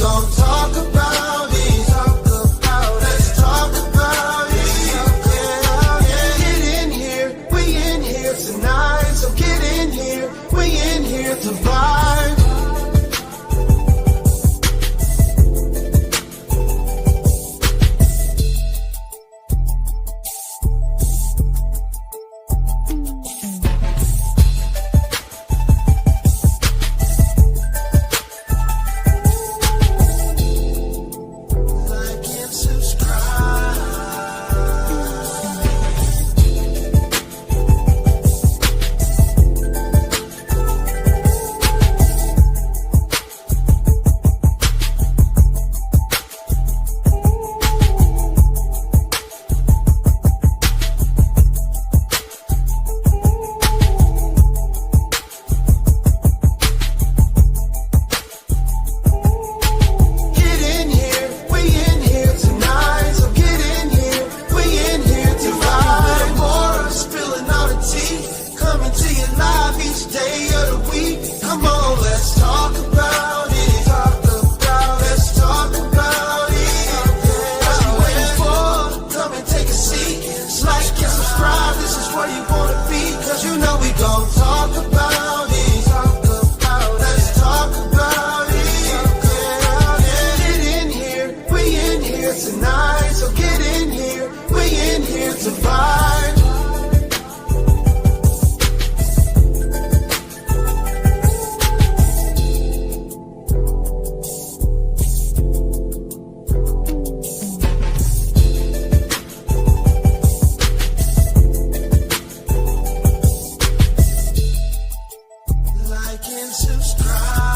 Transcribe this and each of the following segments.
gon' talk about it. Let's talk about it. Get in here, we in here tonight. So get in here, we in here to vibe. Tonight, so get in here, we in here to vibe. Like and subscribe.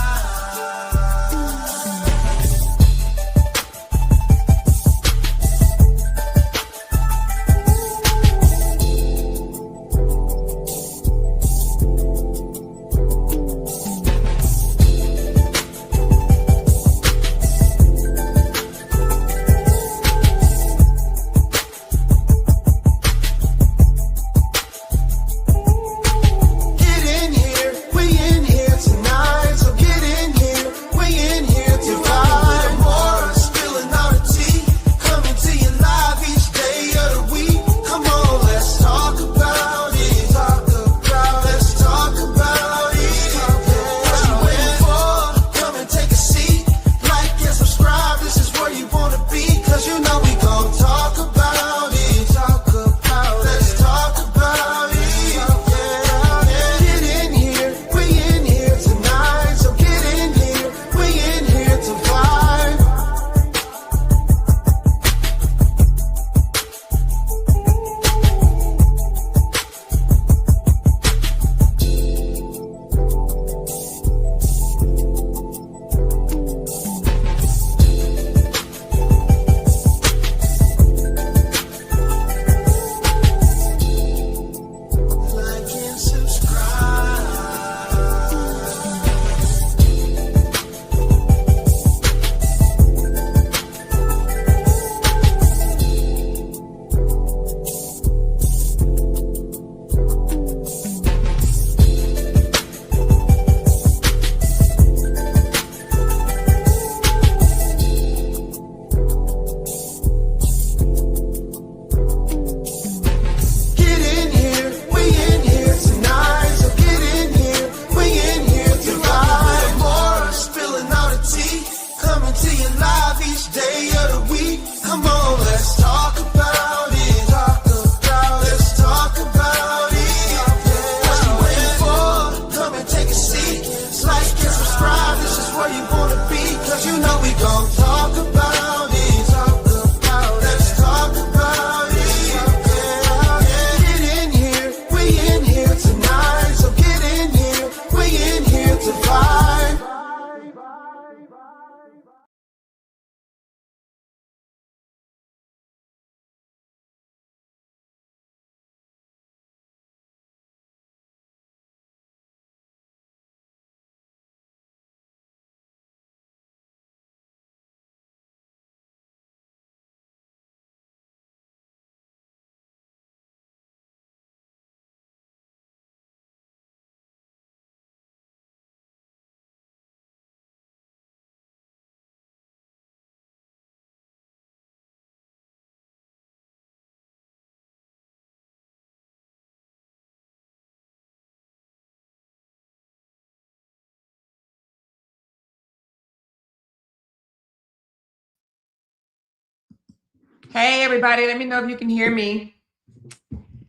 Hey, everybody. Let me know if you can hear me.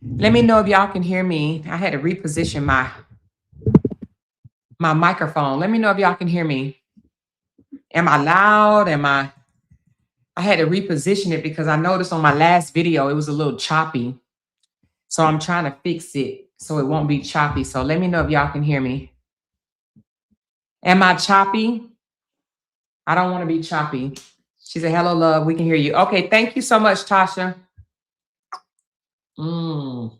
Let me know if y'all can hear me. I had to reposition my microphone. Let me know if y'all can hear me. Am I loud? I had to reposition it because I noticed on my last video it was a little choppy. So I'm trying to fix it so it won't be choppy. So let me know if y'all can hear me. Am I choppy? I don't want to be choppy. She said, hello, love. We can hear you. Okay, thank you so much, Tasha. Y'all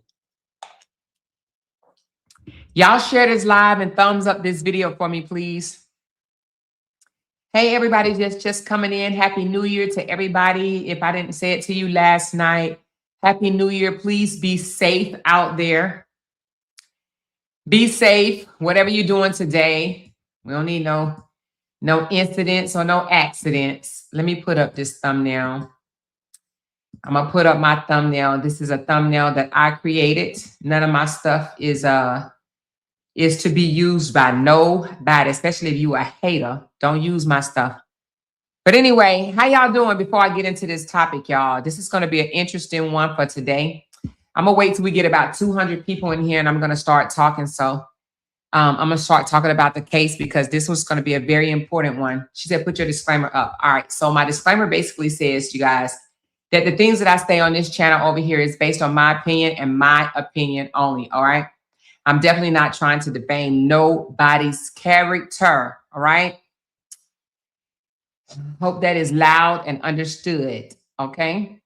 share this live and thumbs up this video for me, please. Hey, everybody just coming in. Happy New Year to everybody. If I didn't say it to you last night, Happy New Year. Please be safe out there. Be safe, whatever you're doing today. We don't need no incidents or no accidents. Let me put up this thumbnail. I'm gonna put up my thumbnail. This is a thumbnail that I created. None of my stuff is to be used by nobody, especially if you a hater. Don't use my stuff. But anyway, how y'all doing before I get into this topic, y'all? This is going to be an interesting one for today. I'm going to wait till we get about 200 people in here and I'm going to start talking. So I'm going to start talking about the case because this was going to be a very important one. She said, put your disclaimer up. All right. So my disclaimer basically says, you guys, that the things that I say on this channel over here is based on my opinion and my opinion only. All right. I'm definitely not trying to defame nobody's character. All right. Hope that is loud and understood. Okay.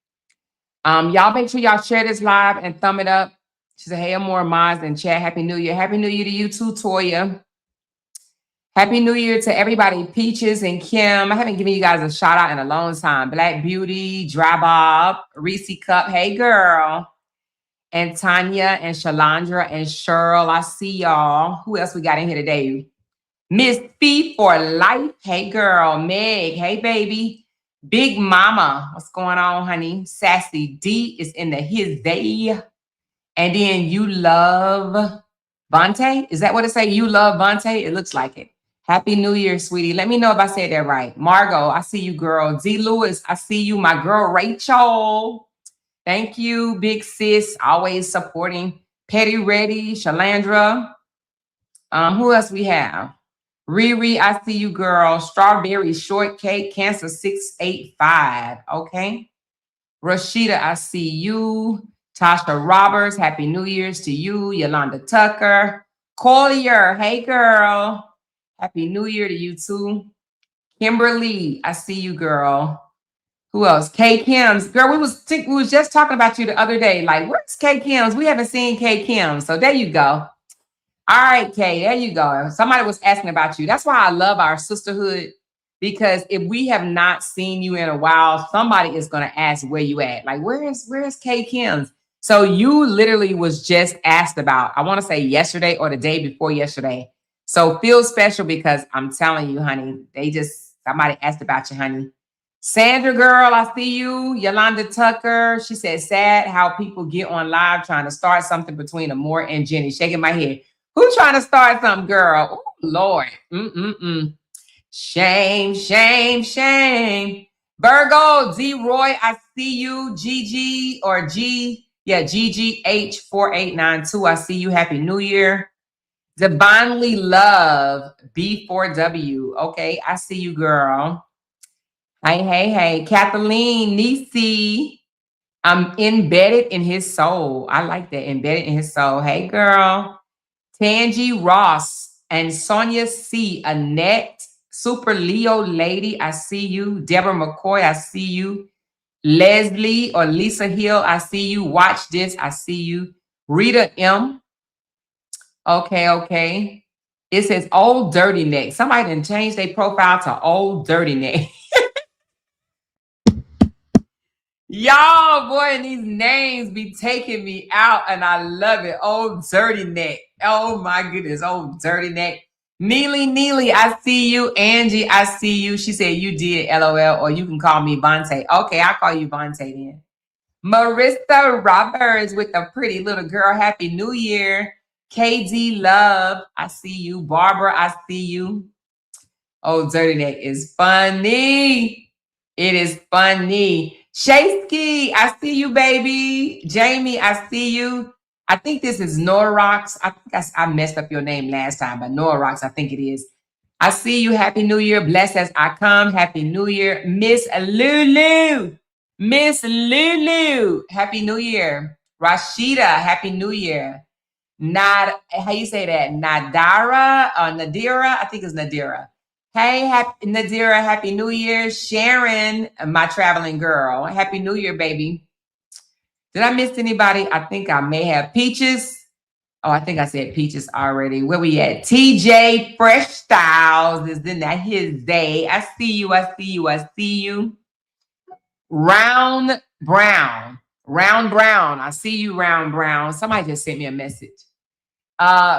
Y'all make sure y'all share this live and thumb it up. She said, hey, I'm more Maz and chat. Happy New Year. Happy New Year to you too, Toya. Happy New Year to everybody. Peaches and Kim. I haven't given you guys a shout out in a long time. Black Beauty, Dry Bob, Reese Cup. Hey, girl. And Tanya and Shalandra and Cheryl. I see y'all. Who else we got in here today? Miss Fee for life. Hey, girl. Meg. Hey, baby. Big Mama. What's going on, honey? Sassy D is in the his day. And then you love Vontae. Is that what it say? You love Vontae? It looks like it. Happy New Year, sweetie. Let me know if I said that right. Margot, I see you, girl. D. Lewis, I see you. My girl, Rachel. Thank you, big sis. Always supporting. Petty Ready, Shalandra. Who else we have? Riri, I see you, girl. Strawberry Shortcake, Cancer 685. Okay. Rashida, I see you. Tasha Roberts, Happy New Year's to you. Yolanda Tucker. Collier, hey, girl. Happy New Year to you, too. Kimberly, I see you, girl. Who else? Kay Kim's. Girl, we was just talking about you the other day. Like, where's Kay Kim's? We haven't seen Kay Kim. So there you go. All right, Kay, there you go. Somebody was asking about you. That's why I love our sisterhood, because if we have not seen you in a while, somebody is going to ask where you at. Like, where's Kay Kim's? So you literally was just asked about, I want to say yesterday or the day before yesterday. So feel special because I'm telling you, honey, somebody asked about you, honey. Sandra, girl, I see you. Yolanda Tucker, she said, sad how people get on live trying to start something between Amore and Jenny. Shaking my head. Who's trying to start something, girl? Oh, Lord. Shame, shame, shame. Virgo, Z Roy, I see you. GG or G, yeah, GGH4892. I see you. Happy New Year. Divinely Love, B4W. Okay, I see you, girl. Hey. Kathleen Nisi. I'm embedded in his soul. I like that. Embedded in his soul. Hey, girl. Tangi Ross and Sonia C. Annette, Super Leo Lady, I see you. Deborah McCoy, I see you. Leslie or Lisa Hill, I see you. Watch This, I see you. Rita M. Okay. It says Old Dirty Neck. Somebody didn't change their profile to Old Dirty Neck. Y'all, boy, these names be taking me out, and I love it. Old Dirty Neck. Oh, my goodness. Old Dirty Neck. Neely, I see you. Angie, I see you. She said you did, LOL, or you can call me Vontae. Okay, I'll call you Vontae then. Marissa Roberts with the pretty little girl. Happy New Year. KD Love, I see you. Barbara, I see you. Old Dirty Neck is funny. It is funny. Shaysky, I see you, baby. Jamie, I see you. I think this is Norox. I think I messed up your name last time, but Norox, I think it is. I see you. Happy New Year. Blessed as I come. Happy New Year. Miss Lulu. Miss Lulu. Happy New Year. Rashida. Happy New Year. How you say that? Nadara or Nadira? I think it's Nadira. Hey, happy Nadira, happy New Year. Sharon, my traveling girl. Happy New Year, baby. Did I miss anybody? I think I may have. Peaches. Oh, I think I said Peaches already. Where we at? TJ Fresh Styles. Isn't that his day? I see you. I see you. I see you. Round Brown. Round Brown. I see you, Round Brown. Somebody just sent me a message.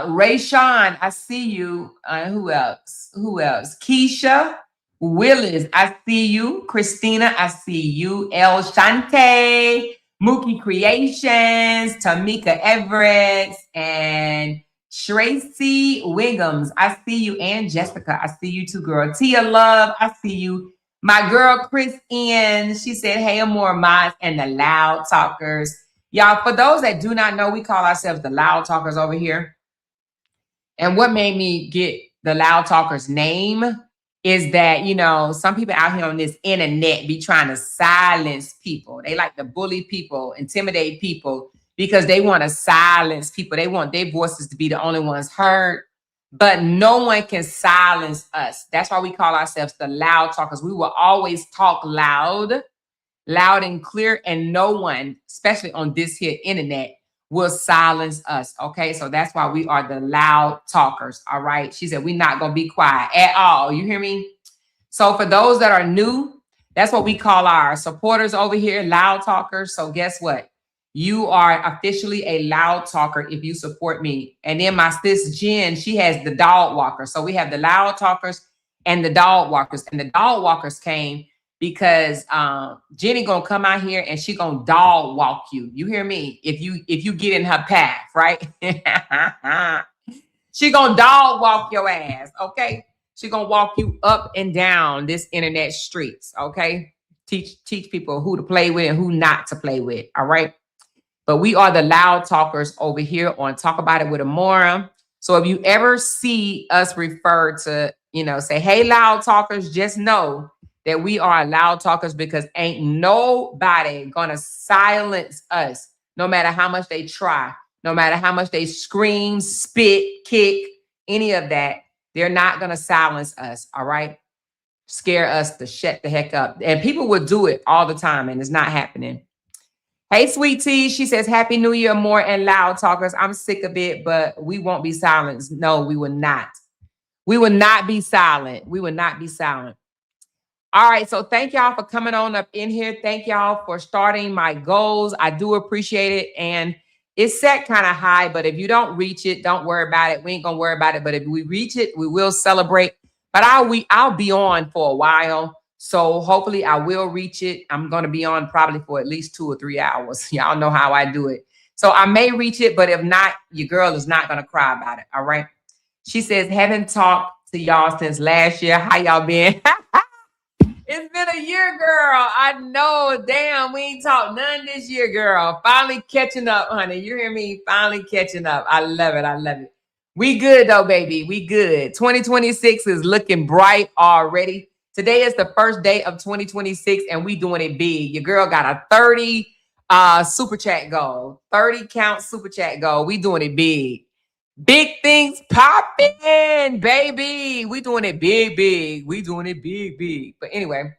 Ray Sean, I see you. Who else? Who else? Keisha Willis, I see you. Christina, I see you. El Shante, Mookie Creations, Tamika Everett, and Tracy Wiggums. I see you. And Jessica, I see you too, girl. Tia Love, I see you. My girl, Chris Ian, she said, hey, Amore Mods and the Loud Talkers. Y'all, for those that do not know, we call ourselves the Loud Talkers over here. And what made me get the Loud Talkers name is that, you know, some people out here on this internet be trying to silence people. They like to bully people, intimidate people because they want to silence people. They want their voices to be the only ones heard. But no one can silence us. That's why we call ourselves the Loud Talkers. We will always talk loud and clear, and no one, especially on this here internet, will silence us. Okay, so that's why we are the Loud Talkers. All right, she said we're not gonna be quiet at all. You hear me? So for those that are new, that's what we call our supporters over here, Loud Talkers. So guess what? You are officially a Loud Talker if you support me. And then my sis Jen, she has the Dog Walker. So we have the Loud Talkers and the Dog Walkers. And the Dog Walkers came because Jenny gonna come out here and she gonna dog walk you. You hear me? If you get in her path, right? She gonna dog walk your ass, okay? She gonna walk you up and down this internet streets, okay? Teach people who to play with and who not to play with, all right? But we are the Loud Talkers over here on Talk About It with Amore. So if you ever see us refer to, you know, say, hey, Loud Talkers, just know that we are Loud Talkers because ain't nobody gonna silence us, no matter how much they try, no matter how much they scream, spit, kick, any of that. They're not gonna silence us, all right? Scare us to shut the heck up. And people will do it all the time, and it's not happening. Hey, Sweet Tea, she says, Happy New Year, Amore and Loud Talkers. I'm sick of it, but we won't be silenced. No, we will not. We will not be silent. We will not be silent. All right, so thank y'all for coming on up in here. Thank y'all for starting my goals. I do appreciate it. And it's set kind of high, but if you don't reach it, don't worry about it. We ain't gonna worry about it. But if we reach it, we will celebrate. But I'll be on for a while. So hopefully I will reach it. I'm going to be on probably for at least 2 or 3 hours. Y'all know how I do it. So I may reach it, but if not, your girl is not going to cry about it. All right. She says, haven't talked to y'all since last year. How y'all been? It's been a year, girl. I know. Damn, we ain't talked none this year, girl. Finally catching up, honey. You hear me? Finally catching up. I love it. I love it. We good though, baby. We good. 2026 is looking bright already. Today is the first day of 2026, and we doing it big. Your girl got a 30 super chat goal, 30 count super chat goal. We doing it big. Big things popping, baby. We doing it big, big. We doing it big, big. But anyway,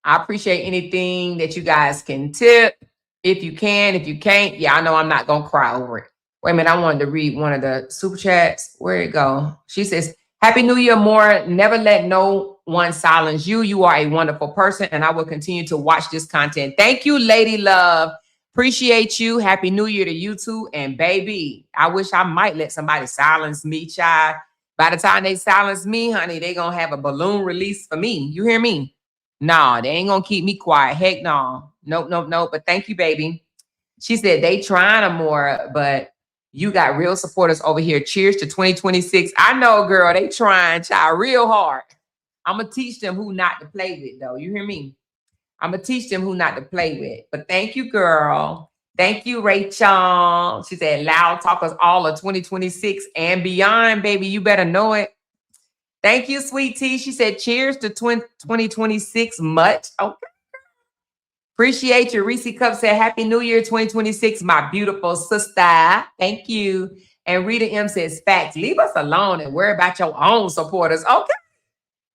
I appreciate anything that you guys can tip. If you can, if you can't, yeah, I know I'm not going to cry over it. Wait a minute, I wanted to read one of the super chats. Where'd it go? She says, Happy New Year, Amore. Never let no one silence you. You are a wonderful person, and I will continue to watch this content. Thank you, Lady Love. Appreciate you. Happy New Year to you too. And baby, I wish I might let somebody silence me, child. By the time they silence me, honey, they going to have a balloon release for me. You hear me? Nah, they ain't going to keep me quiet. Heck no. Nope, nope, nope. But thank you, baby. She said they trying Amore, but you got real supporters over here. Cheers to 2026. I know, girl, they trying, child, real hard. I'm going to teach them who not to play with, though. You hear me? I'm gonna teach them who not to play with. But thank you, girl. Thank you, Rachel. She said, loud talkers all of 2026 and beyond, baby. You better know it. Thank you, Sweet Tea. She said, cheers to 2026 much. Okay. Appreciate you. Reese Cup said, Happy New Year 2026, my beautiful sister. Thank you. And Rita M says, facts. Leave us alone and worry about your own supporters. Okay.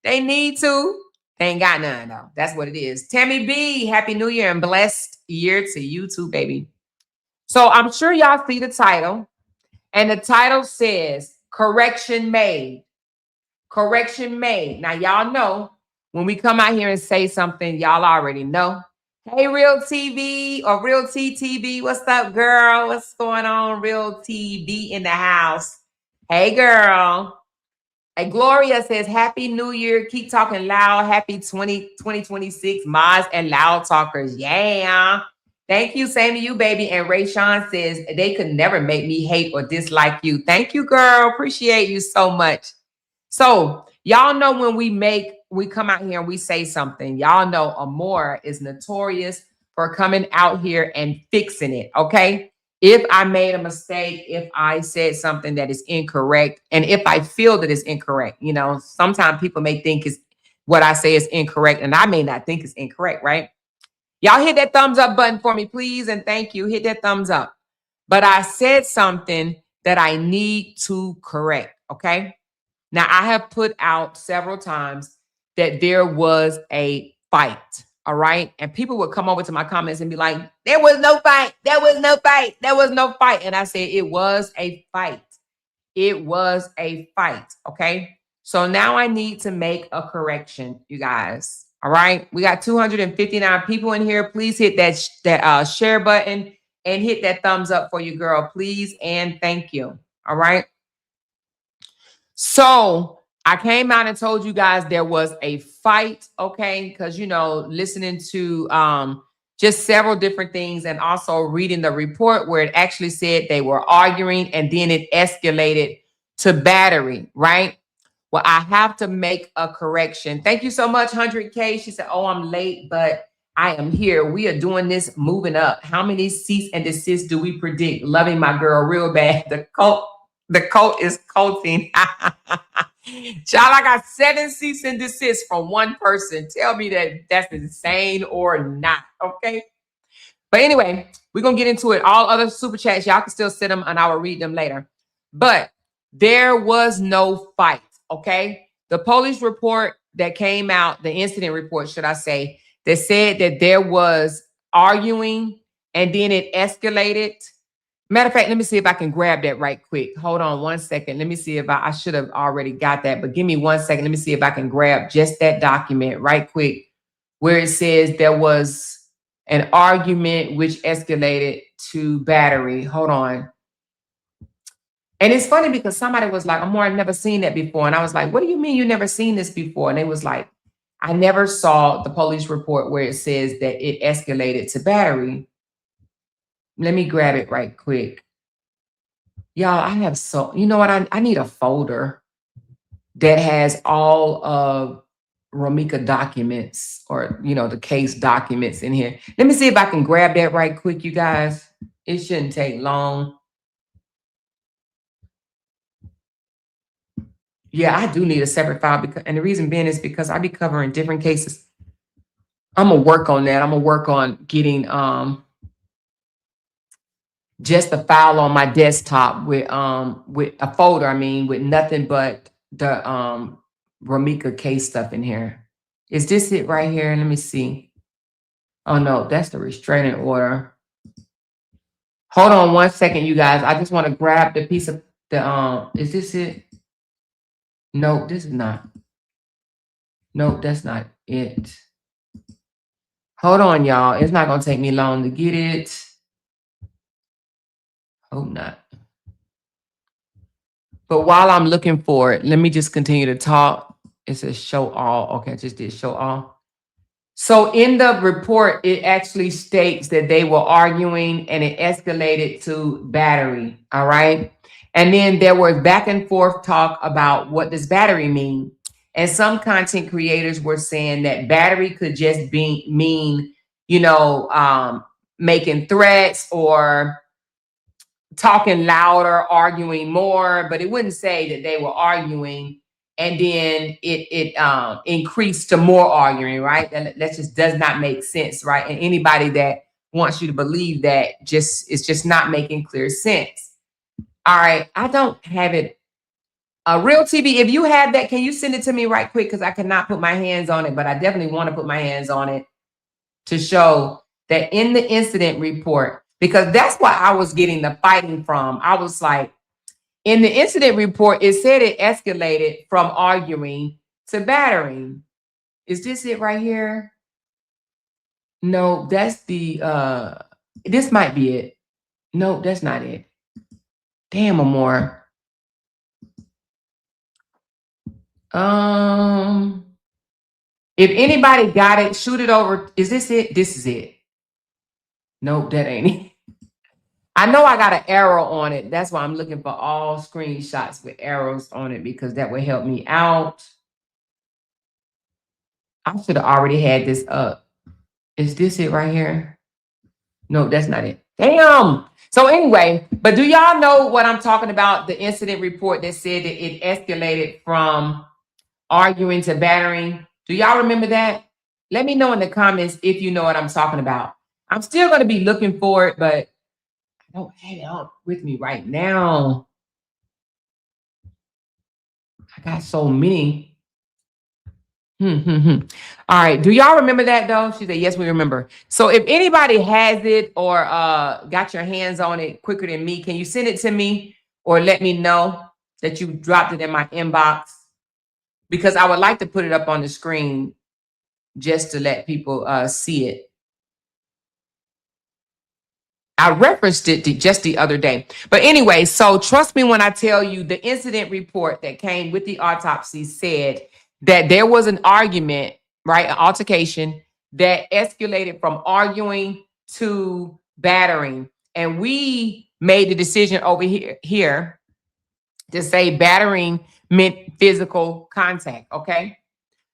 They need to. They ain't got none, though. That's what it is. Tammy B, Happy New Year and blessed year to you too, baby. So I'm sure y'all see the title. And the title says, Correction Made. Correction made. Now, y'all know when we come out here and say something, y'all already know. Hey, Real TV or Real TTV, what's up, girl? What's going on? Real TV in the house. Hey, girl. Hey, Gloria says, Happy New Year. Keep talking loud. Happy 2026, Moz and Loud Talkers. Yeah. Thank you. Same to you, baby. And Ray Sean says, they could never make me hate or dislike you. Thank you, girl. Appreciate you so much. So y'all know when we come out here and we say something, y'all know Amor is notorious for coming out here and fixing it, okay? If I made a mistake, if I said something that is incorrect, and if I feel that it's incorrect, you know, sometimes people may think is what I say is incorrect, and I may not think it's incorrect, right? Y'all hit that thumbs up button for me, please, and thank you. Hit that thumbs up. But I said something that I need to correct, okay? Now, I have put out several times that there was a fight, all right? And people would come over to my comments and be like, there was no fight. There was no fight. There was no fight. And I said, it was a fight. It was a fight, okay? So now I need to make a correction, you guys, all right? We got 259 people in here. Please hit that share button and hit that thumbs up for you, girl, please, and thank you, all right? So I came out and told you guys there was a fight, okay? Because, you know, listening to just several different things and also reading the report where it actually said they were arguing and then it escalated to battery, right? Well, I have to make a correction. Thank you so much, 100K. She said, oh, I'm late, but I am here. We are doing this, moving up. How many cease and desist do we predict? Loving my girl real bad. The cult is culting. Child, I got 7 cease and desist from one person. Tell me that that's insane or not, okay? But anyway, we're going to get into it. All other super chats, y'all can still send them and I will read them later. But there was no fight, okay? The police report that came out, the incident report, should I say, that said that there was arguing and then it escalated. Matter of fact, let me see if I can grab that right quick. Hold on 1 second. Let me see if I should have already got that, but give me 1 second. Let me see if I can grab just that document right quick where it says there was an argument which escalated to battery. Hold on. And it's funny because somebody was like, Amor, I've never seen that before. And I was like, what do you mean you never seen this before? And they was like, I never saw the police report where it says that it escalated to battery. Let me grab it right quick. Y'all, I have you know what? I need a folder that has all of Romika documents or, you know, the case documents in here. Let me see if I can grab that right quick, you guys. It shouldn't take long. Yeah, I do need a separate file and the reason being is because I be covering different cases. I'm gonna work on that. I'm gonna work on getting just a file on my desktop with a folder, with nothing but the Romika case stuff in here. Is this it right here? Let me see. Oh no, that's the restraining order. Hold on 1 second, you guys. I just want to grab the piece of the is this it? No, this is not. No, that's not it. Hold on, y'all. It's not gonna take me long to get it. Hope not. But while I'm looking for it, let me just continue to talk. It says show all. Okay, I just did show all. So in the report, it actually states that they were arguing and it escalated to battery. All right. And then there was back and forth talk about what does battery mean. And some content creators were saying that battery could just mean, making threats or talking louder, arguing more, but it wouldn't say that they were arguing and then it increased to more arguing, right? That just does not make sense, right? And anybody that wants you to believe that it's just not making clear sense. All right, I don't have it. Real TV, if you have that, can you send it to me right quick? Because I cannot put my hands on it, but I definitely want to put my hands on it to show that in the incident report, because that's what I was getting the fighting from. I was like, in the incident report, it said it escalated from arguing to battering. Is this it right here? No, that's the, this might be it. No, that's not it. Damn, Amor. If anybody got it, shoot it over. Is this it? This is it. Nope, that ain't it. I know I got an arrow on it. That's why I'm looking for all screenshots with arrows on it, because that would help me out. I should have already had this up. Is this it right here? No, that's not it. Damn. So anyway, but do y'all know what I'm talking about? The incident report that said that it escalated from arguing to battering. Do y'all remember that? Let me know in the comments if you know what I'm talking about. I'm still going to be looking for it, but I don't have it out with me right now. I got so many. All right. Do y'all remember that though? She said, yes, we remember. So if anybody has it or got your hands on it quicker than me, can you send it to me or let me know that you dropped it in my inbox? Because I would like to put it up on the screen just to let people see it. I referenced it just the other day. But anyway, so trust me when I tell you the incident report that came with the autopsy said that there was an argument, right? An altercation that escalated from arguing to battering. And we made the decision over here to say battering meant physical contact, okay?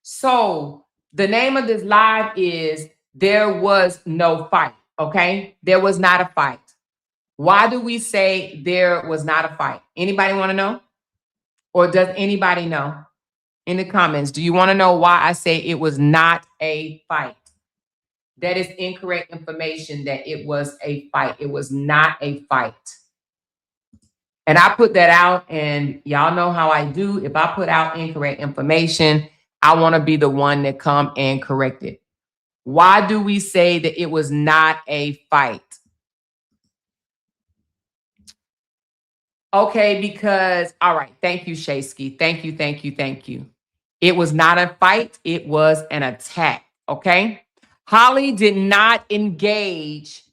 So the name of this live is There Was No Fight, okay? There was not a fight. Why do we say there was not a fight? Anybody want to know? Or does anybody know? In the comments, do you want to know why I say it was not a fight? That is incorrect information that it was a fight. It was not a fight. And I put that out, and y'all know how I do. If I put out incorrect information, I want to be the one that come and correct it. Why do we say that it was not a fight? Okay, because, all right, thank you, Shaysky. Thank you, thank you, thank you. It was not a fight. It was an attack, okay? Holly did not engage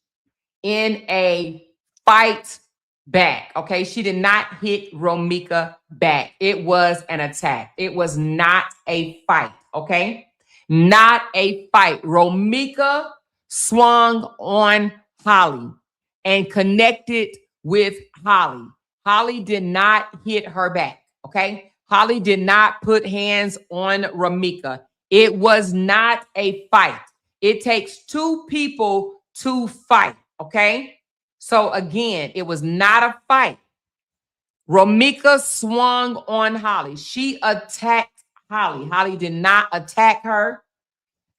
in a fight back, okay? She did not hit Romika back. It was an attack. It was not a fight, okay? Not a fight. Romika swung on Holly and connected with Holly. Holly did not hit her back, okay? Holly did not put hands on Romika. It was not a fight. It takes two people to fight, okay? So again, it was not a fight. Romika swung on Holly. She attacked Holly. Holly did not attack her.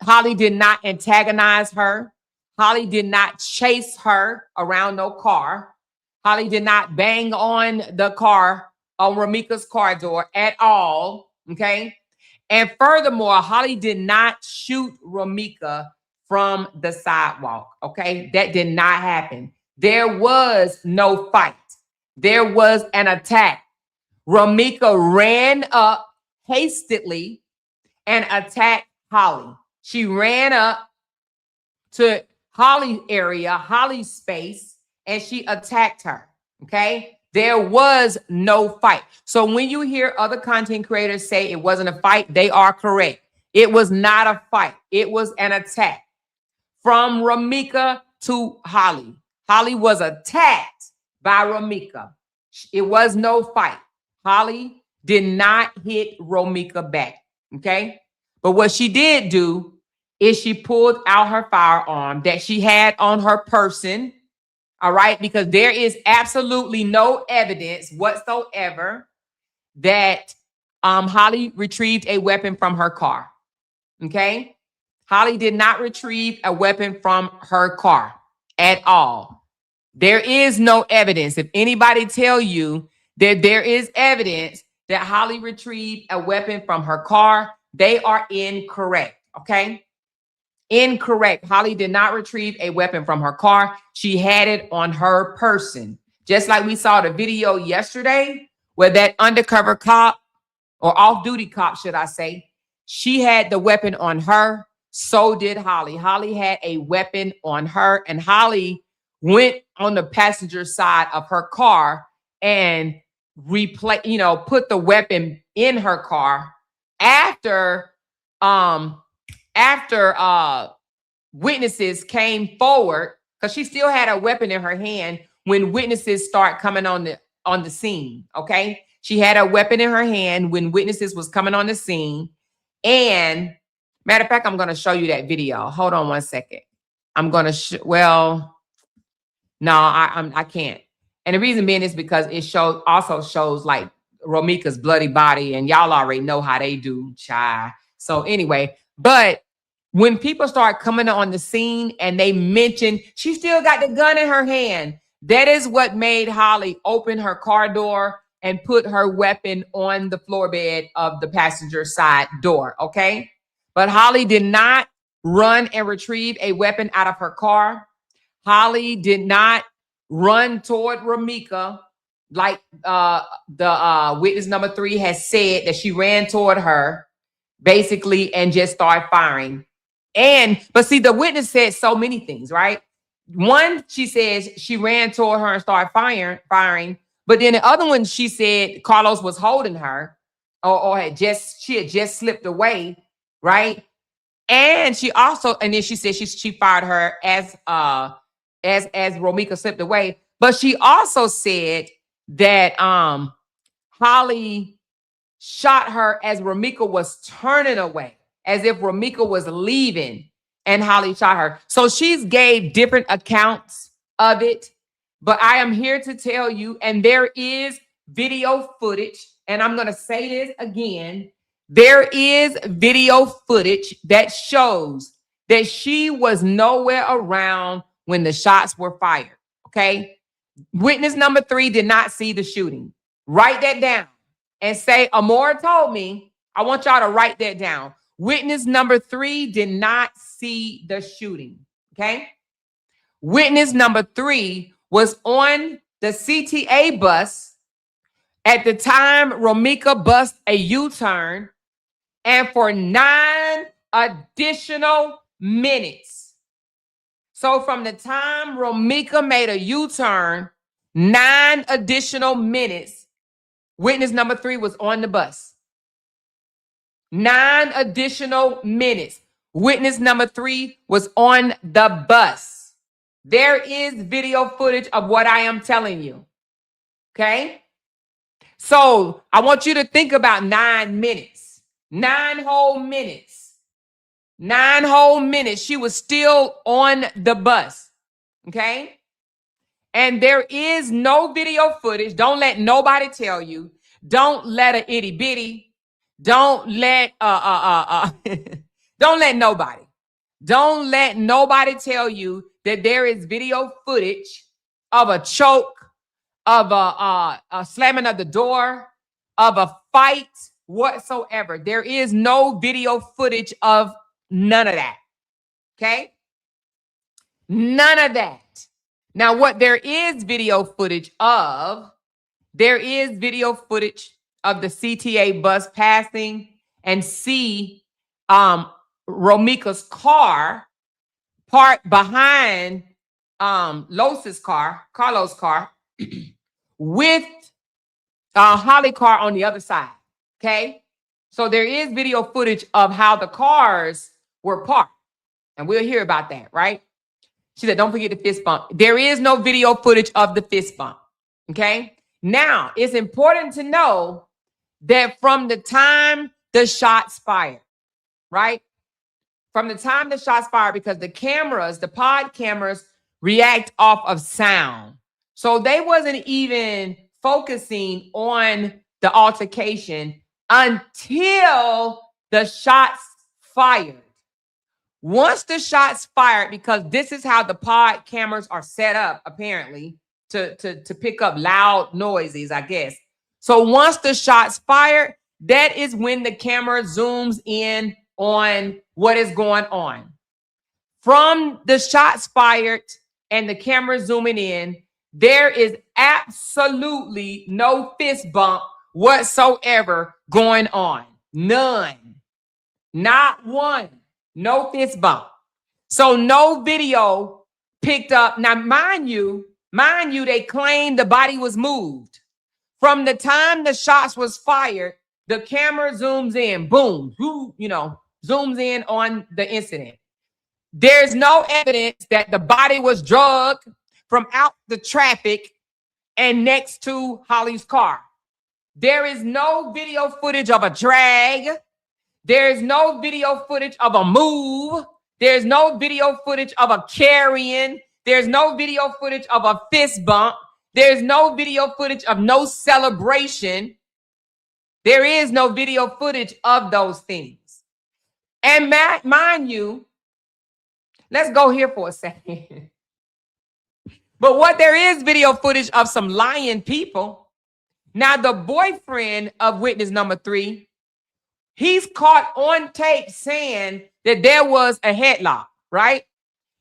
Holly did not antagonize her. Holly did not chase her around no car. Holly did not bang on the car, on Romika's car door at all, okay? And furthermore, Holly did not shoot Romika from the sidewalk, okay? That did not happen. There was no fight. There was an attack. Romika ran up hastily and attacked Holly. She ran up to Holly's area, Holly's space, and she attacked her, okay? There was no fight. So when you hear other content creators say it wasn't a fight, they are correct. It was not a fight. It was an attack from Romika to Holly. Holly was attacked by Romika. It was no fight. Holly did not hit Romika back. Okay. But what she did do is she pulled out her firearm that she had on her person. All right. Because there is absolutely no evidence whatsoever that Holly retrieved a weapon from her car. Okay. Holly did not retrieve a weapon from her car at all. There is no evidence. If anybody tell you that there is evidence that Holly retrieved a weapon from her car, they are incorrect. Okay. Incorrect. Holly did not retrieve a weapon from her car. She had it on her person. Just like we saw the video yesterday where that undercover cop, or off-duty cop, should I say, she had the weapon on her. So did Holly. Holly had a weapon on her, and Holly went on the passenger side of her car and put the weapon in her car after witnesses came forward, because she still had a weapon in her hand when witnesses start coming on the scene. Okay. She had a weapon in her hand when witnesses was coming on the scene. And matter of fact, I'm going to show you that video. Hold on one second. I'm going to I can't. And the reason being is because it also shows like Romika's bloody body, and y'all already know how they do, child. So anyway, but when people start coming on the scene and they mention she still got the gun in her hand, that is what made Holly open her car door and put her weapon on the floor bed of the passenger side door. Okay. But Holly did not run and retrieve a weapon out of her car. Holly did not run toward Romika like the witness number 3 has said, that she ran toward her basically and just started firing. But see, the witness said so many things, right? One, she says she ran toward her and started firing. But then the other one, she said Carlos was holding her, or she had just slipped away, right? And she also, and then she said she fired her as Romika slipped away. But she also said that Holly shot her as Romika was turning away, as if Romika was leaving, and Holly shot her. So she's gave different accounts of it. But I am here to tell you, and there is video footage, and I'm going to say this again. There is video footage that shows that she was nowhere around when the shots were fired. Okay. Witness number 3 did not see the shooting. Write that down and say, Amora told me. I want y'all to write that down. Witness number 3 did not see the shooting. Okay. Witness number 3 was on the CTA bus at the time Romika bust a U-turn, and for 9 additional minutes. So from the time Romika made a U-turn, 9 additional minutes, witness number 3 was on the bus. 9 additional minutes. Witness number 3 was on the bus. There is video footage of what I am telling you. Okay? So I want you to think about 9 minutes. 9 whole minutes. 9 whole minutes. She was still on the bus. Okay? And there is no video footage. Don't let nobody tell you. Don't let a itty bitty. Don't let don't let nobody. Don't let nobody tell you that there is video footage of a choke, of a slamming of the door, of a fight whatsoever. There is no video footage of none of that. Okay? None of that. Now, what there is video footage of, there is video footage of the CTA bus passing and see Romika's car parked behind Carlos' car, with Holly car on the other side. Okay. So there is video footage of how the cars were parked. And we'll hear about that, right? She said, don't forget the fist bump. There is no video footage of the fist bump. Okay. Now, it's important to know that from the time the shots fired, right? From the time the shots fired, because the cameras, the pod cameras, react off of sound. So they wasn't even focusing on the altercation until the shots fired. Once the shots fired, because this is how the pod cameras are set up, apparently, to pick up loud noises, I guess. So once the shots fired, that is when the camera zooms in on what is going on. From the shots fired and the camera zooming in, there is absolutely no fist bump whatsoever going on. None. Not one. No fist bump. So no video picked up. Now, mind you, they claim the body was moved. From the time the shots was fired, the camera zooms in, boom, zooms in on the incident. There's no evidence that the body was drugged from out the traffic and next to Holly's car. There is no video footage of a drag. There's no video footage of a move. There's no video footage of a carrying. There's no video footage of a fist bump. There's no video footage of no celebration. There is no video footage of those things. And mind you, let's go here for a second. But what there is video footage of some lying people. Now, the boyfriend of witness number 3, he's caught on tape saying that there was a headlock, right?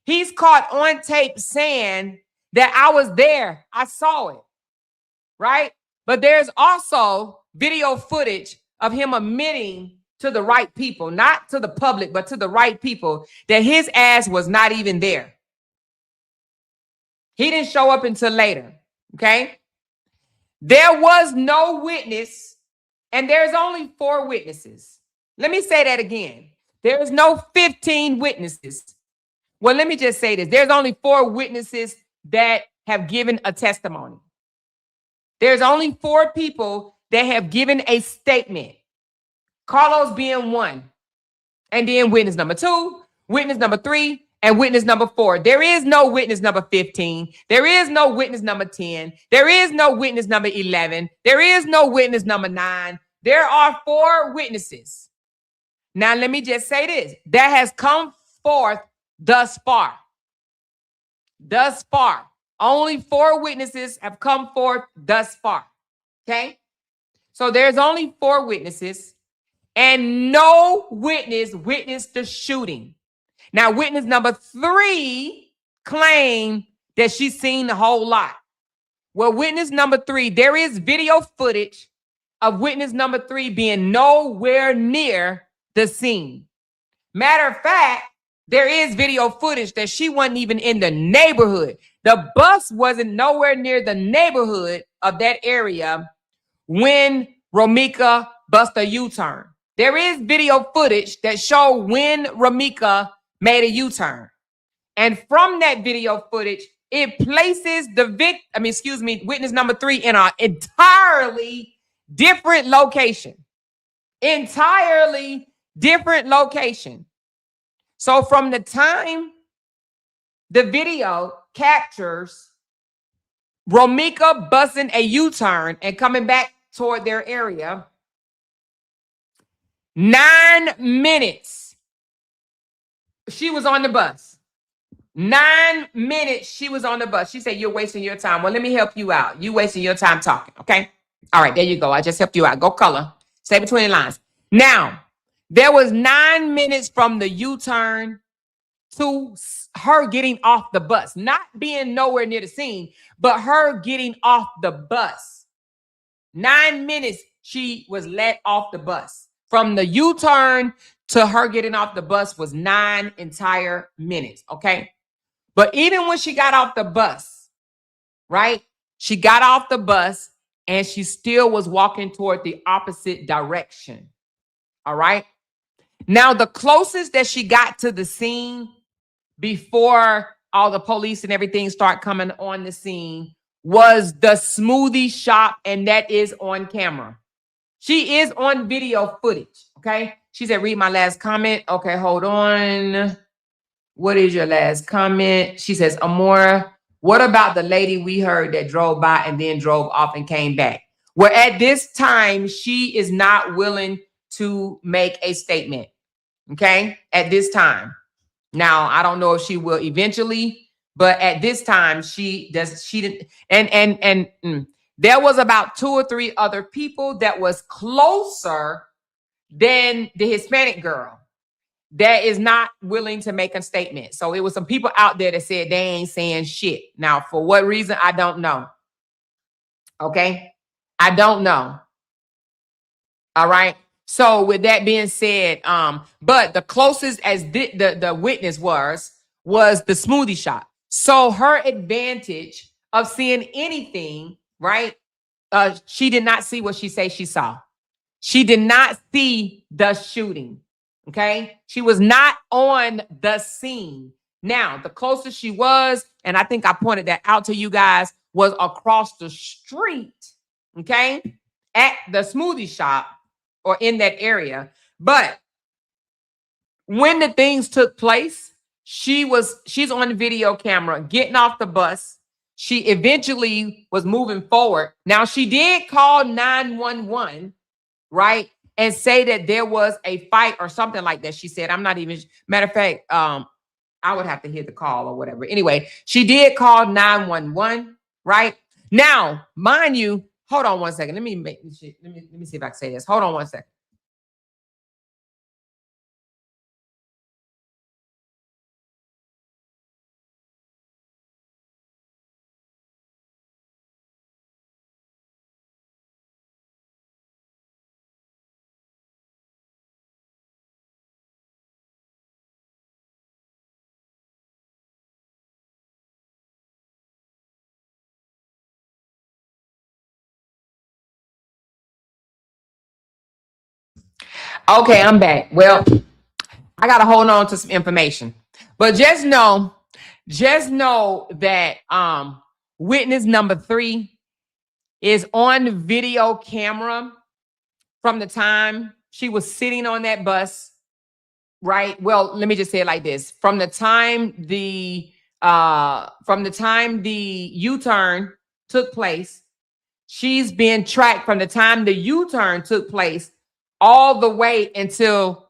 He's caught on tape saying that I was there. I saw it, right? But there's also video footage of him admitting to the right people, not to the public, but to the right people, that his ass was not even there. He didn't show up until later, okay? There was no witness, and there's only 4 witnesses. Let me say that again. There is no 15 witnesses. Well, let me just say this. There's only 4 witnesses that have given a testimony. There's only 4 people that have given a statement. Carlos being 1. And then witness number 2, witness number 3, and witness number 4. There is no witness number 15. There is no witness number 10. There is no witness number 11. There is no witness number 9. There are 4 witnesses. Now, let me just say this. That has come forth thus far. Thus far. Only 4 witnesses have come forth thus far. Okay? So there's only 4 witnesses, and no witness witnessed the shooting. Now, witness number 3 claimed that she's seen the whole lot. Well, witness number 3, there is video footage of witness number 3 being nowhere near the scene. Matter of fact, there is video footage that she wasn't even in the neighborhood. The bus wasn't nowhere near the neighborhood of that area when Romika bust a U-turn. There is video footage that show when Romika made a U-turn. And from that video footage, it places witness number 3 in an entirely different location. Entirely different location. So from the time the video captures Romika busting a U-turn and coming back toward their area, 9 minutes she was on the bus. 9 minutes she was on the bus. She said, "You're wasting your time." Well, let me help you out. You wasting your time talking, okay? All right, there you go. I just helped you out. Go color. Stay between the lines. Now, there was 9 minutes from the U-turn to her getting off the bus. Not being nowhere near the scene, but her getting off the bus. 9 minutes she was let off the bus. From the U-turn to her getting off the bus was 9 entire minutes, okay? But even when she got off the bus, right? She got off the bus and she still was walking toward the opposite direction, all right? Now, the closest that she got to the scene before all the police and everything start coming on the scene was the smoothie shop, and that is on camera. She is on video footage. Okay. She said, read my last comment. Okay, hold on. What is your last comment? She says, Amora, what about the lady we heard that drove by and then drove off and came back? Well, at this time, she is not willing to make a statement. Okay. At this time. Now, I don't know if she will eventually, but at this time, she didn't. And there was about 2 or 3 other people that was closer than the Hispanic girl that is not willing to make a statement. So it was some people out there that said they ain't saying shit. Now, for what reason, I don't know. Okay. I don't know. All right. So with that being said, but the closest as the witness was the smoothie shop. So her advantage of seeing anything, right? She did not see what she said she saw. She did not see the shooting. Okay. She was not on the scene. Now, the closest she was, and I think I pointed that out to you guys, was across the street. Okay. At the smoothie shop or in that area. But when the things took place, she's on the video camera getting off the bus. She eventually was moving forward. Now, she did call 911, right? And say that there was a fight or something like that. She said, I'm not even, matter of fact, I would have to hear the call or whatever. Anyway, she did call 911, right? Now, mind you, hold on one second. Let me see if I can say this. Hold on one second. Okay, I'm back. Well, I got to hold on to some information. But just know that witness number 3 is on video camera from the time she was sitting on that bus, right? Well, let me just say it like this. From the time the U-turn took place, she's been tracked from the time the U-turn took place all the way until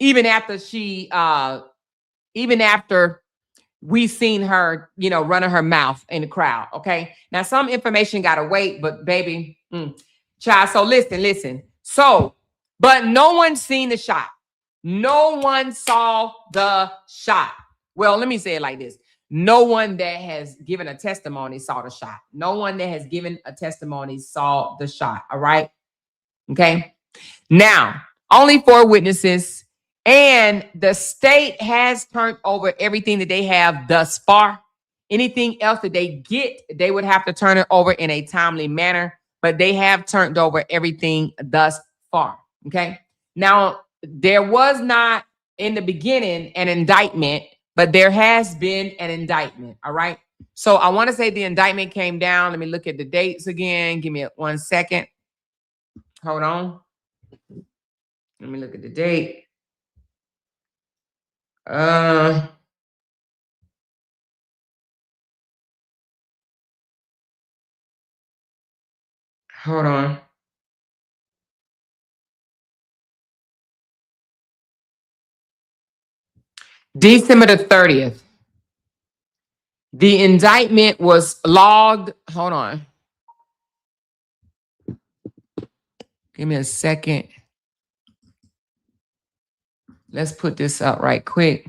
even after we seen her, running her mouth in the crowd. Okay. Now some information got to wait, but baby, child. So listen. So, but no one seen the shot. No one saw the shot. Well, let me say it like this. No one that has given a testimony saw the shot. No one that has given a testimony saw the shot. All right. Okay. Now, only 4 witnesses, and the state has turned over everything that they have thus far. Anything else that they get, they would have to turn it over in a timely manner, but they have turned over everything thus far. Okay. Now, there was not in the beginning an indictment, but there has been an indictment. All right. So I want to say the indictment came down. Let me look at the dates again. Give me 1 second. Hold on. Let me look at the date. Hold on. December the 30th. The indictment was logged. Hold on. Give me a second. Let's put this up right quick.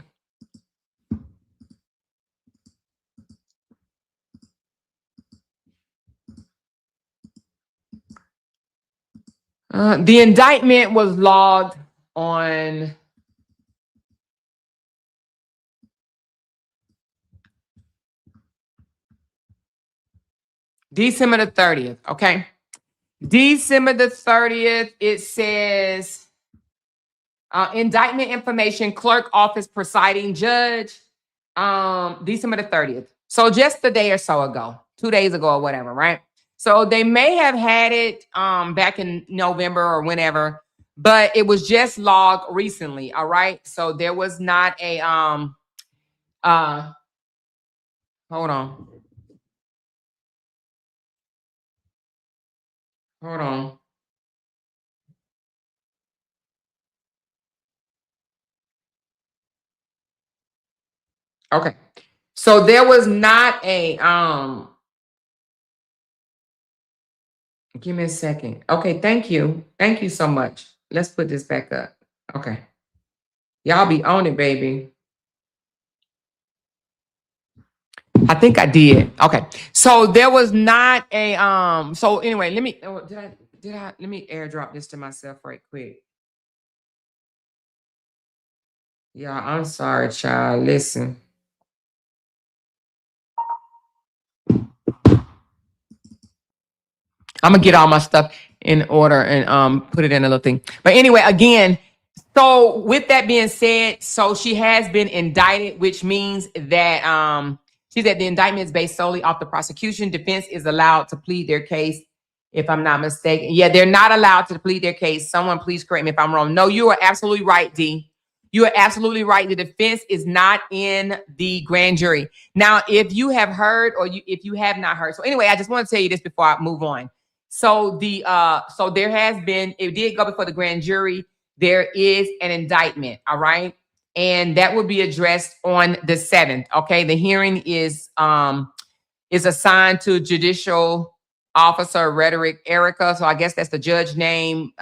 The indictment was logged on December the 30th. Okay. December the 30th, it says indictment information, clerk office presiding judge, December the 30th. So just a day or so ago, 2 days ago or whatever, right? So they may have had it back in November or whenever, but it was just logged recently. All right. So there was not a hold on. Hold on. Okay. So there was not a give me a second. Okay, thank you. Thank you so much. Let's put this back up. Okay. Y'all be on it, baby. I think I did. Okay. So there was not a so anyway, let me let me airdrop this to myself right quick. Yeah, I'm sorry, child. Listen. I'm gonna get all my stuff in order and put it in a little thing. But anyway, again, so with that being said, so she has been indicted, which means that she said the indictment is based solely off the prosecution. Defense is allowed to plead their case, if I'm not mistaken. Yeah, they're not allowed to plead their case. Someone please correct me if I'm wrong. No, you are absolutely right, D. You are absolutely right. The defense is not in the grand jury. Now, if you have heard or if you have not heard. So anyway, I just want to tell you this before I move on. So so there has been, it did go before the grand jury. There is an indictment, all right? And that will be addressed on the 7th. Okay. The hearing is assigned to Judicial Officer Rhetoric Erica. So I guess that's the judge name,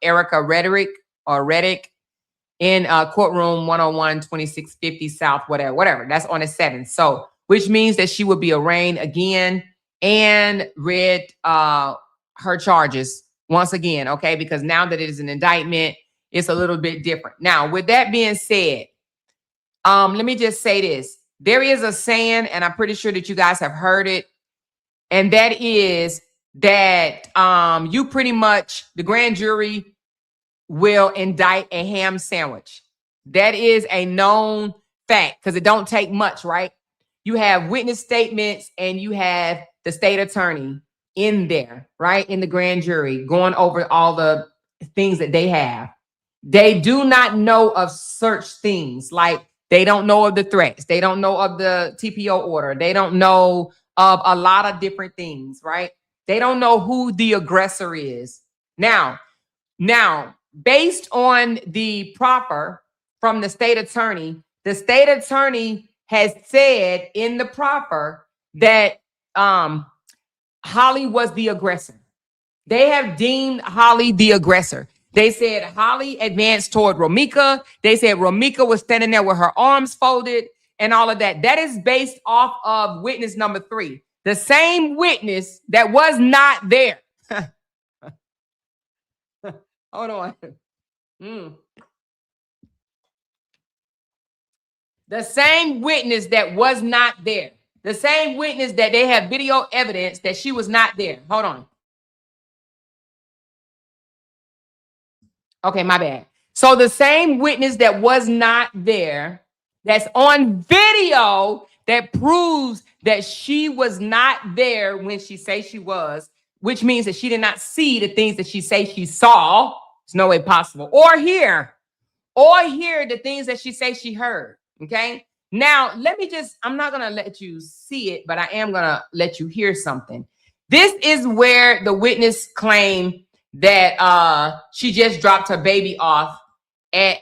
Erica Rhetoric or Reddick, in courtroom 101 2650 South, whatever. That's on the 7th. So which means that she will be arraigned again and read her charges once again, okay? Because now that it is an indictment, it's a little bit different. Now, with that being said, let me just say this. There is a saying, and I'm pretty sure that you guys have heard it, and that is that you pretty much, the grand jury will indict a ham sandwich. That is a known fact because it don't take much, right? You have witness statements and you have the state attorney in there, right? In the grand jury going over all the things that they have. They do not know of such things. Like they don't know of the threats. They don't know of the TPO order. They don't know of a lot of different things, right? They don't know who the aggressor is. Now, based on the proffer from the state attorney has said in the proffer that Holly was the aggressor. They have deemed Holly the aggressor. They said Holly advanced toward Romika. They said Romika was standing there with her arms folded and all of that. That is based off of witness number 3. The same witness that was not there. Hold on. The same witness that was not there. The same witness that they have video evidence that she was not there. Hold on. Okay, my bad. So the same witness that was not there, that's on video, that proves that she was not there when she say she was, which means that she did not see the things that she say she saw. There's no way possible. Or hear the things that she say she heard. Okay. Now, I'm not going to let you see it, but I am going to let you hear something. This is where the witness claimed that she just dropped her baby off at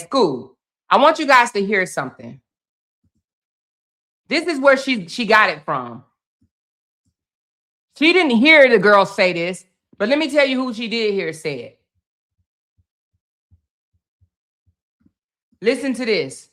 school. I want you guys to hear something. This is where she got it from. She didn't hear the girl say this, but let me tell you who she did hear say it. Listen to this.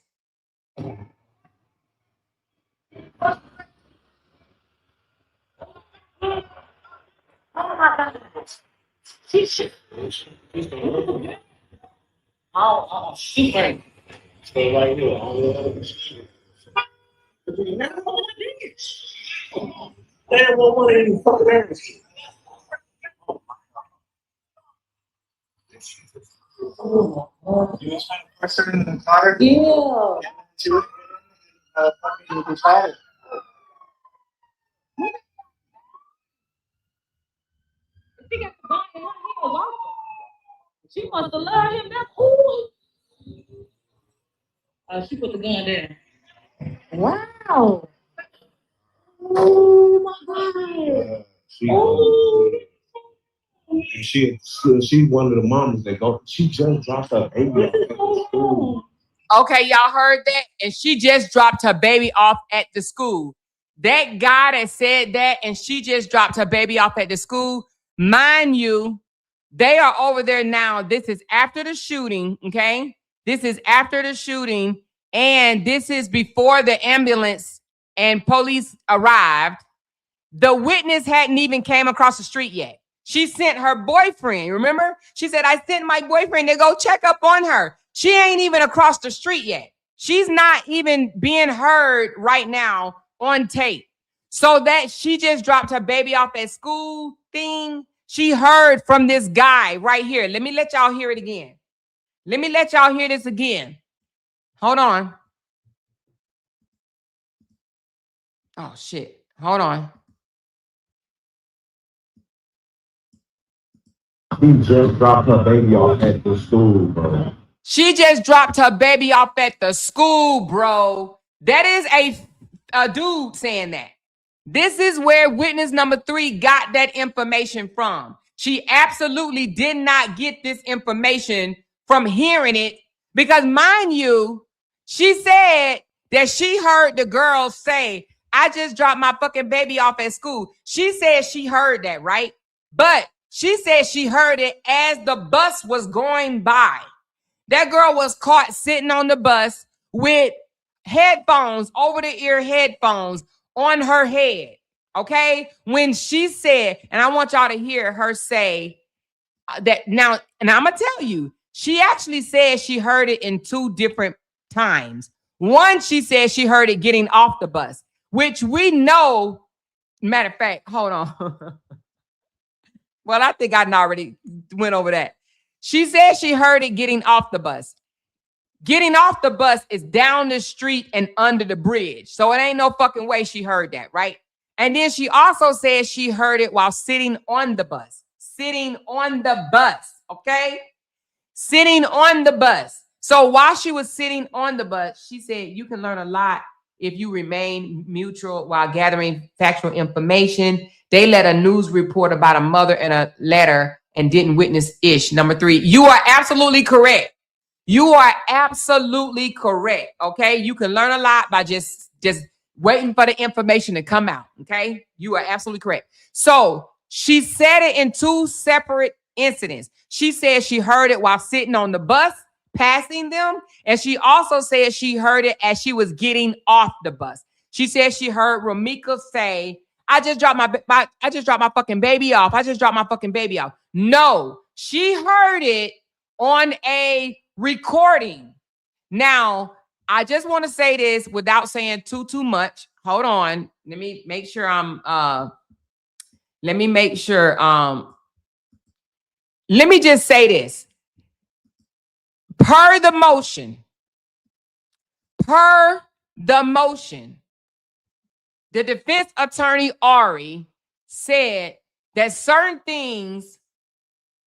He got the gun in her hand, walking. She must have loved him. That's cool. She put the gun there. Wow. Oh my God. She one of the moms that go. She just dropped her baby off at the school. Okay, y'all heard that? And she just dropped her baby off at the school. That guy that said that, and she just dropped her baby off at the school. Mind you, they are over there now. This is after the shooting, okay? This is after the shooting, and this is before the ambulance and police arrived. The witness hadn't even came across the street yet. She sent her boyfriend, remember? She said, I sent my boyfriend to go check up on her. She ain't even across the street yet. She's not even being heard right now on tape. So that she just dropped her baby off at school thing. She heard from this guy right here. Let me let y'all hear it again. Let me let y'all hear this again. Hold on. Oh, shit. Hold on. She just dropped her baby off at the school, bro. She just dropped her baby off at the school, bro. That is a dude saying that. This is where witness number 3 got that information from. She absolutely did not get this information from hearing it because, mind you, she said that she heard the girl say, I just dropped my fucking baby off at school. She said she heard that, right? But she said she heard it as the bus was going by. That girl was caught sitting on the bus with headphones, over-the-ear headphones on her head, okay? When she said, and I want y'all to hear her say that now, and I'm going to tell you, she actually said she heard it in 2 different times. One, she said she heard it getting off the bus, which we know, matter of fact, hold on. Well, I think I already went over that. She said she heard it getting off the bus. Getting off the bus is down the street and under the bridge. So it ain't no fucking way she heard that, right? And then she also said she heard it while sitting on the bus. Sitting on the bus, okay? Sitting on the bus. So while she was sitting on the bus, she said, you can learn a lot if you remain neutral while gathering factual information. They let a news report about a mother and a letter and didn't witness ish. Number 3, you are absolutely correct. You are absolutely correct, okay? You can learn a lot by just waiting for the information to come out, okay? You are absolutely correct. So she said it in 2 separate incidents. She said she heard it while sitting on the bus, passing them, and she also said she heard it as she was getting off the bus. She said she heard Ramika say, I just dropped my fucking baby off. I just dropped my fucking baby off. No, she heard it on a recording. Now, I just want to say this without saying too much. Hold on. Let me make sure let me just say this. Per the motion, the defense attorney Ari said that certain things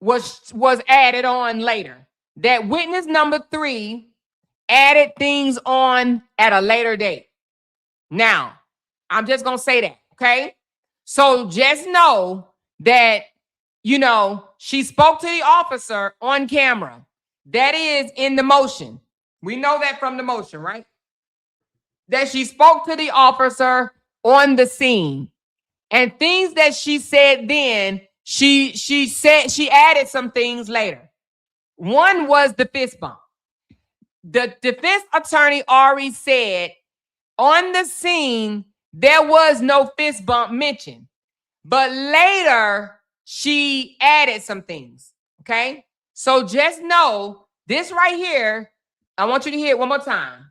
was added on later. That witness number 3 added things on at a later date. Now, I'm just going to say that, okay? So just know that, you know, she spoke to the officer on camera. That is in the motion. We know that from the motion, right? That she spoke to the officer on the scene. And things that she said then, she said she added some things later. One was the fist bump. The defense attorney Ari said on the scene, there was no fist bump mentioned. But later, she added some things, okay? So just know this right here, I want you to hear it one more time.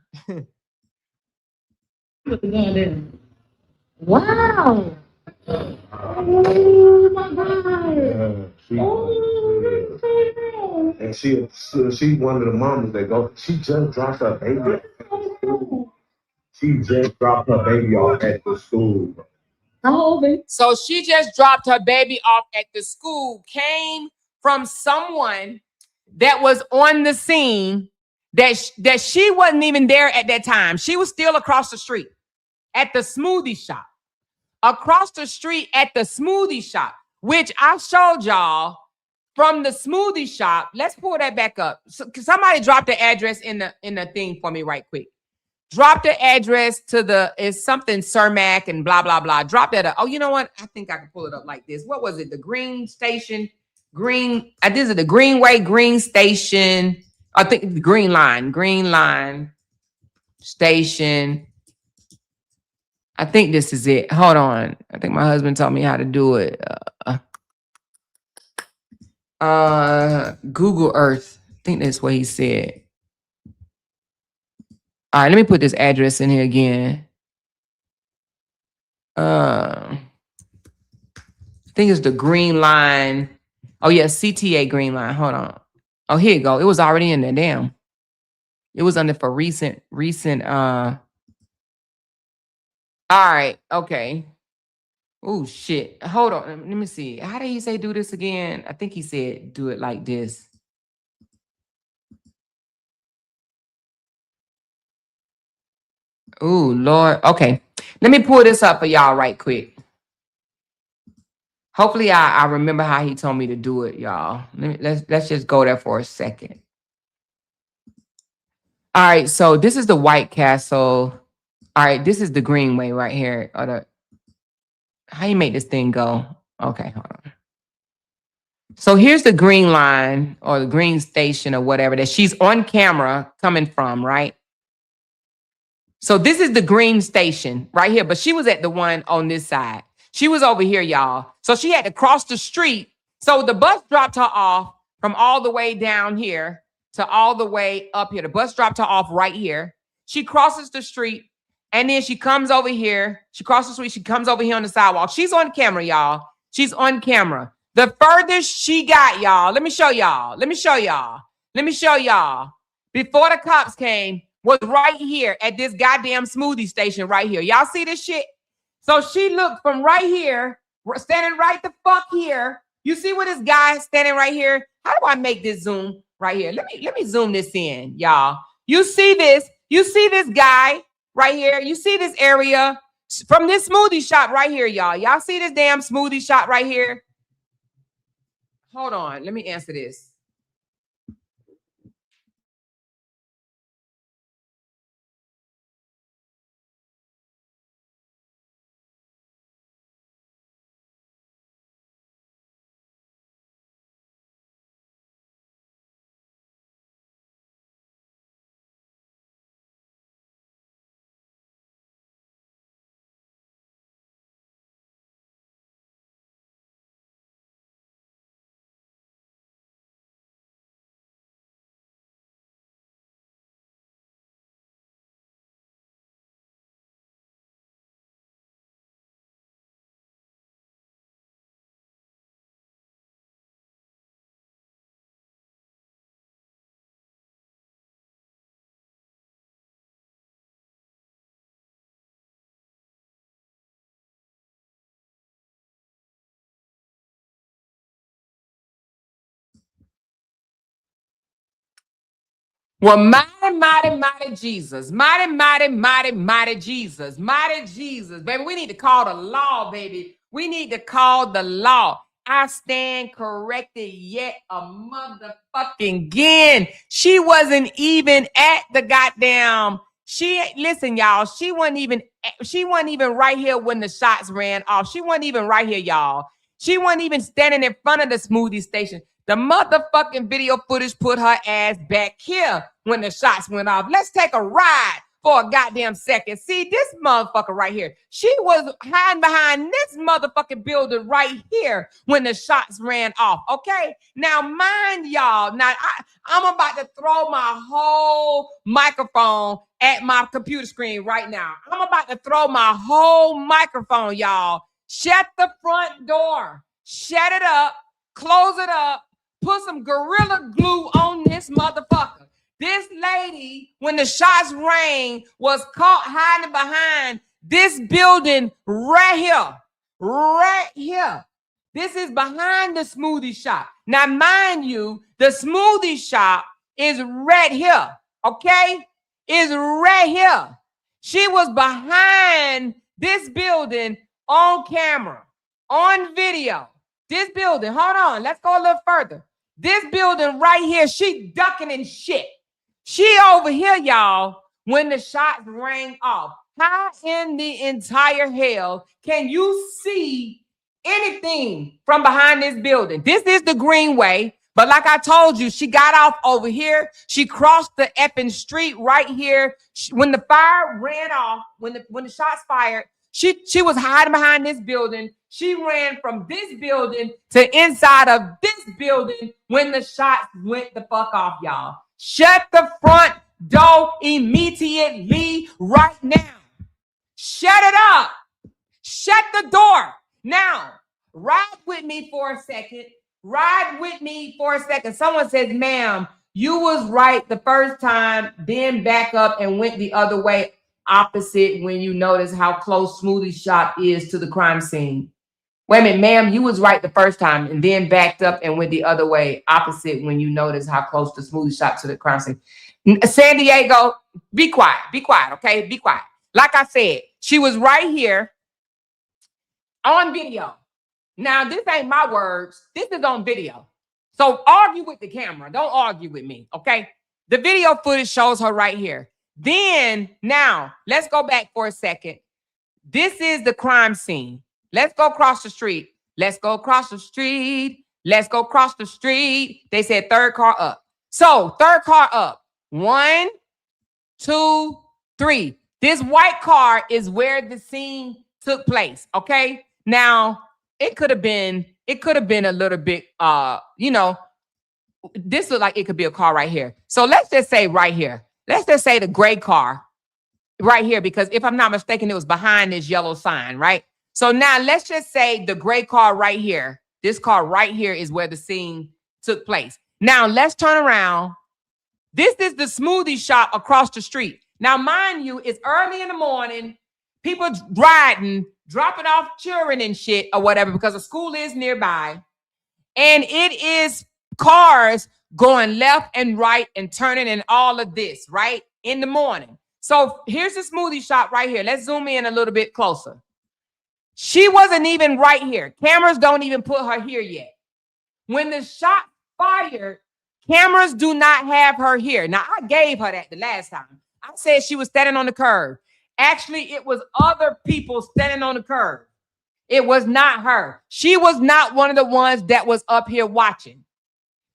Put the gun there. Wow. Oh my God. And she one of the moms that go. She just dropped her baby. She just dropped her baby off at the school. Oh, baby. So she just dropped her baby off at the school, came from someone that was on the scene that she wasn't even there at that time. She was still across the street at the smoothie shop. Across the street at the smoothie shop, which I showed y'all from the smoothie shop. Let's pull that back up. So, somebody drop the address in the thing for me right quick. Drop the address to it's something Cermak and blah, blah, blah. Drop that up. Oh, you know what? I think I can pull it up like this. What was it? The Green Station, this is the Greenway Green Station. I think the Green Line Station. I think this is it. Hold on. I think my husband taught me how to do it. Google Earth. I think that's what he said. All right, let me put this address in here again. I think it's the Green Line. Oh, yeah, CTA Green Line. Hold on. Oh, here you go. It was already in there. Damn. It was under for recent. All right. Okay. Oh, shit. Hold on. Let me see. How did he say do this again? I think he said do it like this. Oh, Lord. Okay. Let me pull this up for y'all right quick. Hopefully I remember how he told me to do it, y'all. Let's just go there for a second. All right. So this is the White Castle. All right. This is the Greenway right here. How you make this thing go? Okay, hold on. So here's the Green Line or the Green Station or whatever that she's on camera coming from, right? So this is the Green Station right here, but she was at the one on this side. She was over here, y'all. So she had to cross the street. So the bus dropped her off from all the way down here to all the way up here. The bus dropped her off right here. She crosses the street. And then she comes over here. She crosses the street. She comes over here on the sidewalk. She's on camera, y'all. She's on camera. The furthest she got, y'all. Let me show y'all. Before the cops came, was right here at this goddamn smoothie station right here. Y'all see this shit? So she looked from right here, standing right the fuck here. You see where this guy standing right here? How do I make this zoom right here? Let me zoom this in, y'all. You see this? You see this guy right here? You see this area from this smoothie shop right here, y'all. Y'all see this damn smoothie shop right here? Hold on. Let me answer this. Well, mighty Jesus. Mighty Jesus. Mighty Jesus. Baby, we need to call the law, baby. We need to call the law. I stand corrected yet a motherfucking again. She wasn't even at the goddamn. Listen, y'all. She wasn't even right here when the shots ran off. She wasn't even right here, y'all. She wasn't even standing in front of the smoothie station. The motherfucking video footage put her ass back here when the shots went off. Let's take a ride for a goddamn second. See this motherfucker right here. She was hiding behind this motherfucking building right here when the shots ran off. Okay? Now, mind y'all, I'm about to throw my whole microphone at my computer screen right now. I'm about to throw my whole microphone, y'all. Shut the front door. Shut it up. Close it up. Put some Gorilla Glue on this motherfucker. This lady, when the shots rang, was caught hiding behind this building right here. right here. This is behind the smoothie shop. Now, mind you, the smoothie shop is right here, okay? Is right here. She was behind this building on camera, on video. This building, hold on, let's go a little further. This building right here, she ducking and shit. She over here, y'all, when the shots rang off. How in the entire hell can you see anything from behind this building? This is the Greenway, but like I told you, she got off over here. She crossed the effing street right here. When the fire ran off, when the shots fired, she was hiding behind this building. She ran from this building to inside of this building when the shots went the fuck off, y'all. Shut the front door immediately right now. Shut it up. Shut the door. Now, ride with me for a second. Ride with me for a second. Someone says, ma'am, you was right the first time, then back up and went the other way opposite when you notice how close Smoothie Shop is to the crime scene. Wait a minute, ma'am, you was right the first time and then backed up and went the other way opposite when you notice how close the Smoothie Shop to the crime scene. San Diego, be quiet, okay? Be quiet. Like I said, she was right here on video. Now, this ain't my words. This is on video. So argue with the camera. Don't argue with me, okay? The video footage shows her right here. Then, now, let's go back for a second. This is the crime scene. Let's go across the street. Let's go across the street. Let's go across the street. They said third car up. So, third car up. 1, 2, 3. This white car is where the scene took place, okay? Now, it could have been a little bit, this looked like it could be a car right here. So let's just say right here. Let's just say the gray car right here, because if I'm not mistaken, it was behind this yellow sign, right? So now let's just say the gray car right here. This car right here is where the scene took place. Now let's turn around. This is the smoothie shop across the street. Now, mind you, it's early in the morning. People riding, dropping off children and shit or whatever because the school is nearby. And it is cars going left and right and turning and all of this, right? In the morning. So here's the smoothie shop right here. Let's zoom in a little bit closer. She wasn't even right here. Cameras don't even put her here yet. When the shot fired, cameras do not have her here. Now, I gave her that the last time. I said she was standing on the curb. Actually, it was other people standing on the curb. It was not her. She was not one of the ones that was up here watching.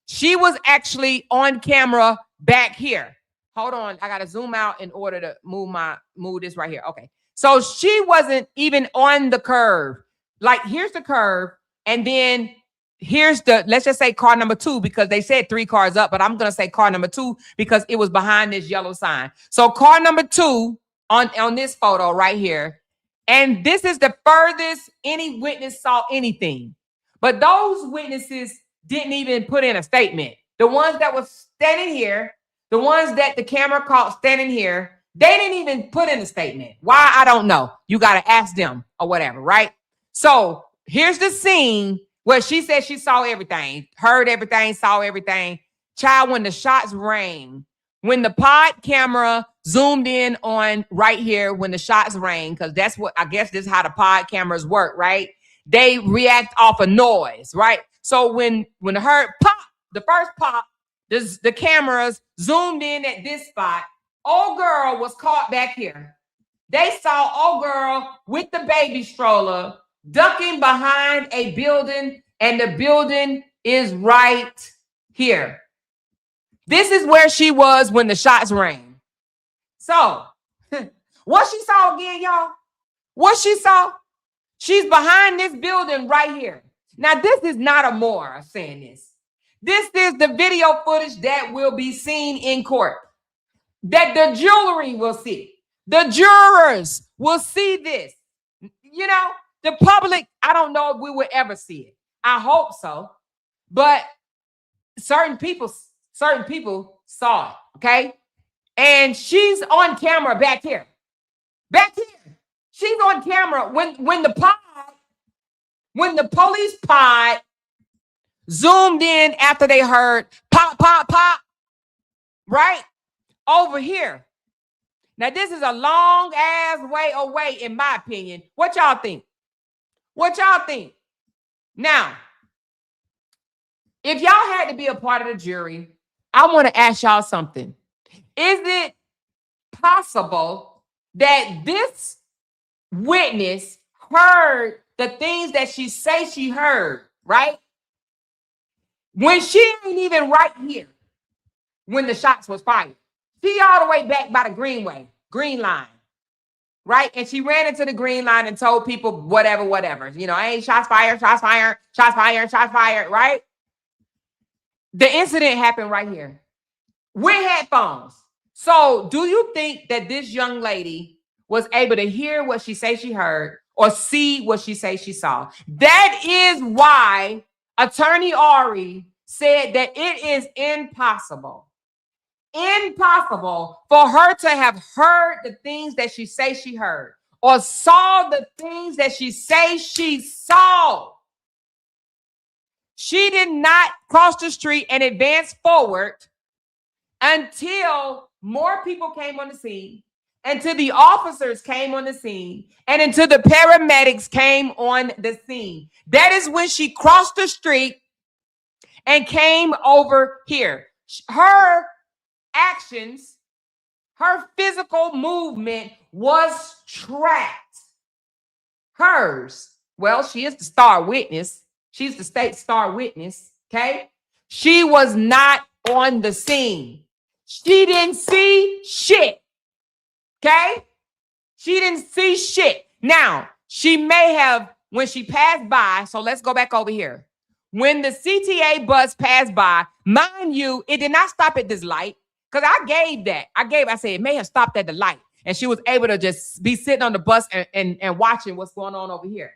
She was actually on camera back here. Hold on. I got to zoom out in order to move this right here. Okay. So she wasn't even on the curve. Like, here's the curve. And then here's let's just say car number 2, because they said 3 cars up, but I'm going to say car number 2 because it was behind this yellow sign. So car number 2 on this photo right here. And this is the furthest any witness saw anything. But those witnesses didn't even put in a statement. The ones that was standing here, the ones that the camera caught standing here, they didn't even put in a statement. Why? I don't know. You got to ask them or whatever, right? So here's the scene where she said she saw everything, heard everything, saw everything. Child, when the shots rang, when the pod camera zoomed in on right here, when the shots rang, because that's what, I guess this is how the pod cameras work, right? They react off a noise, right? So when the heard pop, the first pop, the cameras zoomed in at this spot. Old girl was caught back here. They saw old girl with the baby stroller ducking behind a building, and the building is right here. This is where she was when the shots rang. So, what she saw again, y'all? What she saw? She's behind this building right here. Now, this is not a more saying this. This is the video footage that will be seen in court, that the jewelry will see. The jurors will see this. You know, the public, I don't know if we will ever see it. I hope so. But certain people saw it, okay? And she's on camera back here. Back here. She's on camera when the pod when the police pod zoomed in after they heard pop, pop, pop, right? Over here. Now, this is a long ass way away, in my opinion. What y'all think? What y'all think? Now, if y'all had to be a part of the jury, I want to ask y'all something. Is it possible that this witness heard the things that she say she heard, right? When she ain't even right here when the shots was fired. She all the way back by the green line, right? And she ran into the green line and told people whatever. You know, hey, shots fired, right? The incident happened right here with headphones. So do you think that this young lady was able to hear what she say she heard or see what she say she saw? That is why Attorney Ari said that it is impossible for her to have heard the things that she say she heard or saw the things that she say she saw. She did not cross the street and advance forward until more people came on the scene, until the officers came on the scene, and until the paramedics came on the scene. That is when she crossed the street and came over here. Her actions, her physical movement was tracked. Hers, well, she is the star witness. She's the state star witness, okay? She was not on the scene. She didn't see shit, okay? She didn't see shit. Now, she may have, when she passed by, so let's go back over here. When the CTA bus passed by, mind you, it did not stop at this light, because I said it may have stopped at the light, and she was able to just be sitting on the bus and watching what's going on over here.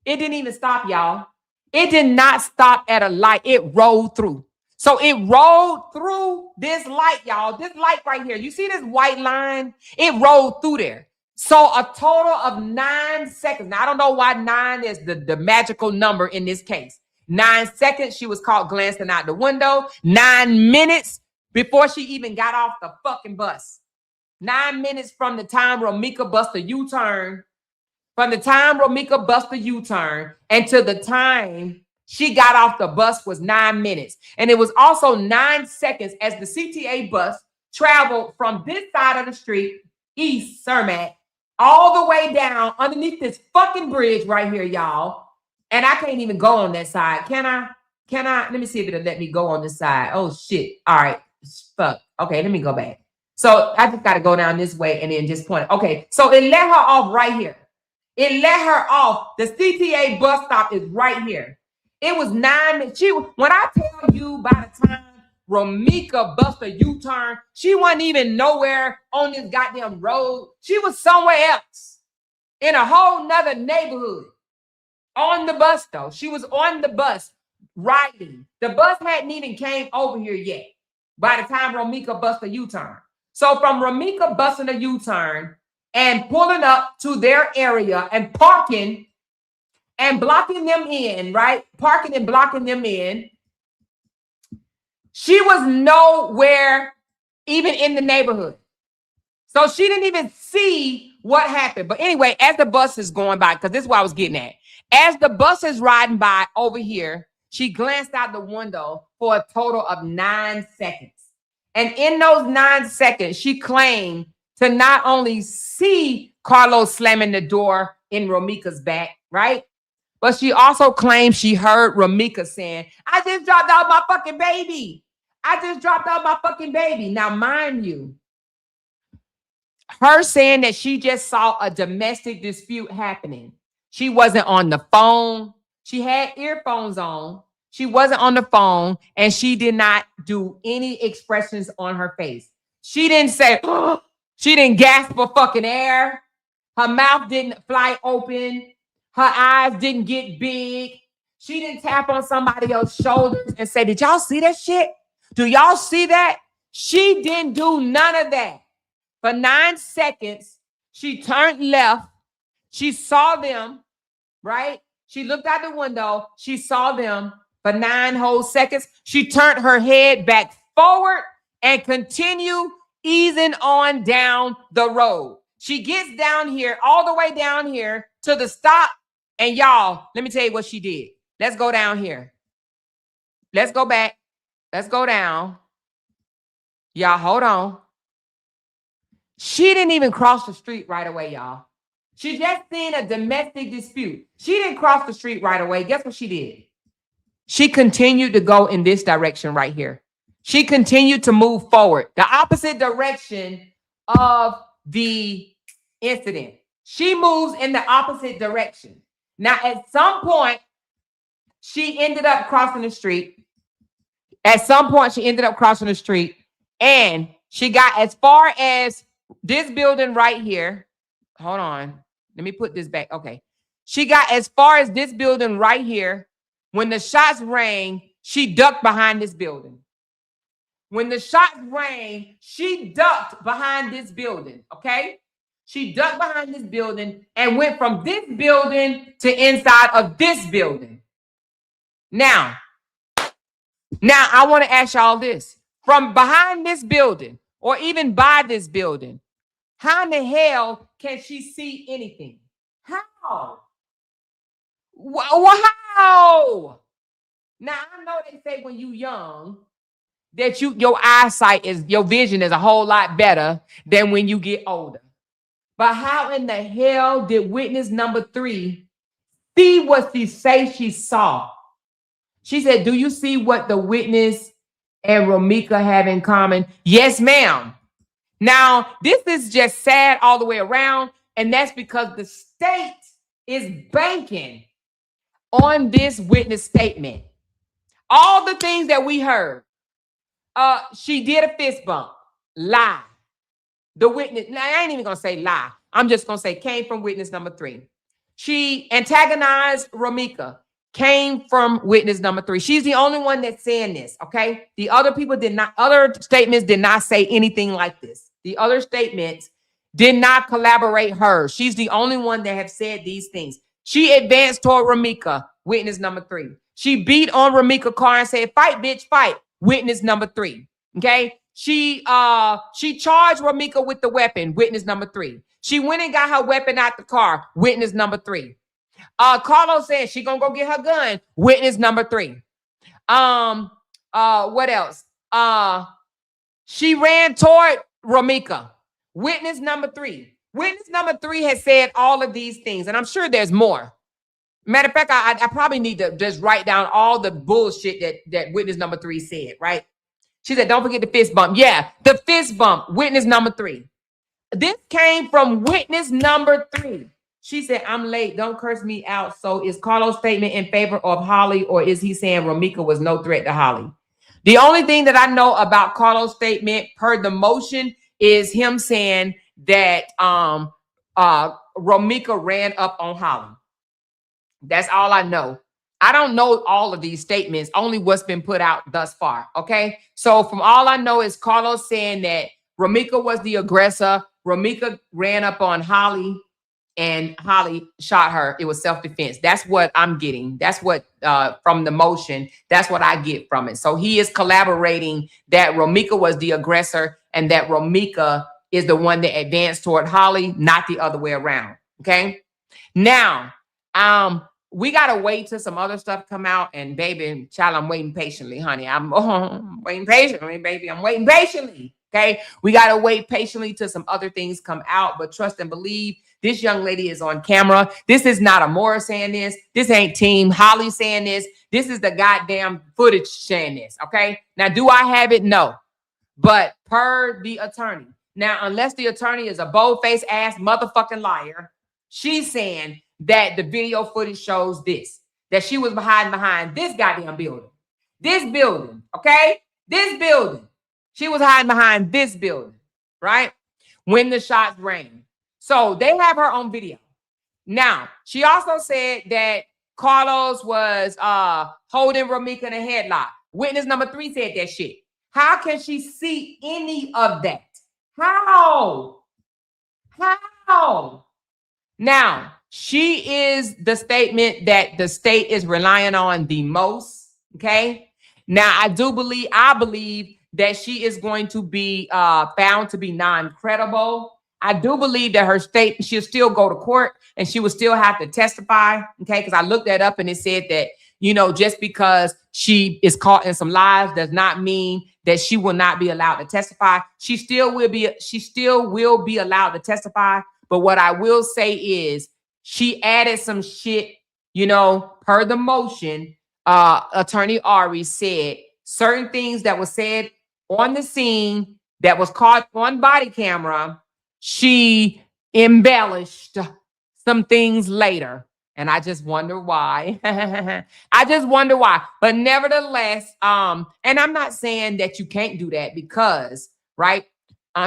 It didn't even stop, y'all. It did not stop at a light. It rolled through. So it rolled through this light, y'all. This light right here. You see this white line? It rolled through there. So a total of 9 seconds. Now, I don't know why 9 is the magical number in this case. 9 seconds, she was caught glancing out the window. 9 minutes before she even got off the fucking bus. 9 minutes from the time Romika bust a U-turn. From the time Romika bust a U-turn and to the time she got off the bus was 9 minutes. And it was also 9 seconds as the CTA bus traveled from this side of the street, East Cermak, all the way down underneath this fucking bridge right here, y'all. And I can't even go on that side. Can I? Let me see if it'll let me go on this side. Oh, shit. All right. Fuck. Okay, let me go back. So I just got to go down this way and then just point. Okay, so it let her off right here. It let her off. The CTA bus stop is right here. It was 9 minutes. When I tell you by the time Romika bust a U-turn, she wasn't even nowhere on this goddamn road. She was somewhere else in a whole nother neighborhood. On the bus, though. She was on the bus riding. The bus hadn't even came over here yet by the time Romika bust a U-turn. So from Romika busting a U-turn and pulling up to their area and parking and blocking them in, right? Parking and blocking them in. She was nowhere even in the neighborhood. So she didn't even see what happened. But anyway, as the bus is going by, because this is what I was getting at. As the bus is riding by over here, she glanced out the window for a total of 9 seconds. And in those 9 seconds, she claimed to not only see Carlos slamming the door in Romika's back, right? But she also claimed she heard Romika saying, I just dropped out my fucking baby. I just dropped out my fucking baby. Now, mind you, her saying that she just saw a domestic dispute happening. She wasn't on the phone. She had earphones on. She wasn't on the phone, and she did not do any expressions on her face. She didn't say, oh, she didn't gasp for fucking air. Her mouth didn't fly open. Her eyes didn't get big. She didn't tap on somebody else's shoulders and say, did y'all see that shit? Do y'all see that? She didn't do none of that. For 9 seconds, she turned left. She saw them, right? She looked out the window. She saw them for 9 whole seconds. She turned her head back forward and continued easing on down the road. She gets down here, all the way down here to the stop. And y'all, let me tell you what she did. Let's go down here. Let's go back. Let's go down. Y'all, hold on. She didn't even cross the street right away, y'all. She just seen a domestic dispute. She didn't cross the street right away. Guess what she did? She continued to go in this direction right here. She continued to move forward, the opposite direction of the incident. She moves in the opposite direction. Now, at some point, she ended up crossing the street. At some point, she ended up crossing the street, and she got as far as this building right here. Hold on. Let me put this back. Okay. She got as far as this building right here. When the shots rang, she ducked behind this building. When the shots rang, she ducked behind this building. Okay. She ducked behind this building and went from this building to inside of this building. Now I want to ask y'all this. From behind this building or even by this building, how in the hell can she see anything? How? Wow. Now, I know they say when you young that your eyesight your vision is a whole lot better than when you get older. But how in the hell did witness number 3 see what she say she saw? She said, do you see what the witness and Romika have in common? Yes, ma'am. Now, this is just sad all the way around, and that's because the state is banking on this witness statement. All the things that we heard. She did a fist bump. Lie. The witness, now I ain't even going to say lie. I'm just going to say came from witness number 3. She antagonized Romika. Came from witness number 3. She's the only one that's saying this, okay? The other people other statements did not say anything like this. The other statements did not collaborate her. She's the only one that have said these things. She advanced toward Romika, witness number 3. She beat on Romika's car and said, fight, bitch, fight, witness number 3, okay? She charged Romika with the weapon, witness number 3. She went and got her weapon out the car, witness number 3. Carlos said she gonna go get her gun. Witness number 3. What else? She ran toward Romika. Witness number 3. Witness number 3 has said all of these things, and I'm sure there's more. Matter of fact, I probably need to just write down all the bullshit that witness number 3 said, right? She said, don't forget the fist bump. Yeah, the fist bump, witness number 3. This came from witness number 3. She said, I'm late. Don't curse me out. So is Carlos' statement in favor of Holly, or is he saying Romika was no threat to Holly? The only thing that I know about Carlos' statement per the motion is him saying that Romika ran up on Holly. That's all I know. I don't know all of these statements, only what's been put out thus far, okay? So from all I know is Carlos saying that Romika was the aggressor. Romika ran up on Holly, and Holly shot her. It was self-defense. That's what I'm getting. That's what, from the motion, that's what I get from it. So he is collaborating that Romika was the aggressor and that Romika is the one that advanced toward Holly, not the other way around, okay? Now, we got to wait till some other stuff come out, and baby, child, I'm waiting patiently, honey. I'm waiting patiently, baby. I'm waiting patiently, okay? We got to wait patiently till some other things come out, but trust and believe, this young lady is on camera. This is not Amora saying this. This ain't Team Holly saying this. This is the goddamn footage saying this, okay? Now, do I have it? No. But per the attorney. Now, unless the attorney is a bold-faced ass motherfucking liar, she's saying that the video footage shows this, that she was behind this goddamn building. This building, okay? This building. She was hiding behind this building, right? When the shots rang. So they have her on video. Now, she also said that Carlos was holding Romika in a headlock. Witness number 3 said that shit. How can she see any of that? How? Now, She is the statement that the state is relying on the most. Okay. Now, I believe that she is going to be found to be non-credible. I do believe that her state, she'll still go to court and she will still have to testify. Okay. Because I looked that up and it said that, you know, just because she is caught in some lies does not mean that she will not be allowed to testify. She still will be allowed to testify. But what I will say is she added some shit, you know, per the motion. Attorney Ari said certain things that was said on the scene that was caught on body camera. She embellished some things later. And I just wonder why. I just wonder why. But nevertheless, and I'm not saying that you can't do that because, right?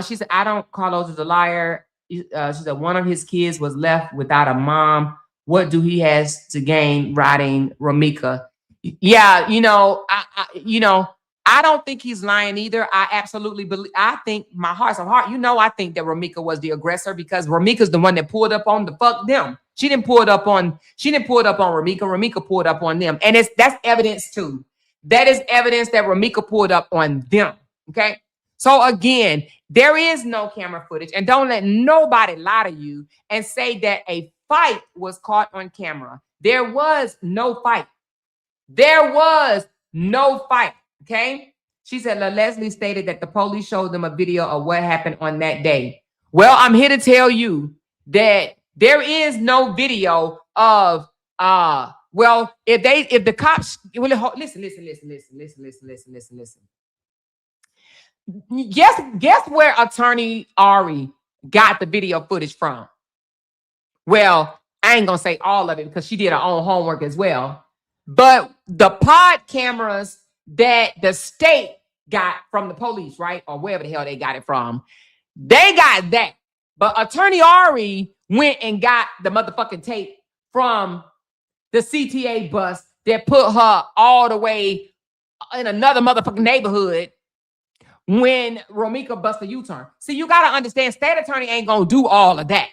She said, I don't call Carlos a liar. She said one of his kids was left without a mom. What do he has to gain riding Romika? Yeah, you know, I don't think he's lying either. I absolutely believe. I think my heart's of heart. You know, I think that Romika was the aggressor because Romika's the one that pulled up on the fuck them. She didn't pull it up on Romika. Romika pulled up on them, and that's evidence too. That is evidence that Romika pulled up on them. Okay, so again, there is no camera footage, and don't let nobody lie to you and say that a fight was caught on camera. There was no fight. There was no fight. Okay. She said Leslie stated that the police showed them a video of what happened on that day. Well, I'm here to tell you that there is no video of well, if the cops listen. Guess where Attorney Ari got the video footage from? Well, I ain't gonna say all of it because she did her own homework as well. But the pod cameras that the state got from the police, right? Or wherever the hell they got it from. They got that. But Attorney Ari went and got the motherfucking tape from the CTA bus that put her all the way in another motherfucking neighborhood when Romika bust a U-turn. See, you got to understand, state attorney ain't going to do all of that.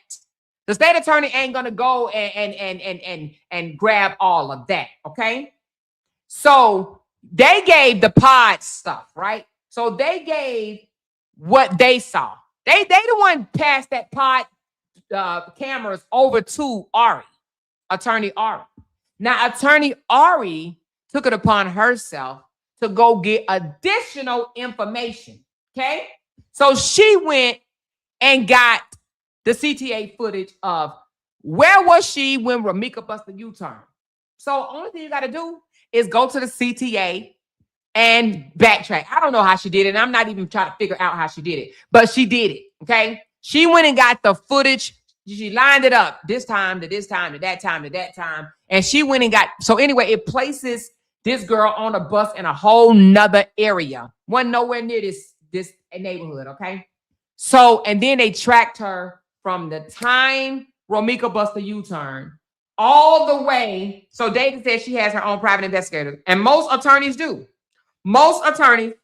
The state attorney ain't going to go and grab all of that, okay? So they gave the pod stuff, right? So they gave what they saw. They the one passed that pod cameras over to Ari, Attorney Ari. Now, Attorney Ari took it upon herself to go get additional information, okay? So she went and got the CTA footage of where was she when Romika busted U-turn. So only thing you got to do is go to the CTA and backtrack. I don't know how she did it. And I'm not even trying to figure out how she did it, but she did it, okay? She went and got the footage. She lined it up this time to this time to that time to that time. And she went and got, so anyway, it places this girl on a bus in a whole nother area. Wasn't nowhere near this neighborhood, okay? So, and then they tracked her from the time Romika busted a U-turn all the way. So David said she has her own private investigator. And most attorneys do. Most attorneys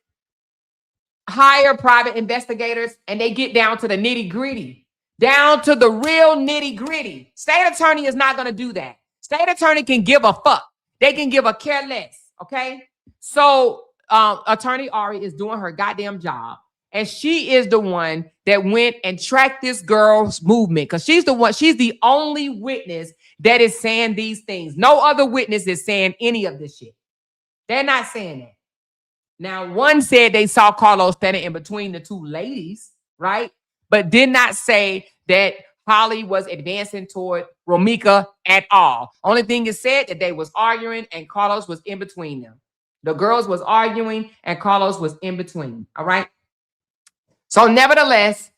hire private investigators and they get down to the nitty-gritty. Down to the real nitty-gritty. State attorney is not going to do that. State attorney can give a fuck. They can give a care less, okay? So Attorney Ari is doing her goddamn job. And she is the one that went and tracked this girl's movement because she's the only witness that is saying these things. No other witness is saying any of this shit. They're not saying that. Now, one said they saw Carlos standing in between the two ladies, right? But did not say that Holly was advancing toward Romika at all. Only thing is said that they was arguing and Carlos was in between them. The girls was arguing and Carlos was in between, all right? So nevertheless,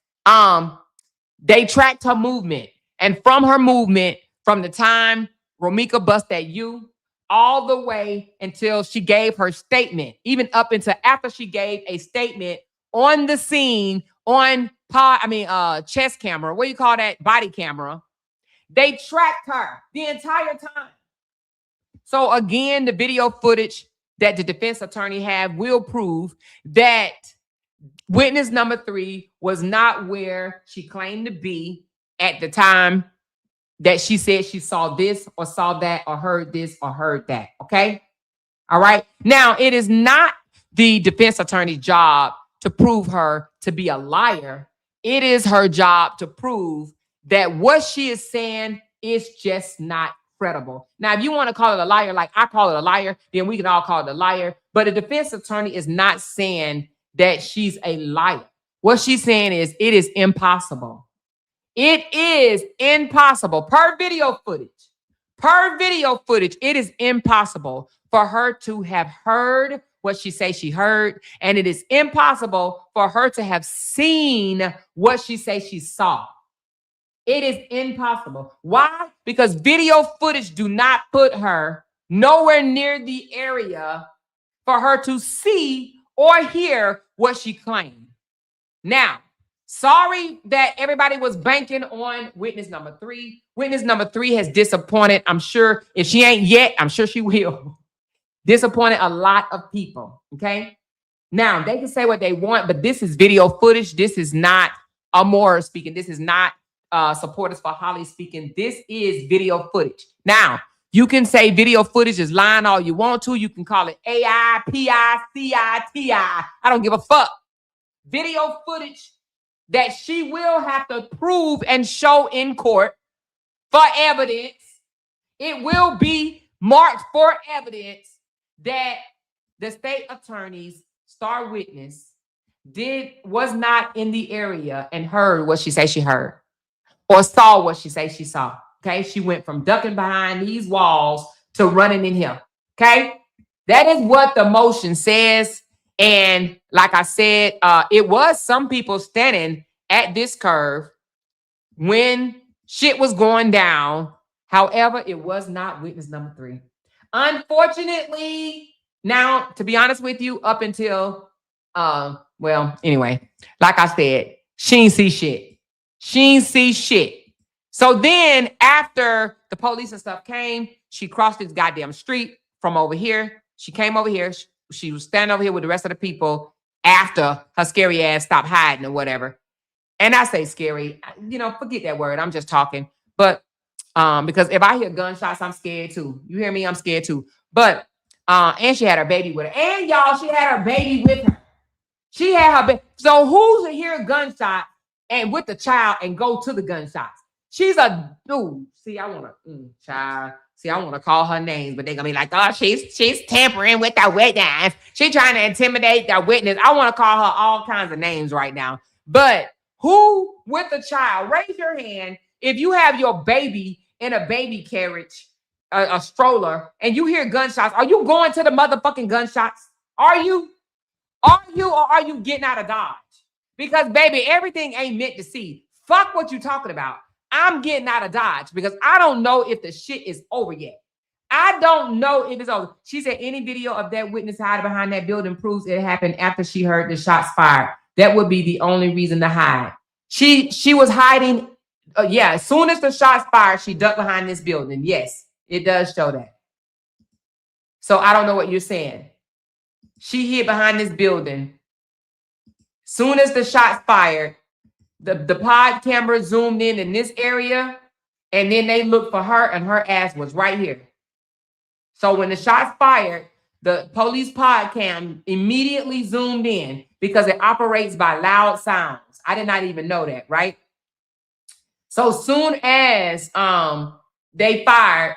they tracked her movement. And from her movement, from the time Romika busted at you, all the way until she gave her statement, even up until after she gave a statement on the scene, on chest camera, what do you call that? Body camera. They tracked her the entire time. So again, the video footage that the defense attorney have will prove that witness number 3 was not where she claimed to be at the time that she said she saw this or saw that or heard this or heard that. Okay. All right. Now, it is not the defense attorney's job to prove her to be a liar. It is her job to prove that what she is saying is just not credible. Now, if you want to call it a liar, like I call it a liar, then we can all call it a liar. But a defense attorney is not saying that she's a liar. What she's saying is it is impossible. It is impossible per video footage. Per video footage, it is impossible for her to have heard what she say she heard, and it is impossible for her to have seen what she say she saw. It is impossible. Why? Because video footage do not put her nowhere near the area for her to see or hear what she claimed. Now, sorry that everybody was banking on witness number 3. Witness number 3 has disappointed. I'm sure if she ain't yet, I'm sure she will. Disappointed a lot of people. Okay. Now they can say what they want, but this is video footage. This is not Amora speaking. This is not supporters for Holly speaking. This is video footage. Now, you can say video footage is lying all you want to. You can call it AI, PI, CI, TI. I don't give a fuck. Video footage that she will have to prove and show in court for evidence. It will be marked for evidence that the state attorney's star witness was not in the area and heard what she say she heard or saw what she say she saw. Okay, she went from ducking behind these walls to running in here. Okay, that is what the motion says. And like I said, it was some people standing at this curve when shit was going down. However, it was not witness number 3. Unfortunately, now, to be honest with you, up until, well, anyway, like I said, she ain't see shit. She ain't see shit. So then after the police and stuff came, she crossed this goddamn street from over here. She came over here. She was standing over here with the rest of the people after her scary ass stopped hiding or whatever. And I say scary, you know, forget that word. I'm just talking. But because if I hear gunshots, I'm scared too. You hear me? I'm scared too. But and she had her baby with her. And y'all, she had her baby with her. She had her baby. So who's to hear a gunshot and with the child and go to the gunshots? She's a dude. See, I want to child. See, I want to call her names, but they're gonna be like, oh, she's tampering with the witness. She's trying to intimidate the witness. I want to call her all kinds of names right now. But who with the child? Raise your hand if you have your baby in a baby carriage, a stroller, and you hear gunshots. Are you going to the motherfucking gunshots? Are you? Or are you getting out of Dodge? Because, baby, everything ain't meant to see. Fuck what you talking about. I'm getting out of Dodge because I don't know if the shit is over yet. I don't know if it's over. She said any video of that witness hiding behind that building proves it happened after she heard the shots fired. That would be the only reason to hide. She was hiding. Yeah, as soon as the shots fired, she ducked behind this building. Yes, it does show that. So I don't know what you're saying. She hid behind this building. Soon as the shots fired, the pod camera zoomed in this area, and then they looked for her, and her ass was right here. So when the shots fired, the police pod cam immediately zoomed in because it operates by loud sounds. I did not even know that, right? So soon as they fired,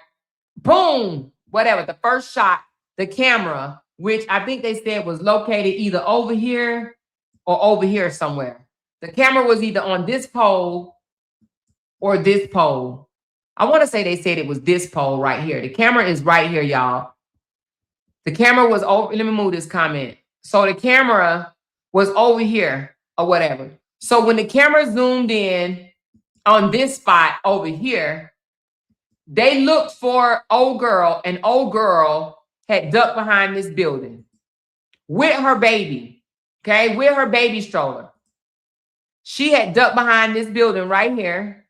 boom, whatever, the first shot, the camera, which I think they said was located either over here or over here somewhere. The camera was either on this pole or this pole. I want to say they said it was this pole right here. The camera is right here, y'all. The camera was over. Let me move this comment. So the camera was over here or whatever. So when the camera zoomed in on this spot over here, they looked for old girl, and old girl had ducked behind this building with her baby, okay, with her baby stroller. She had ducked behind this building right here.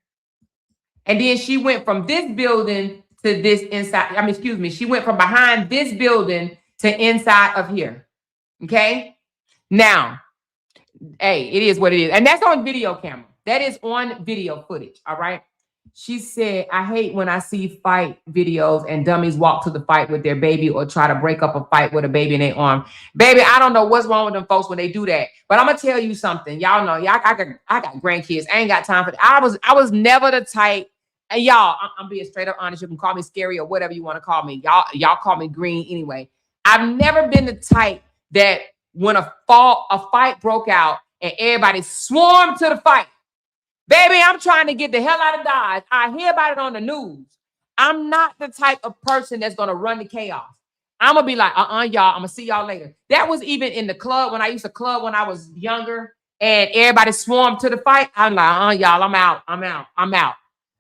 And then she went from this building to this inside. I mean, excuse me. She went from behind this building to inside of here. Okay. Now, hey, it is what it is. And that's on video camera. That is on video footage. All right. She said, I hate when I see fight videos and dummies walk to the fight with their baby or try to break up a fight with a baby in their arm. Baby, I don't know what's wrong with them folks when they do that. But I'm gonna tell you something. Y'all know, I got grandkids. I ain't got time for that. I was never the type. And y'all, I'm being straight up honest. You can call me scary or whatever you want to call me. Y'all call me green anyway. I've never been the type that when a fight broke out and everybody swarmed to the fight. Baby, I'm trying to get the hell out of Dodge. I hear about it on the news. I'm not the type of person that's going to run the chaos. I'm going to be like, y'all, I'm going to see y'all later. That was even in the club when I used to club when I was younger and everybody swarmed to the fight. I'm like, y'all, I'm out.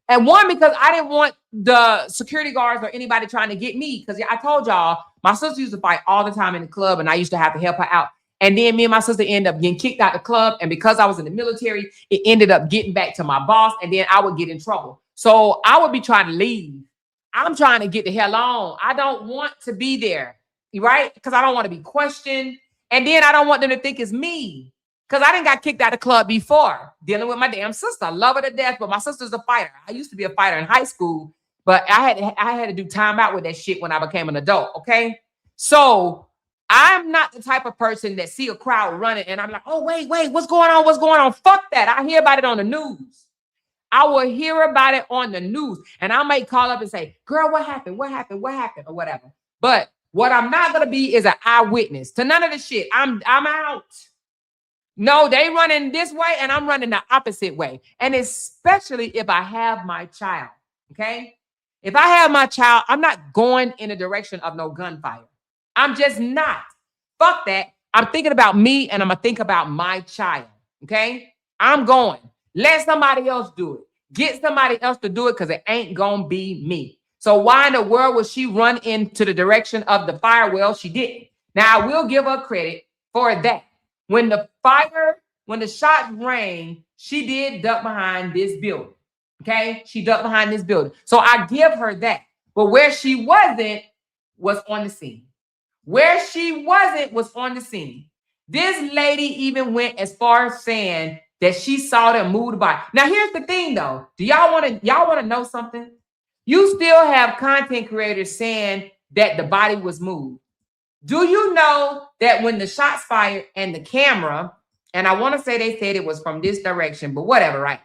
And one, because I didn't want the security guards or anybody trying to get me, because I told y'all, my sister used to fight all the time in the club and I used to have to help her out. And then me and my sister ended up getting kicked out the club. And because I was in the military, it ended up getting back to my boss. And then I would get in trouble. So I would be trying to leave. I'm trying to get the hell on. I don't want to be there, right? Because I don't want to be questioned. And then I don't want them to think it's me. Because I didn't got kicked out of the club before dealing with my damn sister. I love her to death, but my sister's a fighter. I used to be a fighter in high school, but I had to do time out with that shit when I became an adult, okay? So I'm not the type of person that see a crowd running and I'm like, oh, wait, what's going on? What's going on? Fuck that. I hear about it on the news. I will hear about it on the news. And I might call up and say, girl, what happened? What happened? What happened? Or whatever. But what I'm not going to be is an eyewitness to none of the shit. I'm out. No, they running this way and I'm running the opposite way. And especially if I have my child, okay? If I have my child, I'm not going in the direction of no gunfire. I'm just not. Fuck that. I'm thinking about me and I'm going to think about my child. Okay? I'm going. Let somebody else do it. Get somebody else to do it because it ain't going to be me. So why in the world would she run into the direction of the fire? Well, she didn't. Now, I will give her credit for that. When the shots rang, she did duck behind this building. Okay? She ducked behind this building. So I give her that. But where she wasn't was on the scene. Where she wasn't was on the scene. This lady even went as far as saying that she saw them move the body. Now, here's the thing, though. Do y'all want to know something? You still have content creators saying that the body was moved. Do you know that when the shots fired and the camera, and I want to say they said it was from this direction, but whatever, right?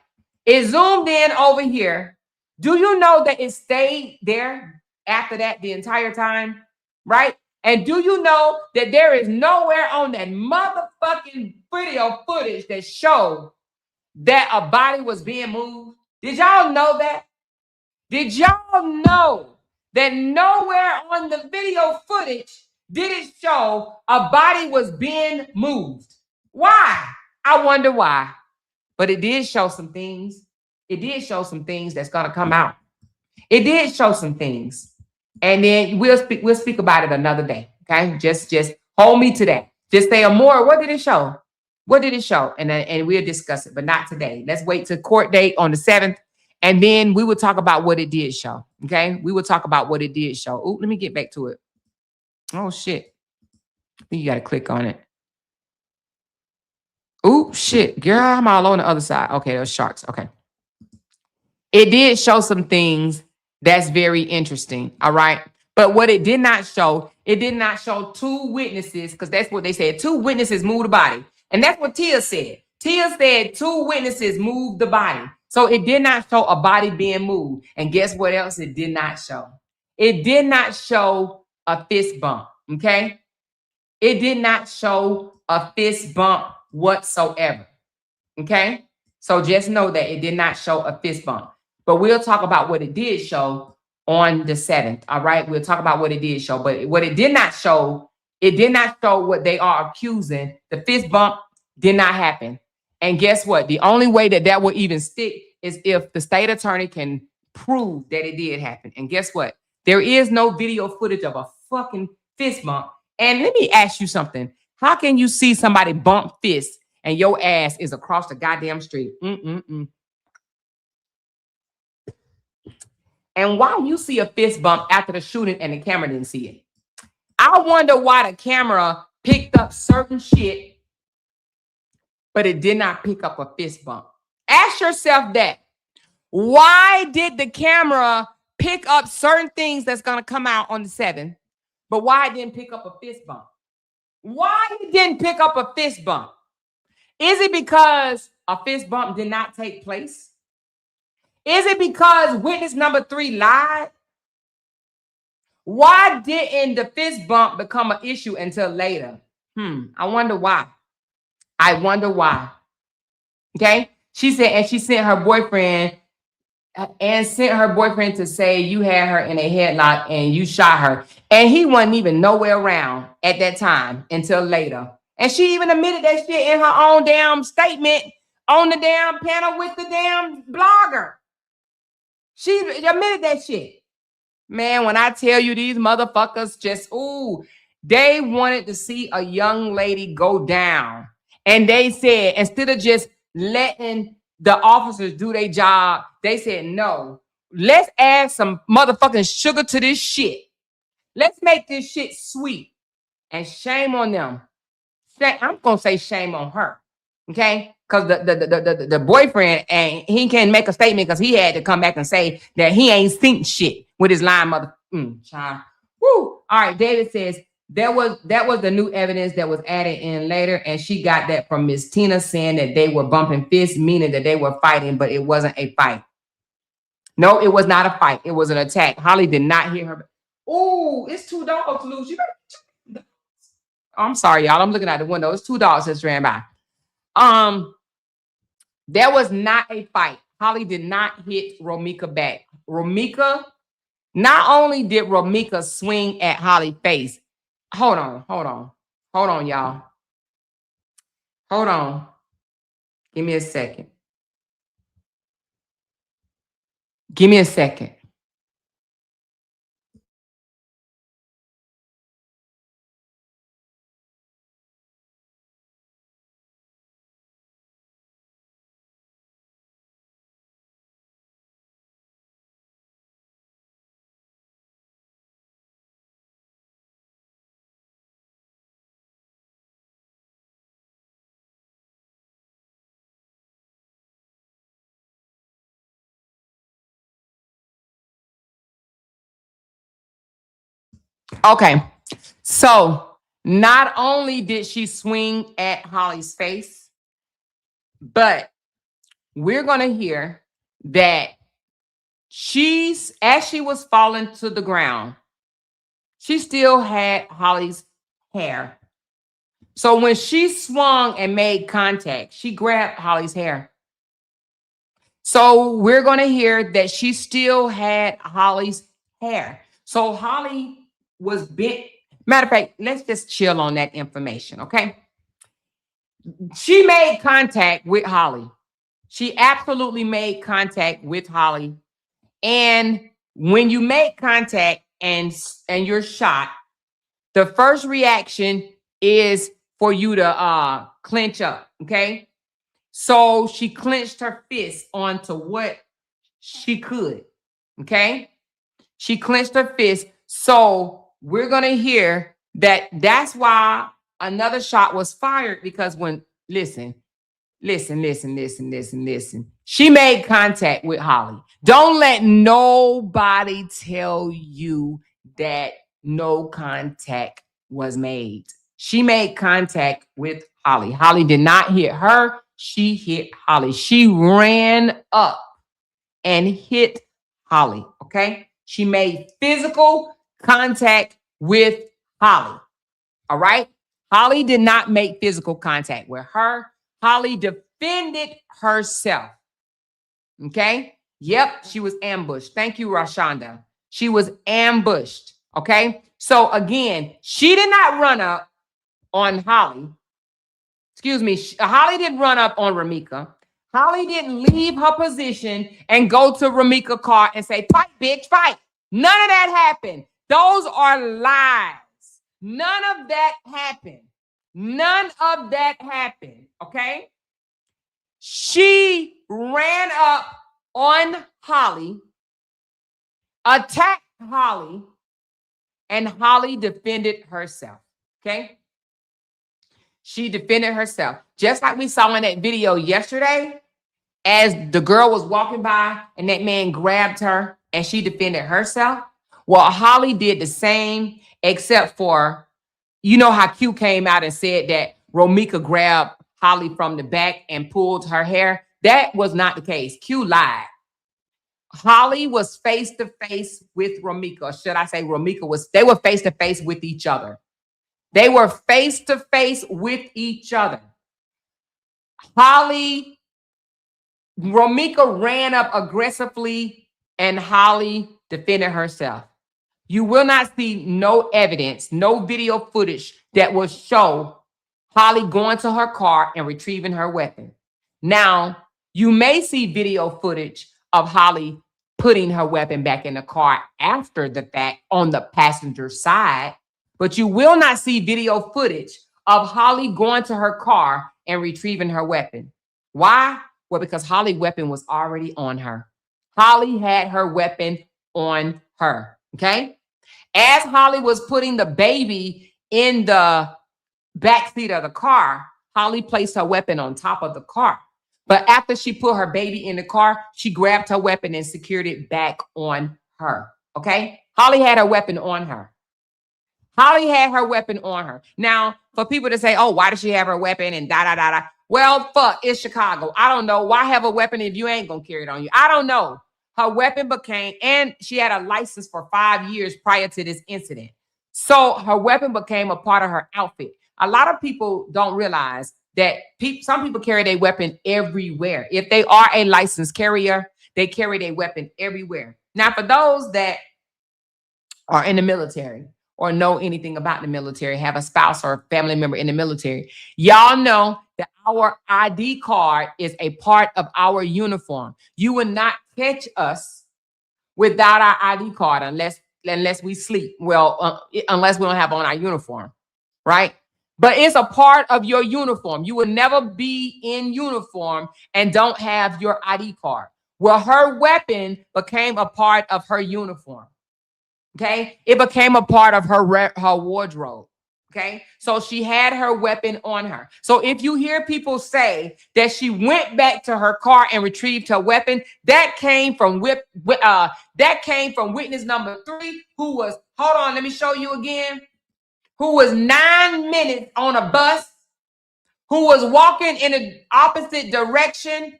It zoomed in over here. Do you know that it stayed there after that the entire time, right? And do you know that there is nowhere on that motherfucking video footage that showed that a body was being moved? Did y'all know that? Did y'all know that nowhere on the video footage did it show a body was being moved? Why? I wonder why. But it did show some things. It did show some things that's going to come out. It did show some things. And then we'll speak about it another day. Okay, just hold me to that. Just say, Amor, what did it show? What did it show? And we'll discuss it, but not today. Let's wait till court date on the 7th, and then we will talk about what it did show. Okay, we will talk about what it did show. Oh, let me get back to it. Oh shit, I think you got to click on it. Oh shit, girl, I'm all on the other side. Okay, those sharks. Okay, it did show some things that's very interesting. All right. But what it did not show two witnesses, because that's what they said. 2 witnesses moved the body. And that's what Tia said. Tia said 2 witnesses moved the body. So it did not show a body being moved. And guess what else it did not show? It did not show a fist bump, okay? It did not show a fist bump whatsoever, okay? So just know that it did not show a fist bump. But we'll talk about what it did show on the 7th. All right. We'll talk about what it did show. But what it did not show what they are accusing. The fist bump did not happen. And guess what? The only way that will even stick is if the state attorney can prove that it did happen. And guess what? There is no video footage of a fucking fist bump. And let me ask you something. How can you see somebody bump fists and your ass is across the goddamn street? And why you see a fist bump after the shooting and the camera didn't see it? I wonder why the camera picked up certain shit, but it did not pick up a fist bump. Ask yourself that. Why did the camera pick up certain things that's going to come out on the 7th, but why it didn't pick up a fist bump? Why it didn't pick up a fist bump? Is it because a fist bump did not take place? Is it because witness number 3 lied? Why didn't the fist bump become an issue until later? I wonder why. I wonder why. Okay? She said, and she sent her boyfriend to say you had her in a headlock and you shot her. And he wasn't even nowhere around at that time until later. And she even admitted that shit in her own damn statement on the damn panel with the damn blogger. She admitted that shit. Man, when I tell you these motherfuckers just, they wanted to see a young lady go down. And they said, instead of just letting the officers do their job, they said, no, let's add some motherfucking sugar to this shit. Let's make this shit sweet. And shame on them. I'm going to say shame on her. Okay? Because the boyfriend, and he can't make a statement because he had to come back and say that he ain't seen shit with his lying mother. Child. Woo. All right. David says that was the new evidence that was added in later. And she got that from Miss Tina saying that they were bumping fists, meaning that they were fighting, but it wasn't a fight. No, it was not a fight. It was an attack. Holly did not hear her. Oh, it's 2 dogs loose. You better. I'm sorry, y'all. I'm looking out the window. It's 2 dogs that ran by. There was not a fight. Holly did not hit Romika back. Not only did Romika swing at Holly's face. Hold on, y'all. Hold on. Give me a second. Okay, so not only did she swing at Holly's face, but we're going to hear that as she was falling to the ground, she still had Holly's hair. So when she swung and made contact, she grabbed Holly's hair. So we're going to hear that she still had Holly's hair. So Holly was bent. Matter of fact, let's just chill on that information, okay? She made contact with Holly. She absolutely made contact with Holly. And when you make contact and you're shot, the first reaction is for you to clench up, okay? So she clenched her fist onto what she could, okay? She clenched her fist. So we're going to hear that's why another shot was fired, because listen. She made contact with Holly. Don't let nobody tell you that no contact was made. She made contact with Holly. Holly did not hit her. She hit Holly. She ran up and hit Holly, okay? She made physical contact with Holly, all right? Holly did not make physical contact with her. Holly defended herself, okay? Yep, she was ambushed. Thank you, Rashonda. She was ambushed, okay? So again, she did not run up on Holly. Excuse me, Holly didn't run up on Romika. Holly didn't leave her position and go to Romika's car and say, fight, bitch, fight. None of that happened. Those are lies. None of that happened. Okay? She ran up on Holly, attacked Holly, and Holly defended herself, okay? She defended herself. Just like we saw in that video yesterday, as the girl was walking by and that man grabbed her and she defended herself. Well, Holly did the same, except for, you know how Q came out and said that Romika grabbed Holly from the back and pulled her hair. That was not the case. Q lied. Holly was face to face with Romika. Or should I say they were face to face with each other. They were face to face with each other. Romika ran up aggressively and Holly defended herself. You will not see no evidence, no video footage that will show Holly going to her car and retrieving her weapon. Now, you may see video footage of Holly putting her weapon back in the car after the fact on the passenger side, but you will not see video footage of Holly going to her car and retrieving her weapon. Why? Well, because Holly's weapon was already on her. Holly had her weapon on her, okay? As Holly was putting the baby in the backseat of the car, Holly placed her weapon on top of the car. But after she put her baby in the car, she grabbed her weapon and secured it back on her, okay? Holly had her weapon on her. Holly had her weapon on her. Now, for people to say, oh, why does she have her weapon and da-da-da-da? Well, fuck, it's Chicago. I don't know. Why have a weapon if you ain't going to carry it on you? I don't know. Her weapon became, and she had a license for 5 years prior to this incident. So her weapon became a part of her outfit. A lot of people don't realize that some people carry their weapon everywhere. If they are a licensed carrier, they carry their weapon everywhere. Now, for those that are in the military or know anything about the military, have a spouse or a family member in the military, y'all know that our ID card is a part of our uniform. You will not catch us without our ID card unless we sleep. Well, unless we don't have on our uniform, right? But it's a part of your uniform. You will never be in uniform and don't have your ID card. Well, her weapon became a part of her uniform. Okay, it became a part of her wardrobe. Okay, so she had her weapon on her. So if you hear people say that she went back to her car and retrieved her weapon, that came from witness number 3, who was, hold on, let me show you again, who was 9 minutes on a bus, who was walking in the opposite direction,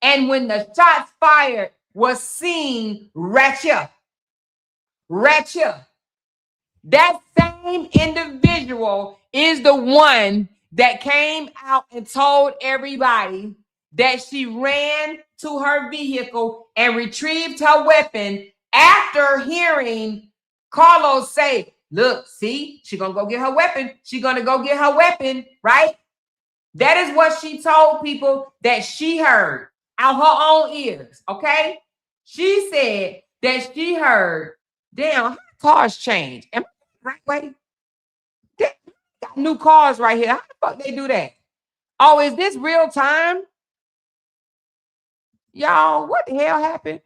and when the shots fired was seen right here. Right here. That same individual is the one that came out and told everybody that she ran to her vehicle and retrieved her weapon after hearing Carlos say, look, see, she's going to go get her weapon. She's going to go get her weapon, right? That is what she told people that she heard out her own ears, okay? She said that she heard, damn, how cars change? Am I the right way? They got new cars right here. How the fuck they do that? Oh, is this real time? Y'all, what the hell happened?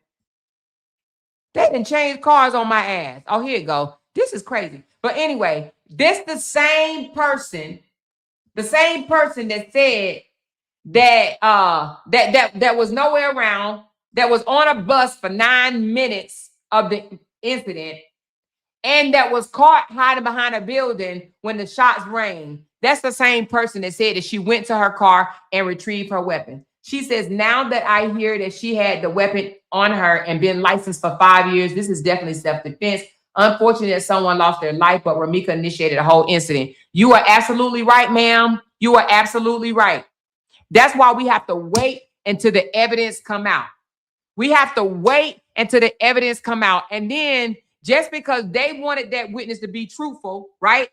They didn't change cars on my ass. Oh, here you go. This is crazy. But anyway, this the same person that said that that was nowhere around, that was on a bus for 9 minutes of the incident, and that was caught hiding behind a building when the shots rang. That's the same person that said that she went to her car and retrieved her weapon. She says, now that I hear that she had the weapon on her and been licensed for 5 years, this is definitely self-defense. Unfortunate that someone lost their life, but Romika initiated a whole incident. You are absolutely right, ma'am. You are absolutely right. That's why we have to wait until the evidence come out. We have to wait until the evidence come out. And then just because they wanted that witness to be truthful, right?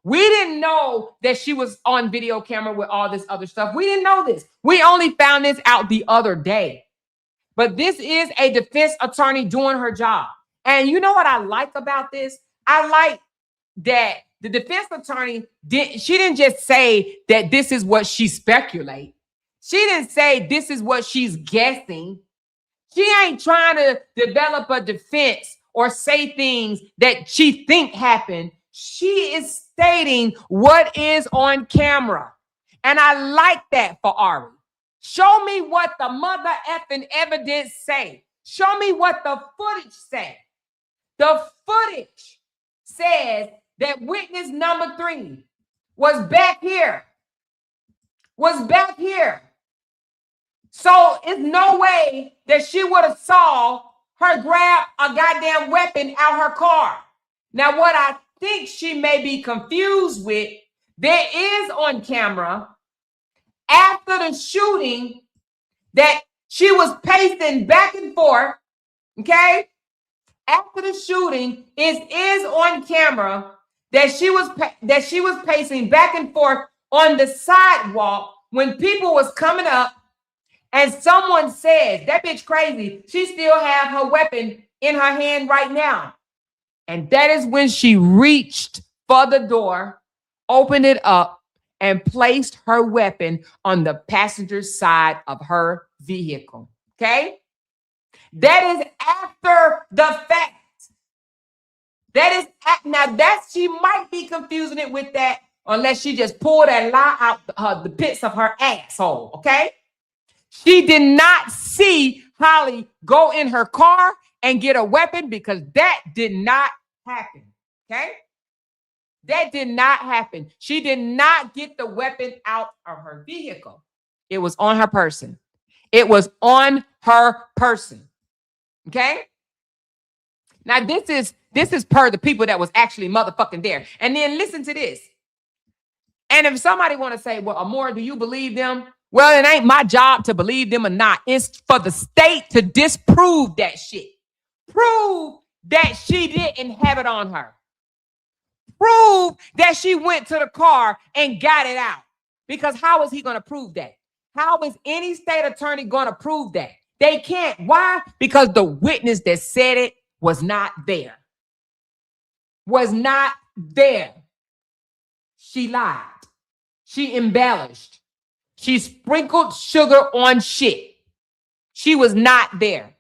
We didn't know that she was on video camera with all this other stuff. We didn't know this. We only found this out the other day. But this is a defense attorney doing her job. And you know what I like about this? I like that the defense attorney didn't just say that this is what she speculate. She didn't say this is what she's guessing. She ain't trying to develop a defense or say things that she think happened. She is stating what is on camera. And I like that for Ari. Show me what the mother effing evidence say. Show me what the footage say. The footage says that witness number 3 was back here. Was back here. So it's no way that she would have saw her grab a goddamn weapon out her car. Now, what I think she may be confused with, there is on camera after the shooting that she was pacing back and forth, okay? After the shooting, it is on camera that she was pacing back and forth on the sidewalk when people was coming up, and someone says, that bitch crazy, she still have her weapon in her hand right now. And that is when she reached for the door, opened it up, and placed her weapon on the passenger side of her vehicle. Okay? That is after the fact. That is, now that she might be confusing it with that, unless she just pulled that lie out the pits of her asshole. Okay? She did not see Holly go in her car and get a weapon because that did not happen. Okay? That did not happen. She did not get the weapon out of her vehicle. It was on her person. It was on her person. Okay? Now this is per the people that was actually motherfucking there. And then listen to this. And if somebody want to say, well, Amora, do you believe them? Well, it ain't my job to believe them or not. It's for the state to disprove that shit. Prove that she didn't have it on her. Prove that she went to the car and got it out. Because how is he going to prove that? How is any state attorney going to prove that? They can't. Why? Because the witness that said it was not there. Was not there. She lied. She embellished. She sprinkled sugar on shit. She was not there.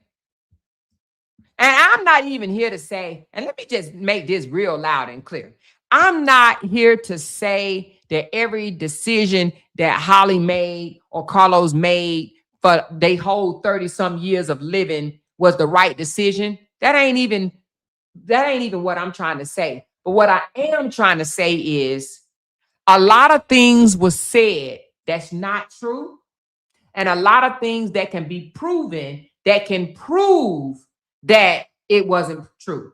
And I'm not even here to say, and let me just make this real loud and clear. I'm not here to say that every decision that Holly made or Carlos made for they whole 30-some years of living was the right decision. That ain't even what I'm trying to say. But what I am trying to say is a lot of things was said that's not true. And a lot of things that can be proven that can prove that it wasn't true.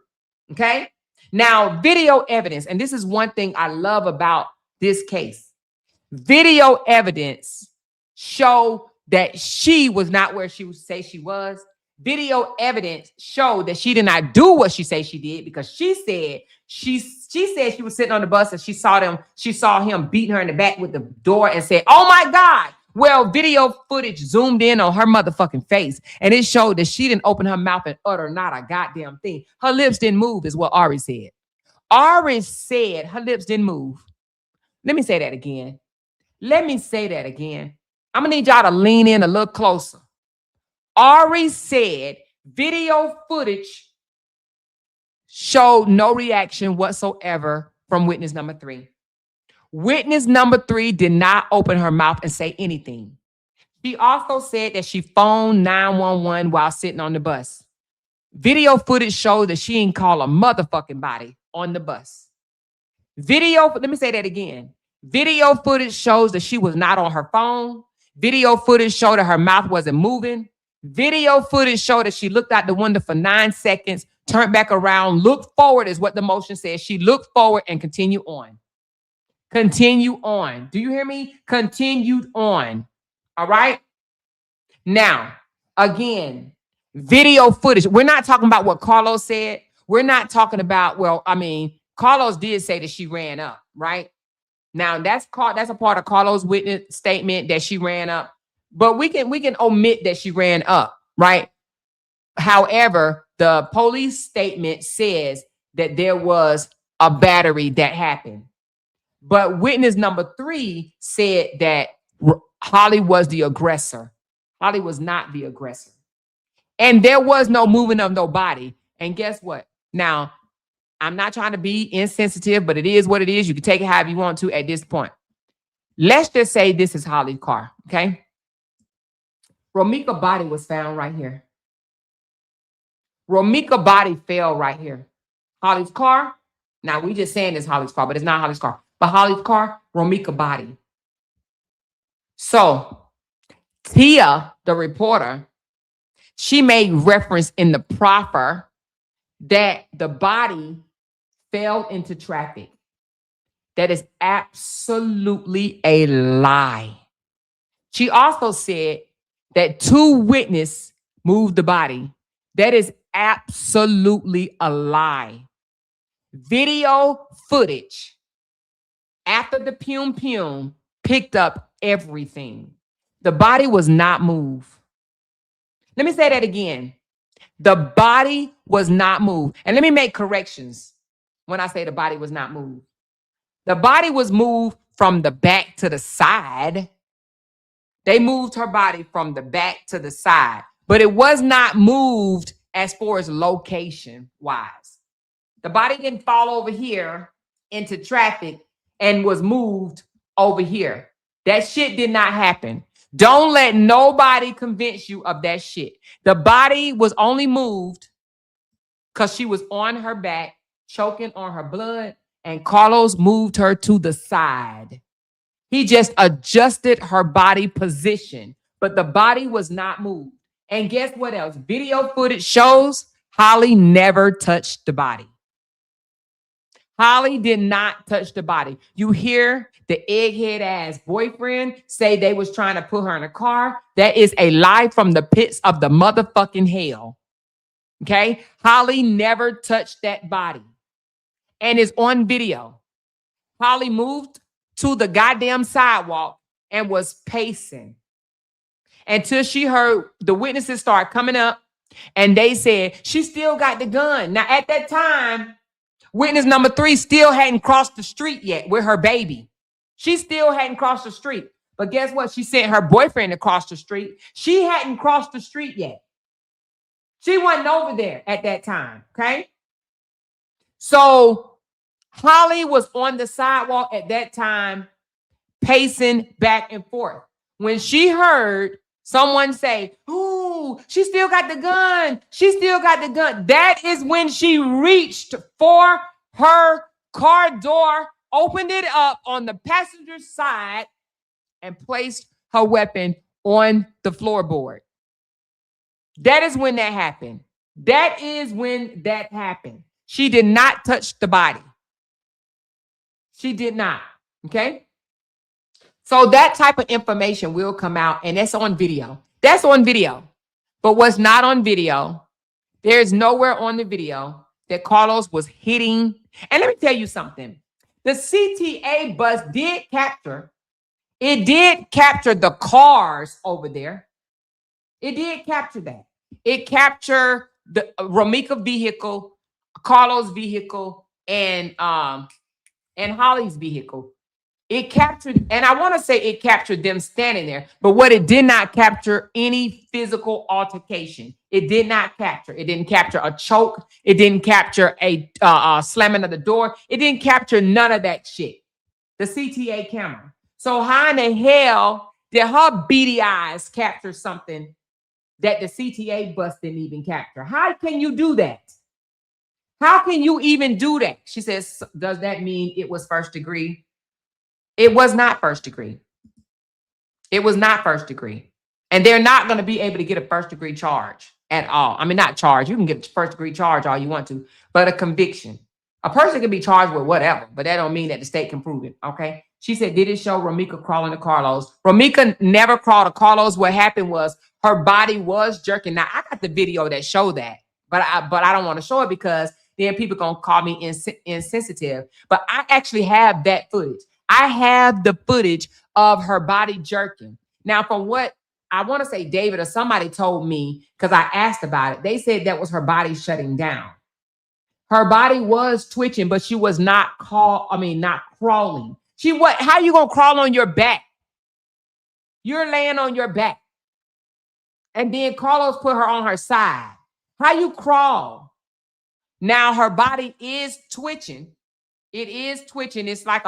Okay? Now, video evidence, and this is one thing I love about this case. Video evidence show that she was not where she would say she was. Video evidence showed that she did not do what she said she did because she said she said she was sitting on the bus and she saw him beating her in the back with the door and said, "Oh my God." Well, video footage zoomed in on her motherfucking face and it showed that she didn't open her mouth and utter not a goddamn thing. Her lips didn't move is what Ari said. Ari said her lips didn't move. Let me say that again. Let me say that again. I'm gonna need y'all to lean in a little closer. Ari said video footage showed no reaction whatsoever from witness number 3. Witness number 3 did not open her mouth and say anything. She also said that she phoned 911 while sitting on the bus. Video footage showed that she didn't call a motherfucking body on the bus. Let me say that again. Video footage shows that she was not on her phone. Video footage showed that her mouth wasn't moving. Video footage showed that she looked out the window for 9 seconds, turned back around, looked forward is what the motion says. She looked forward and continued on. Continue on. Do you hear me? Continued on. All right. Now, again, video footage. We're not talking about what Carlos said. We're not talking about, Carlos did say that she ran up, right? Now, that's a part of Carlos' witness statement that she ran up. But we can omit that she ran up, right? However, the police statement says that there was a battery that happened. But witness number 3 said that Holly was the aggressor. Holly was not the aggressor. And there was no moving of no body. And guess what? Now, I'm not trying to be insensitive, but it is what it is. You can take it however you want to at this point. Let's just say this is Holly's car, okay? Romika's body was found right here. Romika's body fell right here. Holly's car. Now we just saying it's Holly's car, but it's not Holly's car. But Holly's car, Romika's body. So Tia, the reporter, she made reference in the proffer that the body fell into traffic. That is absolutely a lie. She also said that 2 witnesses moved the body. That is absolutely a lie. Video footage after the Pum picked up everything. The body was not moved. Let me say that again. The body was not moved. And let me make corrections when I say the body was not moved. The body was moved from the back to the side. They moved her body from the back to the side, but it was not moved as far as location wise. The body didn't fall over here into traffic and was moved over here. That shit did not happen. Don't let nobody convince you of that shit. The body was only moved because she was on her back, choking on her blood, and Carlos moved her to the side. He just adjusted her body position, but the body was not moved. And guess what else? Video footage shows Holly never touched the body. Holly did not touch the body. You hear the egghead ass boyfriend say they was trying to put her in a car. That is a lie from the pits of the motherfucking hell. Okay? Holly never touched that body. And it's on video. Holly moved to the goddamn sidewalk and was pacing until she heard the witnesses start coming up, and they said she still got the gun. Now, at that time, witness number 3 still hadn't crossed the street yet with her baby. She still hadn't crossed the street. But guess what? She sent her boyfriend across the street. She hadn't crossed the street yet. She wasn't over there at that time, okay? So Holly was on the sidewalk at that time, pacing back and forth. When she heard someone say, "Ooh, she still got the gun. She still got the gun," that is when she reached for her car door, opened it up on the passenger side, and placed her weapon on the floorboard. That is when that happened. That is when that happened. She did not touch the body. She did not. Okay? So that type of information will come out, and that's on video. That's on video. But what's not on video, there's nowhere on the video that Carlos was hitting. And let me tell you something. The CTA bus did capture. It did capture the cars over there. It did capture that. It captured the Romika vehicle, Carlos' vehicle, and Holly's vehicle. It captured, and I want to say it captured them standing there, but what it did not capture any physical altercation. It did not capture. It didn't capture a choke. It didn't capture a slamming of the door. It didn't capture none of that shit. The CTA camera. So how in the hell did her beady eyes capture something that the CTA bus didn't even capture? How can you do that? How can you even do that? She says, does that mean it was first degree? It was not first degree. It was not first degree. And they're not going to be able to get a first degree charge at all. I mean, not charge. You can get a first degree charge all you want to, but a conviction. A person can be charged with whatever, but that don't mean that the state can prove it, okay? She said, did it show Romika crawling to Carlos? Romika never crawled to Carlos. What happened was her body was jerking. Now, I got the video that showed that, but I don't want to show it because then people going to call me insensitive. But I actually have that footage. I have the footage of her body jerking. Now, from what I want to say, David or somebody told me, because I asked about it, they said that was her body shutting down. Her body was twitching, but she was not not crawling. How you gonna crawl on your back? You're laying on your back. And then Carlos put her on her side. How you crawl? Now her body is twitching. It is twitching. It's like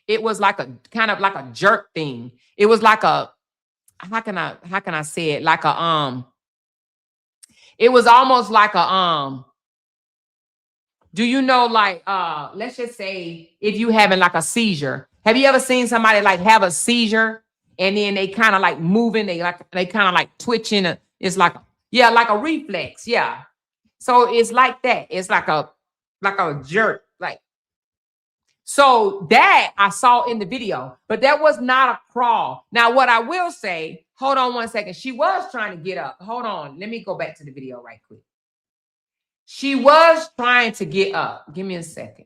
it was like a kind of like a jerk thing. It was like how can I say it? Like a it was almost like a do you know, like, let's just say if you having like a seizure. Have you ever seen somebody like have a seizure and then they kind of like moving, they kind of like twitching? It's like, yeah, like a reflex. Yeah. So it's like that. It's like a jerk. Like, so that I saw in the video, but that was not a crawl. Now, what I will say, hold on one second. She was trying to get up. Hold on. Let me go back to the video right quick. She was trying to get up. Give me a second.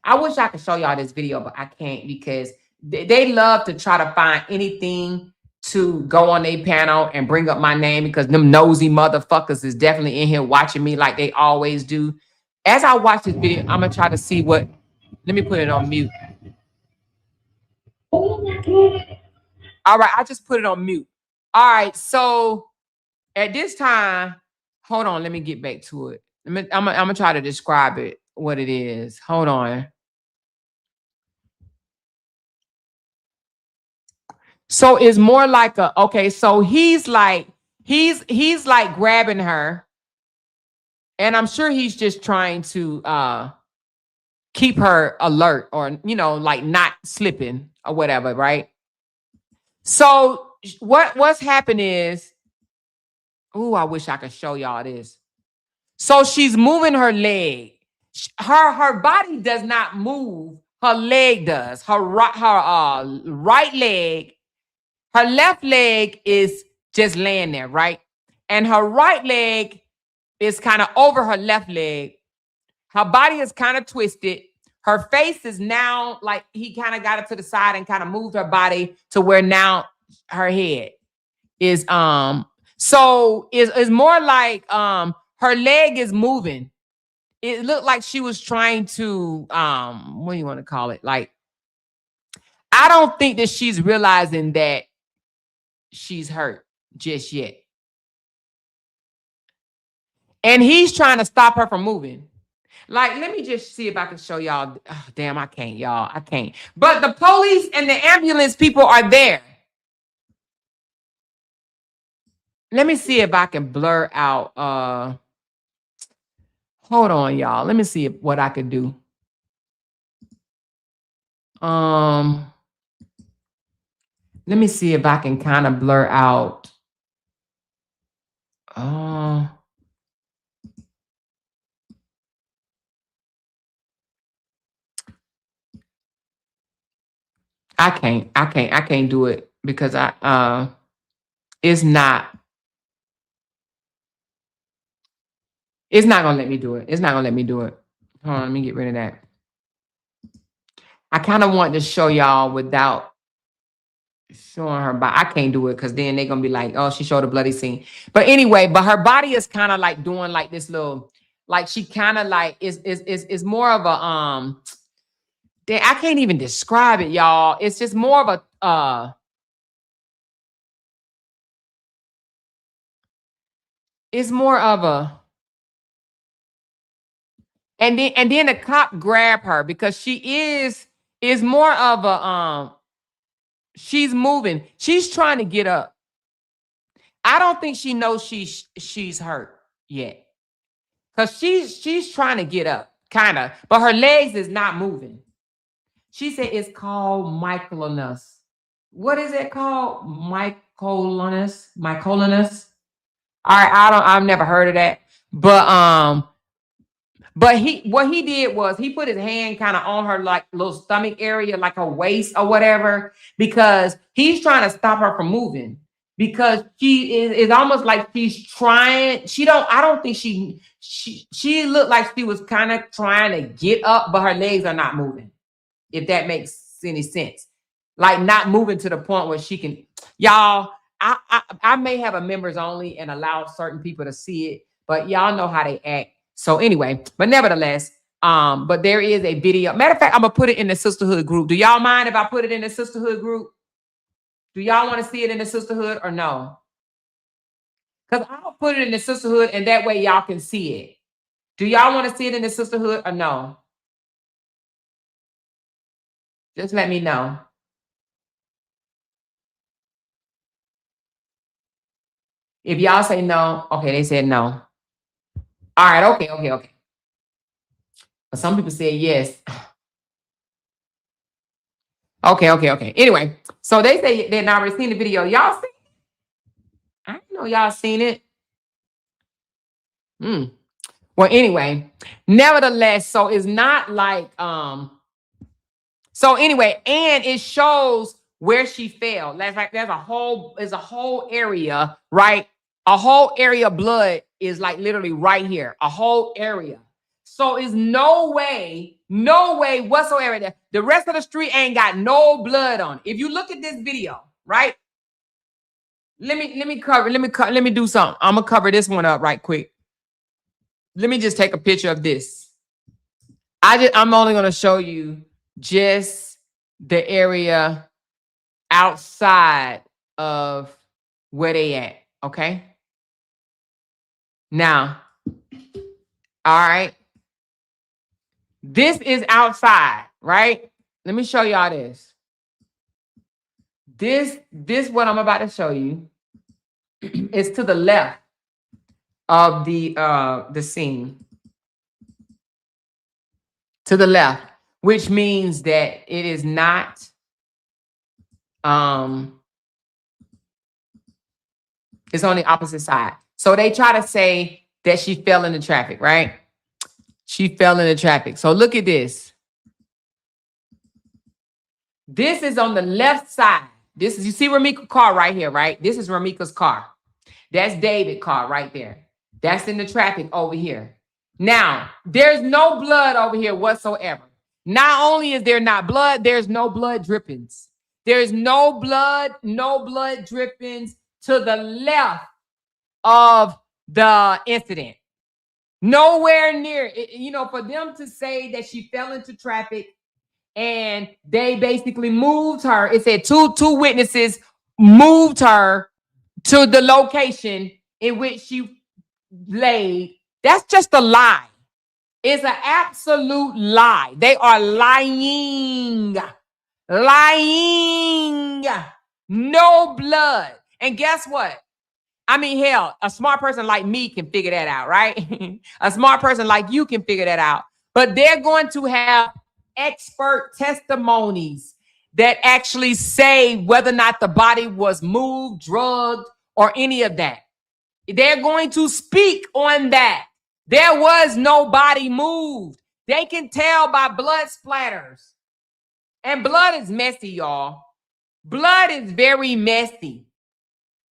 I wish I could show y'all this video, but I can't because they love to try to find anything to go on their panel and bring up my name because them nosy motherfuckers is definitely in here watching me like they always do. As I watch this video, I'm going to try to see what... Let me put it on mute. All right, I just put it on mute. All right, so at this time... Hold on, let me get back to it. I'm gonna try to describe it, what it is. Hold on. So it's more like okay, so he's like grabbing her. And I'm sure he's just trying to keep her alert or, you know, like not slipping or whatever, right? So what's happened is, oh, I wish I could show y'all this. So she's moving her leg. Her body does not move. Her leg does. Her right leg. Her left leg is just laying there, right? And her right leg is kind of over her left leg. Her body is kind of twisted. Her face is now like he kind of got it to the side and kind of moved her body to where now her head is so is more like her leg is moving. It looked like she was trying to what do you want to call it? Like, I don't think that she's realizing that she's hurt just yet. And he's trying to stop her from moving. Like, let me just see if I can show y'all. Oh, damn, I can't, y'all. I can't. But the police and the ambulance people are there. Let me see if I can blur out. Hold on, y'all. Let me see what I can do. Let me see if I can kind of blur out. I can't do it because it's not gonna let me do it. It's not gonna let me do it. Hold on, let me get rid of that. I kind of want to show y'all without showing her body. I can't do it because then they're gonna be like, oh, she showed a bloody scene. But anyway, but her body is kind of like doing like this little, like she kind of like is more of a I can't even describe it, y'all. It's just more of a it's more of a, and then the cop grabbed her because she is more of a she's moving. She's trying to get up. I don't think she knows she's hurt yet. Because she's trying to get up, kind of, but her legs is not moving. She said it's called mycolinus. What is it called? Mycolinus? Mycolinus? All right, I've never heard of that. But what he did was he put his hand kind of on her like little stomach area, like her waist or whatever, because he's trying to stop her from moving. Because she is almost like she's trying. I don't think she looked like she was kind of trying to get up, but her legs are not moving. If that makes any sense. Like not moving to the point where she can, y'all, I may have a members only and allow certain people to see it, but y'all know how they act. So anyway, but nevertheless, but there is a video. Matter of fact, I'm gonna put it in the sisterhood group. Do y'all mind if I put it in the sisterhood group? Do y'all want to see it in the sisterhood or no? Because I'll put it in the sisterhood and that way y'all can see it. Do y'all want to see it in the sisterhood or no? Just let me know. If y'all say no, okay, they said no. All right, okay. But some people said yes. Okay. Anyway, so they say they've already seen the video. Y'all seen it? I didn't know y'all seen it. Well, anyway, nevertheless, so it's not like so anyway, and it shows where she fell. That's like there's a whole area, right? A whole area of blood is like literally right here, a whole area. So it's no way whatsoever that the rest of the street ain't got no blood on it. If you look at this video, right? Let me do something. I'm gonna cover this one up right quick. Let me just take a picture of this. I'm only gonna show you just the area outside of where they at, okay? Now, all right. This is outside, right? Let me show y'all this. This what I'm about to show you is to the left of the scene. To the left, which means that it is not it's on the opposite side. So they try to say that she fell into traffic, right? She fell into traffic. So look at this. This is on the left side. This is, you see Ramika's car right here, right? This is Ramika's car. That's David's car right there. That's in the traffic over here. Now, there's no blood over here whatsoever. Not only is there not blood, there's no blood drippings. There's no blood drippings to the left of the incident. Nowhere near it. You know, for them to say that she fell into traffic and they basically moved her. It said two witnesses moved her to the location in which she laid. That's just a lie. It's an absolute lie. They are lying. Lying. No blood. And guess what? I mean, hell, a smart person like me can figure that out, right? A smart person like you can figure that out. But they're going to have expert testimonies that actually say whether or not the body was moved, drugged, or any of that. They're going to speak on that. There was no body moved. They can tell by blood splatters. And blood is messy, y'all. Blood is very messy.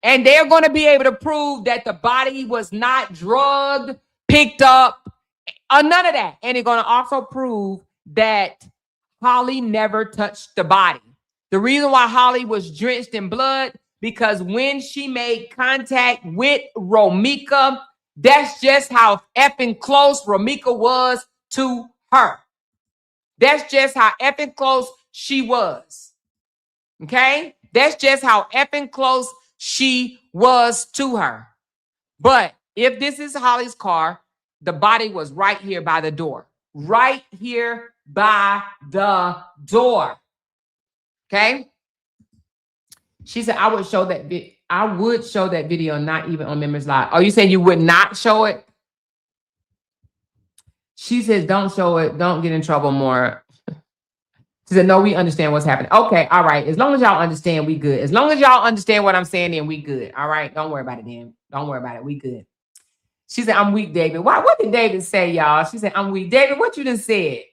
And they're going to be able to prove that the body was not drugged, picked up, or none of that. And they're going to also prove that Holly never touched the body. The reason why Holly was drenched in blood, because when she made contact with Romika, that's just how effing close Romika was to her. That's just how effing close she was. Okay? That's just how effing close she was to her. But if this is Holly's car, the body was right here by the door. Right here by the door. Okay? She said, I would show that video, not even on Members Live. Oh, you saying you would not show it? She says, don't show it. Don't get in trouble more. She said, no, we understand what's happening. Okay, all right. As long as y'all understand, we good. As long as y'all understand what I'm saying, then we good. All right? Don't worry about it, then. Don't worry about it. We good. She said, I'm weak, David. Why? What did David say, y'all? She said, I'm weak. David, what you done said?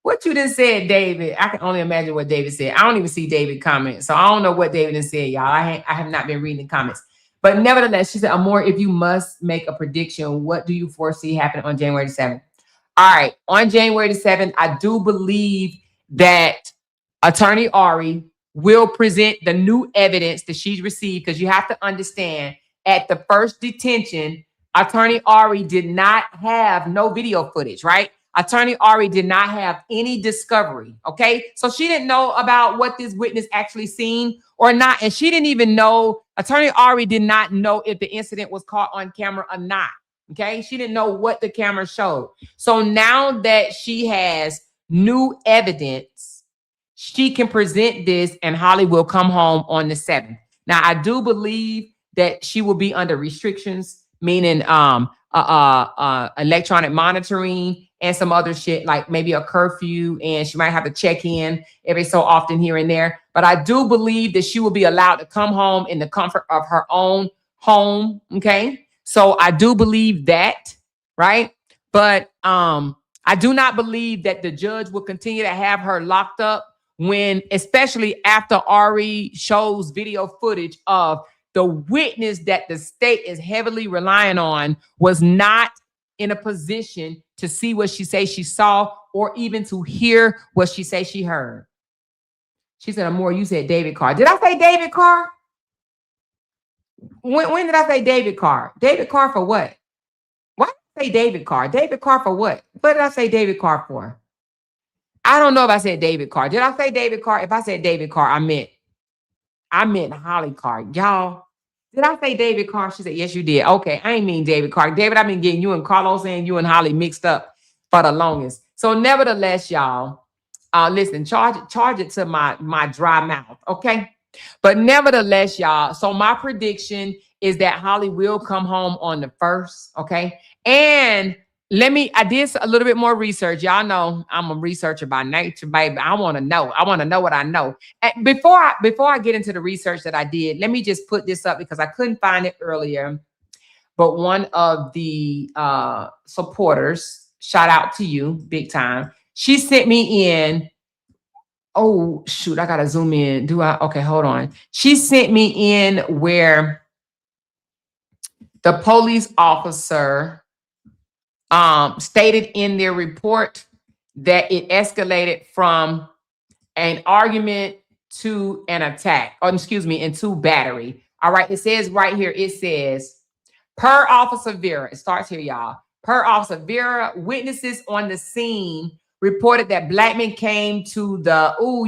What you done said, David? I can only imagine what David said. I don't even see David comment. So I don't know what David done said, y'all. I have not been reading the comments. But nevertheless, she said, Amor, if you must make a prediction, what do you foresee happening on January 7th? All right. On January the 7th, I do believe that Attorney Ari will present the new evidence that she's received, because you have to understand, at the first detention, Attorney Ari did not have no video footage, right? Attorney Ari did not have any discovery, okay? So she didn't know about what this witness actually seen or not, and she didn't even know, Attorney Ari did not know if the incident was caught on camera or not, okay? She didn't know what the camera showed. So now that she has new evidence, she can present this and Holly will come home on the 7th. Now, I do believe that she will be under restrictions, meaning electronic monitoring and some other shit, like maybe a curfew, and she might have to check in every so often here and there. But I do believe that she will be allowed to come home in the comfort of her own home. Okay. So I do believe that, right? But I do not believe that the judge will continue to have her locked up when, especially after Ari shows video footage of the witness that the state is heavily relying on was not in a position to see what she say she saw or even to hear what she say she heard. She said, Amore, you said David Carr. Did I say David Carr? When did I say David Carr? David Carr for what? Why did I say David Carr? David Carr for what? What did I say David Carr for? I don't know if I said David Carr. Did I say David Carr? If I said David Carr, I meant Holly Carr. Y'all, did I say David Carr? She said, yes, you did. Okay, I ain't mean David Carr. David, I've been getting you and Carlos and you and Holly mixed up for the longest. So nevertheless, y'all, listen, charge it to my dry mouth, okay? But nevertheless, y'all, so my prediction is that Holly will come home on the 1st, okay? And I did a little bit more research. Y'all know I'm a researcher by nature, baby. I want to know. I want to know what I know. And before I get into the research that I did, let me just put this up because I couldn't find it earlier. But one of the supporters, shout out to you, big time. She sent me in. Oh, shoot, I got to zoom in. Okay, hold on. She sent me in where the police officer stated in their report that it escalated from an argument to an attack, into battery. All right, it says right here, it says, per Officer Vera, it starts here, y'all. Per Officer Vera, witnesses on the scene reported that Blackman came to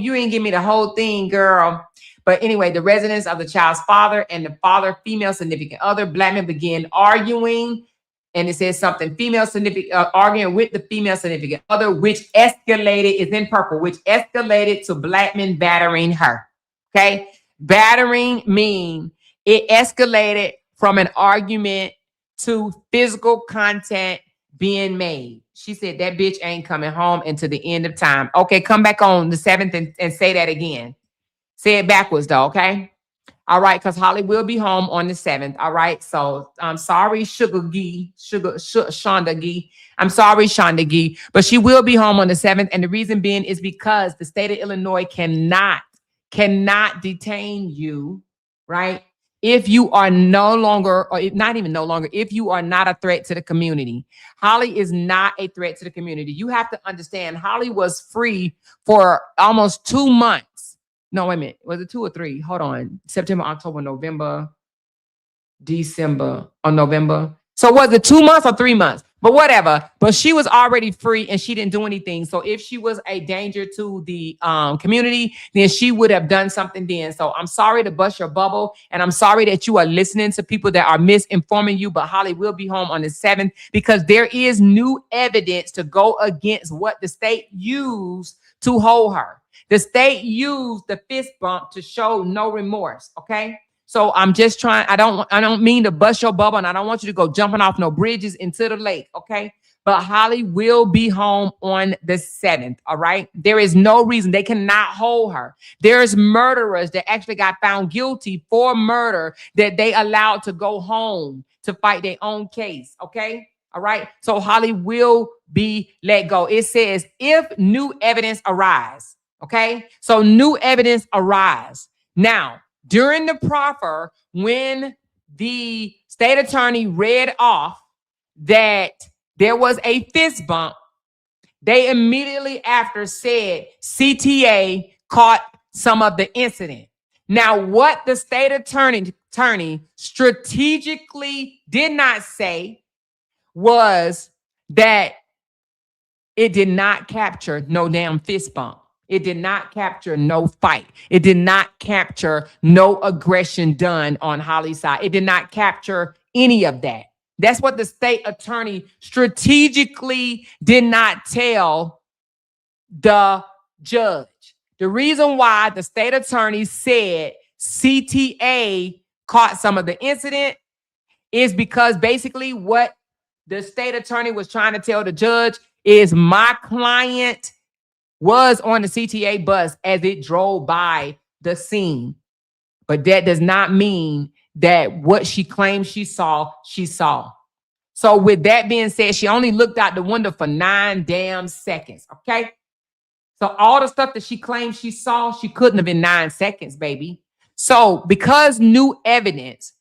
you ain't give me the whole thing, girl. But anyway, the residence of the child's father and the father, female significant other. Blackman began arguing, and it says something, arguing with the female significant other, which escalated, is in purple, which escalated to Blackman battering her. Okay? Battering mean it escalated from an argument to physical contact being made. She said that bitch ain't coming home until the end of time. Okay, come back on the 7th and say that again. Say it backwards though, okay? All right, because Holly will be home on the 7th. All right. So I'm sorry, Shonda Gee. I'm sorry, Shonda Gee, but she will be home on the 7th. And the reason being is because the state of Illinois cannot detain you, right? If you are no longer, or not even no longer, if you are not a threat to the community. Holly is not a threat to the community. You have to understand, Holly was free for almost 2 months. No, wait a minute. Was it 2 or 3? Hold on. September, October, November, December, or November. So was it 2 months or 3 months? But whatever. But she was already free and she didn't do anything. So if she was a danger to the community, then she would have done something then. So I'm sorry to bust your bubble. And I'm sorry that you are listening to people that are misinforming you. But Holly will be home on the 7th because there is new evidence to go against what the state used to hold her. The state used the fist bump to show no remorse. Okay. So I'm just trying. I don't mean to bust your bubble, and I don't want you to go jumping off no bridges into the lake. Okay. But Holly will be home on the 7th. All right. There is no reason they cannot hold her. There's murderers that actually got found guilty for murder that they allowed to go home to fight their own case. Okay. All right. So Holly will be let go. It says if new evidence arise. Okay. So new evidence arise. Now, during the proffer, when the state attorney read off that there was a fist bump, they immediately after said CTA caught some of the incident. Now, what the state attorney strategically did not say was that it did not capture no damn fist bump. It did not capture no fight. It did not capture no aggression done on Holly's side. It did not capture any of that. That's what the state attorney strategically did not tell the judge. The reason why the state attorney said CTA caught some of the incident is because basically what the state attorney was trying to tell the judge is my client was on the CTA bus as it drove by the scene. But that does not mean that what she claimed she saw, she saw. So with that being said, she only looked out the window for 9 damn seconds, okay? So all the stuff that she claimed she saw, she couldn't have been 9 seconds, baby. So because the new evidence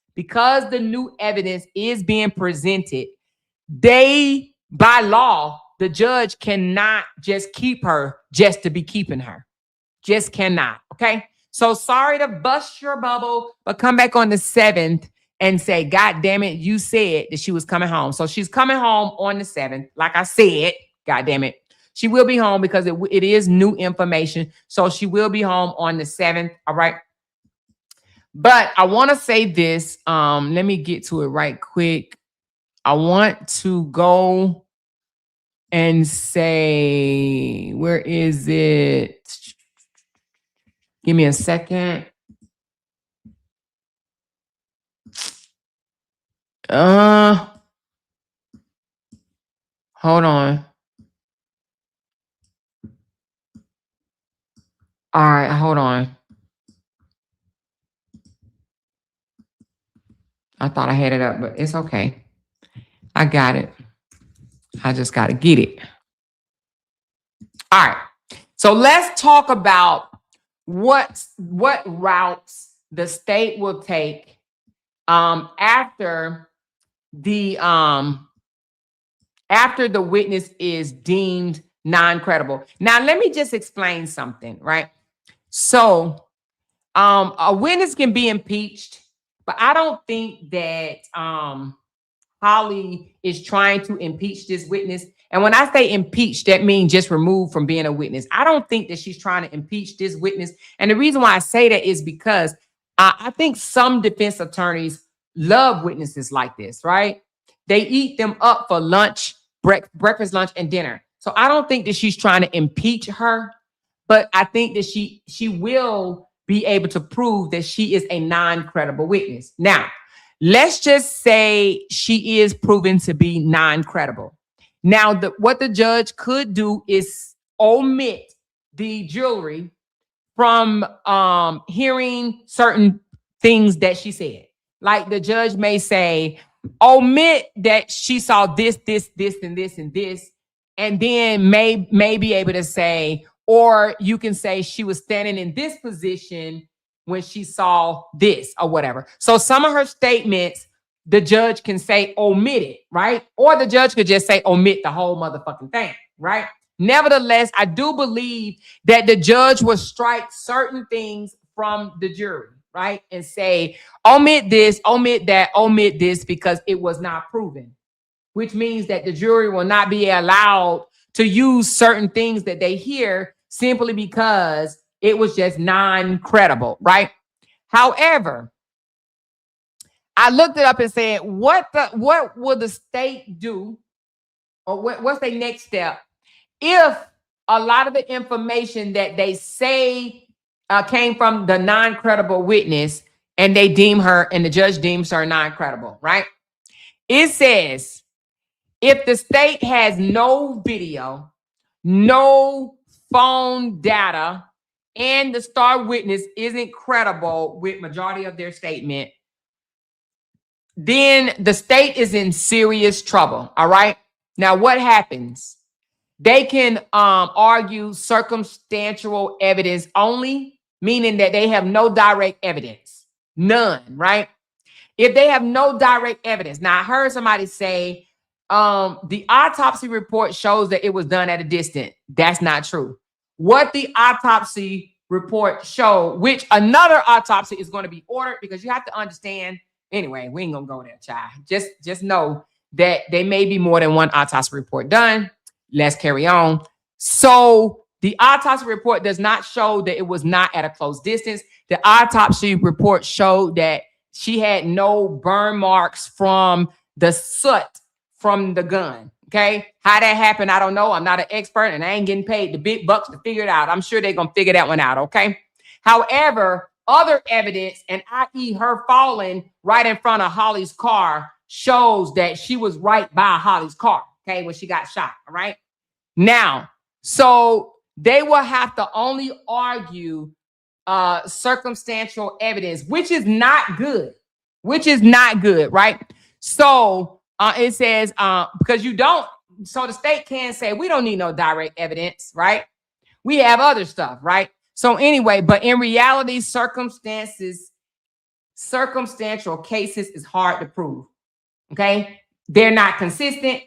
is being presented, by law, the judge cannot just keep her just to be keeping her. Just cannot, okay? So sorry to bust your bubble, but come back on the 7th and say, God damn it, you said that she was coming home. So she's coming home on the 7th. Like I said, God damn it. She will be home because it is new information. So she will be home on the 7th, all right? But I want to say this. Let me get to it right quick. I want to go and say, where is it? Give me a second. Hold on. All right, hold on. I thought I had it up, but it's okay. I got it. I just got to get it. All right. So let's talk about what routes the state will take after the witness is deemed non-credible. Now, let me just explain something, right? So a witness can be impeached, but I don't think that Holly is trying to impeach this witness. And when I say impeach, that means just removed from being a witness. I don't think that she's trying to impeach this witness. And the reason why I say that is because I think some defense attorneys love witnesses like this, right? They eat them up for lunch, breakfast, lunch, and dinner. So I don't think that she's trying to impeach her, but I think that she will be able to prove that she is a non-credible witness. Now, let's just say she is proven to be non-credible. Now, what the judge could do is omit the jewelry from hearing certain things that she said. Like the judge may say, omit that she saw this, this, this, and this, and this, and then may be able to say, or you can say she was standing in this position when she saw this or whatever. So some of her statements, the judge can say omit it, right? Or the judge could just say omit the whole motherfucking thing, right? Nevertheless, I do believe that the judge will strike certain things from the jury, right? And say, omit this, omit that, omit this, because it was not proven, which means that the jury will not be allowed to use certain things that they hear simply because it was just non-credible, right? However, I looked it up and said, what will the state do, or what's their next step if a lot of the information that they say came from the non-credible witness and they deem her, and the judge deems her non-credible, right? It says, if the state has no video, no phone data, and the star witness isn't credible with majority of their statement, then the state is in serious trouble, all right? Now, what happens? They can argue circumstantial evidence only, meaning that they have no direct evidence, none, right? If they have no direct evidence. Now, I heard somebody say the autopsy report shows that it was done at a distance. That's not true. What the autopsy report showed, which another autopsy is going to be ordered, because you have to understand. Anyway, we ain't gonna go there, child. Just know that there may be more than one autopsy report done. Let's carry on. So the autopsy report does not show that it was not at a close distance. The autopsy report showed that she had no burn marks from the soot from the gun. Okay, how that happened, I don't know. I'm not an expert, and I ain't getting paid the big bucks to figure it out. I'm sure they're gonna figure that one out. Okay. However, other evidence, and i.e. her falling right in front of Holly's car, shows that she was right by Holly's car, okay, when she got shot, all right? Now, so they will have to only argue circumstantial evidence, which is not good, right? So it says, because you don't, so the state can say, we don't need no direct evidence, right? We have other stuff, right? So anyway, but in reality, circumstantial cases is hard to prove, okay? They're not consistent.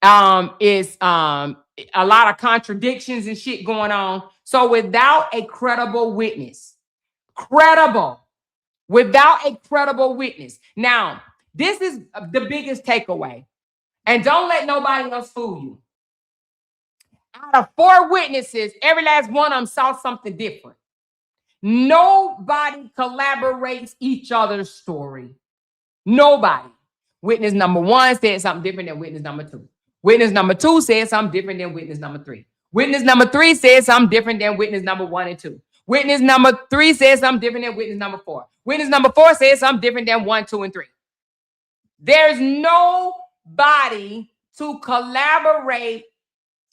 It's a lot of contradictions and shit going on. So without a credible witness, now, this is the biggest takeaway. And don't let nobody else fool you. Out of 4 witnesses, every last one of them saw something different. Nobody collaborates each other's story. Nobody. Witness number 1 said something different than witness number 2. Witness number 2 said something different than witness number 3. Witness number 3 said something different than witness number 1 and 2. Witness number 3 said something different than witness number 4. Witness number 4 said something different than 1, 2, and 3. There's nobody to collaborate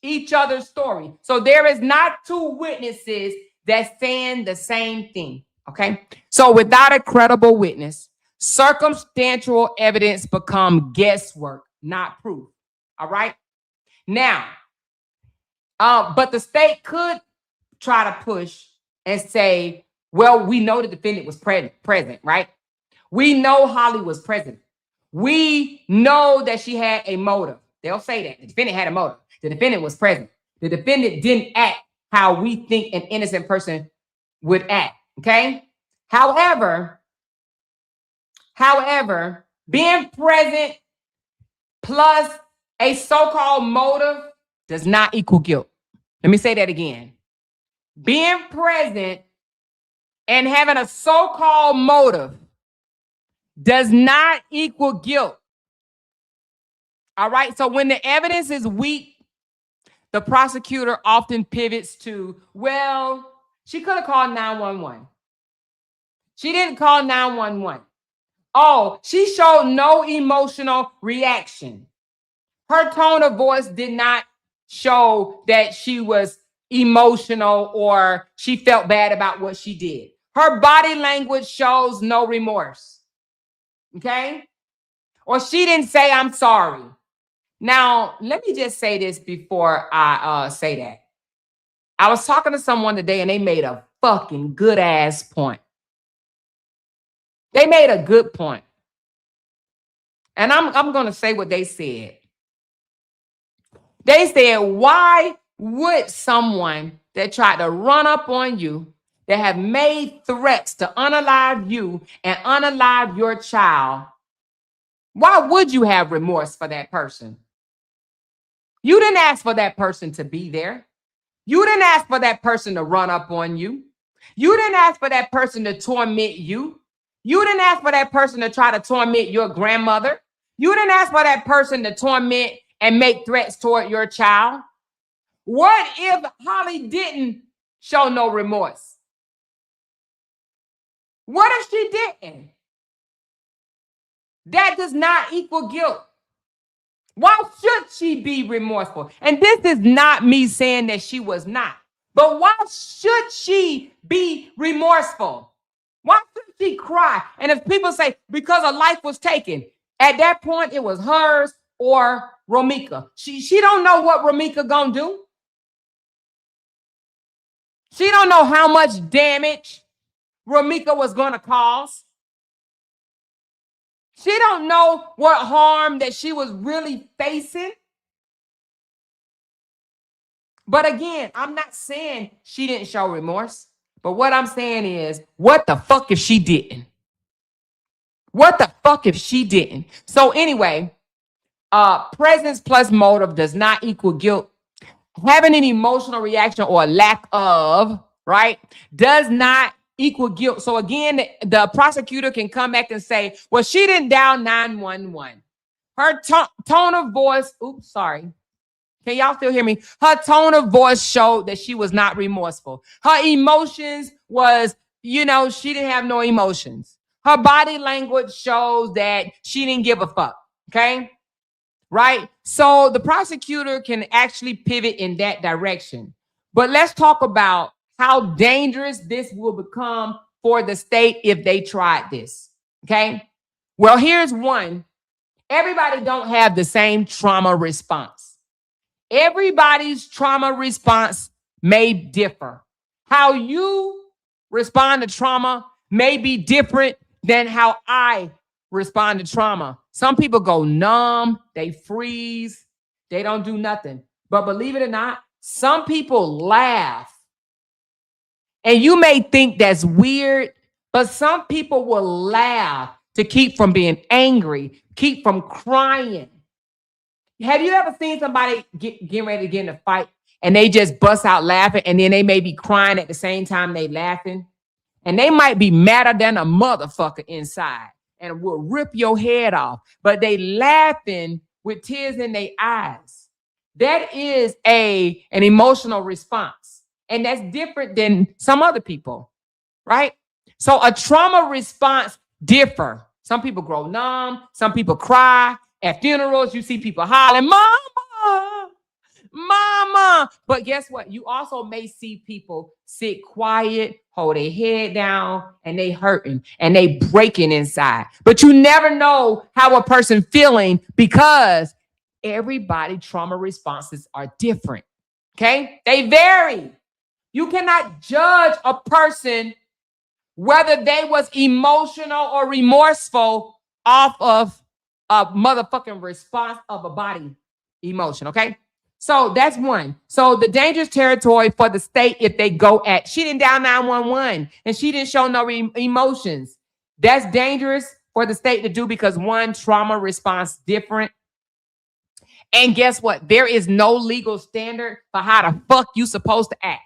each other's story. So there is not 2 witnesses that's saying the same thing, okay? So without a credible witness, circumstantial evidence become guesswork, not proof, all right? Now, but the state could try to push and say, well, we know the defendant was present, right? We know Holly was present. We know that she had a motive. They'll say that. The defendant had a motive. The defendant was present. The defendant didn't act how we think an innocent person would act, okay? However, being present plus a so-called motive does not equal guilt. Let me say that again. Being present and having a so-called motive does not equal guilt. All right, so when the evidence is weak, the prosecutor often pivots to, well, she could have called 911. She didn't call 911. Oh, she showed no emotional reaction. Her tone of voice did not show that she was emotional or she felt bad about what she did. Her body language shows no remorse. Okay? Or she didn't say, I'm sorry. Now, let me just say this before I say that. I was talking to someone today and they made a fucking good ass point. They made a good point. And I'm going to say what they said. They said, why would someone that tried to run up on you, that have made threats to unalive you and unalive your child, why would you have remorse for that person? You didn't ask for that person to be there. You didn't ask for that person to run up on you. You didn't ask for that person to torment you. You didn't ask for that person to try to torment your grandmother. You didn't ask for that person to torment and make threats toward your child. What if Holly didn't show no remorse? What if she didn't? That does not equal guilt. Why should she be remorseful? And this is not me saying that she was not. But why should she be remorseful? Why should she cry? And if people say, because a life was taken, at that point, it was hers or Romika. She don't know what Romika gonna do. She don't know how much damage Romika was gonna cause. She don't know what harm that she was really facing. But again, I'm not saying she didn't show remorse. But what I'm saying is, what the fuck if she didn't? What the fuck if she didn't? So anyway, presence plus motive does not equal guilt. Having an emotional reaction or lack of, right, does not equal guilt. So again, the prosecutor can come back and say, well, she didn't dial 911. Her tone of voice, oops, sorry. Can y'all still hear me? Her tone of voice showed that she was not remorseful. Her emotions was you know, she didn't have no emotions. Her body language shows that she didn't give a fuck. Okay. Right. So the prosecutor can actually pivot in that direction. But let's talk about how dangerous this will become for the state if they tried this. Okay. Well, here's one. Everybody don't have the same trauma response. Everybody's trauma response may differ. How you respond to trauma may be different than how I respond to trauma. Some people go numb, they freeze, they don't do nothing. But believe it or not, some people laugh. And you may think that's weird, but some people will laugh to keep from being angry, keep from crying. Have you ever seen somebody getting ready to get in a fight and they just bust out laughing and then they may be crying at the same time they laughing? And they might be madder than a motherfucker inside and will rip your head off, but they laughing with tears in their eyes. That is an emotional response. And that's different than some other people, right? So a trauma response differ. Some people grow numb, some people cry. At funerals, you see people hollering, mama, mama. But guess what? You also may see people sit quiet, hold their head down, and they hurting and they breaking inside. But you never know how a person feeling because everybody trauma responses are different. Okay? They vary. You cannot judge a person whether they was emotional or remorseful off of a motherfucking response of a body emotion, okay? So that's one. So the dangerous territory for the state if they go at, she didn't dial 911 and she didn't show no emotions. That's dangerous for the state to do because one, trauma response different. And guess what? There is no legal standard for how the fuck you supposed to act.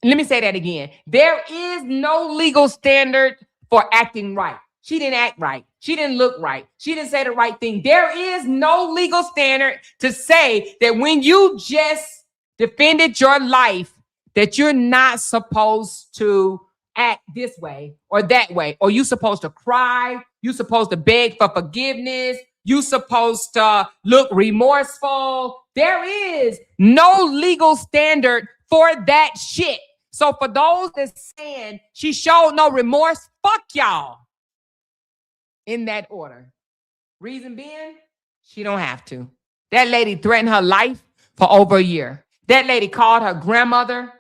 Let me say that again. There is no legal standard for acting right. She didn't act right. She didn't look right. She didn't say the right thing. There is no legal standard to say that when you just defended your life, that you're not supposed to act this way or that way, or you're supposed to cry. You're supposed to beg for forgiveness. You're supposed to look remorseful. There is no legal standard for that shit. So for those that saying she showed no remorse, fuck y'all. In that order. Reason being, she don't have to. That lady threatened her life for over a year. That lady called her grandmother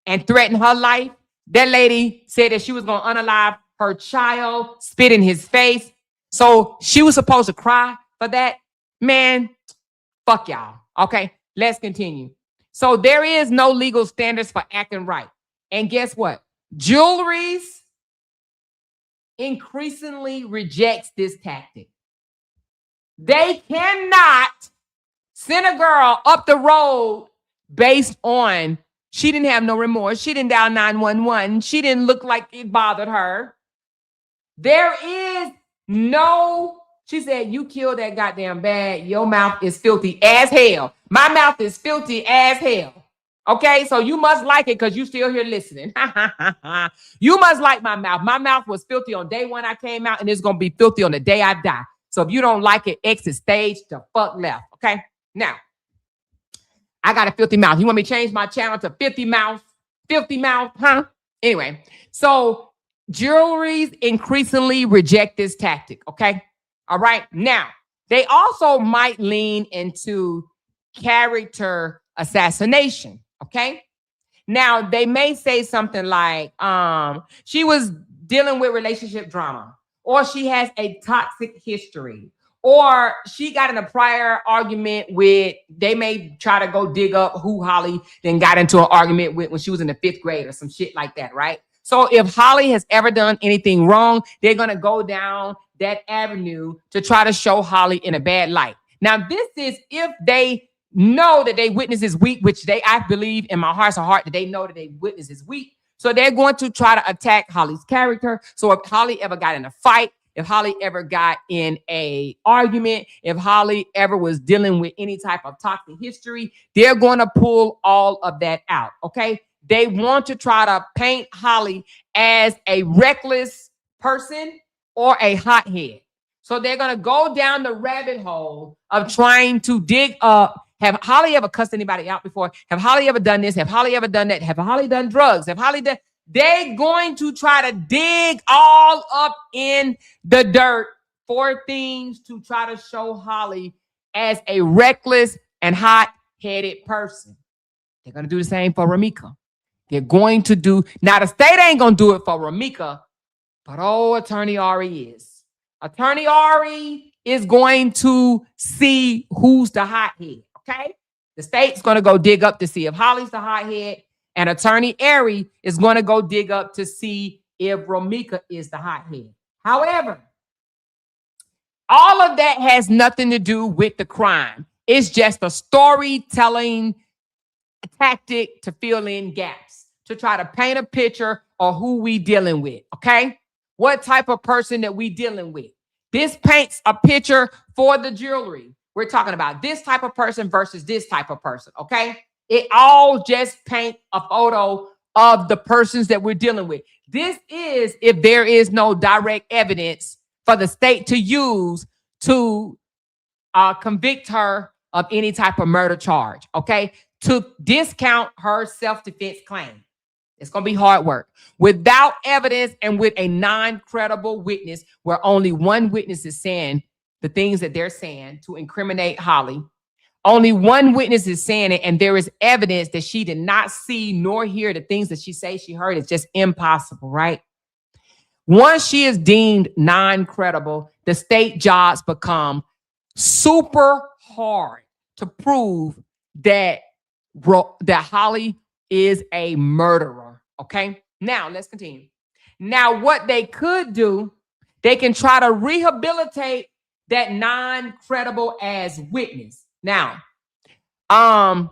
and threatened her life. That lady said that she was going to unalive her child, spit in his face. So she was supposed to cry for that. Man, fuck y'all. Okay, let's continue. So there is no legal standards for acting right. And guess what? Jewelries increasingly rejects this tactic. They cannot send a girl up the road based on she didn't have no remorse. She didn't dial 911. She didn't look like it bothered her. There is no, she said, you killed that goddamn bag. Your mouth is filthy as hell. My mouth is filthy as hell. Okay, so you must like it because you still here listening. You must like my mouth. My mouth was filthy on day one I came out, and it's going to be filthy on the day I die. So if you don't like it, exit stage to fuck left. Okay, now, I got a filthy mouth. You want me to change my channel to filthy mouth? Filthy mouth, huh? Anyway, so jewelries increasingly reject this tactic. Okay, all right. Now, they also might lean into character assassination. Okay. Now they may say something like, she was dealing with relationship drama, or she has a toxic history, or she got in a prior argument with, they may try to go dig up who Holly then got into an argument with when she was in the 5th grade or some shit like that. Right. So if Holly has ever done anything wrong, they're going to go down that avenue to try to show Holly in a bad light. Now, this is if they know that they witness is weak, which I believe in my heart's heart that they know that they witness is weak. So they're going to try to attack Holly's character. So if Holly ever got in a fight, if Holly ever got in a argument, if Holly ever was dealing with any type of toxic history, they're going to pull all of that out. Okay. they want to try to paint Holly as a reckless person or a hothead. So they're going to go down the rabbit hole of trying to dig up. Have Holly ever cussed anybody out before? Have Holly ever done this? Have Holly ever done that? Have Holly done drugs? Have Holly done? They're going to try to dig all up in the dirt for things to try to show Holly as a reckless and hot-headed person. They're going to do the same for Ramika. They're going to do, now the state ain't going to do it for Ramika, but Attorney Ari is. Attorney Ari is going to see who's the hothead, okay? The state's going to go dig up to see if Holly's the hothead, and Attorney Ari is going to go dig up to see if Ramika is the hothead. However, all of that has nothing to do with the crime. It's just a storytelling tactic to fill in gaps, to try to paint a picture of who we dealing with, okay? What type of person that we dealing with. This paints a picture for the jewelry. We're talking about this type of person versus this type of person, okay? It all just paint a photo of the persons that we're dealing with. This is if there is no direct evidence for the state to use to convict her of any type of murder charge, okay? To discount her self-defense claim. It's going to be hard work. Without evidence and with a non-credible witness, where only one witness is saying the things that they're saying to incriminate Holly, only one witness is saying it, and there is evidence that she did not see nor hear the things that she says she heard. It's just impossible, right? Once she is deemed non-credible, the state jobs become super hard to prove that Holly is a murderer, okay? Now, let's continue. Now, what they could do, they can try to rehabilitate that non-credible as witness. Now, how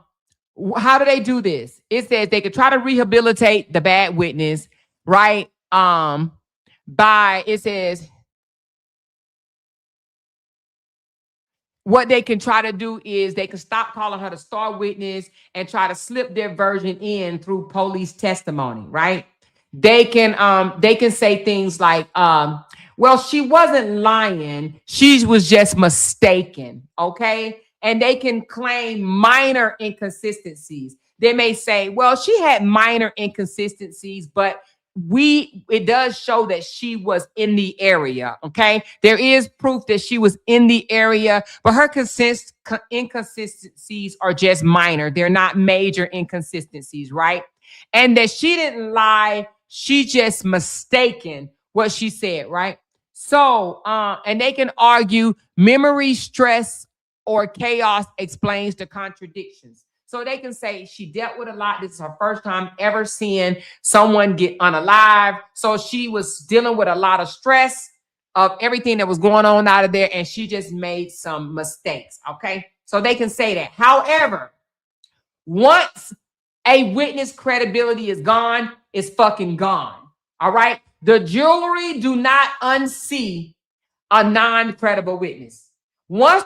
do they do this? It says they could try to rehabilitate the bad witness, right? It says what they can try to do is they can stop calling her the star witness and try to slip their version in through police testimony, right? They can say things like, well, she wasn't lying. She was just mistaken, okay? And they can claim minor inconsistencies. They may say, well, she had minor inconsistencies, but it does show that she was in the area, okay? There is proof that she was in the area, but her inconsistencies are just minor. They're not major inconsistencies, right? And that she didn't lie. She just mistaken what she said, right? So, and they can argue memory, stress, or chaos explains the contradictions. So they can say she dealt with a lot. This is her first time ever seeing someone get unalive. So she was dealing with a lot of stress of everything that was going on out of there, and she just made some mistakes, okay? So they can say that. However, once a witness credibility is gone, it's fucking gone, all right? The jewelry do not unsee a non-credible witness. Once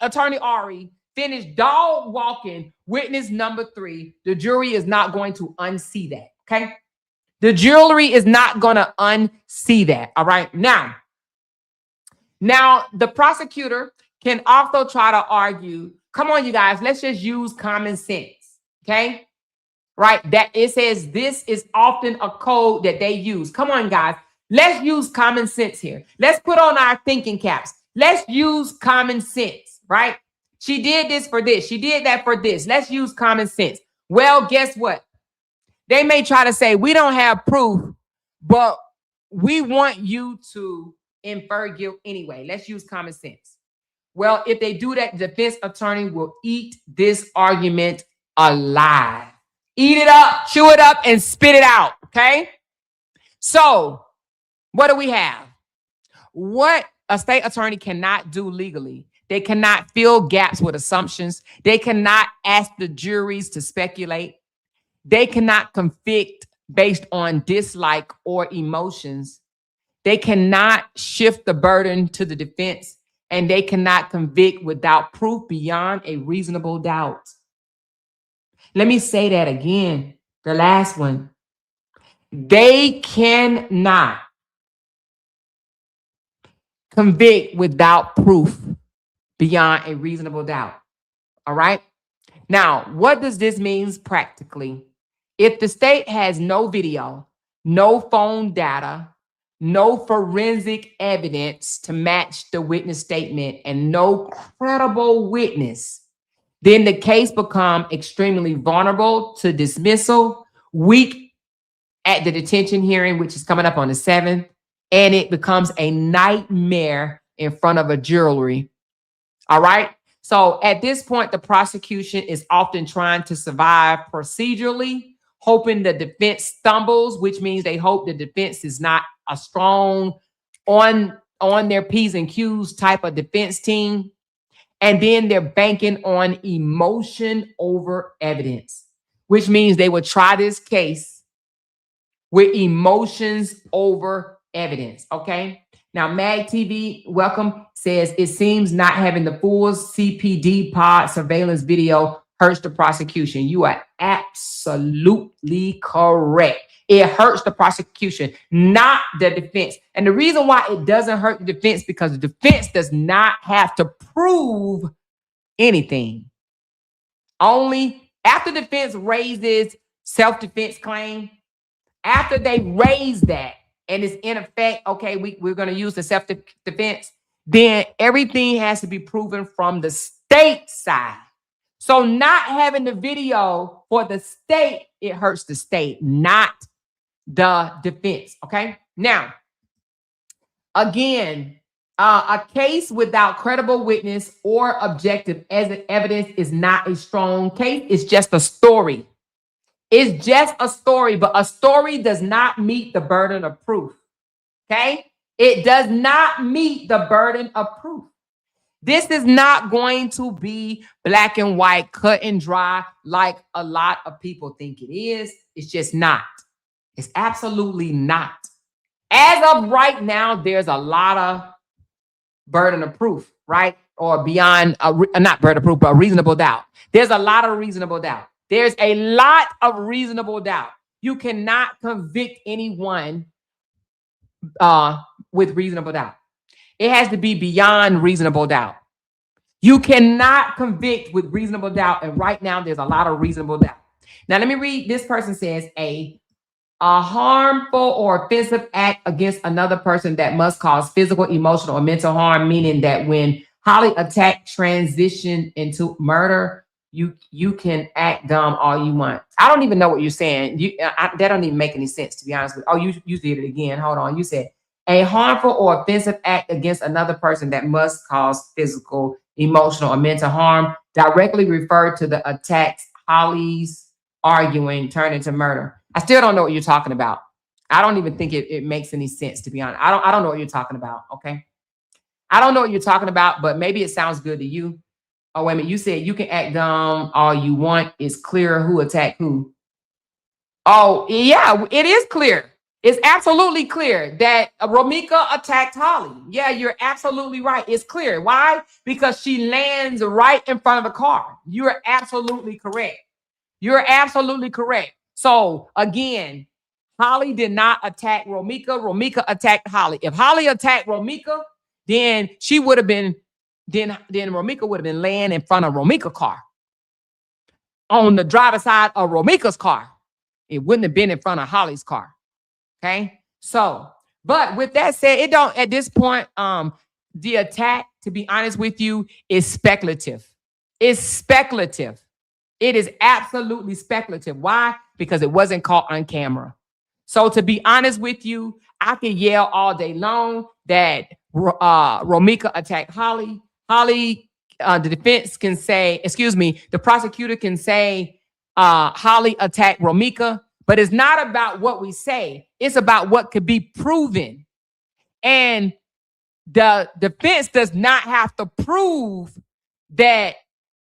Attorney Ari finished dog walking witness number 3, the jury is not going to unsee that, okay? The jewelry is not going to unsee that, all right? Now, the prosecutor can also try to argue, come on, you guys, let's just use common sense, okay? Right? That it says this is often a code that they use. Come on, guys, let's use common sense here. Let's put on our thinking caps. Let's use common sense, right? She did this for this. She did that for this. Let's use common sense. Well, guess what? They may try to say, we don't have proof, but we want you to infer guilt anyway. Let's use common sense. Well, if they do that, the defense attorney will eat this argument alive. Eat it up, chew it up, and spit it out, okay? So, what do we have? What a state attorney cannot do legally. They cannot fill gaps with assumptions. They cannot ask the juries to speculate. They cannot convict based on dislike or emotions. They cannot shift the burden to the defense, and they cannot convict without proof beyond a reasonable doubt. Let me say that again. The last one. They cannot convict without proof beyond a reasonable doubt. All right. Now, what does this mean practically? If the state has no video, no phone data, no forensic evidence to match the witness statement, and no credible witness, then the case becomes extremely vulnerable to dismissal, weak at the detention hearing, which is coming up on the 7th, and it becomes a nightmare in front of a jury. All right. So at this point, the prosecution is often trying to survive procedurally, hoping the defense stumbles, which means they hope the defense is not a strong on their P's and Q's type of defense team. And then they're banking on emotion over evidence, which means they will try this case with emotions over evidence. Okay. Now, Mag TV, welcome, says it seems not having the full CPD pod surveillance video hurts the prosecution. You are absolutely correct. It hurts the prosecution, not the defense. And the reason why it doesn't hurt the defense, because the defense does not have to prove anything. Only after the defense raises self-defense claim, after they raise that, and it's in effect, okay, we're going to use the self-defense, then everything has to be proven from the state side. So not having the video for the state, it hurts the state, not the defense, okay? Now, again, a case without credible witness or objective evidence is not a strong case. It's just a story. It's just a story, but a story does not meet the burden of proof. Okay? It does not meet the burden of proof. This is not going to be black and white, cut and dry like a lot of people think it is. It's just not. It's absolutely not. As of right now, there's a lot of burden of proof, right? Or beyond, not burden of proof, but reasonable doubt. There's a lot of reasonable doubt. There's a lot of reasonable doubt. You cannot convict anyone with reasonable doubt. It has to be beyond reasonable doubt. You cannot convict with reasonable doubt. And right now, there's a lot of reasonable doubt. Now, let me read. This person says a harmful or offensive act against another person that must cause physical, emotional, or mental harm, meaning that when Holly attack transition into murder, you can act dumb all you want. I don't even know what you're saying. That don't even make any sense, to be honest with you. Oh, you did it again. Hold on. You said a harmful or offensive act against another person that must cause physical, emotional, or mental harm directly referred to the attacks Holly's arguing turned into murder. I still don't know what you're talking about. I don't even think it makes any sense, to be honest. I don't know what you're talking about. Okay. I don't know what you're talking about, but maybe it sounds good to you. Oh, wait a minute. You said you can act dumb all you want. It's clear who attacked who. Oh, yeah, it is clear. It's absolutely clear that Romika attacked Holly. Yeah, you're absolutely right. It's clear. Why? Because she lands right in front of the car. You're absolutely correct. You're absolutely correct. So again, Holly did not attack Romika. Romika attacked Holly. If Holly attacked Romika, then she would have been, then Romika would have been laying in front of Romika's car. On the driver's side of Romika's car. It wouldn't have been in front of Holly's car. Okay. So, but with that said, it don't, at this point, the attack, to be honest with you, is speculative. It's speculative. It is absolutely speculative. Why? Because it wasn't caught on camera. So to be honest with you, I can yell all day long that Romika attacked Holly. Holly, the defense can say, the prosecutor can say Holly attacked Romika, but it's not about what we say. It's about what could be proven. And the defense does not have to prove that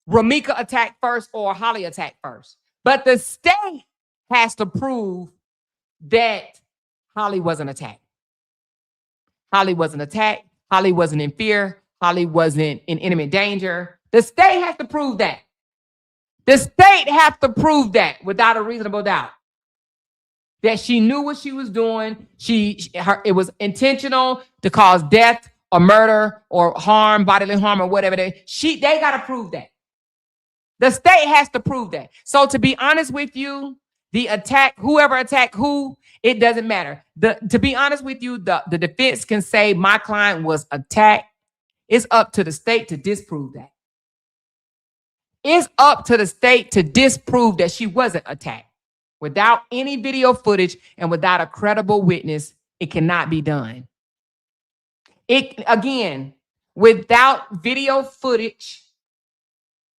Romika attacked first or Holly attacked first. But the state has to prove that Holly wasn't attacked. Holly wasn't attacked. Holly wasn't in fear. Holly wasn't in imminent danger. The state has to prove that. The state has to prove that without a reasonable doubt. That she knew what she was doing. It was intentional to cause death or murder or harm, bodily harm or whatever. They got to prove that. The state has to prove that. So to be honest with you, the attack, whoever attacked who, it doesn't matter. To be honest with you, the defense can say my client was attacked. It's up to the state to disprove that. It's up to the state to disprove that she wasn't attacked. Without any video footage and without a credible witness, it cannot be done. Again, without video footage,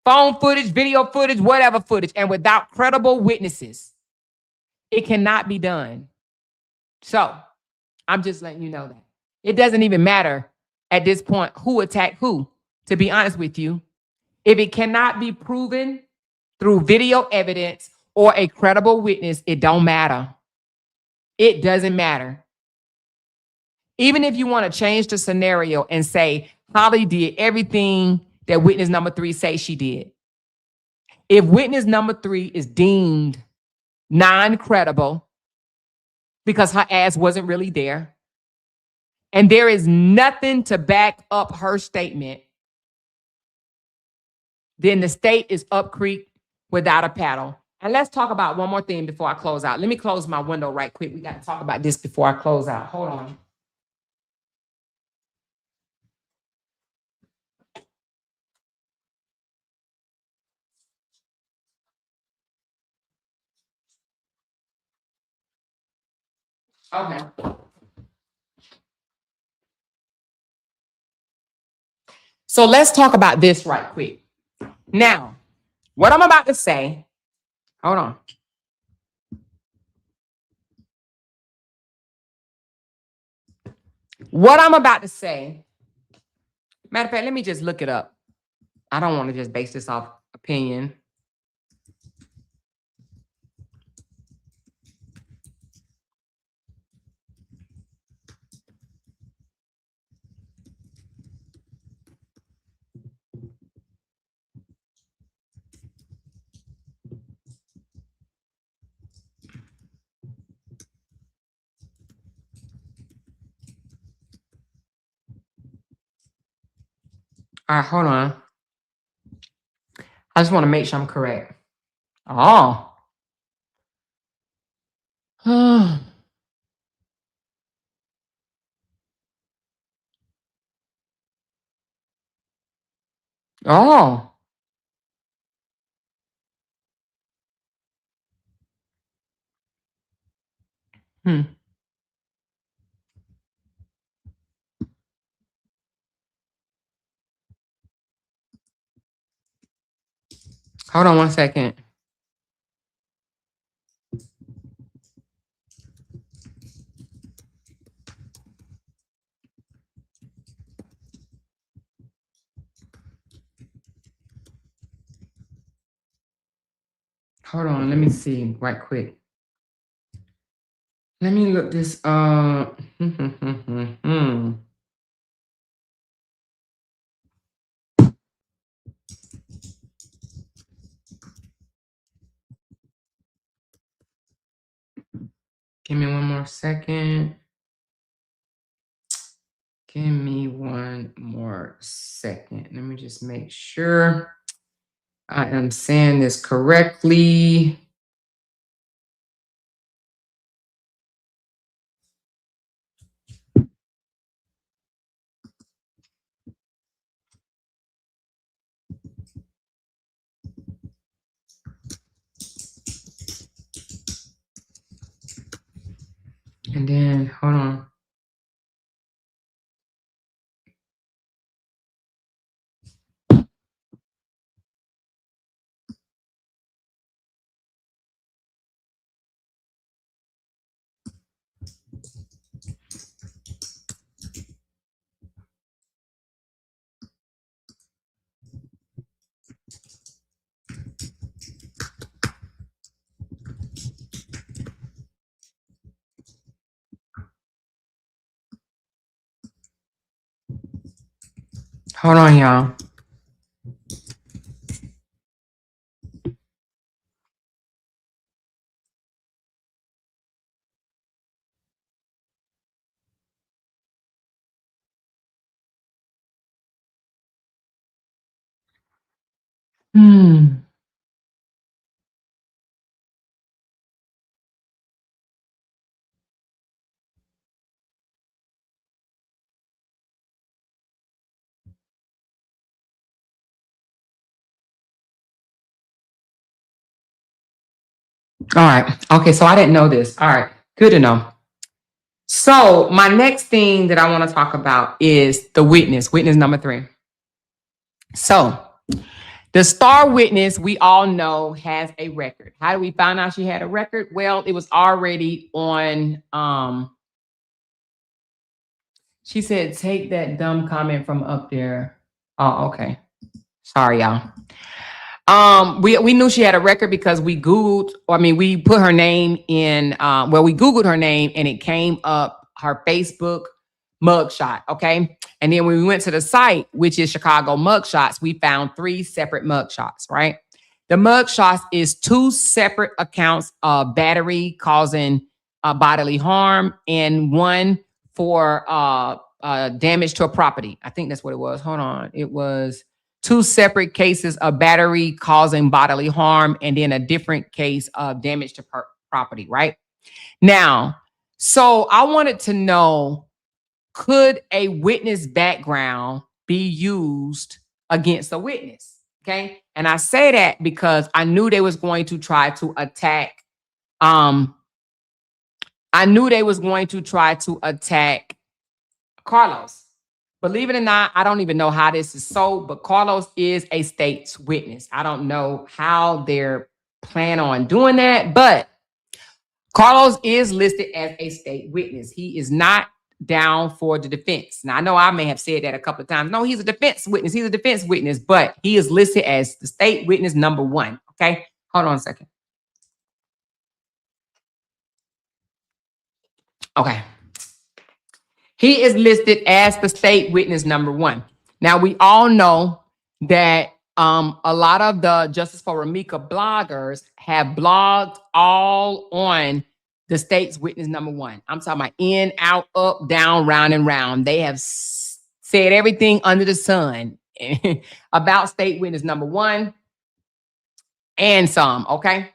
phone footage, video footage, whatever footage, and without credible witnesses, it cannot be done. So I'm just letting you know that. It doesn't even matter at this point who attacked who, to be honest with you. If it cannot be proven through video evidence or a credible witness, it don't matter. It doesn't matter. Even if you want to change the scenario and say Holly did everything that witness number 3 say she did. If witness number 3 is deemed non-credible because her ass wasn't really there, and there is nothing to back up her statement, then the state is up creek without a paddle. And let's talk about one more thing before I close out. Let me close my window right quick. We got to talk about this before I close out. Hold on. Okay. So let's talk about this right quick. Now, what I'm about to say, hold on. What I'm about to say, matter of fact, let me just look it up. I don't want to just base this off opinion. All right, hold on. I just want to make sure I'm correct. Oh. Oh. Hmm. Hold on one second. Hold on, let me see right quick. Let me look this up. Give me one more second. Give me one more second. Let me just make sure I am saying this correctly. And then, hold on. Hold on, y'all. All right. Okay, so I didn't know this. All right. Good to know. So my next thing that I want to talk about is the witness number 3. So the star witness, we all know, has a record. How do we find out she had a record? Well, it was already on. She said, take that dumb comment from up there. Oh, okay. Sorry, y'all. We knew she had a record because we Googled, we put her name in, we Googled her name and it came up her Facebook mugshot, okay? And then when we went to the site, which is Chicago Mugshots, we found 3 separate mugshots, right? The mugshots is 2 separate accounts of battery causing bodily harm and 1 for damage to a property. I think that's what it was. Hold on. It was 2 separate cases of battery causing bodily harm and then a different case of damage to property, right? Now, so I wanted to know, could a witness background be used against a witness? Okay. And I say that because I knew they was going to try to attack. Carlos. Believe it or not, I don't even know how this is so, but Carlos is a state's witness. I don't know how they're planning on doing that, but Carlos is listed as a state witness. He is not down for the defense. Now, I know I may have said that a couple of times. No, he's a defense witness. He's a defense witness, but he is listed as the state witness number 1. Okay, hold on a second. Okay. He is listed as the state witness number 1. Now, we all know that a lot of the Justice for Ramika bloggers have blogged all on the state's witness number 1. I'm talking about in, out, up, down, round, and round. They have said everything under the sun about state witness number 1 and some, okay?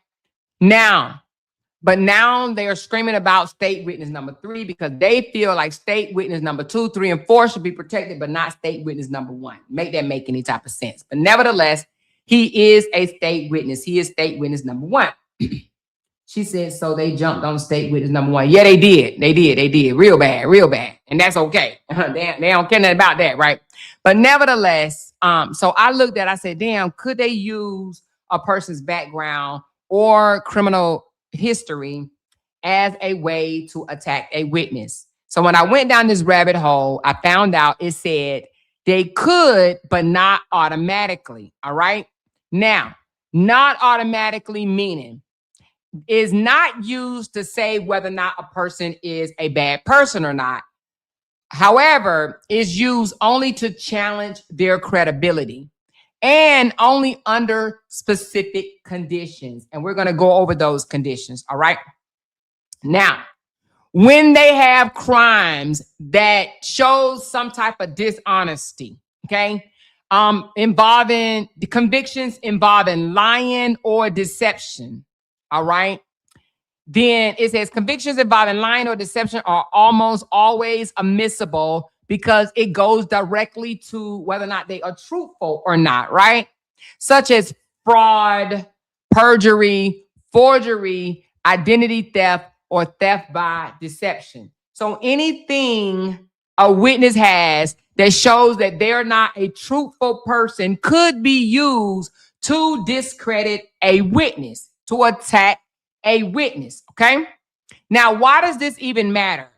But now they are screaming about state witness number 3 because they feel like state witness number 2, 3, and 4 should be protected, but not state witness number 1. Make that make any type of sense. But nevertheless, he is a state witness. He is state witness number 1. She said, so they jumped on state witness number 1. Yeah, they did. They did. Real bad. And that's okay. They don't care nothing about that, right? But nevertheless, so I looked at, I said, damn, could they use a person's background or criminal history as a way to attack a witness? So when I went down this rabbit hole, I found out it said they could, but not automatically. All right. Now, not automatically meaning is not used to say whether or not a person is a bad person or not. However, is used only to challenge their credibility and only under specific conditions. And we're going to go over those conditions. All right. Now, when they have crimes that shows some type of dishonesty, okay, involving the convictions involving lying or deception, all right, then it says convictions involving lying or deception are almost always admissible because it goes directly to whether or not they are truthful or not, right? Such as fraud, perjury, forgery, identity theft, or theft by deception. So anything a witness has that shows that they're not a truthful person could be used to discredit a witness, to attack a witness, okay? Now, why does this even matter?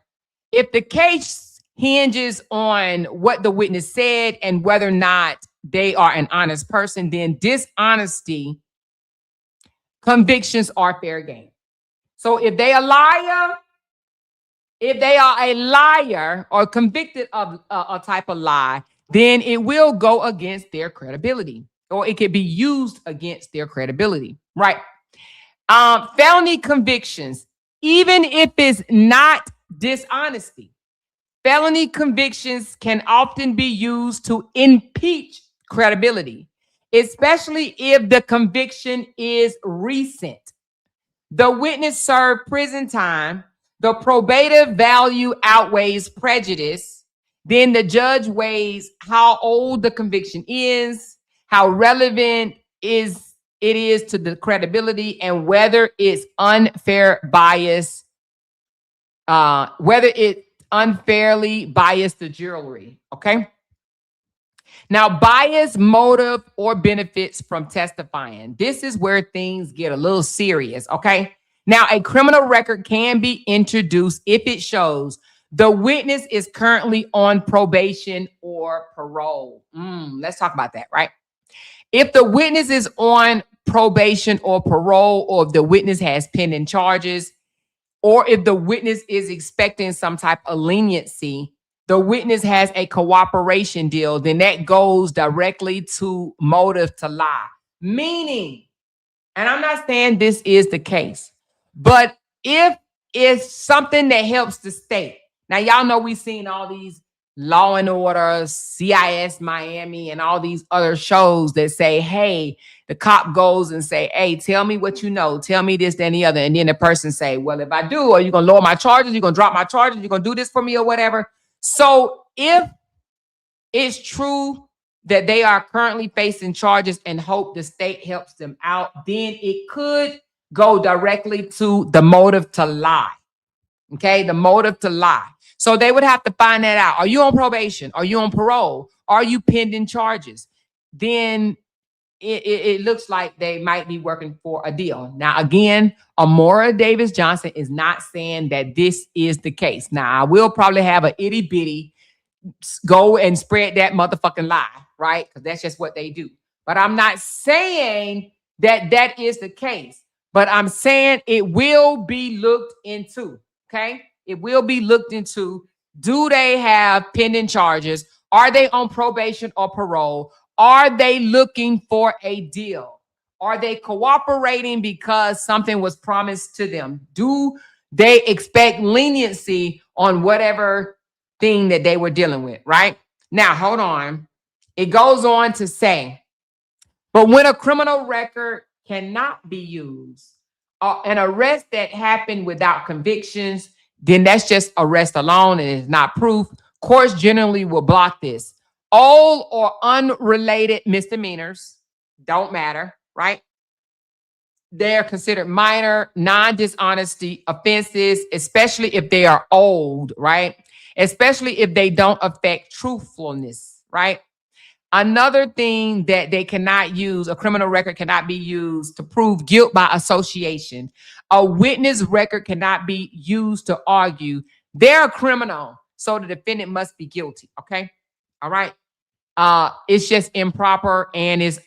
If the case hinges on what the witness said and whether or not they are an honest person, then dishonesty convictions are fair game. So if they are a liar or convicted of a type of lie, then it will go against their credibility, or it could be used against their credibility, right? Felony convictions, even if it's not dishonesty, felony convictions can often be used to impeach credibility. especially if the conviction is recent. The witness served prison time. The probative value outweighs prejudice. Then the judge weighs how old the conviction is, how relevant it is to the credibility, and whether it's unfair bias, whether it unfairly biased the jury. Okay. Now, bias, motive, or benefits from testifying. This is where things get a little serious, okay? Now, a criminal record can be introduced if it shows the witness is currently on probation or parole. Let's talk about that, right? If the witness is on probation or parole, or if the witness has pending charges, or if the witness is expecting some type of leniency, the witness has a cooperation deal, then that goes directly to motive to lie. Meaning, and I'm not saying this is the case, but if it's something that helps the state. Now, y'all know we've seen all these Law and Order, CIS Miami, and all these other shows that say, hey, the cop goes and say, hey, tell me what you know. Tell me this, that, and the other. And then the person say, well, if I do, are you going to lower my charges? You're going to drop my charges? You're going to do this for me or whatever? So if it's true that they are currently facing charges and hope the state helps them out, then it could go directly to the motive to lie. Okay, the motive to lie. So they would have to find that out. Are you on probation? Are you on parole? Are you pending charges? Then it looks like they might be working for a deal. Now, again, Amora Davis Johnson is not saying that this is the case. Now, I will probably have an itty bitty go and spread that motherfucking lie, right? Because that's just what they do. But I'm not saying that that is the case. But I'm saying it will be looked into, okay? It will be looked into. Do they have pending charges? Are they on probation or parole? Are they looking for a deal? Are they cooperating because something was promised to them? Do they expect leniency on whatever thing that they were dealing with, right? Now, hold on. It goes on to say, but when a criminal record cannot be used, an arrest that happened without convictions, then that's just arrest alone and it's not proof. Courts generally will block this. All or unrelated misdemeanors don't matter, right? They're considered minor, non-dishonesty offenses, especially if they are old, right? Especially if they don't affect truthfulness, right? Another thing that they cannot use, a criminal record cannot be used to prove guilt by association. A witness record cannot be used to argue they're a criminal, so the defendant must be guilty, okay? All right? It's just improper and is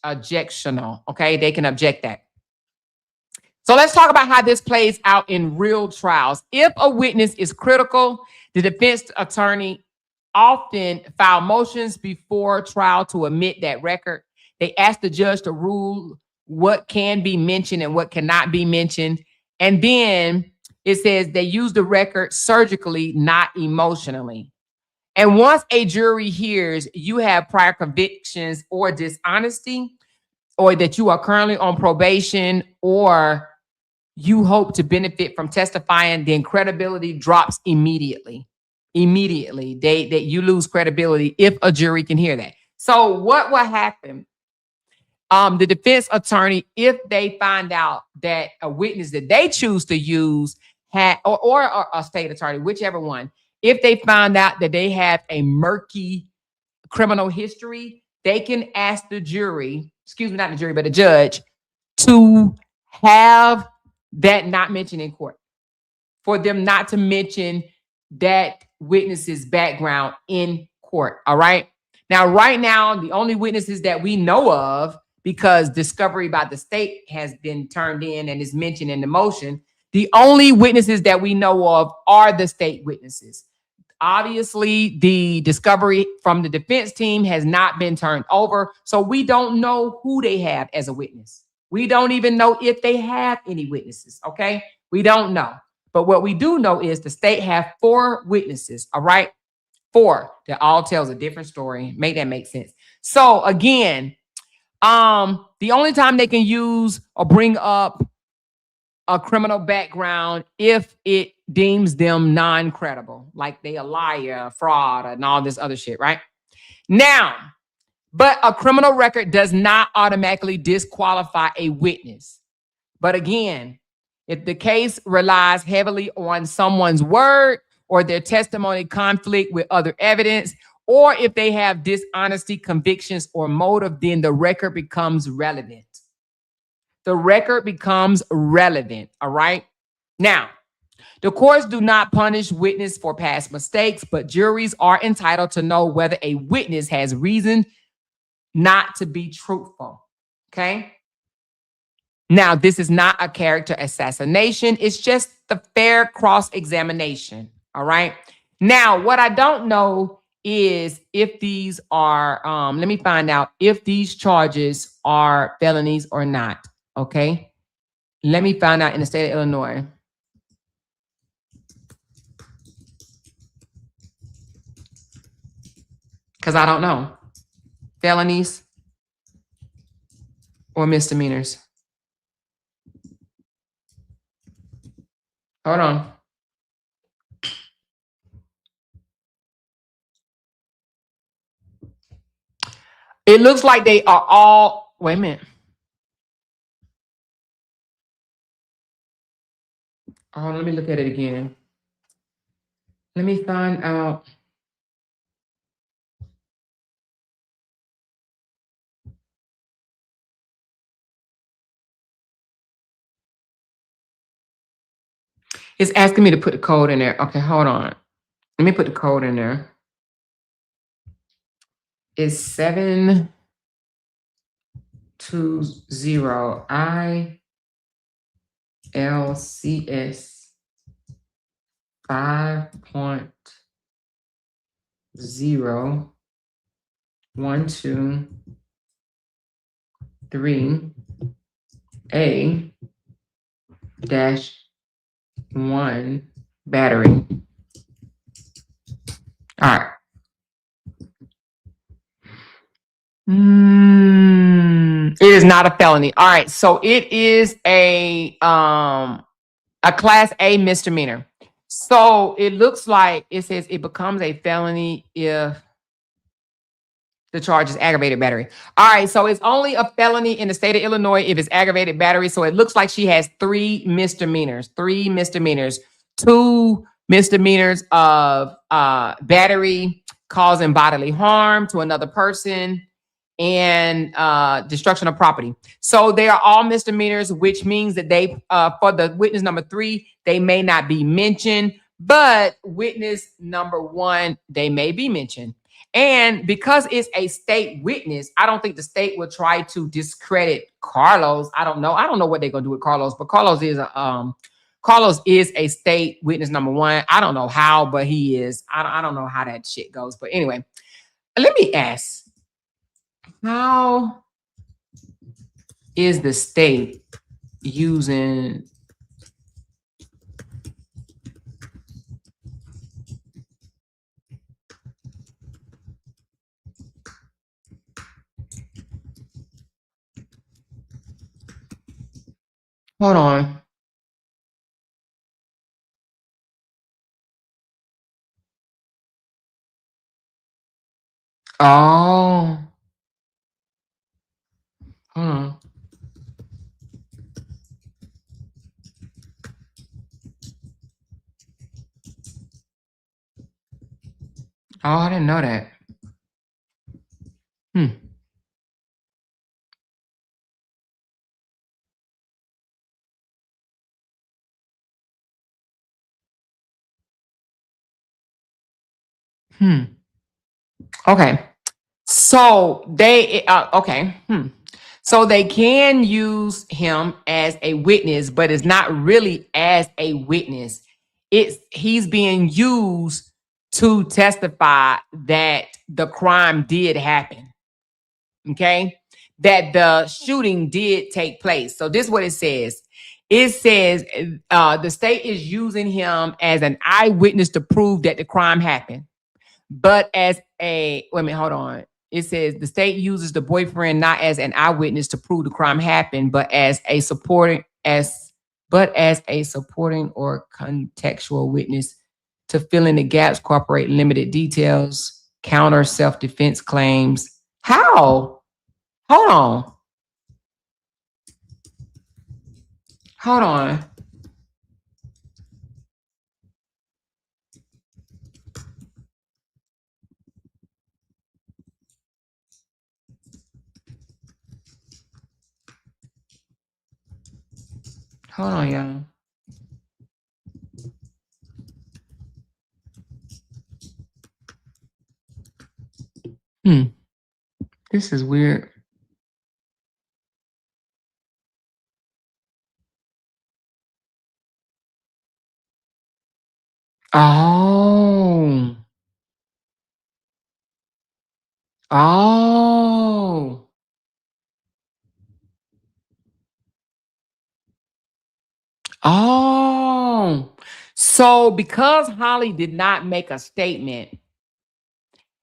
objectionable, okay? They can object that. So let's talk about how this plays out in real trials. If a witness is critical, the defense attorney often file motions before trial to omit that record. They ask the judge to rule what can be mentioned and what cannot be mentioned. And then it says they use the record surgically, not emotionally. And once a jury hears you have prior convictions or dishonesty, or that you are currently on probation, or you hope to benefit from testifying, then credibility drops immediately. Immediately, you lose credibility if a jury can hear that. So what will happen? The defense attorney, if they find out that a witness that they choose to use had, or a state attorney, whichever one, if they find out that they have a murky criminal history, they can ask the jury, excuse me, not the jury, but the judge, to have that not mentioned in court, for them not to mention that witness's background in court. All right. Now, right now, the only witnesses that we know of, because discovery by the state has been turned in and is mentioned in the motion, the only witnesses that we know of are the state witnesses. Obviously, the discovery from the defense team has not been turned over, so we don't know who they have as a witness. We don't even know if they have any witnesses, okay? We don't know. But what we do know is the state have 4 witnesses, all right? 4 that all tells a different story. Make that make sense. So again, The only time they can use or bring up a criminal background if it deems them non-credible, like they a liar, fraud, and all this other shit, right? Now, but a criminal record does not automatically disqualify a witness. But again, if the case relies heavily on someone's word or their testimony conflict with other evidence, or if they have dishonesty, convictions, or motive, then the record becomes relevant. The record becomes relevant, all right? Now, the courts do not punish witness for past mistakes, but juries are entitled to know whether a witness has reason not to be truthful, okay? Now, this is not a character assassination. It's just the fair cross-examination, all right? Now, what I don't know is if these are, let me find out if these charges are felonies or not, okay? Let me find out in the state of Illinois. Because I don't know. Felonies or misdemeanors. Hold on. It looks like they are all, wait a minute. Oh, let me look at it again. Let me find out. It's asking me to put the code in there. Okay, hold on. Let me put the code in there. It's 720 ILCS 5.012A-1 battery. All right. It is not a felony. All right, so it is a class A misdemeanor. So it looks like it says it becomes a felony if the charge is aggravated battery. All right, so it's only a felony in the state of Illinois if it's aggravated battery. So it looks like she has 3 misdemeanors. 2 misdemeanors of battery causing bodily harm to another person and destruction of property. So they are all misdemeanors, which means that they, for the witness number 3, they may not be mentioned, but witness number 1, they may be mentioned. And because it's a state witness, I don't think the state will try to discredit Carlos. I don't know what they're gonna do with Carlos, but Carlos is a state witness number 1. I don't know how, but he is. I don't know how that shit goes. But anyway, let me ask, how is the state using hold on. Oh. Hold on. Oh, I didn't know that. Okay. So they okay. So they can use him as a witness, but it's not really as a witness. He's being used to testify that the crime did happen. Okay? That the shooting did take place. So this is what it says. It says the state is using him as an eyewitness to prove that the crime happened. But as a, wait a minute, hold on. it says the state uses the boyfriend not as an eyewitness to prove the crime happened, but as a supporting or contextual witness to fill in the gaps, cooperate limited details, counter self-defense claims. How? Hold on. Hold on. Hold on, y'all. This is weird. Oh. Oh. Oh. So because Holly did not make a statement,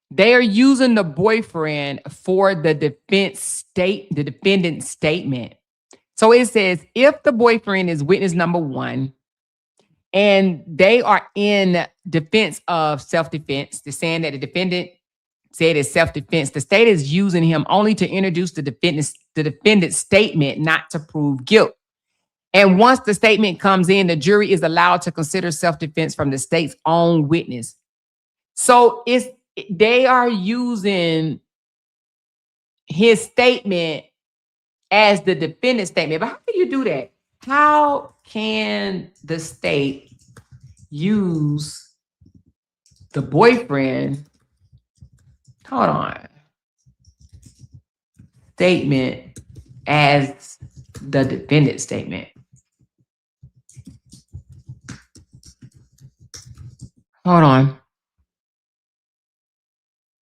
they are using the boyfriend for the defendant's statement. So it says if the boyfriend is witness number one and they are in defense of self-defense, they're saying that the defendant said it's self-defense, the state is using him only to introduce the defendant's statement, not to prove guilt. And once the statement comes in, the jury is allowed to consider self-defense from the state's own witness. So they are using his statement as the defendant's statement. But how can you do that? How can the state use the boyfriend? Hold on. Statement as the defendant's statement. Hold on.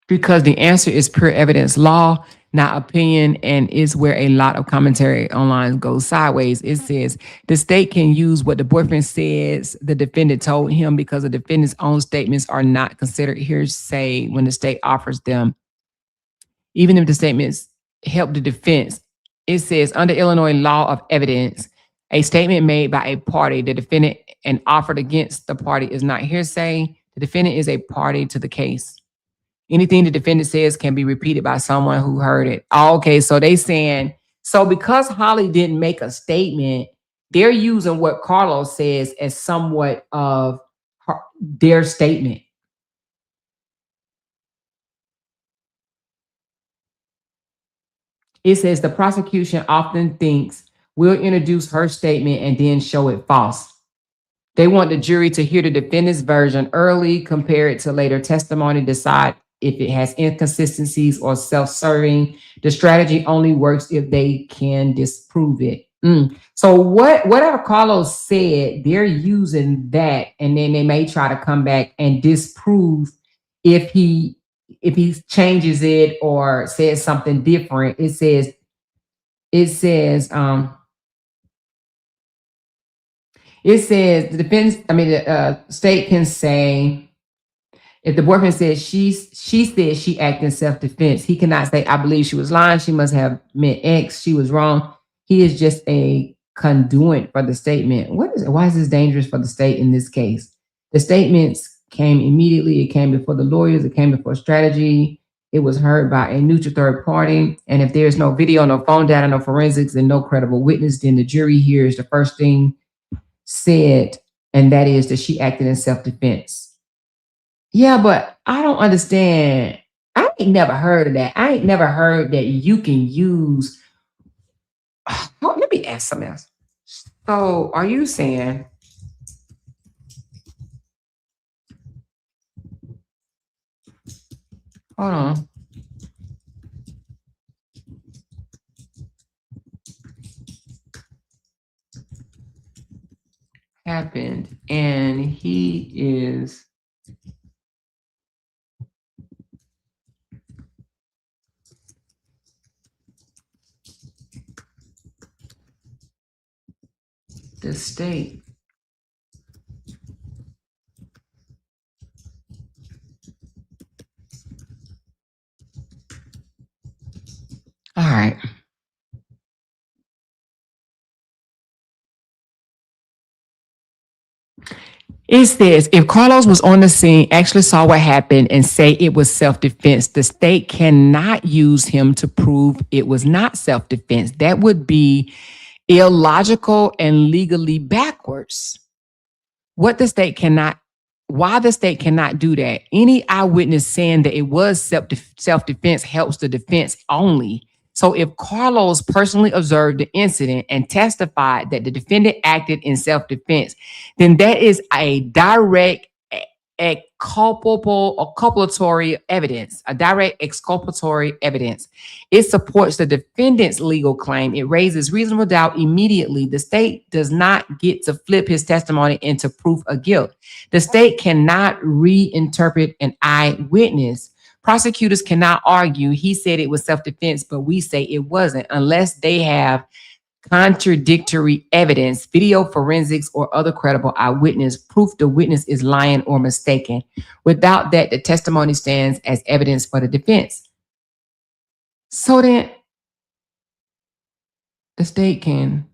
Because the answer is pure evidence law, not opinion, and is where a lot of commentary online goes sideways. It says the state can use what the boyfriend says the defendant told him because the defendant's own statements are not considered hearsay when the state offers them. Even if the statements help the defense, it says under Illinois law of evidence, a statement made by a party, the defendant, and offered against the party is not hearsay. The defendant is a party to the case. Anything the defendant says can be repeated by someone who heard it. Okay, so they saying, so because Holly didn't make a statement, they're using what Carlos says as somewhat of their statement. It says the prosecution often thinks we'll introduce her statement and then show it false. They want the jury to hear the defendant's version early, compare it to later testimony, decide if it has inconsistencies or self-serving. The strategy only works if they can disprove it. So whatever Carlos said, they're using that, and then they may try to come back and disprove if he changes it or says something different. It says the defense, the state can say, if the boyfriend says she said she acted in self-defense, he cannot say, I believe she was lying. She must have meant X. She was wrong. He is just a conduit for the statement. Why is this dangerous for the state in this case? The statements came immediately. It came before the lawyers. It came before strategy. It was heard by a neutral third party. And if there's no video, no phone data, no forensics, and no credible witness, then the jury hears the first thing said, and that is that she acted in self-defense. Yeah, but I don't understand. I ain't never heard of that. I ain't never heard that you can use. Let me ask something else. So are you saying hold on. Happened and he is the state It says if Carlos was on the scene, actually saw what happened, and say it was self-defense, the state cannot use him to prove it was not self-defense. That would be illogical and legally backwards. Why the state cannot do that? Any eyewitness saying that it was self-defense helps the defense only. So if Carlos personally observed the incident and testified that the defendant acted in self-defense, then that is a direct exculpatory evidence, It supports the defendant's legal claim. It raises reasonable doubt immediately. The state does not get to flip his testimony into proof of guilt. The state cannot reinterpret an eyewitness. Prosecutors cannot argue he said it was self-defense, but we say it wasn't, unless they have contradictory evidence, video forensics, or other credible eyewitness proof the witness is lying or mistaken. Without that, the testimony stands as evidence for the defense. So then the state can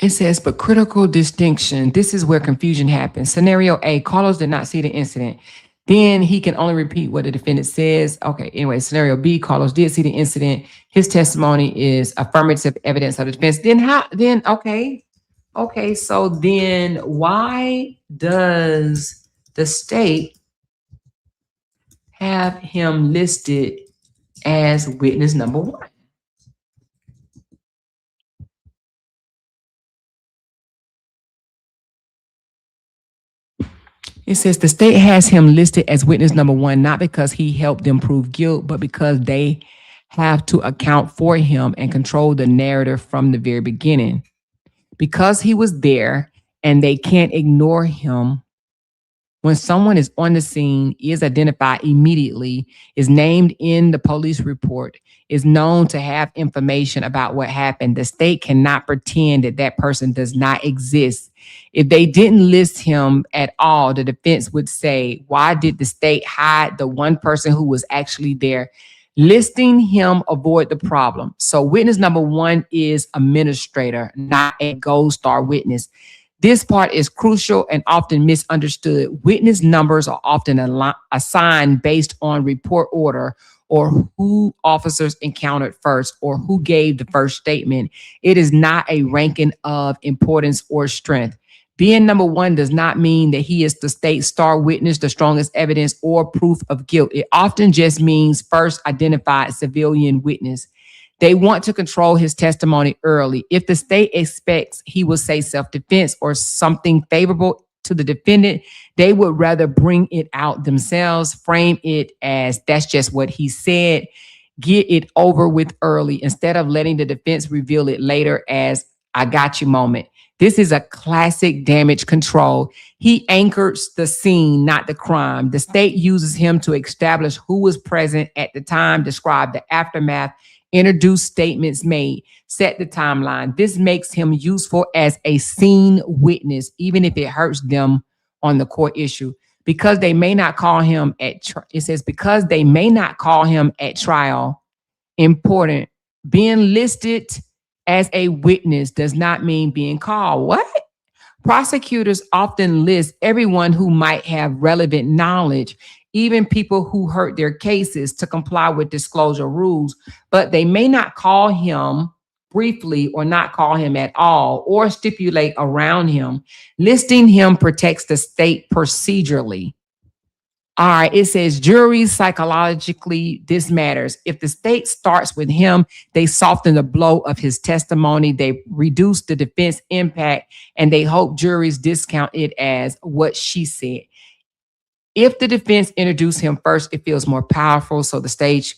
It says, but critical distinction. This is where confusion happens. Scenario A, Carlos did not see the incident. Then he can only repeat what the defendant says. Okay, anyway, scenario B, Carlos did see the incident. His testimony is affirmative evidence of the defense. Okay, so then why does the state have him listed as witness number one? It says the state has him listed as witness number one, not because he helped them prove guilt, but because they have to account for him and control the narrative from the very beginning. Because he was there and they can't ignore him. When someone is on the scene, is identified immediately, is named in the police report, is known to have information about what happened, the state cannot pretend that that person does not exist. If they didn't list him at all, the defense would say, why did the state hide the one person who was actually there? Listing him avoid the problem. So witness number one is administrator, not a gold star witness. This part is crucial and often misunderstood. Witness numbers are often assigned based on report order or who officers encountered first or who gave the first statement. It is not a ranking of importance or strength. Being number one does not mean that he is the state's star witness, the strongest evidence, or proof of guilt. It often just means first identified civilian witness. They want to control his testimony early. If the state expects he will say self-defense or something favorable to the defendant, they would rather bring it out themselves, frame it as that's just what he said, get it over with early instead of letting the defense reveal it later as I got you moment. This is a classic damage control. He anchors the scene, not the crime. The state uses him to establish who was present at the time, describe the aftermath, introduce statements made, set the timeline. This makes him useful as a scene witness, even if it hurts them on the court issue. Because they may not call him because they may not call him at trial, important. Being listed as a witness does not mean being called. What? Prosecutors often list everyone who might have relevant knowledge, even people who hurt their cases, to comply with disclosure rules, but they may not call him briefly or not call him at all or stipulate around him. Listing him protects the state procedurally. All right, it says juries psychologically, this matters. If the state starts with him, they soften the blow of his testimony, they reduce the defense impact, and they hope juries discount it as what she said. If the defense introduce him first, it feels more powerful, so the state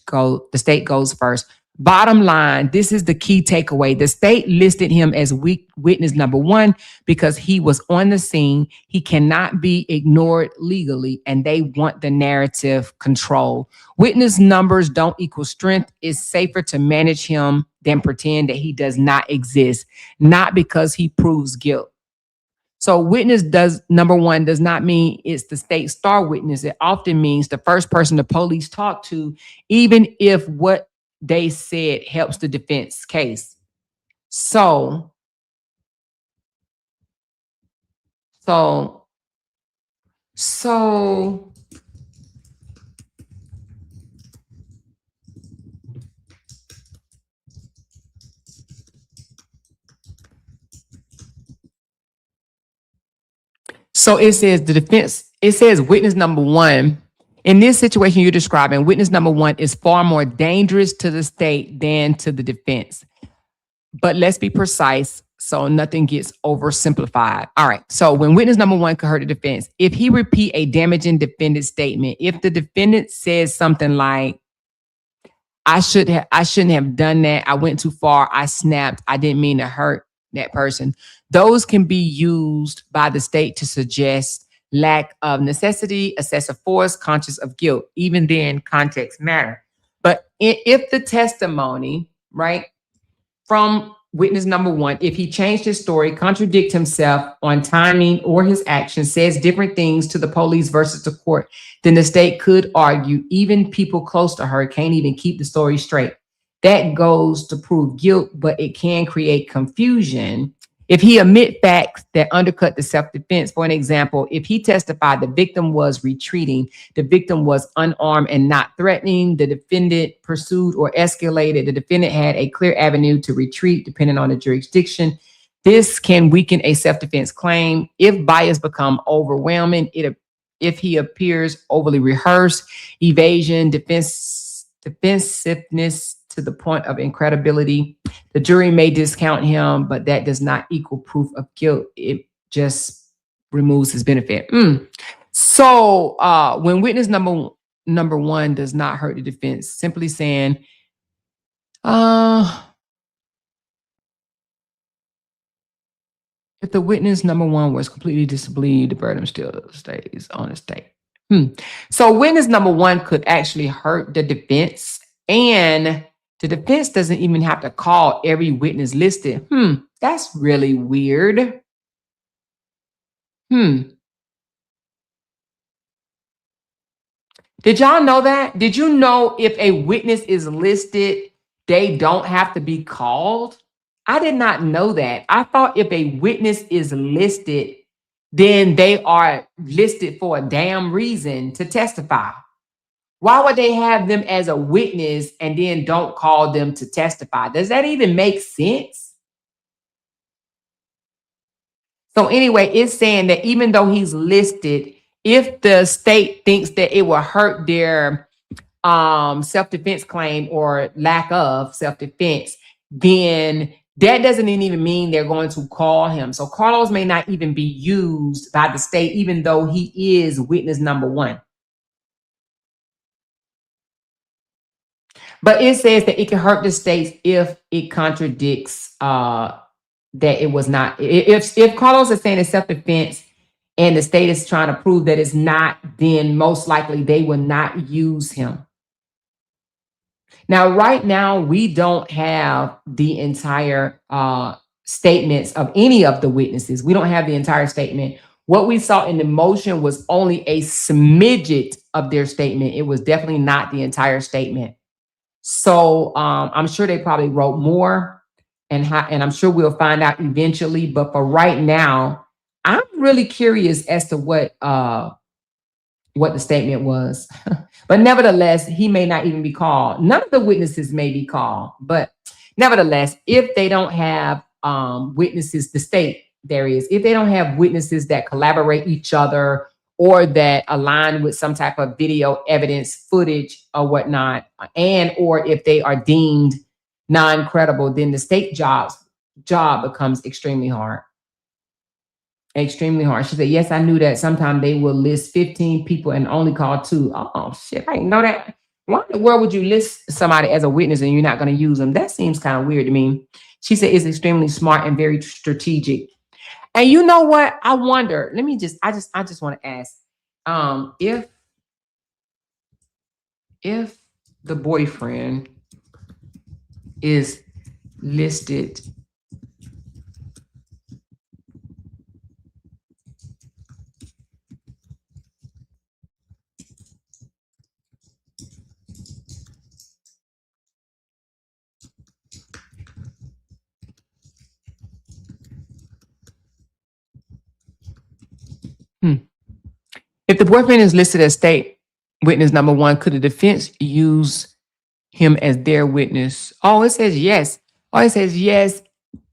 goes first. Bottom line, this is the key takeaway. The state listed him as witness number one because he was on the scene. He cannot be ignored legally, and they want the narrative control. Witness numbers don't equal strength. It's safer to manage him than pretend that he does not exist, not because he proves guilt. So witness number one does not mean it's the state star witness. It often means the first person the police talk to, even if what they said helps the defense case. So, so, so So it says the defense, it says witness number one. In this situation you're describing, witness number one is far more dangerous to the state than to the defense. But let's be precise so nothing gets oversimplified. All right. So when witness number one could hurt the defense, if he repeat a damaging defendant statement, if the defendant says something like, I shouldn't have done that. I went too far. I snapped. I didn't mean to hurt that person. Those can be used by the state to suggest lack of necessity, excessive force, conscious of guilt. Even then, context matter. But if the testimony, right, from witness number one, if he changed his story, contradict himself on timing or his actions, says different things to the police versus the court, then the state could argue even people close to her can't even keep the story straight. That goes to prove guilt, but it can create confusion if he omit facts that undercut the self-defense. For an example, if he testified the victim was retreating, the victim was unarmed and not threatening, the defendant pursued or escalated, the defendant had a clear avenue to retreat depending on the jurisdiction. This can weaken a self-defense claim. If bias become overwhelming, if he appears overly rehearsed, evasion, defensiveness to the point of incredibility, the jury may discount him, but that does not equal proof of guilt. It just removes his benefit. So when witness number one does not hurt the defense, simply saying, if the witness number one was completely disbelieved, the burden still stays on the state. So witness number one could actually hurt the defense, and the defense doesn't even have to call every witness listed. That's really weird. Did y'all know that? Did you know if a witness is listed, they don't have to be called? I did not know that. I thought if a witness is listed, then they are listed for a damn reason to testify. Why would they have them as a witness and then don't call them to testify? Does that even make sense? So anyway, it's saying that even though he's listed, if the state thinks that it will hurt their self-defense claim or lack of self-defense, then that doesn't even mean they're going to call him. So Carlos may not even be used by the state, even though he is witness number one. But it says that it can hurt the state if it contradicts that it was not. If Carlos is saying it's self-defense and the state is trying to prove that it's not, then most likely they will not use him. Now, right now, we don't have the entire statements of any of the witnesses. We don't have the entire statement. What we saw in the motion was only a smidget of their statement. It was definitely not the entire statement. So I'm sure they probably wrote more, and I'm sure we'll find out eventually. But for right now, I'm really curious as to what the statement was. But nevertheless, he may not even be called. None of the witnesses may be called. But nevertheless, if they don't have witnesses, the state there is, if they don't have witnesses that collaborate each other or that align with some type of video evidence, footage or whatnot, and or if they are deemed non-credible, then the state job becomes extremely hard. Extremely hard. She said, yes, I knew that. Sometimes they will list 15 people and only call 2. Oh, shit, I didn't know that. Why in the world would you list somebody as a witness and you're not going to use them? That seems kind of weird to me. She said it's extremely smart and very strategic. And you know what? I wonder, I just want to ask, if the boyfriend is listed If the boyfriend is listed as state witness number one, could the defense use him as their witness? Oh, it says yes. Oh, it says yes.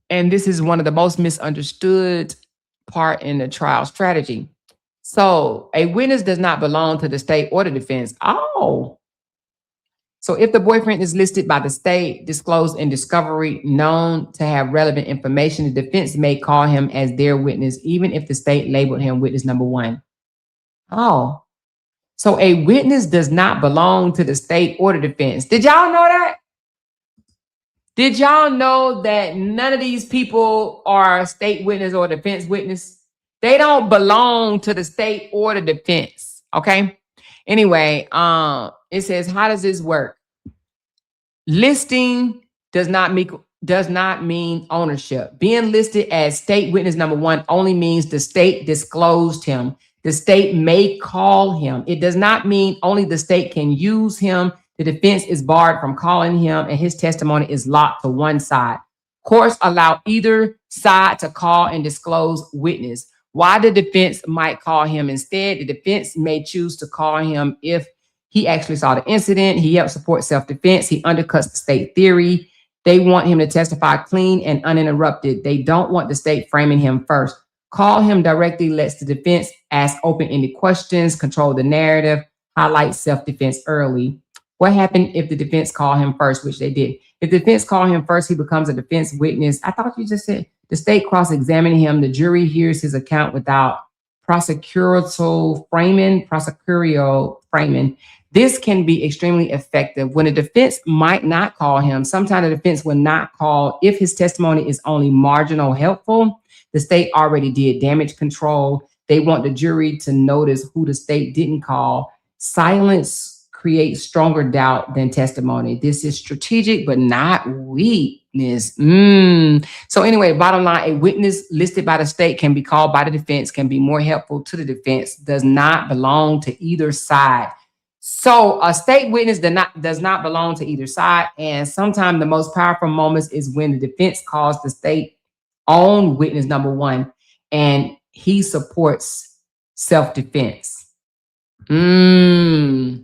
And this is one of the most misunderstood part in the trial strategy. So a witness does not belong to the state or the defense. Oh. So if the boyfriend is listed by the state, disclosed in discovery, known to have relevant information, the defense may call him as their witness, even if the state labeled him witness number one. Oh. So a witness does not belong to the state or the defense. Did y'all know that? Did y'all know that none of these people are state witness or defense witness? They don't belong to the state or the defense. Okay. Anyway, it says, how does this work? Listing does not mean ownership. Being listed as state witness number one only means the state disclosed him. The state may call him. It does not mean only the state can use him. The defense is barred from calling him, and his testimony is locked to one side. Courts allow either side to call and disclose witness. Why the defense might call him instead? The defense may choose to call him if he actually saw the incident, he helped support self-defense, he undercuts the state theory. They want him to testify clean and uninterrupted. They don't want the state framing him first. Call him directly lets the defense ask open-ended questions, control the narrative, highlight self-defense early. What happened if the defense called him first, which they did? If the defense called him first, he becomes a defense witness. I thought you just said the state cross-examining him. The jury hears his account without prosecutorial framing. This can be extremely effective. When a defense might not call him, sometimes the defense will not call if his testimony is only marginal helpful. The state already did damage control. They want the jury to notice who the state didn't call. Silence creates stronger doubt than testimony. This is strategic, but not weakness. So anyway, bottom line, a witness listed by the state can be called by the defense, can be more helpful to the defense, does not belong to either side. So a state witness does not belong to either side. And sometimes the most powerful moments is when the defense calls the state own witness number one and he supports self-defense. Okay.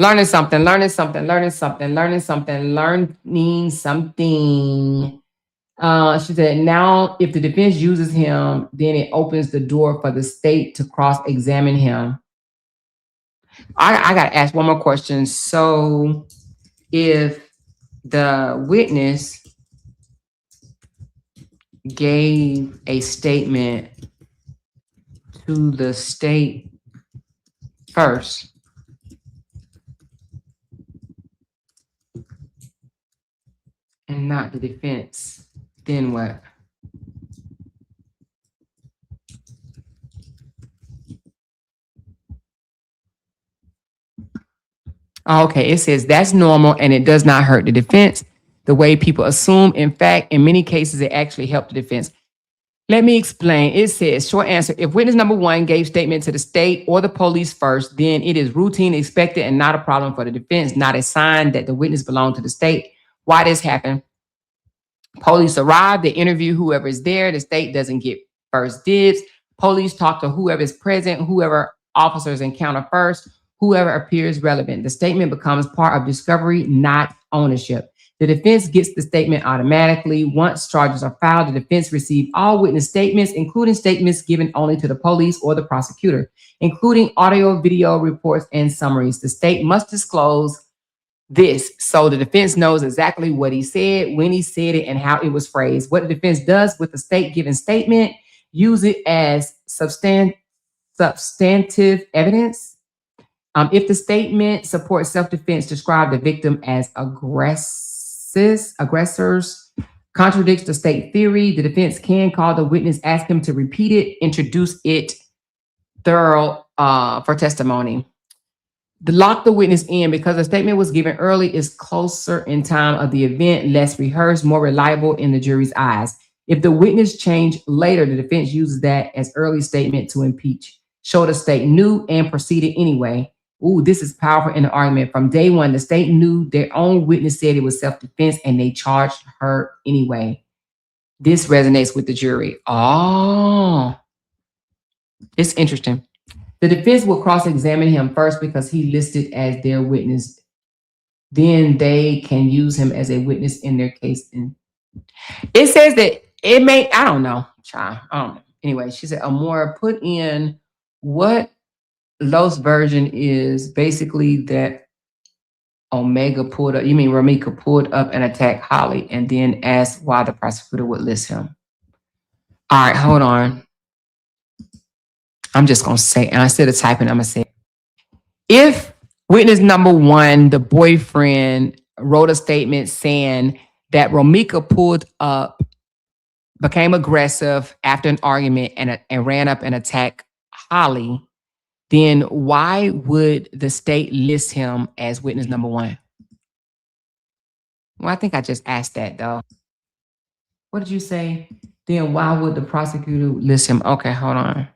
Learning something. She said, now if the defense uses him, then it opens the door for the state to cross-examine him. I got to ask one more question. So if the witness gave a statement to the state first, and not the defense, then what? Okay, it says that's normal and it does not hurt the defense the way people assume. In fact, in many cases, it actually helped the defense. Let me explain. It says, short answer, if witness number one gave statement to the state or the police first, then it is routine, expected, and not a problem for the defense, not a sign that the witness belonged to the state. Why this happened? Police arrive, they interview whoever is there. The state doesn't get first dibs. Police talk to whoever is present, whoever officers encounter first, whoever appears relevant. The statement becomes part of discovery, not ownership. The defense gets the statement automatically. Once charges are filed, the defense receives all witness statements, including statements given only to the police or the prosecutor, including audio, video reports, and summaries. The state must disclose this so the defense knows exactly what he said, when he said it, and how it was phrased. What the defense does with the state-given statement, use it as substantive evidence. If the statement supports self-defense, describe the victim as aggressors, contradicts the state theory, the defense can call the witness, ask him to repeat it, introduce it for testimony. Lock the witness in because the statement was given early, is closer in time of the event, less rehearsed, more reliable in the jury's eyes. If the witness changed later, the defense uses that as early statement to impeach. Show the state knew and proceeded anyway. Ooh, this is powerful in the argument. From day one, the state knew their own witness said it was self-defense and they charged her anyway. This resonates with the jury. Oh, it's interesting. The defense will cross-examine him first because he listed as their witness. Then they can use him as a witness in their case. And it says that it may, I don't know, child. I don't know. Anyway, she said, Amora, put in what Los version is basically that Omega pulled up, you mean Ramika pulled up and attacked Holly and then asked why the prosecutor would list him. All right, hold on. I'm just going to say, and instead of typing, I'm going to say, if witness number one, the boyfriend, wrote a statement saying that Ramika pulled up, became aggressive after an argument and ran up and attacked Holly, then why would the state list him as witness number one? Well, I think I just asked that though. What did you say? Then why would the prosecutor list him? Okay, hold on.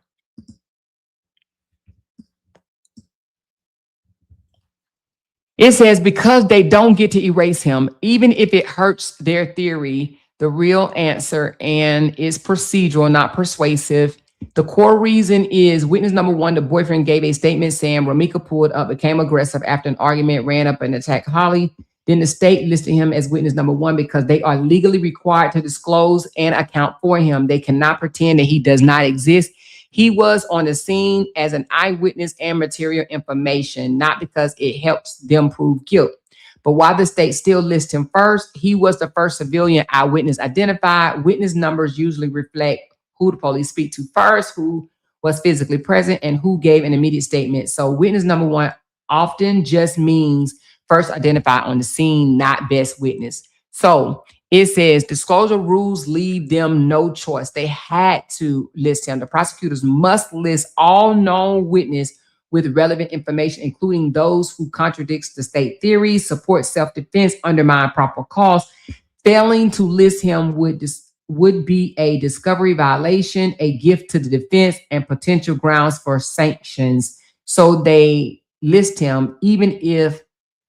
It says because they don't get to erase him, even if it hurts their theory, the real answer and is procedural, not persuasive. The core reason is witness number one, the boyfriend gave a statement saying Ramika pulled up, became aggressive after an argument, ran up and attacked Holly. Then the state listed him as witness number one because they are legally required to disclose and account for him. They cannot pretend that he does not exist. He was on the scene as an eyewitness and material information, not because it helps them prove guilt. But while the state still lists him first, he was the first civilian eyewitness identified. Witness numbers usually reflect who the police speak to first, who was physically present, and who gave an immediate statement. So witness number one often just means first identified on the scene, not best witness. So it says disclosure rules leave them no choice. They had to list him. The prosecutors must list all known witnesses with relevant information, including those who contradicts the state theories, support self-defense, undermine proper cause. Failing to list him would be a discovery violation, a gift to the defense, and potential grounds for sanctions. So they list him even if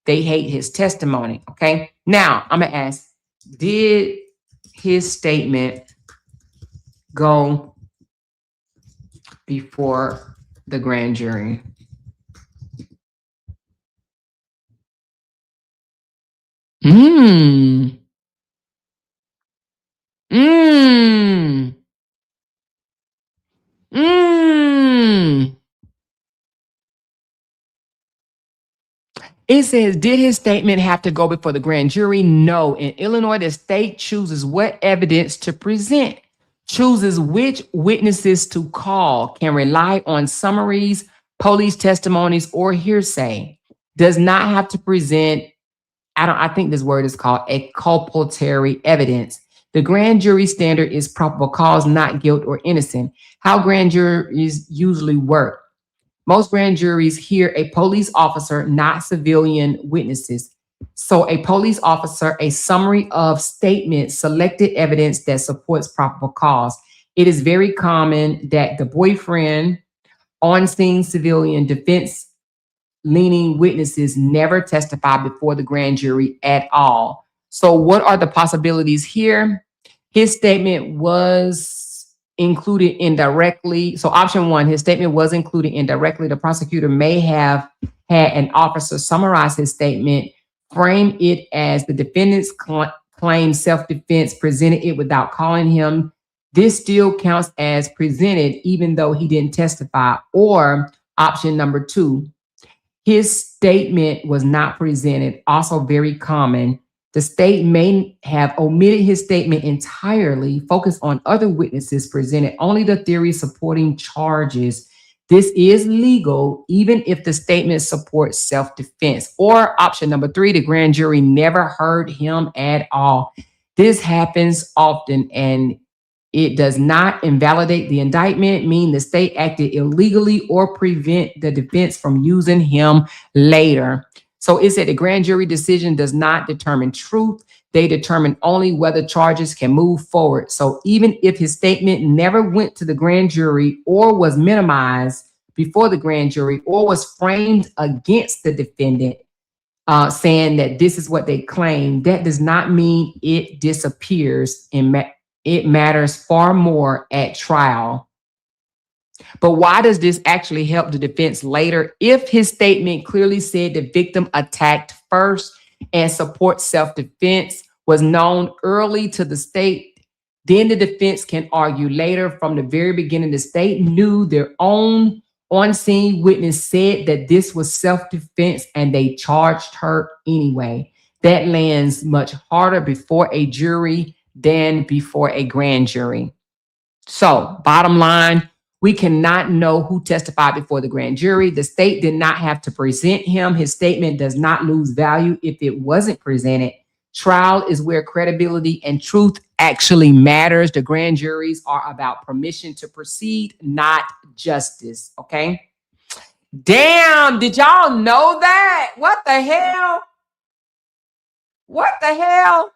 they hate his testimony. Okay. Now I'm gonna ask, did his statement go before the grand jury? It says, did his statement have to go before the grand jury? No. In Illinois, the state chooses what evidence to present, chooses which witnesses to call, can rely on summaries, police testimonies, or hearsay, does not have to present, I think this word is called exculpatory evidence. The grand jury standard is probable cause, not guilt or innocent. How grand juries usually work. Most grand juries hear a police officer, not civilian witnesses. So a police officer, a summary of statements, selected evidence that supports probable cause. It is very common that the boyfriend, on-scene civilian, defense-leaning witnesses never testify before the grand jury at all. So what are the possibilities here? His statement was included indirectly. So option one, his statement was included indirectly. The prosecutor may have had an officer summarize his statement, frame it as the defendant's claim self-defense, presented it without calling him. This still counts as presented even though he didn't testify. Or option number two, his statement was not presented, also very common. The state may have omitted his statement entirely, focused on other witnesses, presented only the theory supporting charges. This is legal, even if the statement supports self-defense. Or option number three, the grand jury never heard him at all. This happens often, and it does not invalidate the indictment, mean the state acted illegally, or prevent the defense from using him later. So it said the grand jury decision does not determine truth. They determine only whether charges can move forward. So even if his statement never went to the grand jury or was minimized before the grand jury or was framed against the defendant, saying that this is what they claim, that does not mean it disappears in it matters far more at trial. But why does this actually help the defense later? If his statement clearly said the victim attacked first and support self-defense was known early to the state, then the defense can argue later from the very beginning the state knew their own on-scene witness said that this was self-defense and they charged her anyway. That lands much harder before a jury than before a grand jury. So, bottom line, we cannot know who testified before the grand jury. The state did not have to present him. His statement does not lose value if it wasn't presented. Trial is where credibility and truth actually matters. The grand juries are about permission to proceed, not justice. Okay. Damn, did y'all know that? What the hell? What the hell?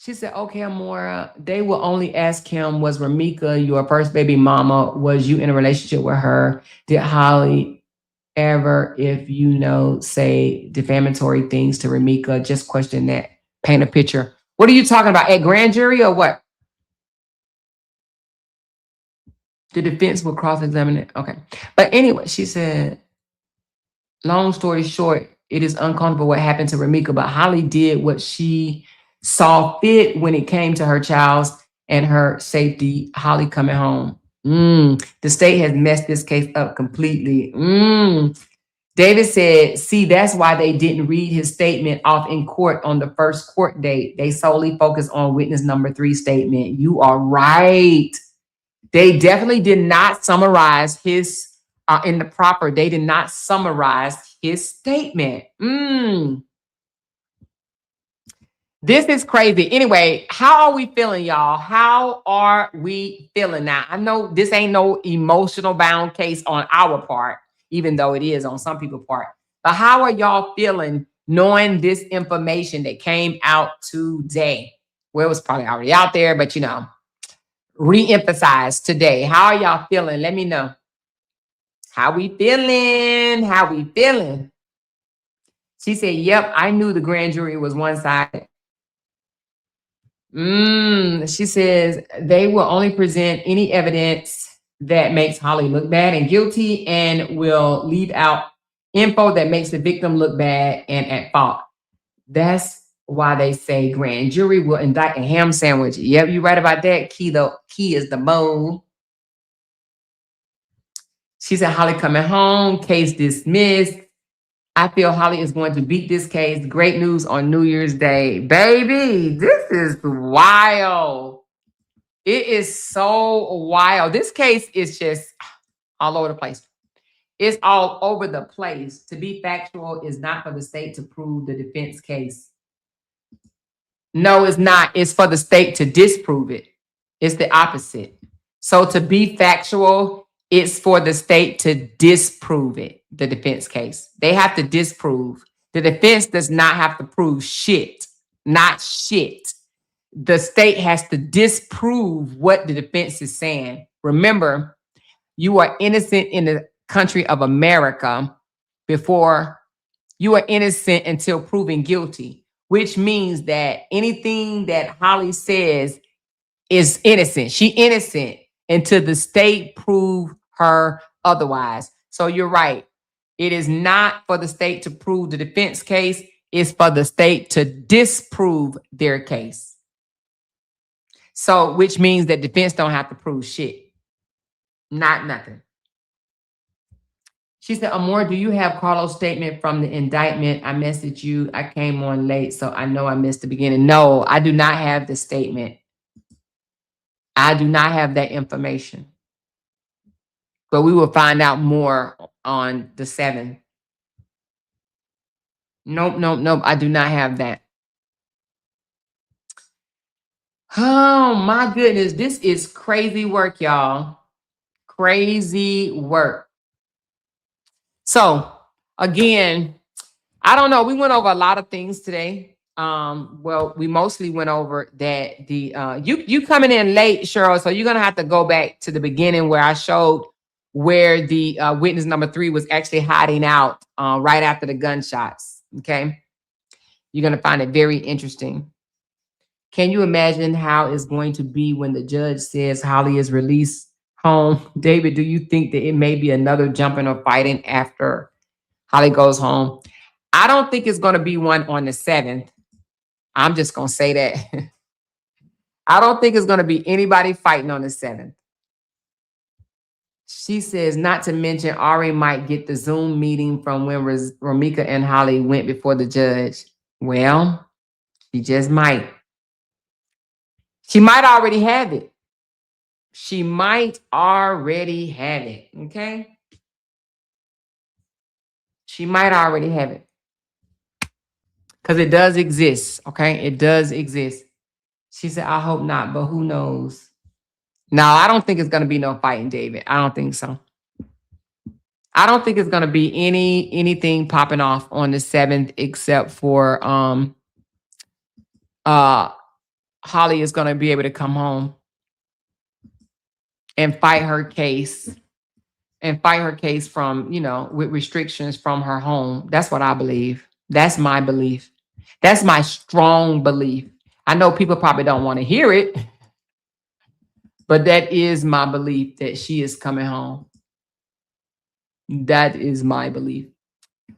She said, okay, Amora, they will only ask him, was Ramika your first baby mama? Was you in a relationship with her? Did Holly ever, if you know, say defamatory things to Ramika? Just question that. Paint a picture. What are you talking about? At grand jury or what? The defense will cross-examine it. Okay. But anyway, she said, long story short, it is uncomfortable what happened to Ramika, but Holly did what she saw fit when it came to her child's and her safety. Holly coming home. The state has messed this case up completely. David said, see, that's why they didn't read his statement off in court on the first court date. They solely focused on witness number 3 statement. You are right. They definitely did not summarize his in the proper. They did not summarize his statement. This is crazy. Anyway, how are we feeling, y'all? How are we feeling now? I know this ain't no emotional bound case on our part, even though it is on some people's part. But how are y'all feeling knowing this information that came out today? Well, it was probably already out there, but you know, re-emphasized today. How are y'all feeling? Let me know. How we feeling? How we feeling? She said, yep, I knew the grand jury was one-sided. She says they will only present any evidence that makes Holly look bad and guilty and will leave out info that makes the victim look bad and at fault. That's why they say grand jury will indict a ham sandwich. Yep, you're right about that. Key is the mode. She said Holly coming home, case dismissed. I feel Holly is going to beat this case. Great news on New Year's Day. Baby, this is wild. It is so wild. This case is just all over the place. It's all over the place. To be factual is not for the state to prove the defense case. No, it's not. It's for the state to disprove it. It's the opposite. So to be factual, it's for the state to disprove it, the defense case. They have to disprove. The defense does not have to prove shit, not shit. The state has to disprove what the defense is saying. Remember, you are innocent in the country of America before you are innocent until proven guilty, which means that anything that Holly says is innocent. She innocent until the state prove her otherwise. So you're right. It is not for the state to prove the defense case. It's for the state to disprove their case. So, which means that defense don't have to prove shit. Not nothing. She said, Amor, do you have Carlos' statement from the indictment? I messaged you. I came on late, so I know I missed the beginning. No, I do not have the statement. I do not have that information. But we will find out more on the 7th. Nope. I do not have that. Oh, my goodness. This is crazy work, y'all. Crazy work. So, again, I don't know. We went over a lot of things today. Well, we mostly went over that the you coming in late, Cheryl, so you're gonna have to go back to the beginning where I showed where the witness number 3 was actually hiding out right after the gunshots. Okay, you're gonna find it very interesting. Can you imagine how it's going to be when the judge says Holly is released home? David, do you think that it may be another jumping or fighting after Holly goes home? I don't think it's going to be one on the 7th. I'm just going to say that. I don't think it's going to be anybody fighting on the 7th. She says, not to mention Ari might get the Zoom meeting from when Romika and Holly went before the judge. Well, she just might. She might already have it. She might already have it, okay? She might already have it. Because it does exist, okay? It does exist. She said, I hope not, but who knows? No, I don't think it's going to be no fighting, David. I don't think so. I don't think it's going to be anything popping off on the 7th except for Holly is going to be able to come home and fight her case from, with restrictions from her home. That's what I believe. That's my belief. That's my strong belief. I know people probably don't want to hear it, but that is my belief that she is coming home. That is my belief.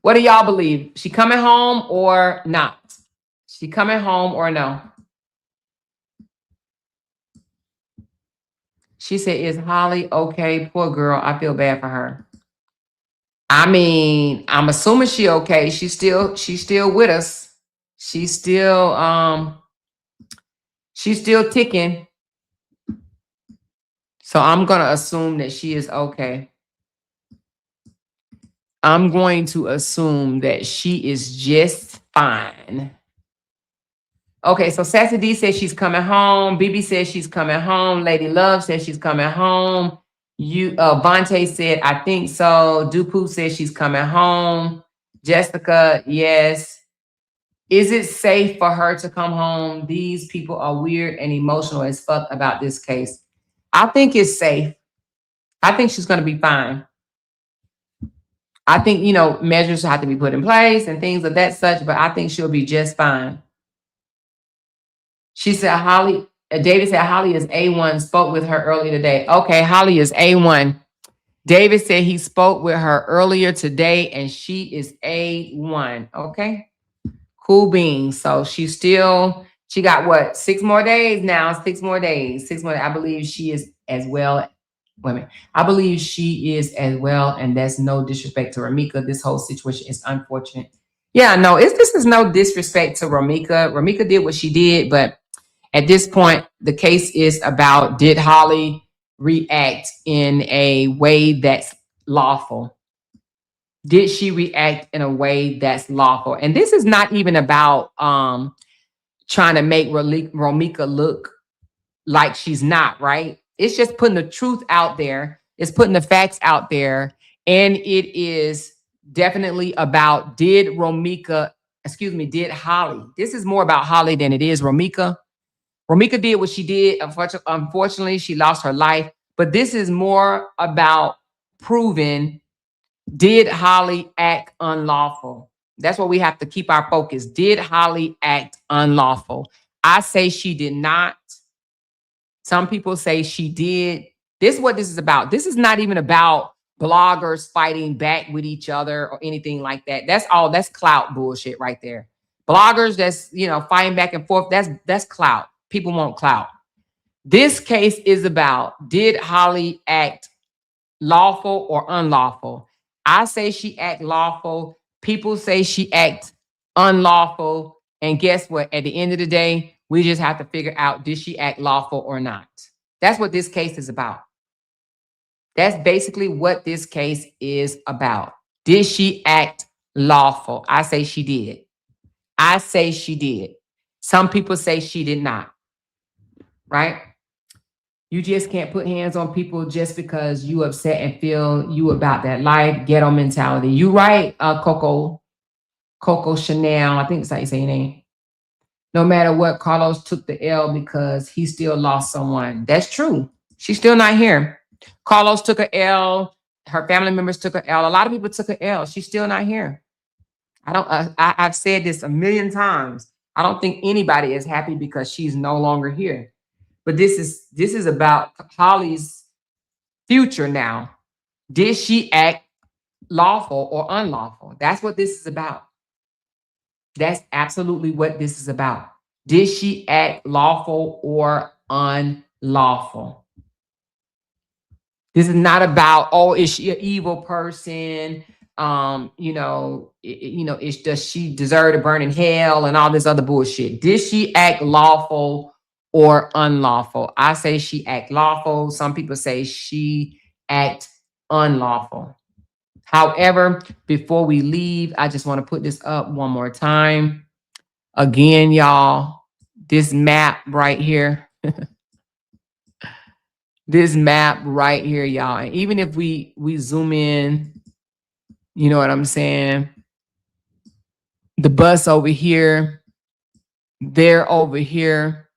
What do y'all believe? She coming home or not? She coming home or no? She said, is Holly okay? Poor girl. I feel bad for her. I mean, I'm assuming she okay. She's still with us. She's still ticking. So I'm going to assume that she is okay. I'm going to assume that she is just fine. Okay, so Sassy D says she's coming home. BB says she's coming home. Lady Love says she's coming home. Vontae said, I think so. Dupu says she's coming home. Jessica, yes. Is it safe for her to come home? These people are weird and emotional as fuck about this case. I think it's safe. I think she's going to be fine. I think, measures have to be put in place and things of that such, but I think she'll be just fine. She said, David said, Holly is A1, spoke with her earlier today. Okay, Holly is A1. David said he spoke with her earlier today and she is A1. Okay, cool beans. So she got what? 6 more days now, 6 more days. I believe she is as well. I believe she is as well. And that's no disrespect to Romika. This whole situation is unfortunate. Yeah, no, this is no disrespect to Romika. Romika did what she did, but at this point, the case is about, did Holly react in a way that's lawful? Did she react in a way that's lawful? And this is not even about trying to make Romika look like she's not, right? It's just putting the truth out there. It's putting the facts out there. And it is definitely about, did Holly, this is more about Holly than it is Romika. Romika did what she did. Unfortunately, she lost her life. But this is more about proving, did Holly act unlawful? That's what we have to keep our focus. Did Holly act unlawful? I say she did not. Some people say she did. This is what this is about. This is not even about bloggers fighting back with each other or anything like that. That's clout bullshit right there. Bloggers that's, fighting back and forth, that's clout. People want clout. This case is about, did Holly act lawful or unlawful? I say she act lawful. People say she act unlawful. And guess what? At the end of the day, we just have to figure out, did she act lawful or not? That's what this case is about. That's basically what this case is about. Did she act lawful? I say she did. I say she did. Some people say she did not. Right? You just can't put hands on people just because you upset and feel you about that life, ghetto mentality. You right, Coco Chanel. I think that's how you say your name. No matter what, Carlos took the L because he still lost someone. That's true. She's still not here. Carlos took a L. Her family members took a L. A lot of people took a L. She's still not here. I've said this a million times. I don't think anybody is happy because she's no longer here. But this is about Holly's future now. Did she act lawful or unlawful? That's what this is about. That's absolutely what this is about. Did she act lawful or unlawful? This is not about, oh, is she an evil person? Does she deserve to burn in hell and all this other bullshit? Did she act lawful or unlawful? I say she act lawful. Some people say she act unlawful. However, before we leave, I just want to put this up one more time. Again, y'all, this map right here. This map right here, y'all. And even if we zoom in, you know what I'm saying? The bus over here, they're over here.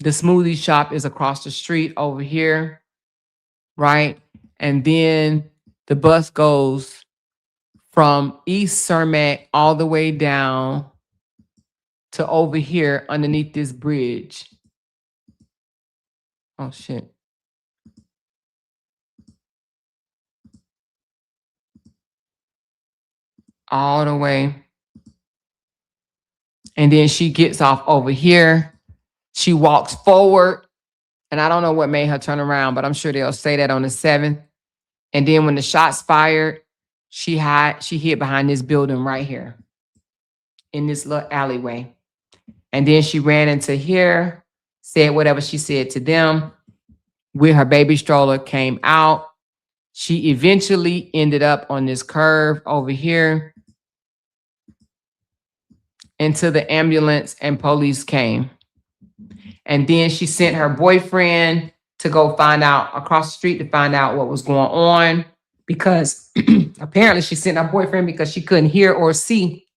The smoothie shop is across the street over here, right? And then the bus goes from East Cermak all the way down to over here underneath this bridge. Oh, shit. All the way. And then she gets off over here. She walks forward. And I don't know what made her turn around, but I'm sure they'll say that on the 7th. And then when the shots fired, she hid behind this building right here in this little alleyway. And then she ran into here, said whatever she said to them. With her baby stroller, came out. She eventually ended up on this curve over here into the ambulance, and police came. And then she sent her boyfriend to go find out across the street to find out what was going on, because apparently she sent her boyfriend because she couldn't hear or see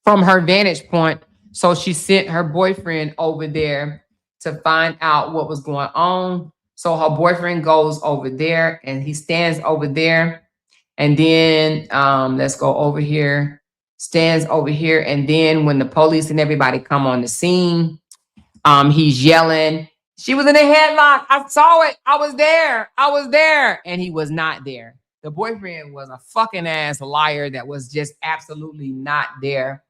from her vantage point. So she sent her boyfriend over there to find out what was going on. So her boyfriend goes over there and he stands over there. And then let's go over here. Stands over here. And then when the police and everybody come on the scene, he's yelling, "She was in a headlock. I saw it. I was there. I was there." And he was not there. The boyfriend was a fucking ass liar that was just absolutely not there.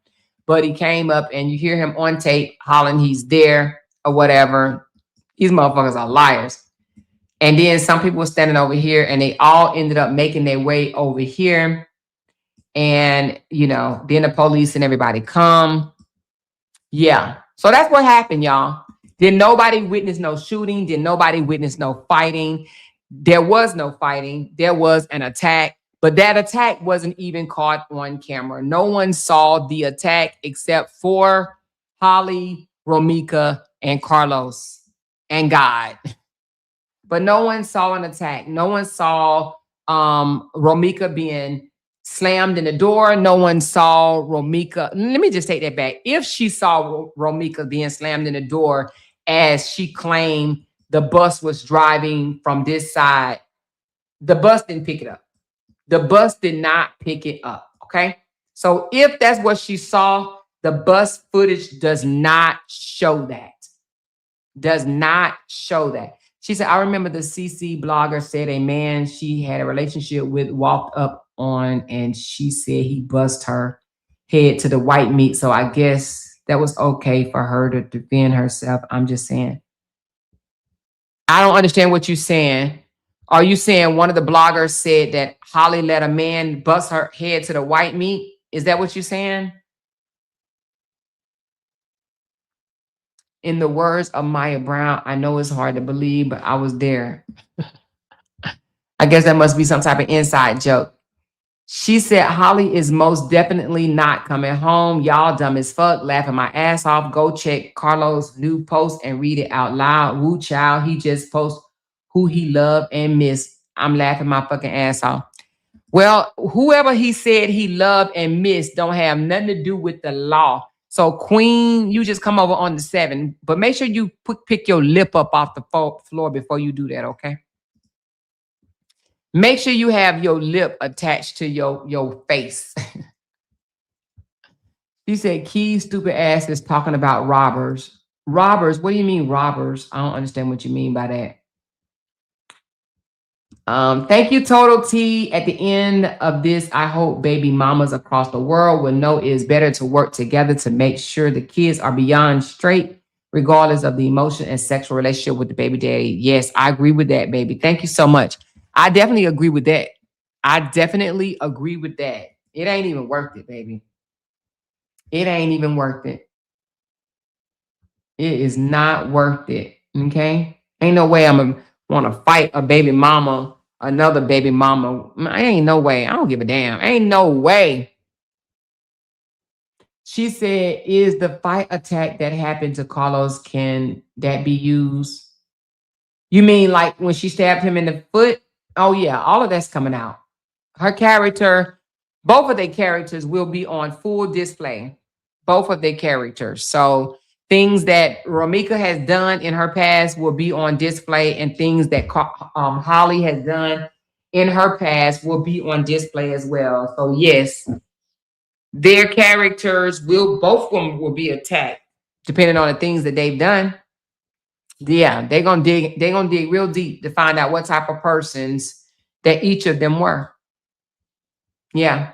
But he came up and you hear him on tape hollering he's there or whatever. These motherfuckers are liars. And then some people were standing over here and they all ended up making their way over here. And, then the police and everybody come. Yeah. So that's what happened, y'all. Did nobody witness no shooting? Did nobody witness no fighting? There was no fighting. There was an attack, but that attack wasn't even caught on camera. No one saw the attack except for Holly, Romika, and Carlos and God. But no one saw an attack. No one saw Romika being slammed in the door. No one saw Romika. Let me just take that back. If she saw Romika being slammed in the door, as she claimed the bus was driving from this side, the bus didn't pick it up. The bus did not pick it up. Okay. So if that's what she saw, the bus footage does not show that. Does not show that. She said, I remember the CC blogger said a man she had a relationship with walked up on and she said he bust her head to the white meat. So I guess that was okay for her to defend herself. I'm just saying. I don't understand what you're saying. Are you saying one of the bloggers said that Holly let a man bust her head to the white meat? Is that what you're saying? In the words of Maya Brown, I know it's hard to believe, but I was there. I guess that must be some type of inside joke. She said, Holly is most definitely not coming home. Y'all dumb as fuck, laughing my ass off. Go check Carlos' new post and read it out loud. Woo child, he just posts who he loved and missed. I'm laughing my fucking ass off. Well, whoever he said he loved and missed don't have nothing to do with the law. So Queen, you just come over on the 7th, but make sure you pick your lip up off the floor before you do that, okay? Make sure you have your lip attached to your face. She said, Key's stupid ass is talking about robbers. Robbers? What do you mean robbers? I don't understand what you mean by that. Thank you, Total T. At the end of this, I hope baby mamas across the world will know it is better to work together to make sure the kids are beyond straight, regardless of the emotion and sexual relationship with the baby daddy. Yes, I agree with that, baby. Thank you so much. I definitely agree with that. I definitely agree with that. It ain't even worth it, baby. It ain't even worth it. It is not worth it. Okay? Ain't no way I'm gonna want to fight a baby mama, another baby mama. Ain't no way. I don't give a damn. Ain't no way. She said, is the fight attack that happened to Carlos, can that be used? You mean like when she stabbed him in the foot? Oh yeah, all of that's coming out. Her character, both of their characters will be on full display. Both of their characters. So things that Romika has done in her past will be on display, and things that Holly has done in her past will be on display as well. So yes, their characters both of them will be attacked, depending on the things that they've done. Yeah, they're gonna dig real deep to find out what type of persons that each of them were. Yeah.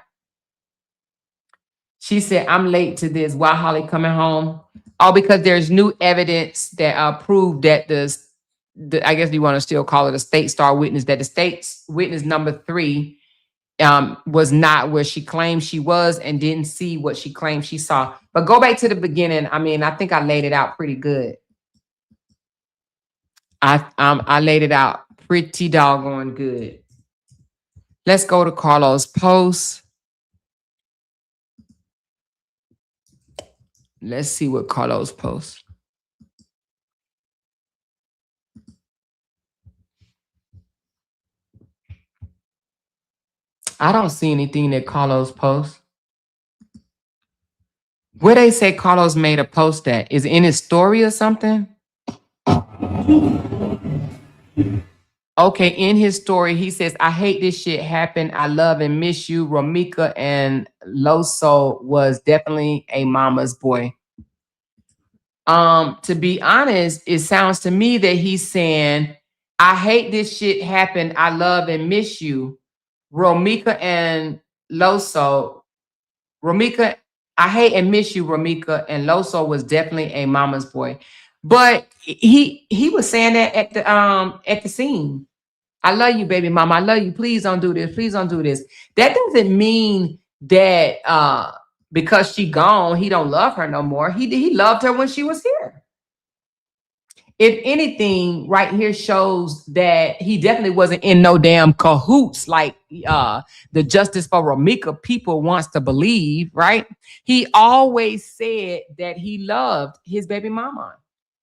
She said, I'm late to this. Why Holly coming home? Oh, because there's new evidence that proved that the I guess you want to still call it a state star witness, that the state's witness number 3 was not where she claimed she was and didn't see what she claimed she saw. But go back to the beginning. I mean, I think I laid it out pretty good. I laid it out pretty doggone good. Let's go to Carlos' post. Let's see what Carlos posts. I don't see anything that Carlos posts. Where they say Carlos made a post at? Is it in his story or something? Okay, in his story, he says, I hate this shit happened. I love and miss you. Romika and Loso was definitely a mama's boy. To be honest, it sounds to me that he's saying, I hate this shit happened. I love and miss you. Romika and Loso. Romika, I hate and miss you, Romika, and Loso was definitely a mama's boy. But he was saying that at the scene. I love you, baby mama. I love you. Please don't do this. Please don't do this. That doesn't mean that because she gone, he don't love her no more. He loved her when she was here. If anything, right here shows that he definitely wasn't in no damn cahoots like the Justice for Romika people wants to believe, right? He always said that he loved his baby mama.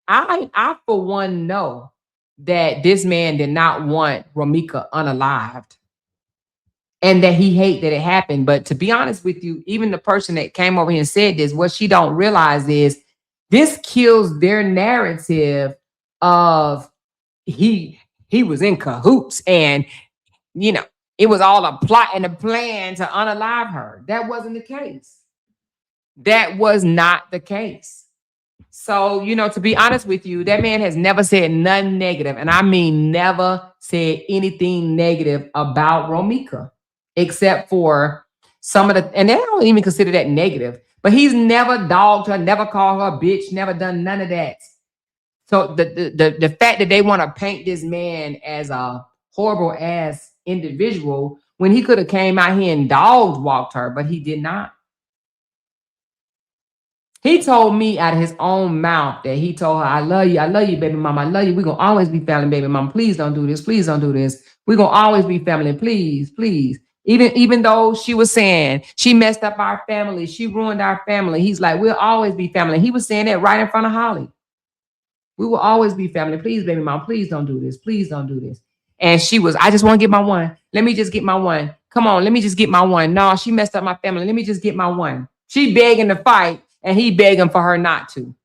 I for one know that this man did not want Romika unalived and that he hate that it happened. But to be honest with you, even the person that came over here and said this, what she don't realize is this kills their narrative of he was in cahoots and, you know, it was all a plot and a plan to unalive her. That wasn't the case. That was not the case. So, you know, to be honest with you, that man has never said nothing negative. And I mean, never said anything negative about Romika, except for some of the, and they don't even consider that negative, but he's never dogged her, never called her a bitch, never done none of that. So the fact that they want to paint this man as a horrible ass individual when he could have came out here and dog walked her, but he did not. He told me out of his own mouth that he told her, I love you, baby mama, I love you. We're going to always be family, baby mama. Please don't do this. Please don't do this. We're going to always be family. Please, please. Even though she was saying she messed up our family, she ruined our family. He's like, we'll always be family. He was saying that right in front of Holly. We will always be family. Please, baby mama, please don't do this. Please don't do this. And she was, I just want to get my one. Let me just get my one. Come on, let me just get my one. No, she messed up my family. Let me just get my one. She begging to fight. And he begging for her not to.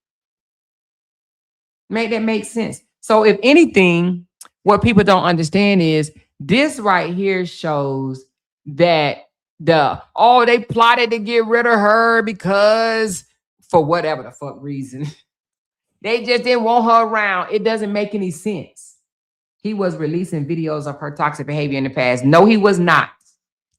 Make that make sense. So if anything, what people don't understand is this right here shows that they plotted to get rid of her because for whatever the fuck reason. They just didn't want her around. It doesn't make any sense. He was releasing videos of her toxic behavior in the past. No, he was not.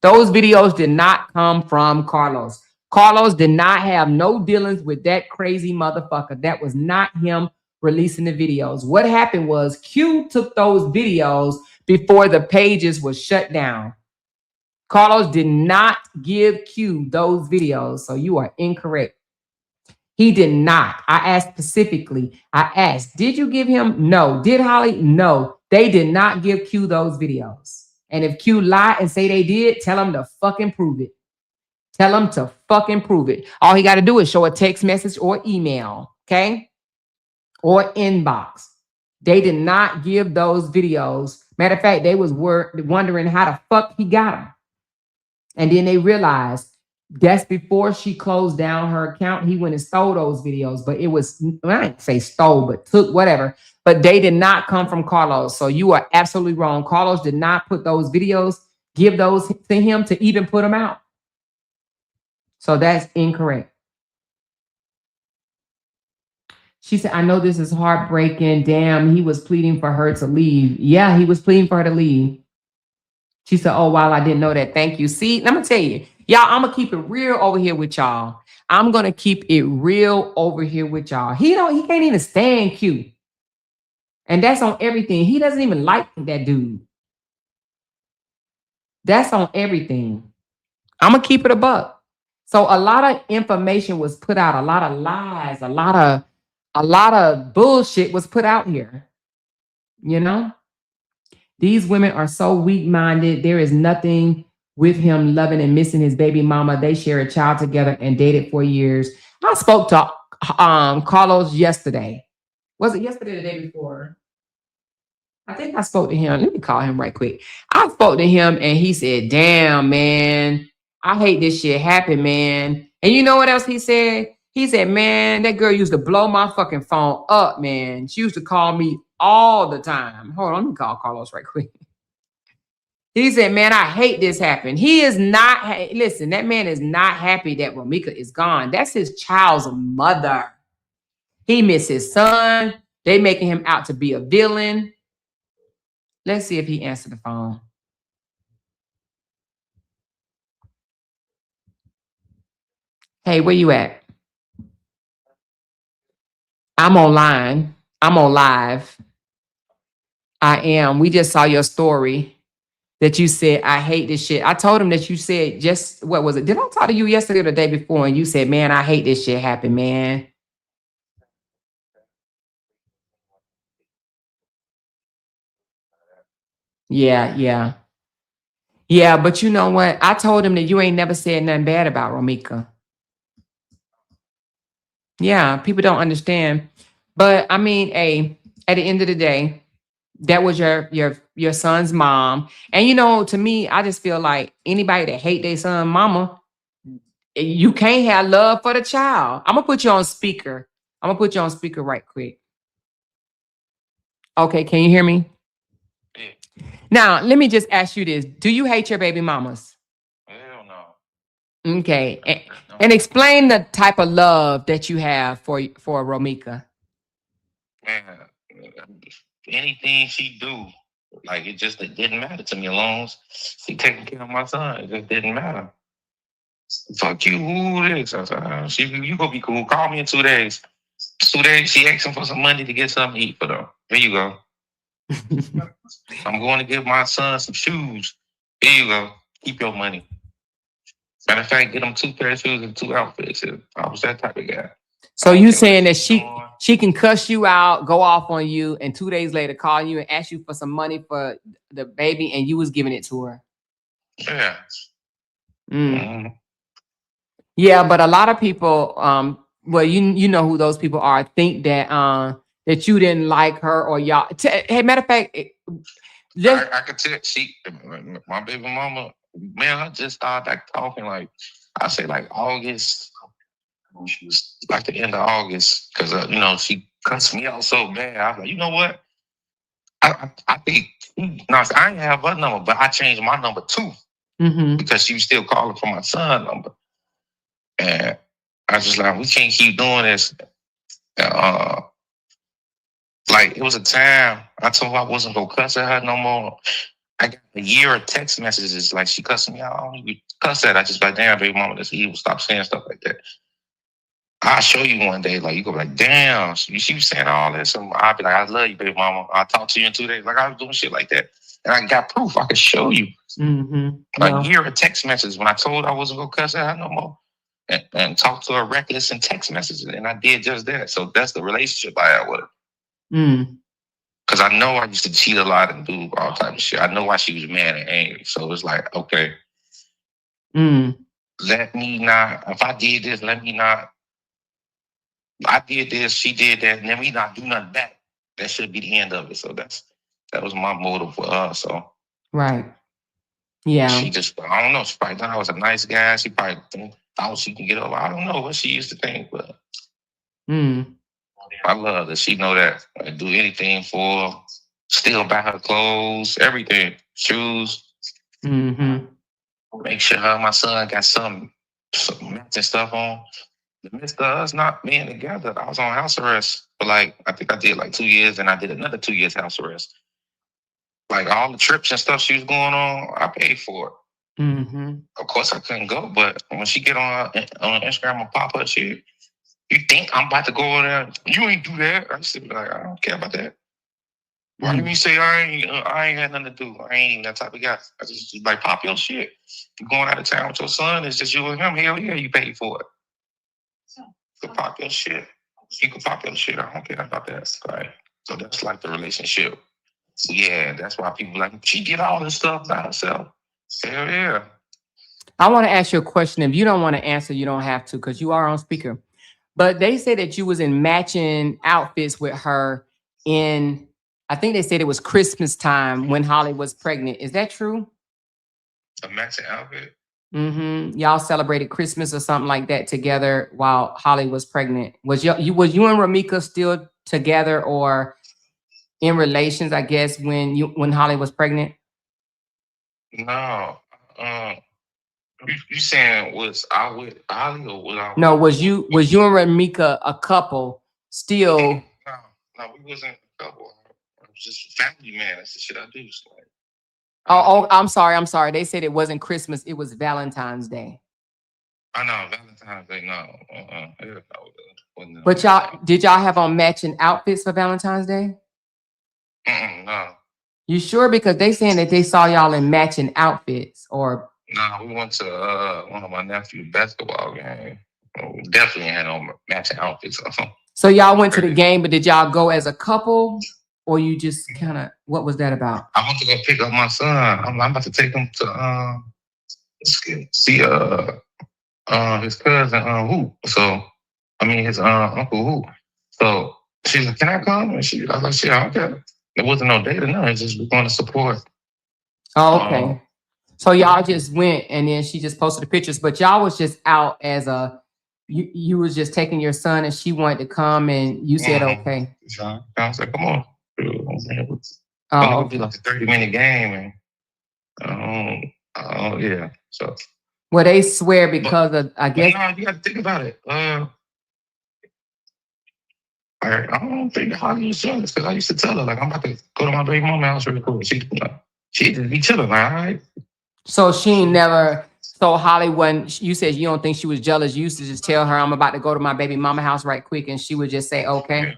Those videos did not come from Carlos. Carlos did not have no dealings with that crazy motherfucker. That was not him releasing the videos. What happened was Q took those videos before the pages were shut down. Carlos did not give Q those videos, so you are incorrect. He did not. I asked specifically. I asked, did you give him? No. Did Holly? No. They did not give Q those videos. And if Q lie and say they did, tell him to fucking prove it. Tell him to fucking prove it. All he got to do is show a text message or email, okay? Or inbox. They did not give those videos. Matter of fact, they was wondering how the fuck he got them. And then they realized that's before she closed down her account. He went and stole those videos, but it was, I didn't say stole, but took whatever. But they did not come from Carlos. So you are absolutely wrong. Carlos did not put those videos, give those to him to even put them out. So that's incorrect. She said, I know this is heartbreaking. Damn, he was pleading for her to leave. Yeah, he was pleading for her to leave. She said, oh, wow, I didn't know that. Thank you. See, let me tell you, y'all, I'm going to keep it real over here with y'all. I'm going to keep it real over here with y'all. He can't even stand Q. And that's on everything. He doesn't even like that dude. That's on everything. I'm going to keep it a buck. So a lot of information was put out, a lot of lies, a lot of bullshit was put out here. You know? These women are so weak-minded. There is nothing with him loving and missing his baby mama. They share a child together and dated for years. I spoke to Carlos yesterday. Was it yesterday or the day before? I think I spoke to him. Let me call him right quick. I spoke to him and he said, damn, man, I hate this shit happen, man. And you know what else he said? He said, man, that girl used to blow my fucking phone up, man. She used to call me all the time. Hold on, let me call Carlos right quick. He said, man, I hate this happen. He is not, listen, that man is not happy that Romika is gone. That's his child's mother. He missed his son. They making him out to be a villain. Let's see if he answered the phone. Hey, where you at? I'm online. I'm on live. I am. We just saw your story that you said, I hate this shit. I told him that you said just, what was it? Did I talk to you yesterday or the day before? And you said, man, I hate this shit happen, man. Yeah. Yeah, but you know what? I told him that you ain't never said nothing bad about Romika. Yeah, people don't understand. But I mean, at the end of the day, that was your son's mom. And you know, to me, I just feel like anybody that hate their son mama, you can't have love for the child. I'm gonna put you on speaker. I'm gonna put you on speaker right quick. Okay, can you hear me? Yeah. Now, let me just ask you this. Do you hate your baby mamas? Hell no. Okay. No. And explain the type of love that you have for Romika. Man, anything she do, like it didn't matter to me as long as she taking care of my son. It just didn't matter. Fuck you, who this? I said, you gonna be cool. Call me in 2 days. 2 days, she asking for some money to get something to eat for them. Here you go. I'm going to give my son some shoes. Here you go. Keep your money. Matter of fact, get him 2 pair of shoes and 2 outfits. I was that type of guy. So you saying that she can cuss you out, go off on you, and 2 days later call you and ask you for some money for the baby, and you was giving it to her? Yeah. Mm. Yeah, but a lot of people, well, you know who those people are, think that that you didn't like her or y'all. Hey, matter of fact, I could tell my baby mama, man, I just started like talking like, I say like August, like the end of August, because, you know, she cussed me out so bad. I was like, you know what? I think, no, I ain't have her number, but I changed my number too. Mm-hmm. because she was still calling for my son number. And I was just like, we can't keep doing this. Like, it was a time I told her I wasn't gonna cuss at her no more. I got a year of text messages like she cussing me out. I don't even cuss at her. I just like, damn, baby mama, that's evil. Stop saying stuff like that. I'll show you one day. Like, you go like, damn, she was saying all this. And I'll be like, I love you, baby mama. I'll talk to you in 2 days. Like, I was doing shit like that. And I got proof. I could show you. Mm-hmm. A year of text messages when I told her I wasn't gonna cuss at her no more. And talk to her reckless in text messages. And I did just that. So that's the relationship I had with her. Mm. Because I know I used to cheat a lot and do all type of shit. I know why she was mad and angry. So it's like, okay, let me not, if I did this, let me not, I did this, she did that, and then we not do nothing back. That should be the end of it. So that was my motive for her. So Right. Yeah. she just, I don't know, she probably thought I was a nice guy. She probably thought she can get over. I don't know what she used to think, but I love that. She know that. I do anything for her. Still buy her clothes, everything, shoes. Mm-hmm. Make sure her and my son got some matching stuff on. The midst of us not being together, I was on house arrest for like, I think I did like 2 years, and I did another 2 years house arrest. Like all the trips and stuff she was going on, I paid for it. Mm-hmm. Of course I couldn't go, but when she get on Instagram and pop up shit, you think I'm about to go over there? You ain't do that. I used to be like, I don't care about that. Why do you say I ain't had nothing to do? I ain't even that type of guy. I just like pop your shit. You going out of town with your son? It's just you and him. Hell yeah, you paid for it. You can pop your shit. You can pop your shit. I don't care about that. Right. So that's like the relationship. So yeah, that's why people like she did all this stuff by herself. Hell yeah. I want to ask you a question. If you don't want to answer, you don't have to because you are on speaker. But they say that you was in matching outfits with her in, I think they said it was Christmas time when Holly was pregnant. Is that true? A matching outfit? Mm-hmm. Y'all celebrated Christmas or something like that together while Holly was pregnant. Was you and Ramika still together or in relations, I guess, when Holly was pregnant? No. You saying was I with Holly or was I? No, was you and Ramika a couple still? No, we wasn't a couple. I was just a family man. That's the shit I do. So like, Oh, I'm sorry. They said it wasn't Christmas, it was Valentine's Day. I know, Valentine's Day, no. But did y'all have on matching outfits for Valentine's Day? No. You sure? Because they saying that they saw y'all in matching outfits or. No, we went to one of my nephew's basketball games. We definitely had on matching outfits. So y'all went to the game, but did y'all go as a couple? Or you just kind of, what was that about? I want to go pick up my son. I'm about to take him to see his cousin Hoop. So I mean his uncle Hoop. So she's like, "Can I come?" And I was like, "Shit, I don't care." There wasn't no date or nothing. It's just we're going to support. Oh, okay. So y'all just went, and then she just posted the pictures. But y'all was just out as you was just taking your son, and she wanted to come, and you said okay. I was like, "Come on." Oh, it'll be like a 30-minute game, and yeah. So, well, they swear because of, I guess. No, you got to think about it. I don't think Holly was jealous because I used to tell her like I'm about to go to my baby mama house really quick. She just be chilling, like, all right. So she ain't never. So Holly wasn't. You said you don't think she was jealous. You used to just tell her I'm about to go to my baby mama house right quick, and she would just say okay. Yeah.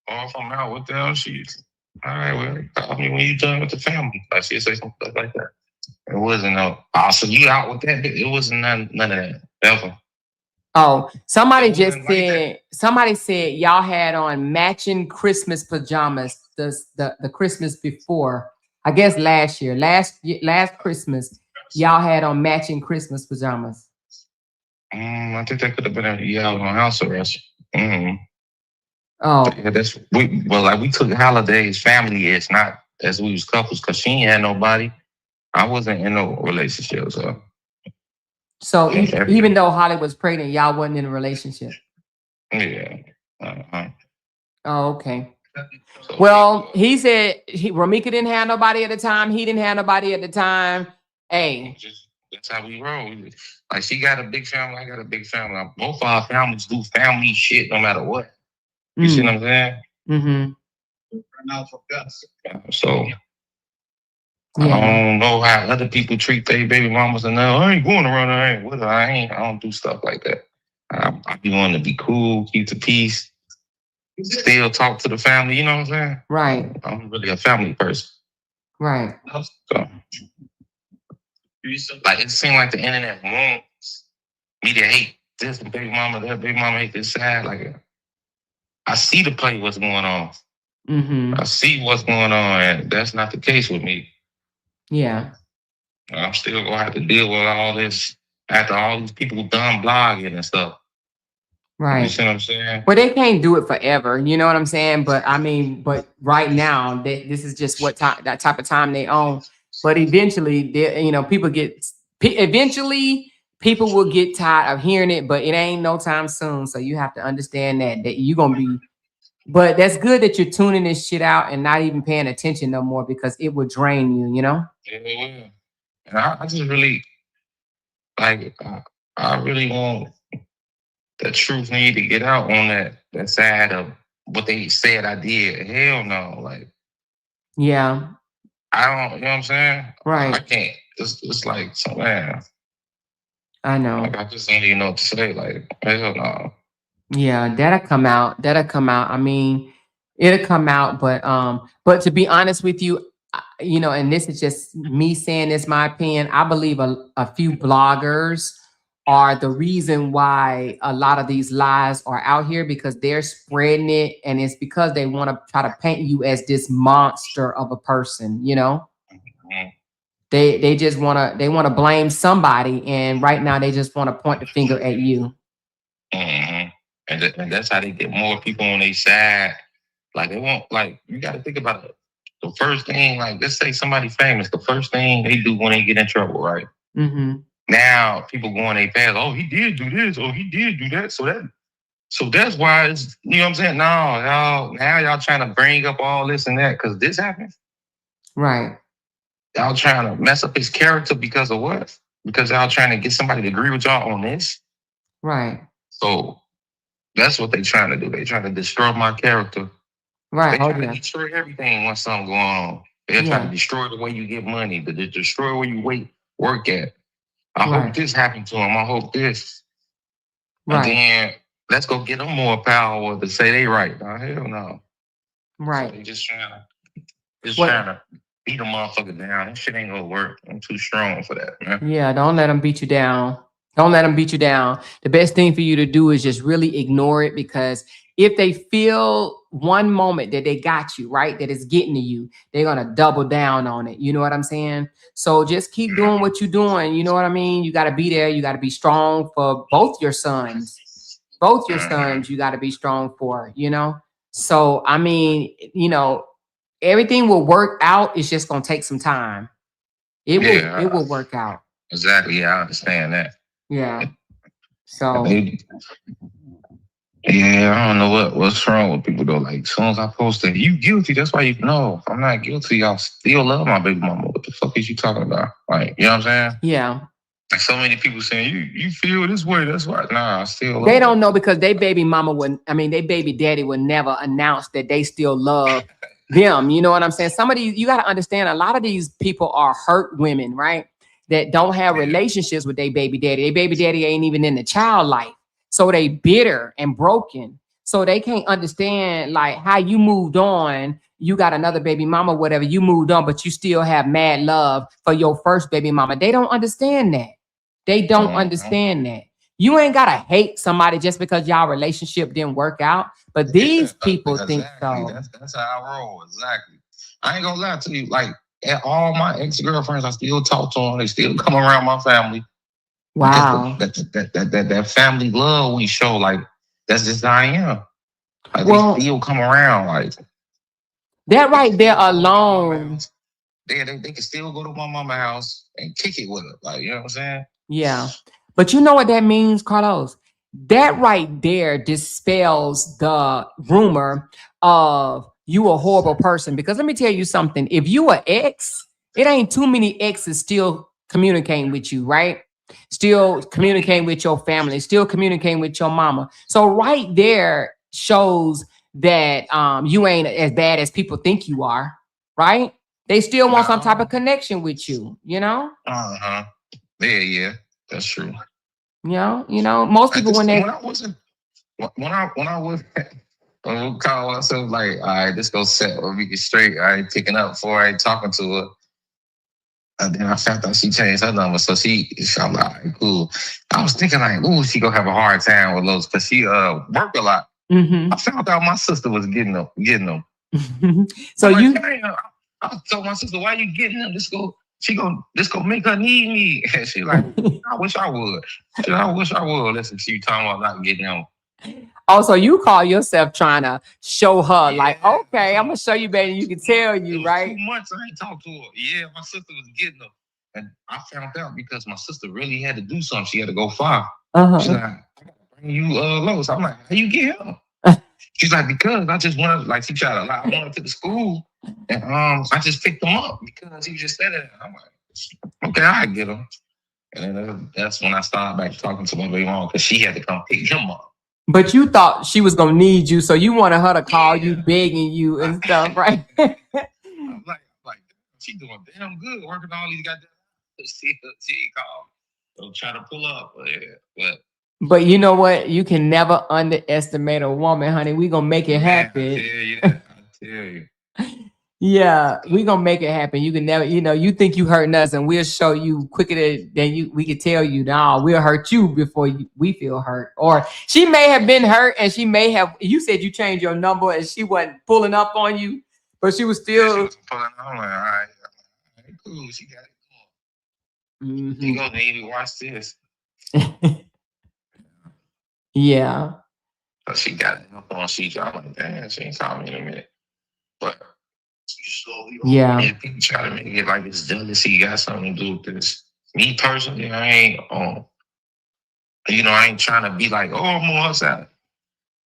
Or if I'm out with them, she's all right. Well, call me when you done with the family. Like she'd say some stuff like that. It wasn't no. Oh, so you out with that? It wasn't none of that ever. Oh, somebody It just wasn't like said. Somebody said y'all had on matching Christmas pajamas. The Christmas before, I guess last year, last Christmas, y'all had on matching Christmas pajamas. I think that could have been a year I was on house arrest. Oh, Yeah, we took holidays, family. It's not as we was couples because she ain't had nobody. I wasn't in no relationship, so Yeah. even though Holly was pregnant, y'all wasn't in a relationship. yeah. Oh, okay. So, Well, he said Ramika didn't have nobody at the time. He didn't have nobody at the time, Hey, That's how we roll. Like she got a big family, I got a big family. Like, both of our families do family shit no matter what. You see what I'm saying? mm-hmm. So Yeah. I don't know how other people treat their baby mamas and now I ain't going around there. I don't do stuff like that. I be wanting to be cool, keep the peace, still talk to the family, you know what I'm saying? Right. I'm really a family person. Right. So, like it seemed like the internet wants me to hate this baby mama, that baby mama hate this side. Like I see the play what's going on. Mm-hmm. I see what's going on, and that's not the case with me. Yeah. I'm still gonna have to deal with all this after all these people done blogging and stuff. You Right. see what I'm saying? But they can't do it forever. You know what I'm saying? But I mean, but right now, this is just what that type of time they own. But eventually, eventually people will get tired of hearing it, but it ain't no time soon. So you have to understand that you're gonna be. But that's good that you're tuning this shit out and not even paying attention no more because it will drain you. You know? Yeah, it will. And I just really like. I really want the truth need to get out on that side of what they said I did. Hell no, like Yeah. I don't. You know what I'm saying? I Right. can't. It's like man. I know. Like I just don't even know what to say. Like hell no. Yeah, that'll come out. That'll come out. I mean, it'll come out, but to be honest with you, and this is just me saying this, my opinion. I believe a few bloggers are the reason why a lot of these lies are out here because they're spreading it, and it's because they want to try to paint you as this monster of a person. Mm-hmm. They just want to blame somebody, and right now they just want to point the finger at you. Mm-hmm. And that's how they get more people on their side. Like they want, like you got to think about it. The first thing, like let's say somebody famous, the first thing they do when they get in trouble, right? Mm-hmm. Now people go on their past. Oh, he did do this. Oh, he did do that. So that's why it's, you know what I'm saying? No, y'all trying to bring up all this and that because this happened. Right. Y'all trying to mess up his character because of what? Because y'all trying to get somebody to agree with y'all on this. Right. So that's what they trying to do. They trying to destroy my character. Right. They trying to destroy everything when something going on. They're trying to destroy the way you get money, to destroy where you work at. I hope this happened to him. I hope this. And then let's go get them more power to say they right. No, hell no. Right. So they just trying to beat a motherfucker down. That shit ain't gonna work. I'm too strong for that, man. Yeah, don't let them beat you down. Don't let them beat you down. The best thing for you to do is just really ignore it because if they feel one moment that they got you, right, that it's getting to you, they're going to double down on it. You know what I'm saying? So just keep doing what you're doing. You know what I mean? You got to be there. You got to be strong for both your sons. Both your sons, you got to be strong for, So, I mean, everything will work out. It's just going to take some time. It will work out. Exactly. Yeah, I understand that. Yeah. So yeah, I don't know what's wrong with people though. Like as soon as I post it, you guilty. That's why I'm not guilty. Y'all still love my baby mama. What the fuck is you talking about? Like, you know what I'm saying? Yeah. Like so many people saying you feel this way. That's why. Nah, I still love they don't know because they baby daddy would never announce that they still love them. You know what I'm saying? Some of these, you got to understand, a lot of these people are hurt women, right? That don't have relationships with their baby daddy. Their baby daddy ain't even in the child life. So they bitter and broken. So they can't understand like how you moved on. You got another baby mama, whatever, you moved on, but you still have mad love for your first baby mama. They don't understand that. They don't understand that. You ain't got to hate somebody just because y'all relationship didn't work out. But these people think so. That's how I roll. Exactly. I ain't gonna lie to you. Like, all my ex-girlfriends, I still talk to them. They still come around my family. Wow. That family love we show, like, that's just how I am. Like, they still come around. Like, that right there alone. They can still go to my mama's house and kick it with her. Like, you know what I'm saying? Yeah. But you know what that means, Carlos? That right there dispels the rumor of you a horrible person. Because let me tell you something. If you an ex, it ain't too many exes still communicating with you, right? Still communicating with your family, still communicating with your mama. So right there shows that you ain't as bad as people think you are, right? They still want some type of connection with you, you know? Uh-huh. Yeah, that's true. Most people when I wasn't when I was when we call myself like, all right, this go set or we get straight. I ain't picking up for I ain't talking to her. And then I found out she changed her number. So I'm like, all right, cool. I was thinking like, ooh, she gonna have a hard time with those because she worked a lot. Mhm. I found out my sister was getting them. So I'm like, you "Damn." I told my sister, why you getting them? This go make her need me. And she like, I wish I would. She said, I wish I would. Listen, she talking about not getting them. also you call yourself trying to show her like, Yeah. okay, I'm gonna show you, baby. You can tell It you, was right? 2 months I ain't talked to her. Yeah, my sister was getting them. And I found out because my sister really had to do something. She had to go far. She's Uh-huh. like, I gotta bring you Lois. I'm like, how you get him? She's like, because I just wanted, like, she tried to lie. I wanted to the school. And I just picked him up because he just said it. I'm like, okay, I get him. And then that's when I started back talking to my baby mom because she had to come pick him up. But you thought she was gonna need you, so you wanted her to call you, Yeah. begging you and stuff, right? I'm like, she doing damn good working all these goddamn. She called. So try to pull up. But you know what? You can never underestimate a woman, honey. We gonna make it happen. I tell you. Yeah, we gonna make it happen. You can never, you think you hurting us, and we'll show you quicker than we can tell you. No, we'll hurt you before we feel hurt. Or she may have been hurt, and she may have. You said you changed your number, and she wasn't pulling up on you, but she was She still. was pulling up. I'm like, all right, cool. She got it. Mhm. You go, maybe watch this. Yeah. So she got it up on she. I'm like, damn, she ain't called me in a minute. But Yeah. if people try to make it like it's jealousy got something to do with this. Me personally, I ain't I ain't trying to be like, oh, I'm on her side.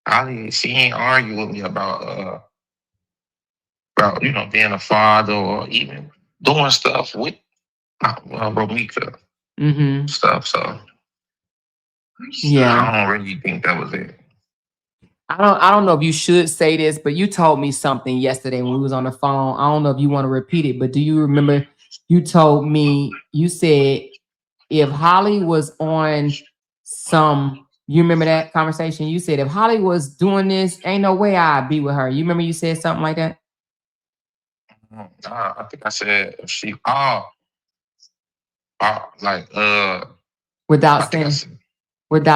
Holly, she ain't argue with me about being a father or even doing stuff with Romika Mm-hmm. stuff. So Yeah. I don't really think that was it. I don't know if you should say this, but you told me something yesterday when we was on the phone. I don't know if you want to repeat it, but do you remember you told me, you said if Holly was on you remember that conversation? You said if Holly was doing this, ain't no way I'd be with her. You remember you said something like that? I think I said if she without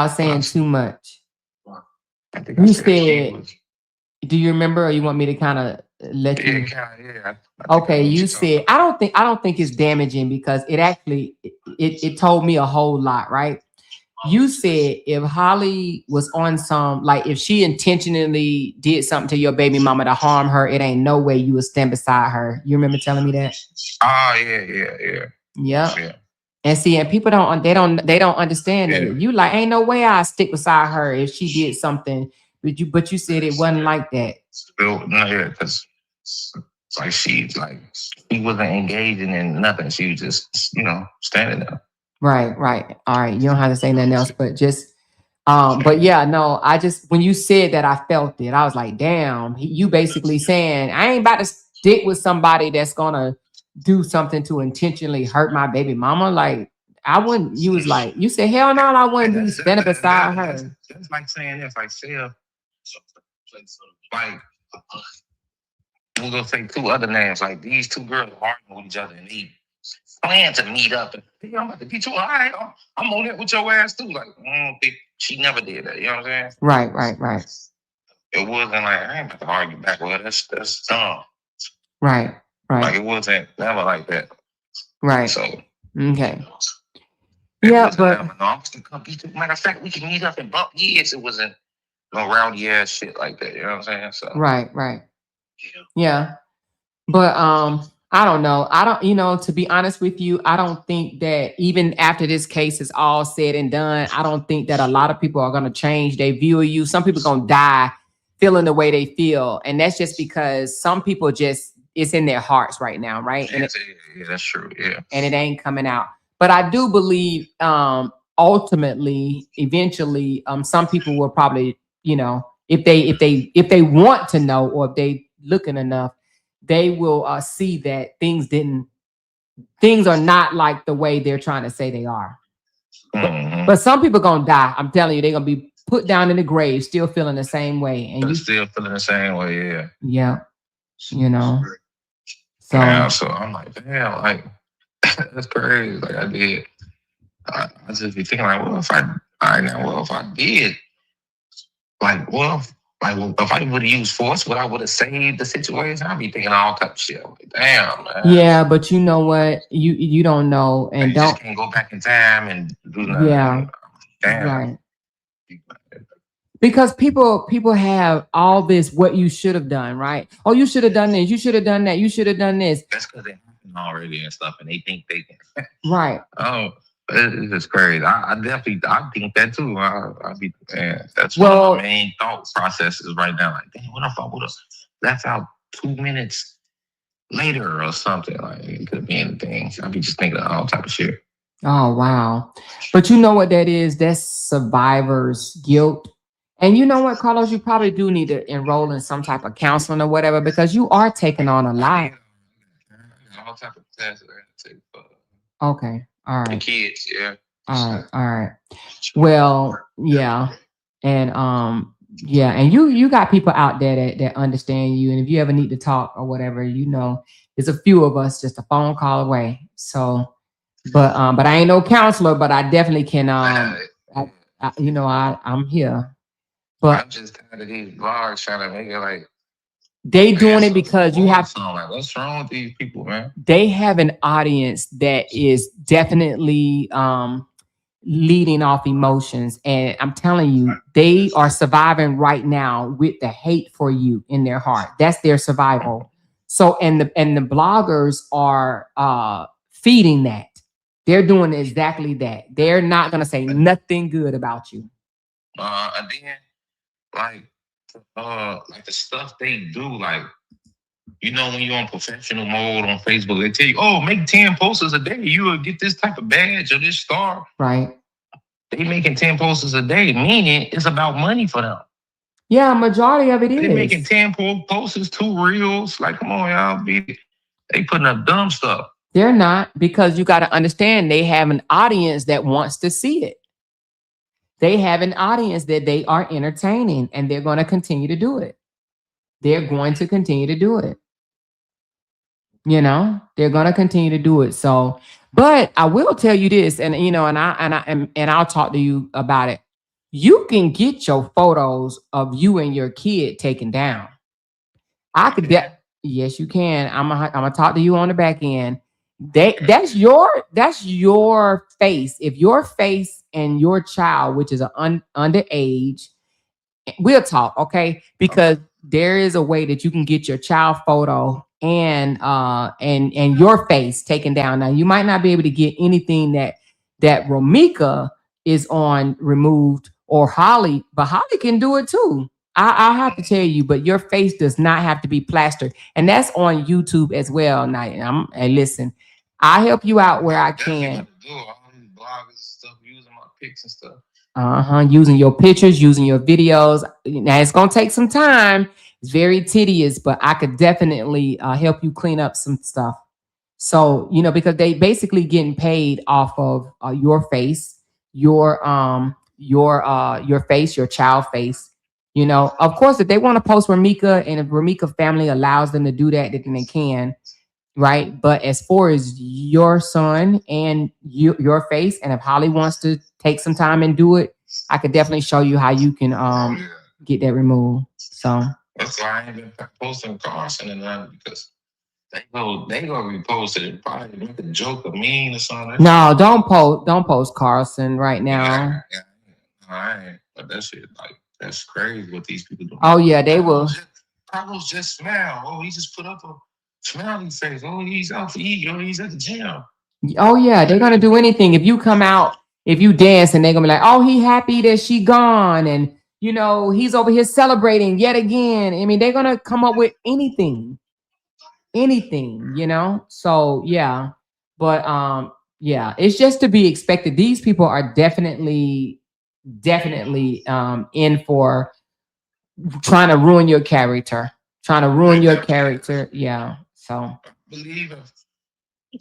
saying too much. I think You I said she said, was. do you remember, or you want me to kind of let you? Yeah. Okay, you said I don't think it's damaging because it actually it told me a whole lot, right? You said if Holly was on like if she intentionally did something to your baby mama to harm her, it ain't no way you would stand beside her. You remember telling me that? Oh yeah. Yeah. And see, and people they don't understand that. You like, ain't no way I stick beside her if she did something. But you said it wasn't like that. Because like she wasn't engaging in nothing. She was just standing there. Right. All right. You don't have to say nothing else, but just but yeah, no, when you said that, I felt it. I was like, damn, you basically saying I ain't about to stick with somebody that's gonna do something to intentionally hurt my baby mama. Like I wouldn't. You was like, you said, hell no, I wouldn't be standing beside her. That's like saying this, like say like we're gonna say two other names, like these two girls arguing with each other and they plan to meet up and hey, I'm about to get you. All right, I'm on it with your ass too. Like she never did that. You know what I'm saying? Right. It wasn't like I ain't about to argue back with her. That's dumb. Right. Like it wasn't never like that. Right. So okay. Yeah, but no, I'm just gonna come beat you. Matter of fact, we can meet up and bump years. It wasn't no rowdy ass shit like that. You know what I'm saying? So right. Yeah. But I don't know. To be honest with you, I don't think that even after this case is all said and done, I don't think that a lot of people are going to change their view of you. Some people are going to die feeling the way they feel. And that's just because some people it's in their hearts right now, right? Yeah, that's true. Yeah. And it ain't coming out. But I do believe ultimately, eventually, some people will probably, you know, if they want to know, or if they looking enough, they will see that things are not like the way they're trying to say they are. But some people gonna die. I'm telling you, they're gonna be put down in the grave, still feeling the same way. And But you, still feeling the same way, yeah. yeah, you know. So Yeah, so I'm like, damn, like that's crazy. Like I just be thinking like, well, if I did, like, well, if I would have used force, I would have saved the situation. I'd be thinking all type of shit. I'm like, damn, man. yeah, but you know what? You don't know, and You don't. just can't go back in time and do nothing. Yeah, Damn. right. Because people have all this what you should have done, right? Oh, you should have done this. You should have done that. You should have done this. That's because it happened already and stuff, and they think they can. Right. Oh, it's just crazy. I definitely think that too. I be, man, that's Well- one of my main thought processes right now. Like, damn, what if I would have left out 2 minutes later or something? Like, it could be anything. I be just thinking of all type of shit. Oh, wow. But you know what that is? That's survivor's guilt. And you know what, Carlos, you probably do need to enroll in some type of counseling or whatever, because you are taking on a lot. All type of tests that I have to take for Okay. All the right. kids, yeah. All right. All right. Well, yeah. And yeah, and you got people out there that understand you. And if you ever need to talk or whatever, you know, there's a few of us just a phone call away. So but I ain't no counselor, but I definitely can I'm here. But I'm just tired of these blogs trying to make it like they doing it because you have like, what's wrong with these people, man? they have an audience that is definitely leading off emotions, and I'm telling you, they are surviving right now with the hate for you in their heart. That's their survival. So and the bloggers are feeding that. They're doing exactly that. They're not gonna say nothing good about you. And then like the stuff they do, like, you know, when you're on professional mode on Facebook, they tell you, oh, make 10 posters a day, you will get this type of badge or this star. Right. They making 10 posters a day, meaning it's about money for them. Yeah, majority of it They is. making 10 posters, 2 reels. Like, come on, y'all. They putting up dumb stuff. They're not, because you got to understand they have an audience that wants to see it. They have an audience that they are entertaining, and they're going to continue to do it. They're going to continue to do it. You know, they're going to continue to do it. So, but I will tell you this, and you know, and I'll talk to you about it. You can get your photos of you and your kid taken down. I could. Yes, you can. I'm gonna talk to you on the back end. That's your face. If your face and your child, which is an underage, we'll talk, okay? Because there is a way that you can get your child photo and your face taken down. Now you might not be able to get anything that Romika is on removed, or Holly, but Holly can do it too. I have to tell you, but your face does not have to be plastered, and that's on YouTube as well. Now, and listen, I help you out where I can. Do all these bloggers and stuff, using my pics and stuff. Using your pictures, using your videos. Now it's gonna take some time. It's very tedious, but I could definitely help you clean up some stuff. So, you know, because they basically getting paid off of your face, your face, your child face. You know, of course, if they want to post Romika, and if Romika family allows them to do that, then they can, right? But as far as your son and your face, and if Holly wants to take some time and do it, I could definitely show you how you can get that removed. So that's why I ain't been posting Carson and that, because they go repost it and probably make a joke or mean or something. No, don't post Carson right now. Yeah. I ain't. But that shit, like, that's crazy what these people do. Oh yeah, they will. Carlos just smile. Oh, he just put up a smiling face. Oh, he's out to eat. Oh, he's at the gym. Oh yeah, they're gonna do anything. If you come out, if you dance, and they're gonna be like, oh, he happy that she gone, and you know, he's over here celebrating yet again. I mean, they're gonna come up with anything, you know. So yeah, but Yeah, it's just to be expected. These people are definitely in for trying to ruin your character, trying to ruin your character. Yeah. So I believe it.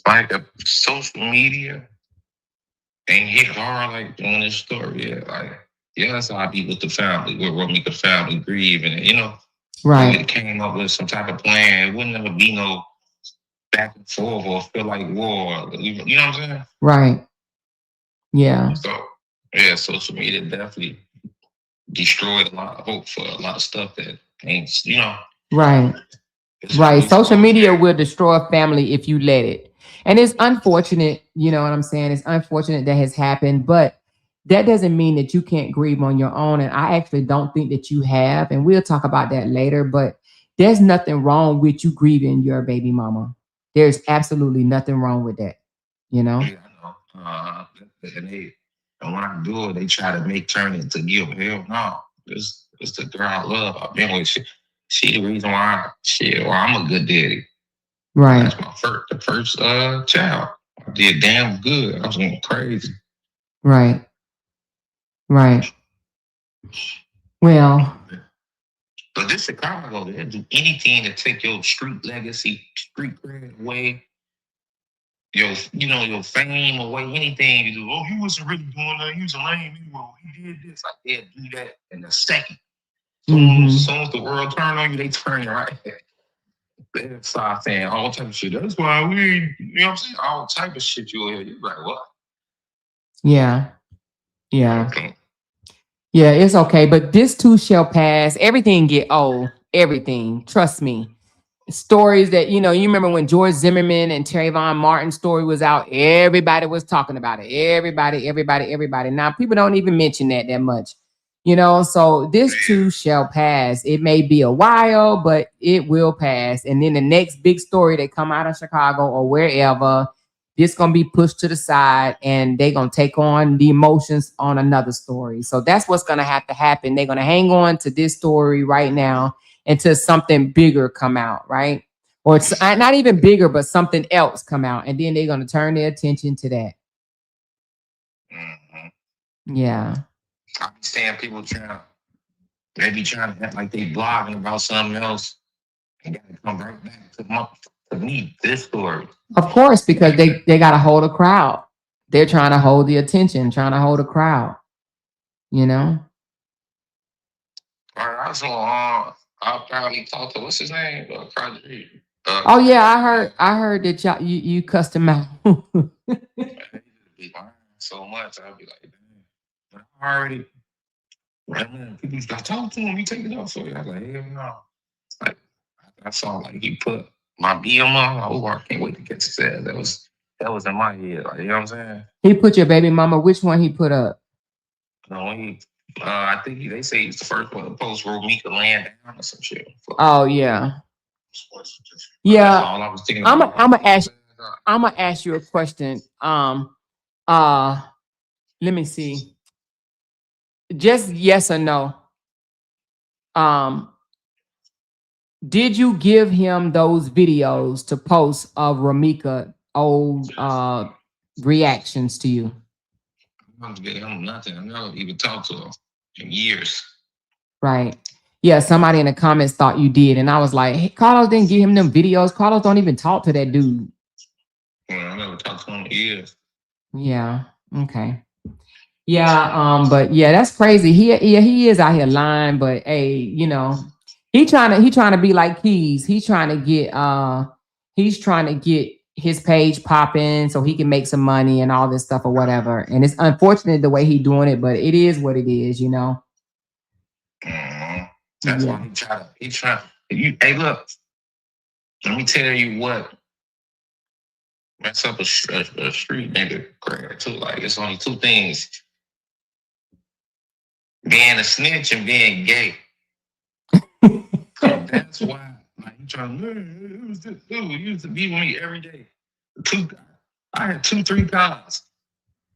Like social media ain't hit hard like doing this story. Yeah, like yeah, that's how I be with the family, with Romika family grieving. And, you know, right, we came up with some type of plan. It wouldn't ever be no back and forth or feel like war. You know what I'm saying? right. Yeah, So yeah, social media definitely destroyed a lot of hope for a lot of stuff that ain't, you know. right. It's Right. really Social close. media will destroy a family if you let it. And it's unfortunate, you know what I'm saying? It's unfortunate that has happened, but that doesn't mean that you can't grieve on your own. And I actually don't think that you have. And we'll talk about that later, but there's nothing wrong with you grieving your baby mama. There's absolutely nothing wrong with that, you know? Yeah, I know. And when I do it, they try to turn it to give. Hell no. It's the girl I love. I've been with. She the reason why I'm a good daddy. Right, That's my first child. I did damn good. I was going crazy. right, right. Well, But this Chicago, they'll do anything to take your street legacy, street cred away, your fame away, anything you do. Oh, he wasn't really doing that. He was a lame. He did this. Like they'll do that in a second. As soon as the world turn on you, they turn you right. They start saying all type of shit. That's why we, you know what I'm saying? All type of shit you'll hear. You're like, what? yeah, yeah. Okay. Yeah, it's okay, but this too shall pass. Everything get old. Everything. Trust me. Stories that, you remember when George Zimmerman and Trayvon Martin's story was out, everybody was talking about it. Everybody. Now people don't even mention that much. So this too shall pass. It may be a while, but it will pass. And then the next big story that come out of Chicago or wherever, this gonna be pushed to the side and they're gonna take on the emotions on another story. So that's what's gonna have to happen. They're gonna hang on to this story right now until something bigger come out, right? Or it's not even bigger, but something else come out, and then they're gonna turn their attention to that. Yeah. I be seeing people they be trying to act like they blogging about something else and gotta come right back to me, this story. Of course, because they gotta hold a crowd. They're trying to hold the attention, trying to hold a crowd. I I'll probably talk to what's his name? Project. Oh yeah, I heard that you cussed him out. Be lying so much, I'll be like, damn. But I already, people I talk to him, he take it off. So I was like, hell no. Like I saw like he put my BM on. Oh, I can't wait to get to that. That was in my head. Like, you know what I'm saying? He put your baby mama. Which one he put up? No, I think they say he's the first one to post Romika laying down or some shit. Oh yeah. Yeah. All I was thinking. I'm gonna ask you a question. Let me see. Just yes or no. Did you give him those videos to post of Romika old reactions to you? I don't give him nothing. I never even talked to him in years. Right. Yeah, somebody in the comments thought you did. And I was like, hey, Carlos didn't give him them videos. Carlos don't even talk to that dude. I never talked to him in years. Yeah. Okay. Yeah. But yeah, that's crazy. He is out here lying, but hey, he trying to be like Keys. He's trying to get his page popping so he can make some money and all this stuff or whatever. And it's unfortunate the way he doing it, but it is what it is, That's why he try. Hey, look. Let me tell you what. Mess up a street nigga career too. Like it's only two things: being a snitch and being gay. So that's why. Like he trying to. It was this dude. He used to be with me every day. I had 2-3 cars.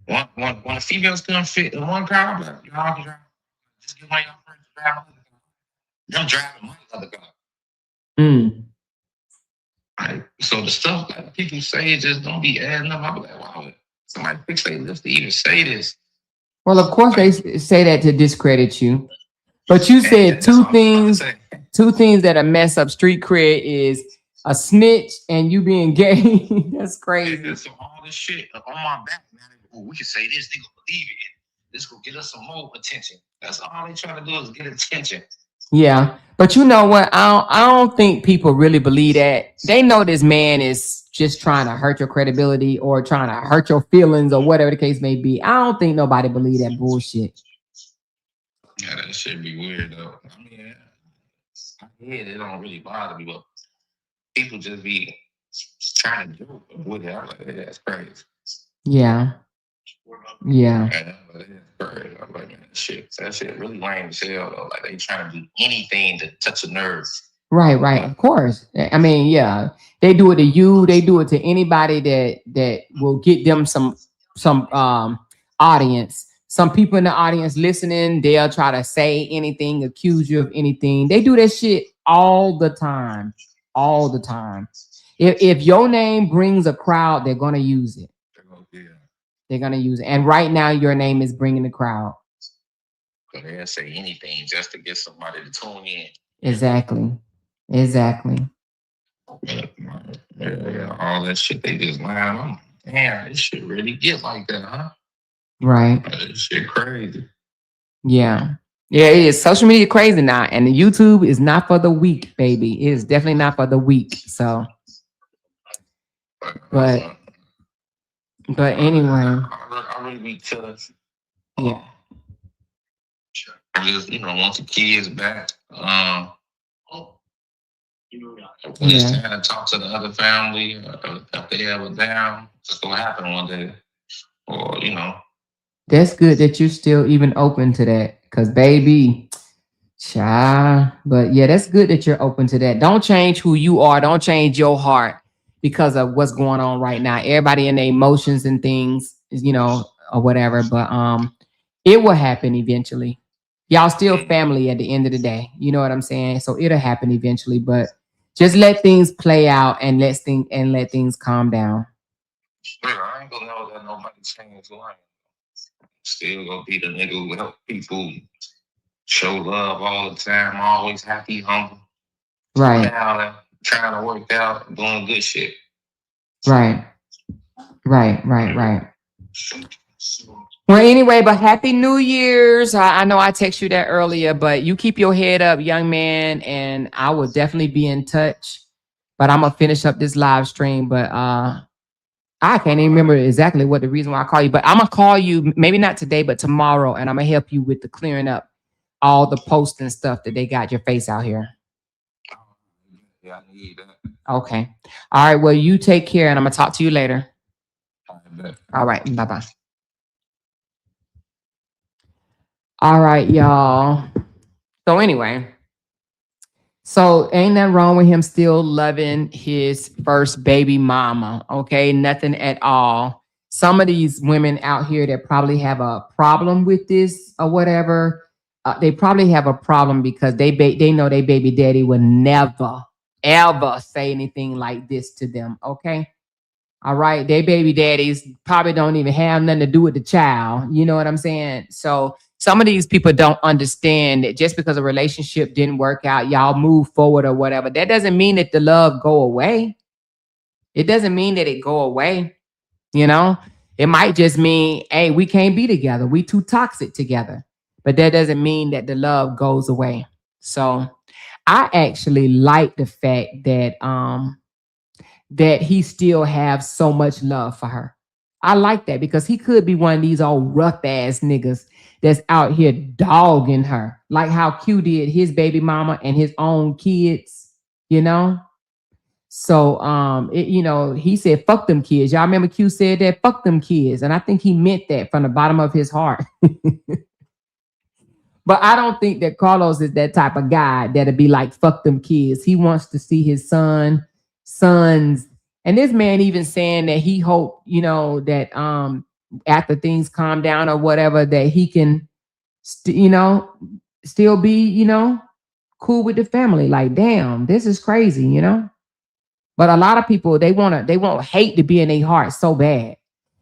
When the females couldn't fit in one car, I'm like, y'all can drive. Just get one of y'all friends to drive another car. I'm driving my other car. Right. So the stuff like people say just don't be adding up. I be like, wow, Somebody fix their lips to even say this. Well, of course they say that to discredit you. But you said That's all I'm about to say. two things that mess up street cred is a snitch and you being gay. That's crazy. Yeah, so all this shit on my back, man. Oh, we can say this, they gonna believe it. This will get us some more attention. That's all they trying to do is get attention. Yeah. But you know what? I don't think people really believe that. They know this man is just trying to hurt your credibility or trying to hurt your feelings or whatever the case may be. I don't think nobody believe that bullshit. Yeah, that shit be weird though. I mean, it don't really bother me, but people just be trying to joke with it. I'm like, yeah, that's crazy. Yeah. Yeah. Yeah, but it's crazy. I'm like, man, that shit really lame as hell though. Like they trying to do anything to touch a nerve. Right. Of course. I mean, yeah. They do it to you. They do it to anybody that will get them some audience. Some people in the audience listening, they'll try to say anything, accuse you of anything. They do that shit all the time. All the time. If your name brings a crowd, they're gonna use it. They're gonna use it. And right now, your name is bringing the crowd. So they'll say anything just to get somebody to tune in. Exactly. Yeah, all that shit they just lying on. Damn, this shit really get like that, huh? Right. This shit crazy. Yeah. Yeah, it is. Social media crazy now. And the YouTube is not for the weak, baby. It is definitely not for the weak. So, but anyway. I really be touched. Yeah. I just, want the kids back. When it's time to talk to the other family, if they ever down, it's gonna happen one day. Or, That's good that you're still even open to that. Cause baby, child. But yeah, that's good that you're open to that. Don't change who you are. Don't change your heart because of what's going on right now. Everybody in their emotions and things, or whatever. But it will happen eventually. Y'all still family at the end of the day. You know what I'm saying? So it'll happen eventually. But just let things play out and let things calm down. I ain't gonna know that nobody changed life. Still gonna be the nigga who help people, show love all the time, always happy, humble. Right. Now trying to work out, doing good shit. Right. Well, anyway, but Happy New Year's. I know I texted you that earlier, but you keep your head up, young man, and I will definitely be in touch. But I'm gonna finish up this live stream. But I can't even remember exactly what the reason why I call you. But I'm gonna call you maybe not today, but tomorrow, and I'm gonna help you with the clearing up all the posts and stuff that they got your face out here. Yeah, I need that. Okay. All right. Well, you take care, and I'm gonna talk to you later. All right. Bye-bye. All right, y'all. So anyway, ain't nothing wrong with him still loving his first baby mama. Okay, nothing at all. Some of these women out here that probably have a problem with this or whatever, they probably have a problem because they know their baby daddy would never, ever say anything like this to them. Okay. All right. Their baby daddies probably don't even have nothing to do with the child. You know what I'm saying? So some of these people don't understand that just because a relationship didn't work out, y'all move forward or whatever. That doesn't mean that the love go away. It doesn't mean that it go away. It might just mean, hey, we can't be together. We too toxic together. But that doesn't mean that the love goes away. So I actually like the fact that that he still have so much love for her. I like that because he could be one of these old rough ass niggas that's out here dogging her, like how Q did his baby mama and his own kids, So, he said, fuck them kids. Y'all remember Q said that? Fuck them kids. And I think he meant that from the bottom of his heart. But I don't think that Carlos is that type of guy that'll be like, fuck them kids. He wants to see his sons. And this man even saying that he hoped, that after things calm down or whatever, that he can, still be, cool with the family. Like, damn, this is crazy, But a lot of people, they want hate to be in their heart so bad.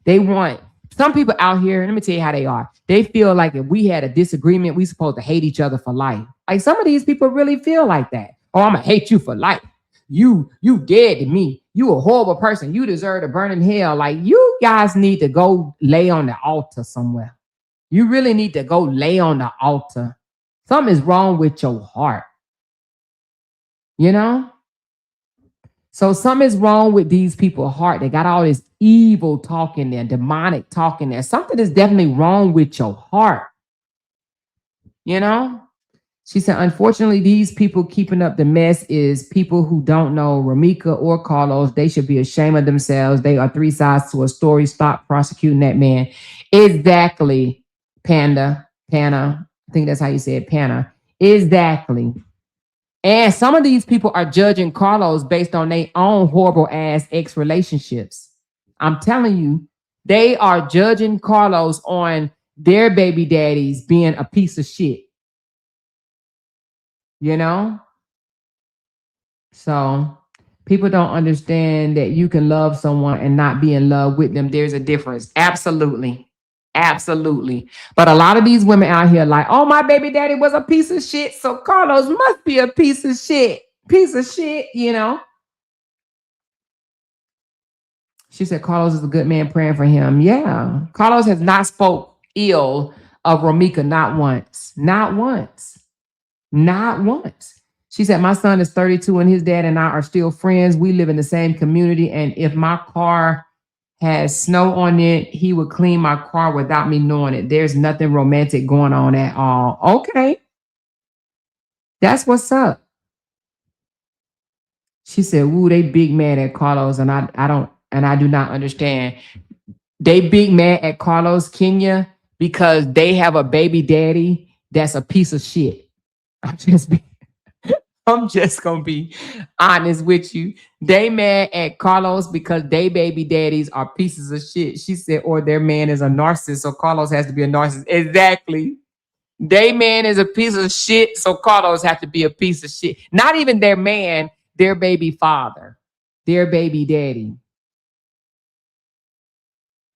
They want some people out here, let me tell you how they are. They feel like if we had a disagreement, we supposed to hate each other for life. Like some of these people really feel like that. Oh, I'm gonna hate you for life. You dead to me. You a horrible person. You deserve to burn in hell. Like you guys need to go lay on the altar somewhere. You really need to go lay on the altar. Something is wrong with your heart. You know? So something is wrong with these people's heart. They got all this evil talk in there, demonic talk in there. Something is definitely wrong with your heart. You know? She said, unfortunately, these people keeping up the mess is people who don't know Ramika or Carlos. They should be ashamed of themselves. They are three sides to a story. Stop prosecuting that man. Exactly, Pana. I think that's how you say it, Pana. Exactly. And some of these people are judging Carlos based on their own horrible ass ex relationships. I'm telling you, they are judging Carlos on their baby daddies being a piece of shit. You know? So people don't understand that you can love someone and not be in love with them. There's a difference. Absolutely. Absolutely. But a lot of these women out here like, oh, my baby daddy was a piece of shit, so Carlos must be a piece of shit. Piece of shit, you know? She said Carlos is a good man, praying for him. Yeah. Carlos has not spoke ill of Ramika, not once. Not once. Not once. She said, my son is 32 and his dad and I are still friends. We live in the same community. And if my car has snow on it, he would clean my car without me knowing it. There's nothing romantic going on at all. Okay. That's what's up. She said, ooh, they big mad at Carlos. And I do not understand. They big mad at Carlos, Kenya, because they have a baby daddy that's a piece of shit. I'm just gonna be honest with you. They mad at Carlos because they baby daddies are pieces of shit. She said, or their man is a narcissist, so Carlos has to be a narcissist. Exactly. They man is a piece of shit, so Carlos has to be a piece of shit. Not even their man, their baby father, their baby daddy.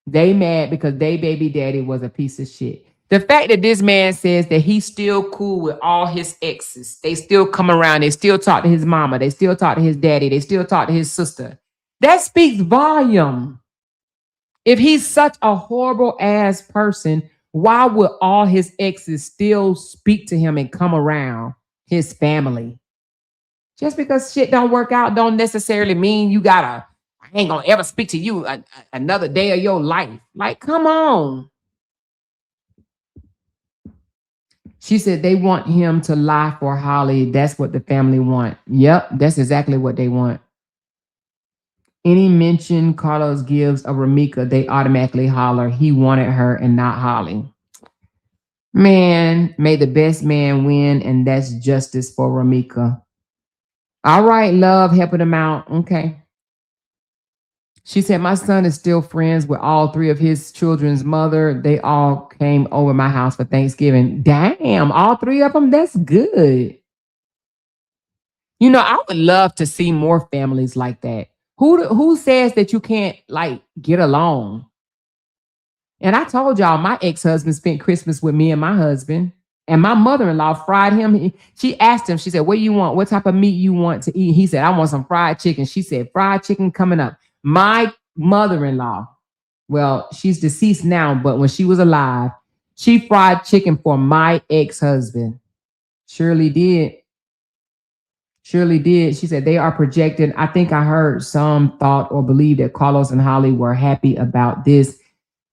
They mad because they baby daddy was a piece of shit. The fact that this man says that he's still cool with all his exes, they still come around, they still talk to his mama, they still talk to his daddy, they still talk to his sister. That speaks volume. If he's such a horrible ass person, why would all his exes still speak to him and come around his family? Just because shit don't work out don't necessarily mean you gotta, I ain't gonna ever speak to you another day of your life. Like, come on. She said they want him to lie for Holly. That's what the family want. Yep, that's exactly what they want. Any mention Carlos gives of Ramika, they automatically holler, he wanted her and not Holly. Man, may the best man win, and that's justice for Ramika. All right, love, helping them out. Okay. She said, my son is still friends with all three of his children's mother. They all came over my house for Thanksgiving. Damn, all three of them? That's good. You know, I would love to see more families like that. Who says that you can't, like, get along? And I told y'all, my ex-husband spent Christmas with me and my husband. And my mother-in-law fried him. She asked him, she said, what do you want? What type of meat you want to eat? He said, I want some fried chicken. She said, fried chicken coming up. My mother-in-law, well, she's deceased now, but when she was alive, she fried chicken for my ex-husband. Surely did. Surely did. She said they are projecting. I think I heard some thought or believe that Carlos and Holly were happy about this.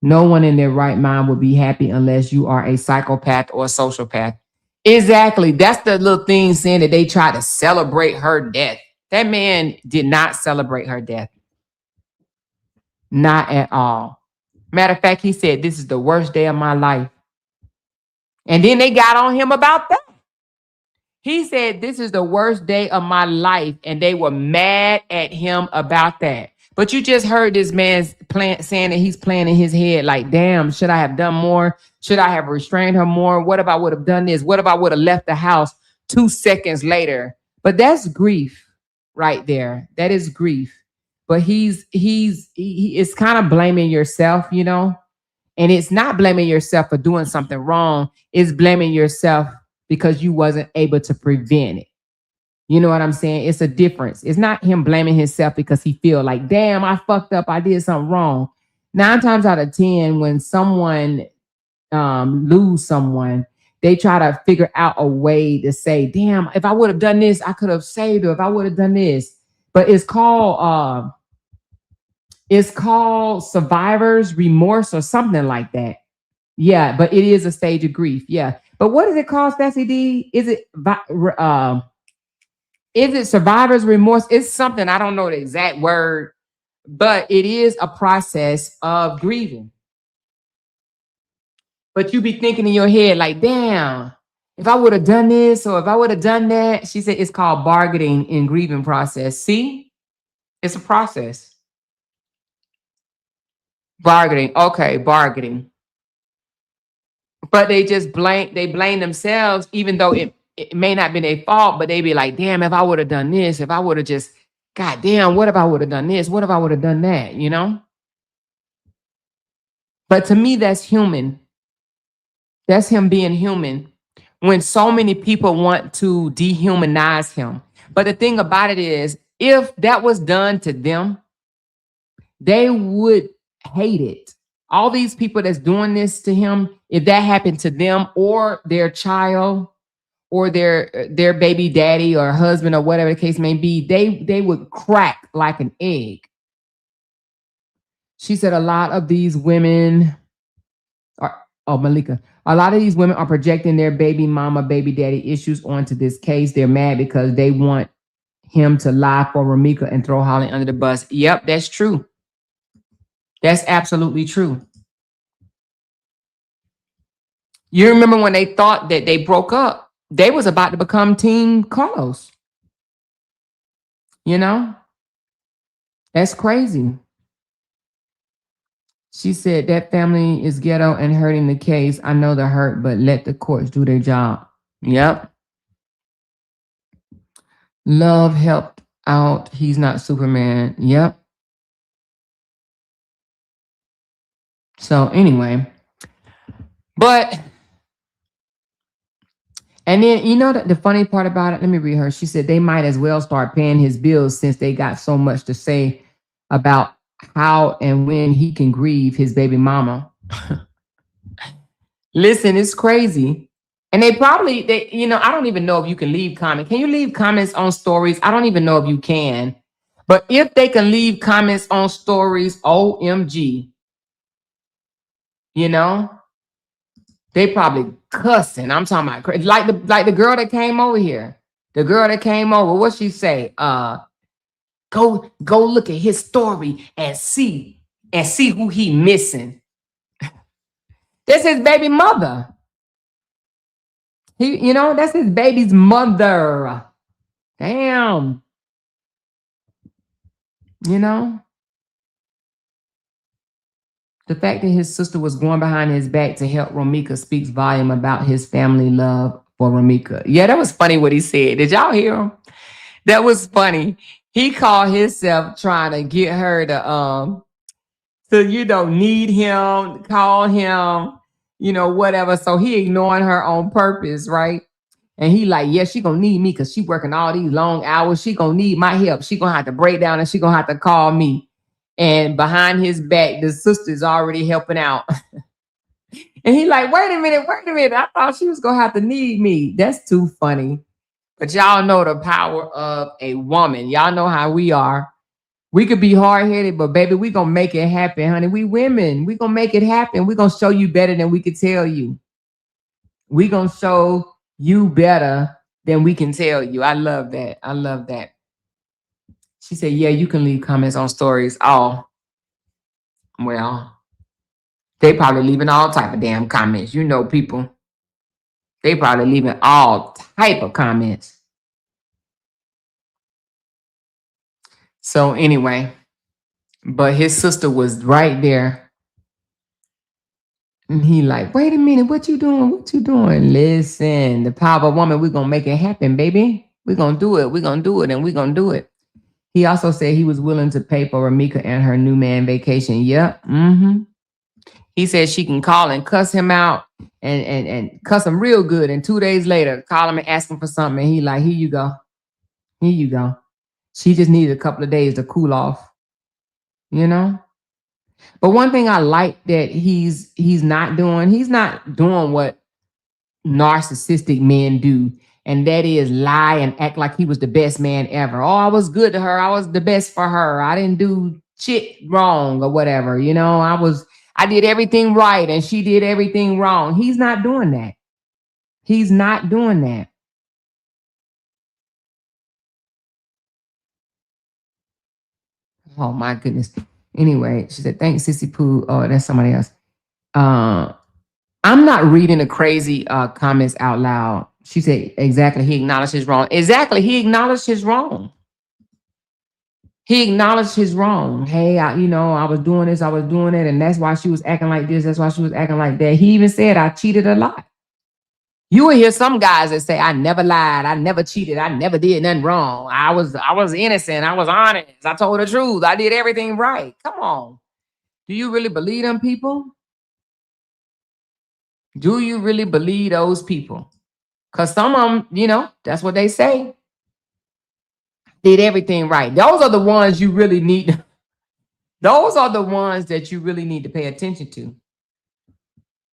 No one in their right mind would be happy unless you are a psychopath or a sociopath. Exactly. That's the little thing saying that they tried to celebrate her death. That man did not celebrate her death. Not at all. Matter of fact, he said, this is the worst day of my life. And then they got on him about that. He said, this is the worst day of my life. And they were mad at him about that. But you just heard this man saying that he's playing in his head like, damn, should I have done more? Should I have restrained her more? What if I would have done this? What if I would have left the house 2 seconds later? But that's grief right there. That is grief. but it's kind of blaming yourself, you know, and it's not blaming yourself for doing something wrong. It's blaming yourself because you wasn't able to prevent it. You know what I'm saying? It's a difference. It's not him blaming himself because he feel like, damn, I fucked up. I did something wrong. 9 times out of 10, when someone lose someone, they try to figure out a way to say, damn, if I would have done this, I could have saved her. If I would have done this. But it's called survivor's remorse or something like that. Yeah, but it is a stage of grief. Yeah. But what is it called, Stacey D? Is it survivor's remorse? It's something, I don't know the exact word, but it is a process of grieving. But you be thinking in your head like, damn, if I would have done this or if I would have done that. She said it's called bargaining in grieving process. See, it's a process. Bargaining. Okay, bargaining. But they just blame themselves, even though it may not be their fault, but they be like, damn, if I would have done this, if I would have just, God damn, what if I would have done this? What if I would have done that? You know? But to me, that's human. That's him being human when so many people want to dehumanize him. But the thing about it is, if that was done to them, they would hate it. All these people that's doing this to him, if that happened to them or their child or their baby daddy or husband or whatever the case may be, they would crack like an egg. She said a lot of these women are, Malika, a lot of these women are projecting their baby mama, baby daddy issues onto this case. They're mad because they want him to lie for Ramika and throw Holly under the bus. Yep, that's true. That's absolutely true. You remember when they thought that they broke up, they was about to become Team Carlos. You know? That's crazy. She said that family is ghetto and hurting the case. I know the hurt, but let the courts do their job. Yep. Love helped out. He's not Superman. Yep. So anyway, but, and then, you know, the funny part about it, let me read her. She said they might as well start paying his bills since they got so much to say about how and when he can grieve his baby mama. Listen, it's crazy. And they, you know, I don't even know if you can leave comments. Can you leave comments on stories? I don't even know if you can. But if they can leave comments on stories, OMG. You know, they probably cussing. I'm talking about crazy. Like the girl that came over here. The girl that came over, what she say? Go look at his story and see who he missing. That's his baby mother. You know, that's his baby's mother. Damn. You know? The fact that his sister was going behind his back to help Ramika speaks volume about his family love for Ramika. Yeah, that was funny what he said. Did y'all hear him? That was funny. He called himself trying to get her to you know, need him, call him, you know, whatever. So he ignoring her on purpose, right? And he like, yeah, she gonna need me because she working all these long hours. She gonna need my help. She gonna have to break down and she gonna have to call me. And behind his back, the sister's already helping out. And he like, wait a minute. I thought she was going to have to need me. That's too funny. But y'all know the power of a woman. Y'all know how we are. We could be hard-headed, but baby, we going to make it happen, honey. We women, we going to make it happen. We going to show you better than we could tell you. We going to show you better than we can tell you. I love that. I love that. She said, yeah, you can leave comments on stories. Oh, well, they probably leaving all type of damn comments. You know, people, they probably leaving all type of comments. So anyway, but his sister was right there. And he like, wait a minute, what you doing? What you doing? Listen, the power of a woman, we're going to make it happen, baby. We're going to do it. We're going to do it and we're going to do it. He also said he was willing to pay for Ramika and her new man vacation. Yep. He said she can call and cuss him out and cuss him real good. And 2 days later, call him and ask him for something. And he like, here you go. Here you go. She just needed a couple of days to cool off, you know? But one thing I like that he's not doing what narcissistic men do. And that is lie and act like he was the best man ever. Oh, I was good to her. I was the best for her. I didn't do shit wrong or whatever. You know, I did everything right and she did everything wrong. He's not doing that. He's not doing that. Oh my goodness. Anyway, she said, thanks, Sissy Pooh. Oh, that's somebody else. I'm not reading the crazy comments out loud. She said, exactly, he acknowledged his wrong. Exactly, he acknowledged his wrong. He acknowledged his wrong. Hey, I was doing this, I was doing it, and that's why she was acting like this, that's why she was acting like that. He even said, I cheated a lot. You will hear some guys that say, I never lied, I never cheated, I never did nothing wrong. I was innocent, I was honest, I told the truth, I did everything right. Come on. Do you really believe them people? Do you really believe those people? Because some of them, that's what they say. Did everything right. Those are the ones you really need. Those are the ones that you really need to pay attention to.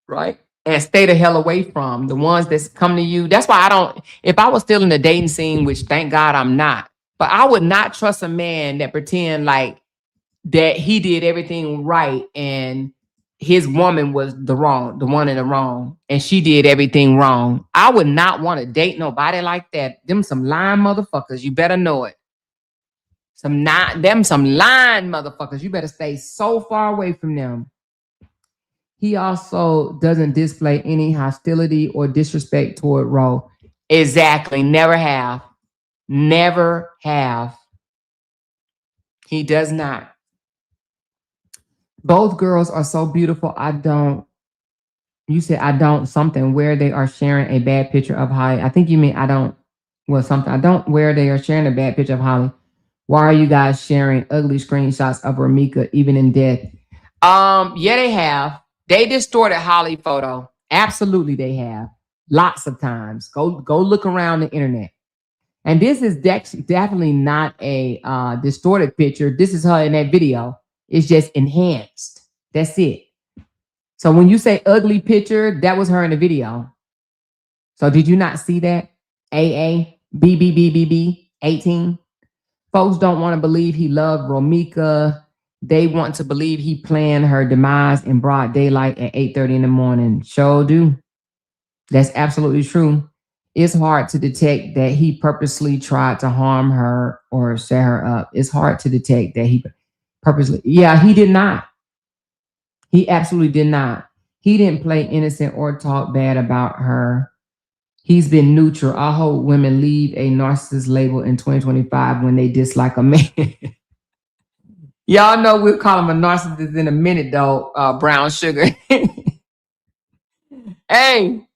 Right? And stay the hell away from. The ones that come to you. That's why if I was still in the dating scene, which thank God I'm not, but I would not trust a man that pretend like that he did everything right and his woman was the one in the wrong, and she did everything wrong. I would not want to date nobody like that. Them some lying motherfuckers. You better know it. Some lying motherfuckers. You better stay so far away from them. He also doesn't display any hostility or disrespect toward Ro. Exactly. Never have. Never have. He does not. Both girls are so beautiful. You said I don't something where they are sharing a bad picture of Holly. I think you mean I don't where they are sharing a bad picture of Holly. Why are you guys sharing ugly screenshots of Ramika even in death? Yeah, they have. They distorted Holly photo. Absolutely, they have. Lots of times. Go look around the internet. And this is definitely not a distorted picture. This is her in that video. It's just enhanced. That's it. So when you say ugly picture, that was her in the video. So did you not see that? AA, BBBBB, 18. Folks don't want to believe he loved Ramika. They want to believe he planned her demise in broad daylight at 8:30 in the morning. Sure do. That's absolutely true. It's hard to detect that he purposely tried to harm her or set her up. It's hard to detect that he purposely. Yeah, he did not. He absolutely did not. He didn't play innocent or talk bad about her. He's been neutral. I hope women leave a narcissist label in 2025 when they dislike a man. Y'all know we'll call him a narcissist in a minute, though, Brown Sugar. Hey,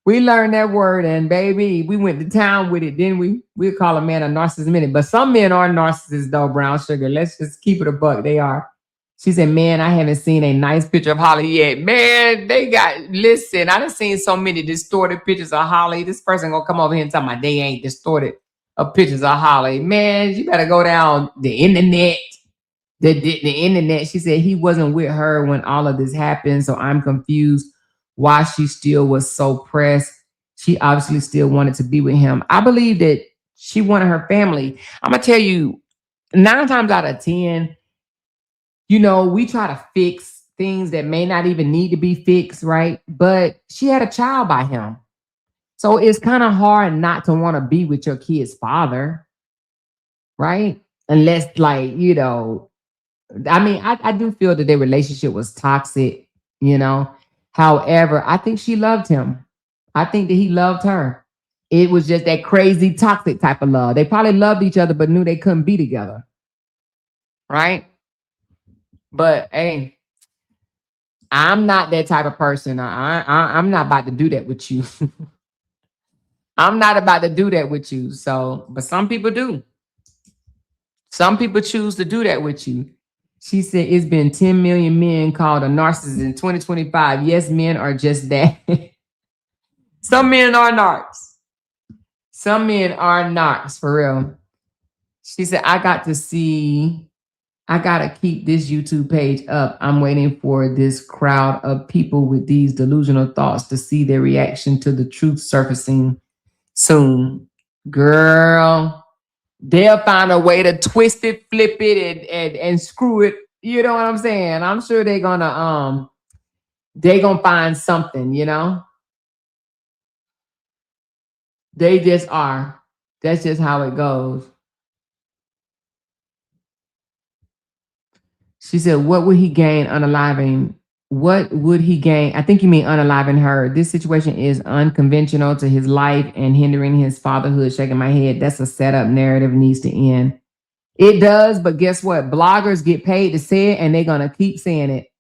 we learned that word, and baby, we went to town with it, didn't we? We'll call a man a narcissist in a minute. But some men are narcissists, though, Brown Sugar. Let's just keep it a buck. They are. She said, man, I haven't seen a nice picture of Holly yet. Man, listen, I done seen so many distorted pictures of Holly. This person gonna come over here and tell me they ain't distorted of pictures of Holly. Man, you better go down the internet. The internet. She said he wasn't with her when all of this happened, so I'm confused why she still was so pressed. She obviously still wanted to be with him. I believe that she wanted her family. I'm gonna tell you, 9 times out of 10, we try to fix things that may not even need to be fixed, right? But she had a child by him. So it's kind of hard not to want to be with your kid's father, right? Unless, I do feel that their relationship was toxic, However, I think she loved him. I think that he loved her. It was just that crazy toxic type of love. They probably loved each other, but knew they couldn't be together, right? But hey, I'm not that type of person. I'm not about to do that with you. I'm not about to do that with you. So, but some people do. Some people choose to do that with you. She said it's been 10 million men called a narcissist in 2025. Yes, men are just that. Some men are narcs. Some men are narcs, for real. She said, I got to keep this YouTube page up. I'm waiting for this crowd of people with these delusional thoughts to see their reaction to the truth surfacing soon. Girl, they'll find a way to twist it, flip it, and screw it. You know what I'm saying? I'm sure they're gonna find something, you know? They just are. That's just how it goes. She said, what would he gain unaliving? What would he gain? I think you mean unaliving her. This situation is unconventional to his life and hindering his fatherhood. Shaking my head. That's a setup. Narrative needs to end. It does, but guess what? Bloggers get paid to say it, and they're going to keep saying it.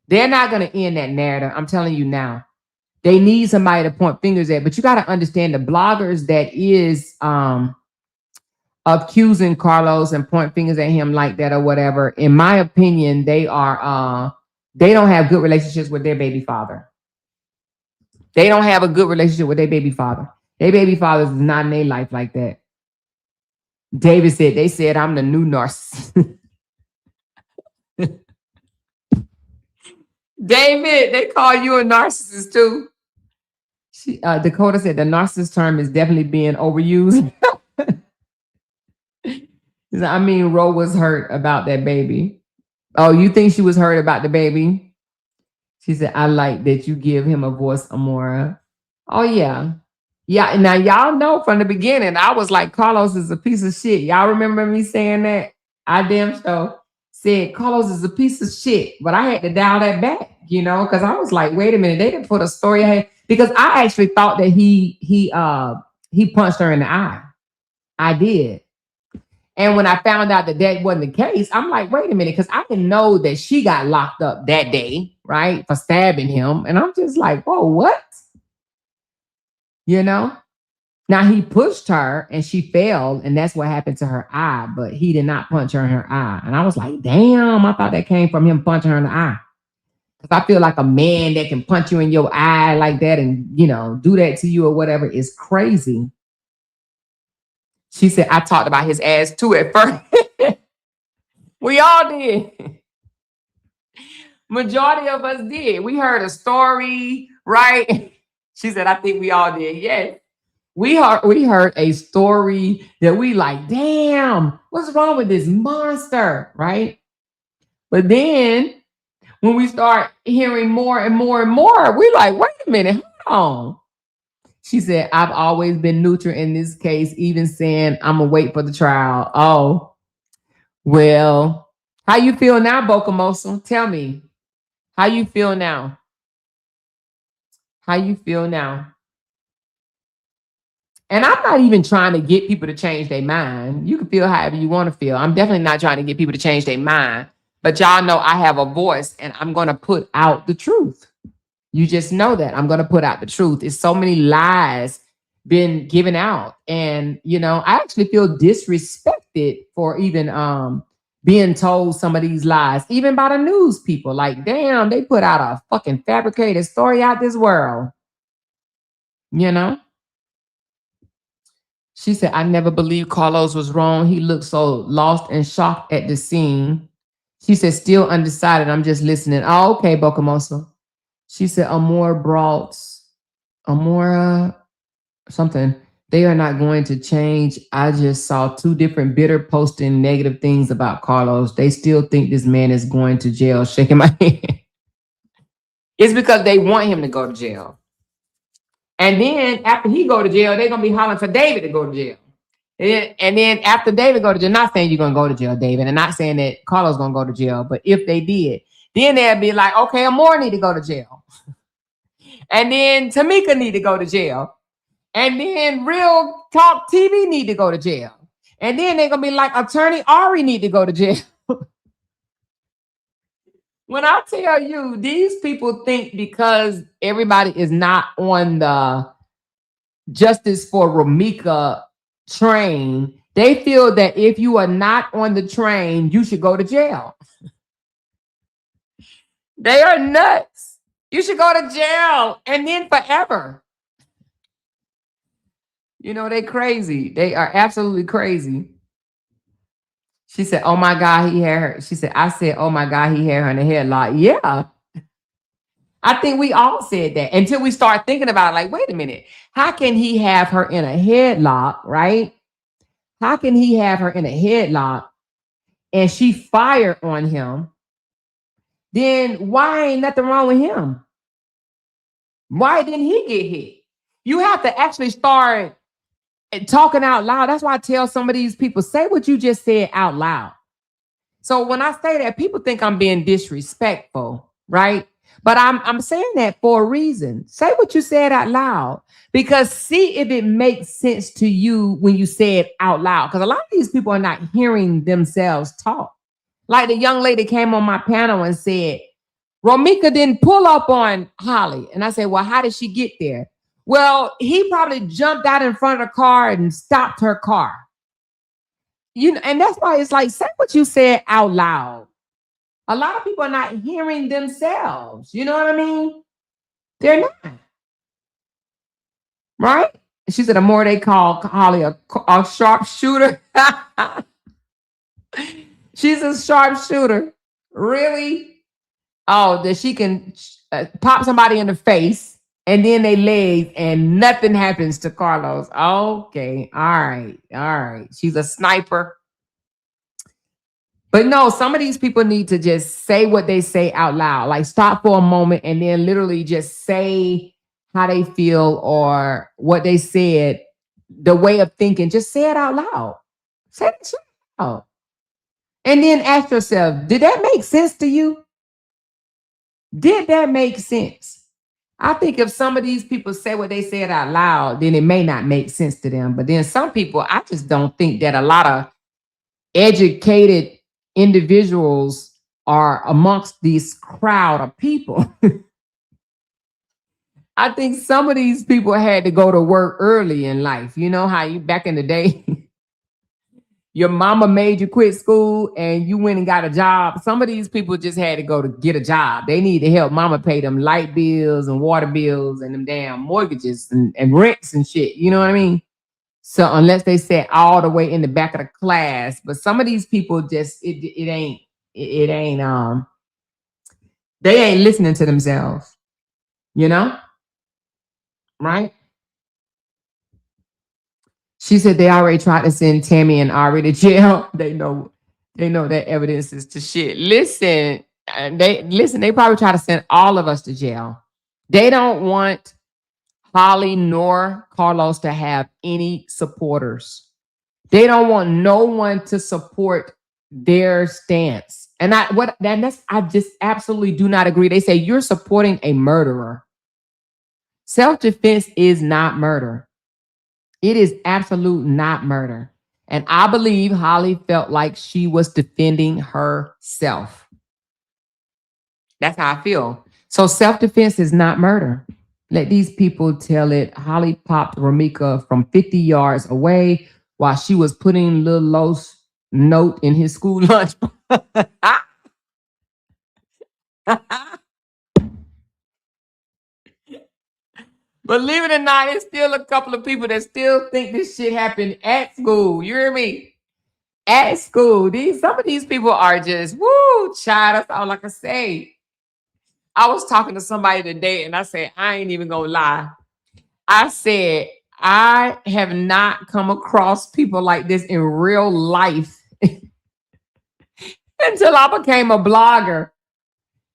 They're not going to end that narrative. I'm telling you now. They need somebody to point fingers at, but you got to understand the bloggers that is accusing Carlos and point fingers at him like that or whatever. In my opinion, they don't have good relationships with their baby father. They don't have a good relationship with their baby father. Their baby father is not in their life like that. David said, they said, I'm the new narcissist. David, they call you a narcissist too. Dakota said the narcissist term is definitely being overused. I mean, Ro was hurt about that baby. Oh, you think she was hurt about the baby? She said, I like that you give him a voice, Amora. Oh, yeah. Yeah, now y'all know from the beginning, I was like, Carlos is a piece of shit. Y'all remember me saying that? I damn sure said Carlos is a piece of shit, but I had to dial that back, you know, because I was like, wait a minute, they didn't put a story ahead. Because I actually thought that he punched her in the eye. I did. And when I found out that that wasn't the case, I'm like, wait a minute, because I didn't know that she got locked up that day, right, for stabbing him. And I'm just like, whoa, what? You know? Now, he pushed her and she fell, and that's what happened to her eye, but he did not punch her in her eye. And I was like, damn, I thought that came from him punching her in the eye. Because I feel like a man that can punch you in your eye like that and, you know, do that to you or whatever is crazy. She said, I talked about his ass too at first. We all did. Majority of us did. We heard a story, right? She said, I think we all did. Yes. We heard a story that we like, damn, what's wrong with this monster, right? But then when we start hearing more and more and more, we like, wait a minute, hold on. She said, I've always been neutral in this case, even saying I'm going to wait for the trial. Oh, well, how you feel now, Bokamoso? Tell me, how you feel now? How you feel now? And I'm not even trying to get people to change their mind. You can feel however you want to feel. I'm definitely not trying to get people to change their mind. But y'all know I have a voice and I'm going to put out the truth. You just know that I'm going to put out the truth. It's so many lies been given out. And, you know, I actually feel disrespected for even being told some of these lies, even by the news people. Like, damn, they put out a fucking fabricated story out this world. You know? She said, I never believed Carlos was wrong. He looked so lost and shocked at the scene. She said, still undecided. I'm just listening. Oh, okay, Bokamoso. She said, Amora something. They are not going to change. I just saw two different bitter posting negative things about Carlos. They still think this man is going to jail. Shaking my head. It's because they want him to go to jail. And then after he go to jail, they're going to be hollering for David to go to jail. And then after David go to jail, not saying you're going to go to jail, David, and not saying that Carlos going to go to jail, but if they did, then they'd be like, okay, Amora need to go to jail. And then Tamika need to go to jail. And then Real Talk TV need to go to jail. And then they're going to be like, Attorney Ari need to go to jail. When I tell you, these people think because everybody is not on the Justice for Ramika train, They feel that if you are not on the train, you should go to jail. They are nuts. You should go to jail and then forever. You know, they crazy. They are absolutely crazy. She said, oh my God, he had her. She said, I said, oh my God, he had her in a headlock. Yeah. I think we all said that until we start thinking about it. Like, wait a minute. How can he have her in a headlock, right? How can he have her in a headlock and she fired on him? Then why ain't nothing wrong with him? Why didn't he get hit? You have to actually start talking out loud. That's why I tell some of these people, say what you just said out loud. So when I say that, people think I'm being disrespectful, right? But I'm saying that for a reason. Say what you said out loud, because see if it makes sense to you when you say it out loud. Because a lot of these people are not hearing themselves talk. Like the young lady came on my panel and said, Romika didn't pull up on Holly. And I said, well, how did she get there? Well, he probably jumped out in front of the car and stopped her car. You know, and that's why it's like, say what you said out loud. A lot of people are not hearing themselves. You know what I mean? They're not. Right? She said, the more they call Holly a sharpshooter. She's a sharpshooter. Really? Oh, that she can pop somebody in the face and then they legs and nothing happens to Carlos. Okay. All right. All right. She's a sniper. But no, some of these people need to just say what they say out loud. Like stop for a moment and then literally just say how they feel or what they said, the way of thinking. Just say it out loud. Say it out loud. And then ask yourself, did that make sense to you? Did that make sense? I think if some of these people say what they said out loud, then it may not make sense to them. But then some people, I just don't think that a lot of educated individuals are amongst this crowd of people. I think some of these people had to go to work early in life. You know how you back in the day, your mama made you quit school and you went and got a job. Some of these people just had to go to get a job. They need to help mama pay them light bills and water bills and them damn mortgages and rents and shit. You know what I mean? So unless they sat all the way in the back of the class, but some of these people just, they ain't listening to themselves, you know? Right? She said they already tried to send Tammy and Ari to jail. They know that evidence is to shit. Listen, they probably try to send all of us to jail. They don't want Holly nor Carlos to have any supporters. They don't want no one to support their stance. And I just absolutely do not agree. They say you're supporting a murderer. Self-defense is not murder. It is absolute not murder. And I believe Holly felt like she was defending herself. That's how I feel. So self-defense is not murder. Let these people tell it. Holly popped Romika from 50 yards away while she was putting Lil Los note in his school lunch. Believe it or not, there's still a couple of people that still think this shit happened at school. You hear me? At school. Some of these people are just, woo, child, that's all I can say. I was talking to somebody today and I said, I ain't even gonna lie. I said, I have not come across people like this in real life until I became a blogger.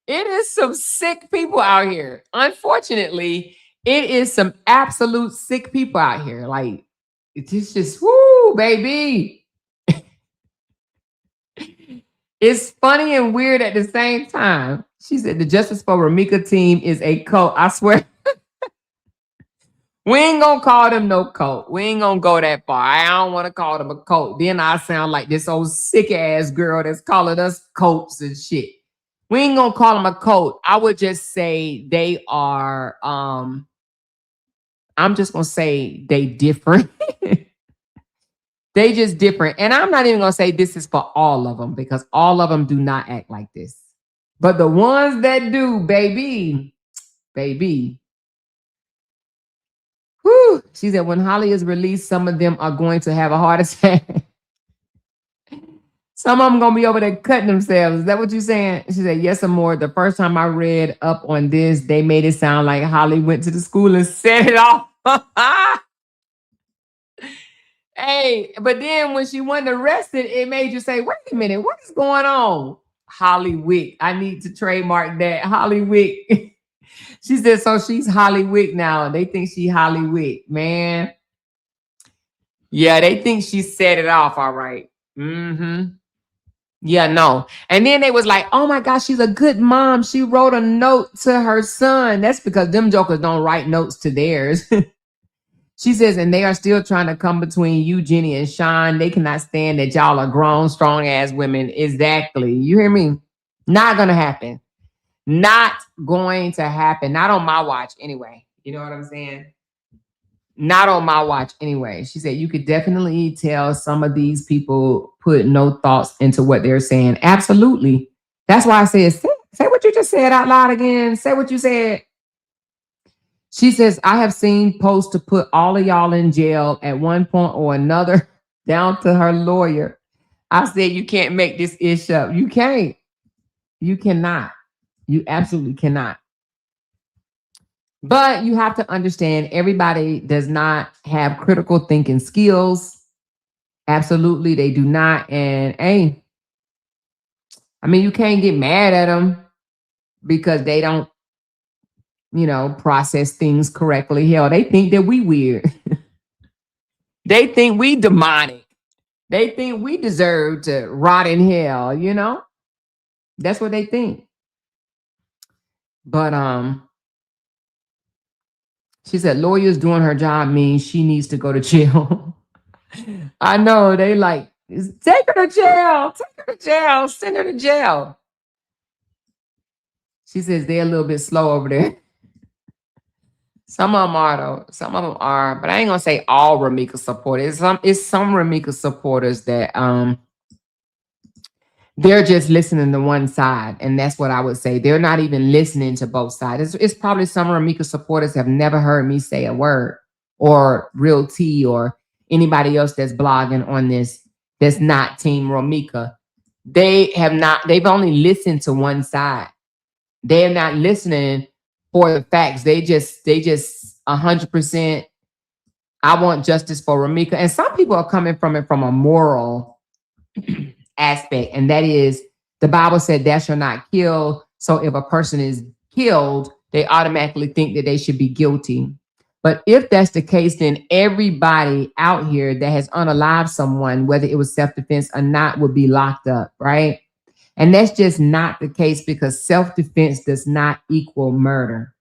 It is some sick people out here. Unfortunately, it is some absolute sick people out here. Like, it's just, woo, baby. It's funny and weird at the same time. She said the Justice for Romika team is a cult. I swear. We ain't gonna call them no cult. We ain't gonna go that far. I don't want to call them a cult. Then I sound like this old sick ass girl that's calling us cults and shit. We ain't gonna call them a cult. I would just say they are, I'm just gonna say they different. They just different. And I'm not even going to say this is for all of them because all of them do not act like this. But the ones that do, baby. Whew. She said, when Holly is released, some of them are going to have a heart attack. Some of them going to be over there cutting themselves. Is that what you're saying? She said, yes, Amor. The first time I read up on this, they made it sound like Holly went to the school and set it off. Hey, but then when she wasn't arrested, it made you say, wait a minute, what is going on? Holly Wick. I need to trademark that. Holly Wick. She said, so she's Holly Wick now. They think she Holly Wick, man. Yeah, they think she set it off. All right. Mm-hmm. Yeah, no. And then they was like, oh my gosh, she's a good mom. She wrote a note to her son. That's because them jokers don't write notes to theirs. She says, and they are still trying to come between you, Jenny, and Sean. They cannot stand that y'all are grown, strong-ass women. Exactly. You hear me? Not going to happen. Not going to happen. Not on my watch anyway. You know what I'm saying? Not on my watch anyway. She said, you could definitely tell some of these people put no thoughts into what they're saying. Absolutely. That's why I said, say what you just said out loud again. Say what you said. She says, I have seen posts to put all of y'all in jail at one point or another, down to her lawyer. I said, you can't make this ish up. You can't. You cannot. You absolutely cannot. But you have to understand, everybody does not have critical thinking skills. Absolutely, they do not. And hey, I mean, you can't get mad at them because they don't, process things correctly. Hell, they think that we weird. They think we demonic. They think we deserve to rot in hell, That's what they think. But she said lawyers doing her job means she needs to go to jail. I know, they like, take her to jail, send her to jail. She says they're a little bit slow over there. Some of them are, though. Some of them are, but I ain't gonna say all Ramika supporters. It's some Ramika supporters that they're just listening to one side, and that's what I would say. They're not even listening to both sides. It's probably some Ramika supporters have never heard me say a word, or Real T, or anybody else that's blogging on this that's not Team Ramika. They have not. They've only listened to one side. They're not listening for the facts. They just 100%. I want justice for Ramika. And some people are coming from it from a moral aspect. And that is, the Bible said, thou shalt not kill. So if a person is killed, they automatically think that they should be guilty. But if that's the case, then everybody out here that has unalived someone, whether it was self-defense or not, would be locked up, right? And that's just not the case, because self-defense does not equal murder.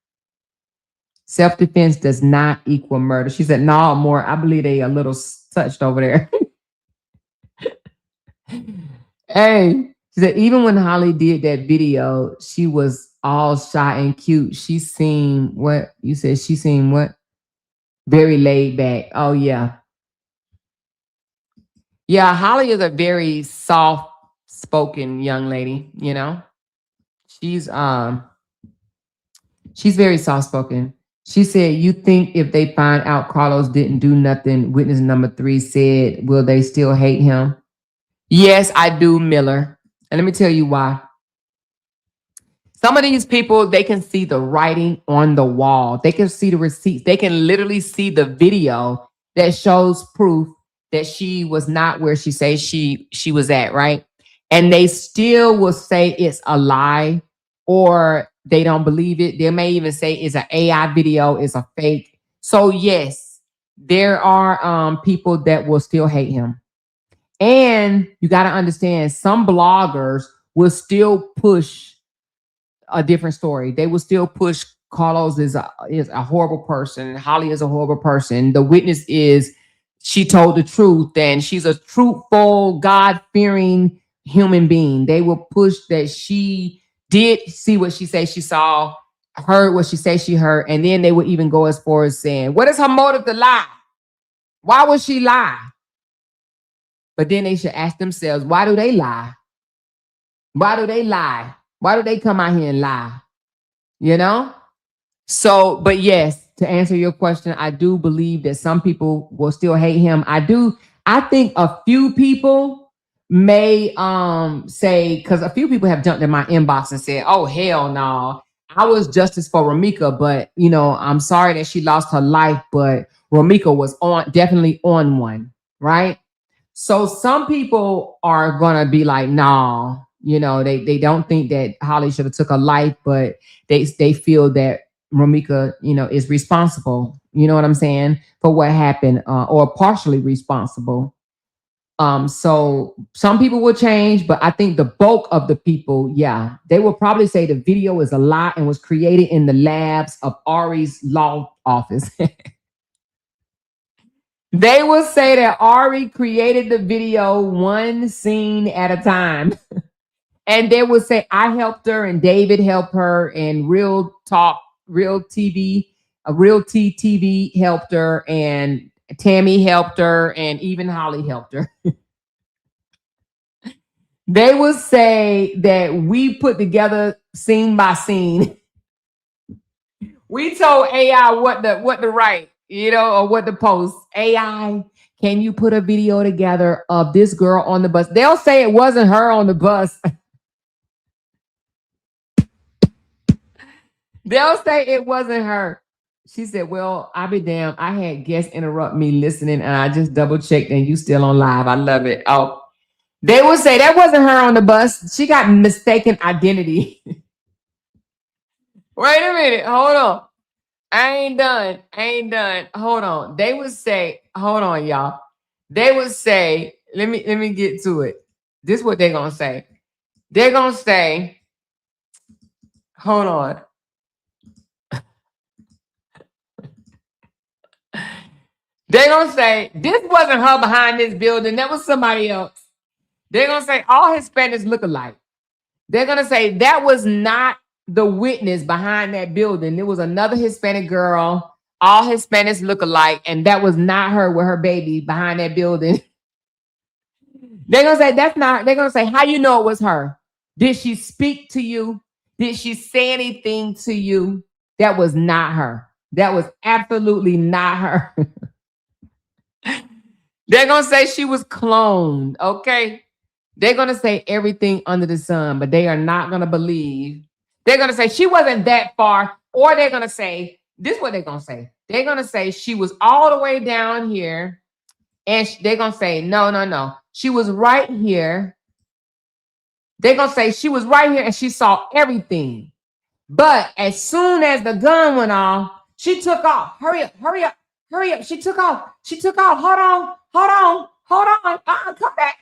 Self-defense does not equal murder. She said, no, more. I believe they a little touched over there. Hey, she said, even when Holly did that video, she was all shy and cute. She seemed, what? You said she seemed what? Very laid back. Oh, yeah. Yeah, Holly is a very soft-spoken young lady, She's very soft-spoken. She said, you think if they find out Carlos didn't do nothing, witness number 3 said, will they still hate him? Yes, I do, Miller. And let me tell you why. Some of these people, they can see the writing on the wall. They can see the receipts. They can literally see the video that shows proof that she was not where she says she was at, right? And they still will say it's a lie, or they don't believe it. They may even say it's an AI video, it's a fake. So yes, there are people that will still hate him. And you got to understand, some bloggers will still push a different story. They will still push Carlos is a horrible person. Holly is a horrible person. The witness is, she told the truth, and she's a truthful, God-fearing human being. They will push that she did see what she said she saw, heard what she said she heard, and then they would even go as far as saying, what is her motive to lie? Why would she lie? But then they should ask themselves, why do they lie? Why do they lie? Why do they come out here and lie? You know? So, but yes, to answer your question, I do believe that some people will still hate him. I think a few people may say, because a few people have jumped in my inbox and said, oh, hell no. I was justice for Ramika, but you know, I'm sorry that she lost her life, but Ramika was definitely on one, right? So some people are gonna be like, nah, you know, they don't think that Holly should have took her life, but they feel that Ramika, you know, is responsible. You know what I'm saying, for what happened, or partially responsible. So some people will change, but I think the bulk of the people, yeah, they will probably say the video is a lie and was created in the labs of Ari's law office. They will say that Ari created the video one scene at a time. And they will say, I helped her and David helped her and Real TV helped her and Tammy helped her and even Holly helped her. They will say that we put together scene by scene. We told AI what to write, you know, or what to post. AI, can you put a video together of this girl on the bus? They'll say it wasn't her on the bus. They'll say it wasn't her. She said, well, I'll be damned. I had guests interrupt me listening and I just double checked and you still on live. I love it. Oh, they will say that wasn't her on the bus. She got mistaken identity. Wait a minute. Hold on. I ain't done. Hold on. They would say, hold on, y'all. They would say, let me get to it. This is what they're gonna say. They're gonna say, hold on. They're gonna say, this wasn't her behind this building, that was somebody else. They're gonna say all Hispanics look alike. They're gonna say that was not the witness behind that building. There was another Hispanic girl. All Hispanics look alike, and that was not her with her baby behind that building. They're gonna say that's not. They're gonna say, how you know it was her? Did she speak to you? Did she say anything to you? That was not her. That was absolutely not her. They're gonna say she was cloned. Okay. They're going to say everything under the sun, but they are not going to believe. They're going to say she wasn't that far, or they're going to say, this is what they're going to say. They're going to say she was all the way down here, and they're going to say, no. She was right here. They're going to say she was right here, and she saw everything. But as soon as the gun went off, she took off. Hurry up. She took off. Hold on. Come back.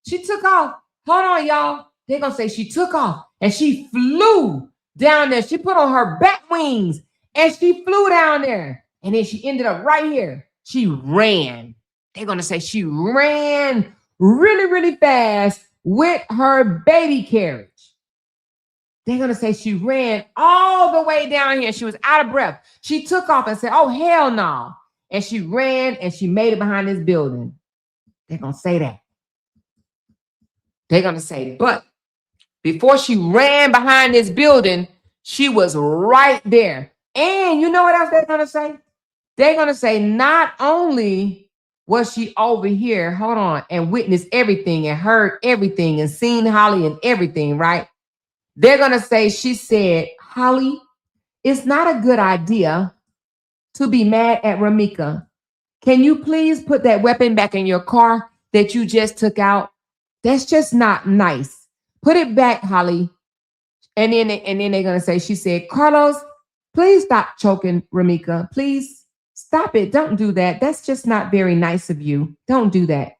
She took off. Hold on, y'all. They're going to say she took off and she flew down there. She put on her bat wings and she flew down there. And then she ended up right here. She ran. They're going to say she ran really, really fast with her baby carriage. They're going to say she ran all the way down here. She was out of breath. She took off and said, oh, hell no. And she ran and she made it behind this building. They're going to say that. They're going to say, but before she ran behind this building, she was right there. And you know what else they're going to say? They're going to say not only was she over here, hold on, and witnessed everything and heard everything and seen Holly and everything, right? They're going to say she said, Holly, it's not a good idea to be mad at Ramika. Can you please put that weapon back in your car that you just took out? That's just not nice. Put it back, Holly. And then they're going to say, she said, Carlos, please stop choking Ramika. Please stop it. Don't do that. That's just not very nice of you. Don't do that.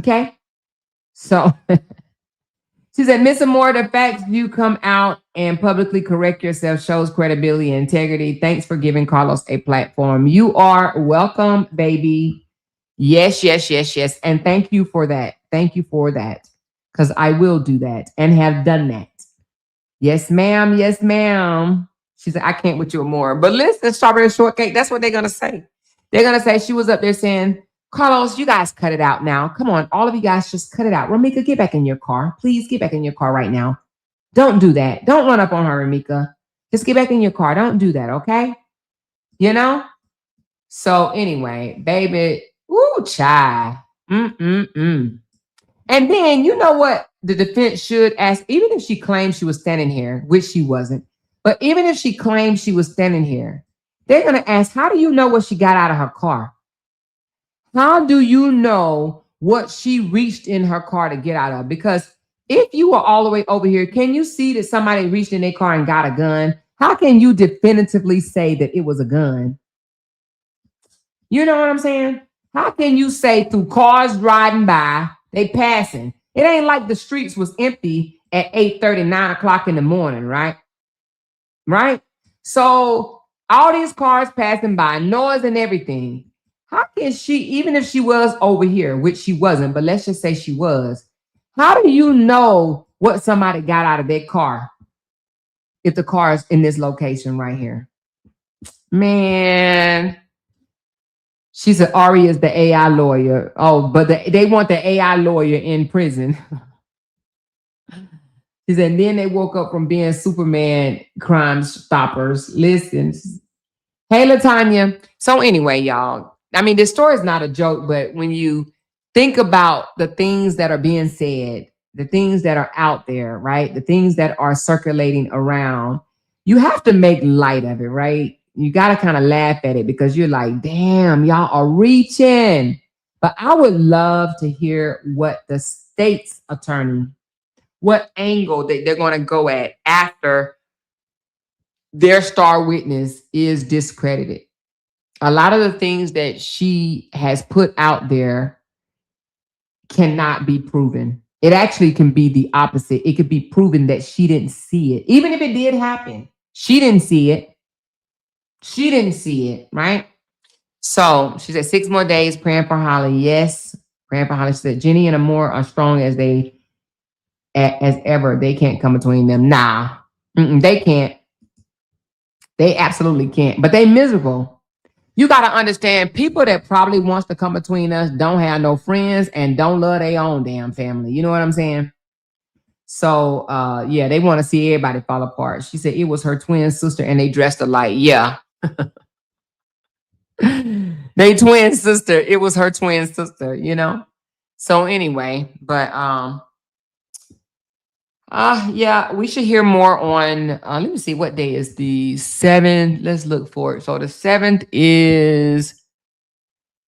Okay? So she said, Miss Amore, the fact you come out and publicly correct yourself shows credibility and integrity. Thanks for giving Carlos a platform. You are welcome, baby. Yes. And thank you for that. Thank you for that. Because I will do that and have done that. Yes, ma'am. She said, I can't with you more. But listen, strawberry shortcake, that's what they're going to say. They're going to say she was up there saying, Carlos, you guys cut it out now. Come on, all of you guys just cut it out. Ramika, get back in your car. Please get back in your car right now. Don't do that. Don't run up on her, Ramika. Just get back in your car. Don't do that, okay? You know? So anyway, baby, ooh, child. And then you know what the defense should ask, even if she claims she was standing here, which she wasn't, but even if she claims she was standing here, they're going to ask, how do you know what she got out of her car? How do you know what she reached in her car to get out of? Because if you were all the way over here, can you see that somebody reached in their car and got a gun? How can you definitively say that it was a gun? You know what I'm saying? How can you say through cars riding by, they passing? It ain't like the streets was empty at 8:30, 9 o'clock in the morning, right? Right? So all these cars passing by, noise and everything. How can she, even if she was over here, which she wasn't, but let's just say she was, how do you know what somebody got out of their car if the car is in this location right here? Man, she said Ari is the AI lawyer. Oh, but they want the AI lawyer in prison. She said, and then they woke up from being Superman Crime Stoppers. Listen. Hey, LaTanya. So anyway, y'all, I mean, this story is not a joke, but when you think about the things that are being said, the things that are out there, right? The things that are circulating around, you have to make light of it, right? You got to kind of laugh at it because you're like, damn, y'all are reaching. But I would love to hear what the state's attorney, what angle that they're going to go at after their star witness is discredited. A lot of the things that she has put out there cannot be proven. It actually can be the opposite. It could be proven that she didn't see it. Even if it did happen, she didn't see it. She didn't see it, right? So she said 6 more days praying for Holly. Yes, praying for Holly. She said Jenny and Amor are strong as ever. They can't come between them. Nah, they can't. They absolutely can't. But they miserable. You got to understand, people that probably wants to come between us don't have no friends and don't love their own damn family. You know what I'm saying? So, yeah, they want to see everybody fall apart. She said it was her twin sister and they dressed alike. Yeah. They twin sister. It was her twin sister, you know? So anyway, but, yeah, we should hear more on, let me see, what day is the 7th? Let's look for it. So the 7th is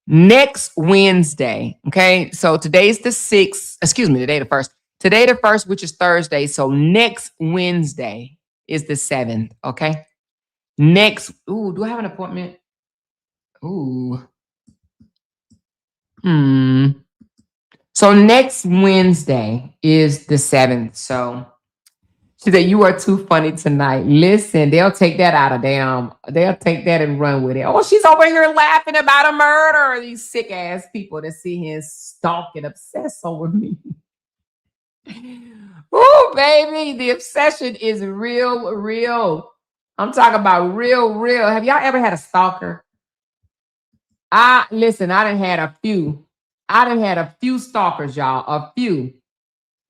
next Wednesday, okay? So today's the 6th, excuse me, today the 1st. Today the 1st, which is Thursday, so next Wednesday is the 7th, okay? Next, ooh, do I have an appointment? Ooh. So next Wednesday is the 7th. So she said, you are too funny tonight. Listen, they'll take that out of they'll take that and run with it. Oh, she's over here laughing about a murder. These sick ass people that see him stalk and obsess over me. Oh, baby, the obsession is real, real. I'm talking about real, real. Have y'all ever had a stalker? Listen, I done had a few. I done had a few stalkers, y'all.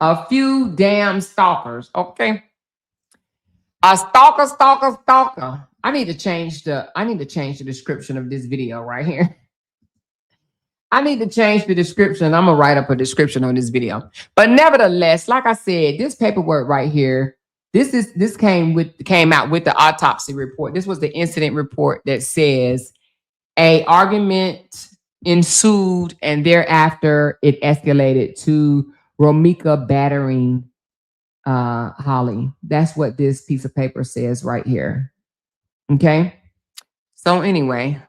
A few damn stalkers, okay? A stalker. I need to change the description of this video right here. I need to change the description. I'm gonna write up a description on this video. But nevertheless, like I said, this paperwork right here, this came out with the autopsy report. This was the incident report that says an argument ensued and thereafter it escalated to Ramika battering Holly. That's what this piece of paper says right here. Okay. So anyway,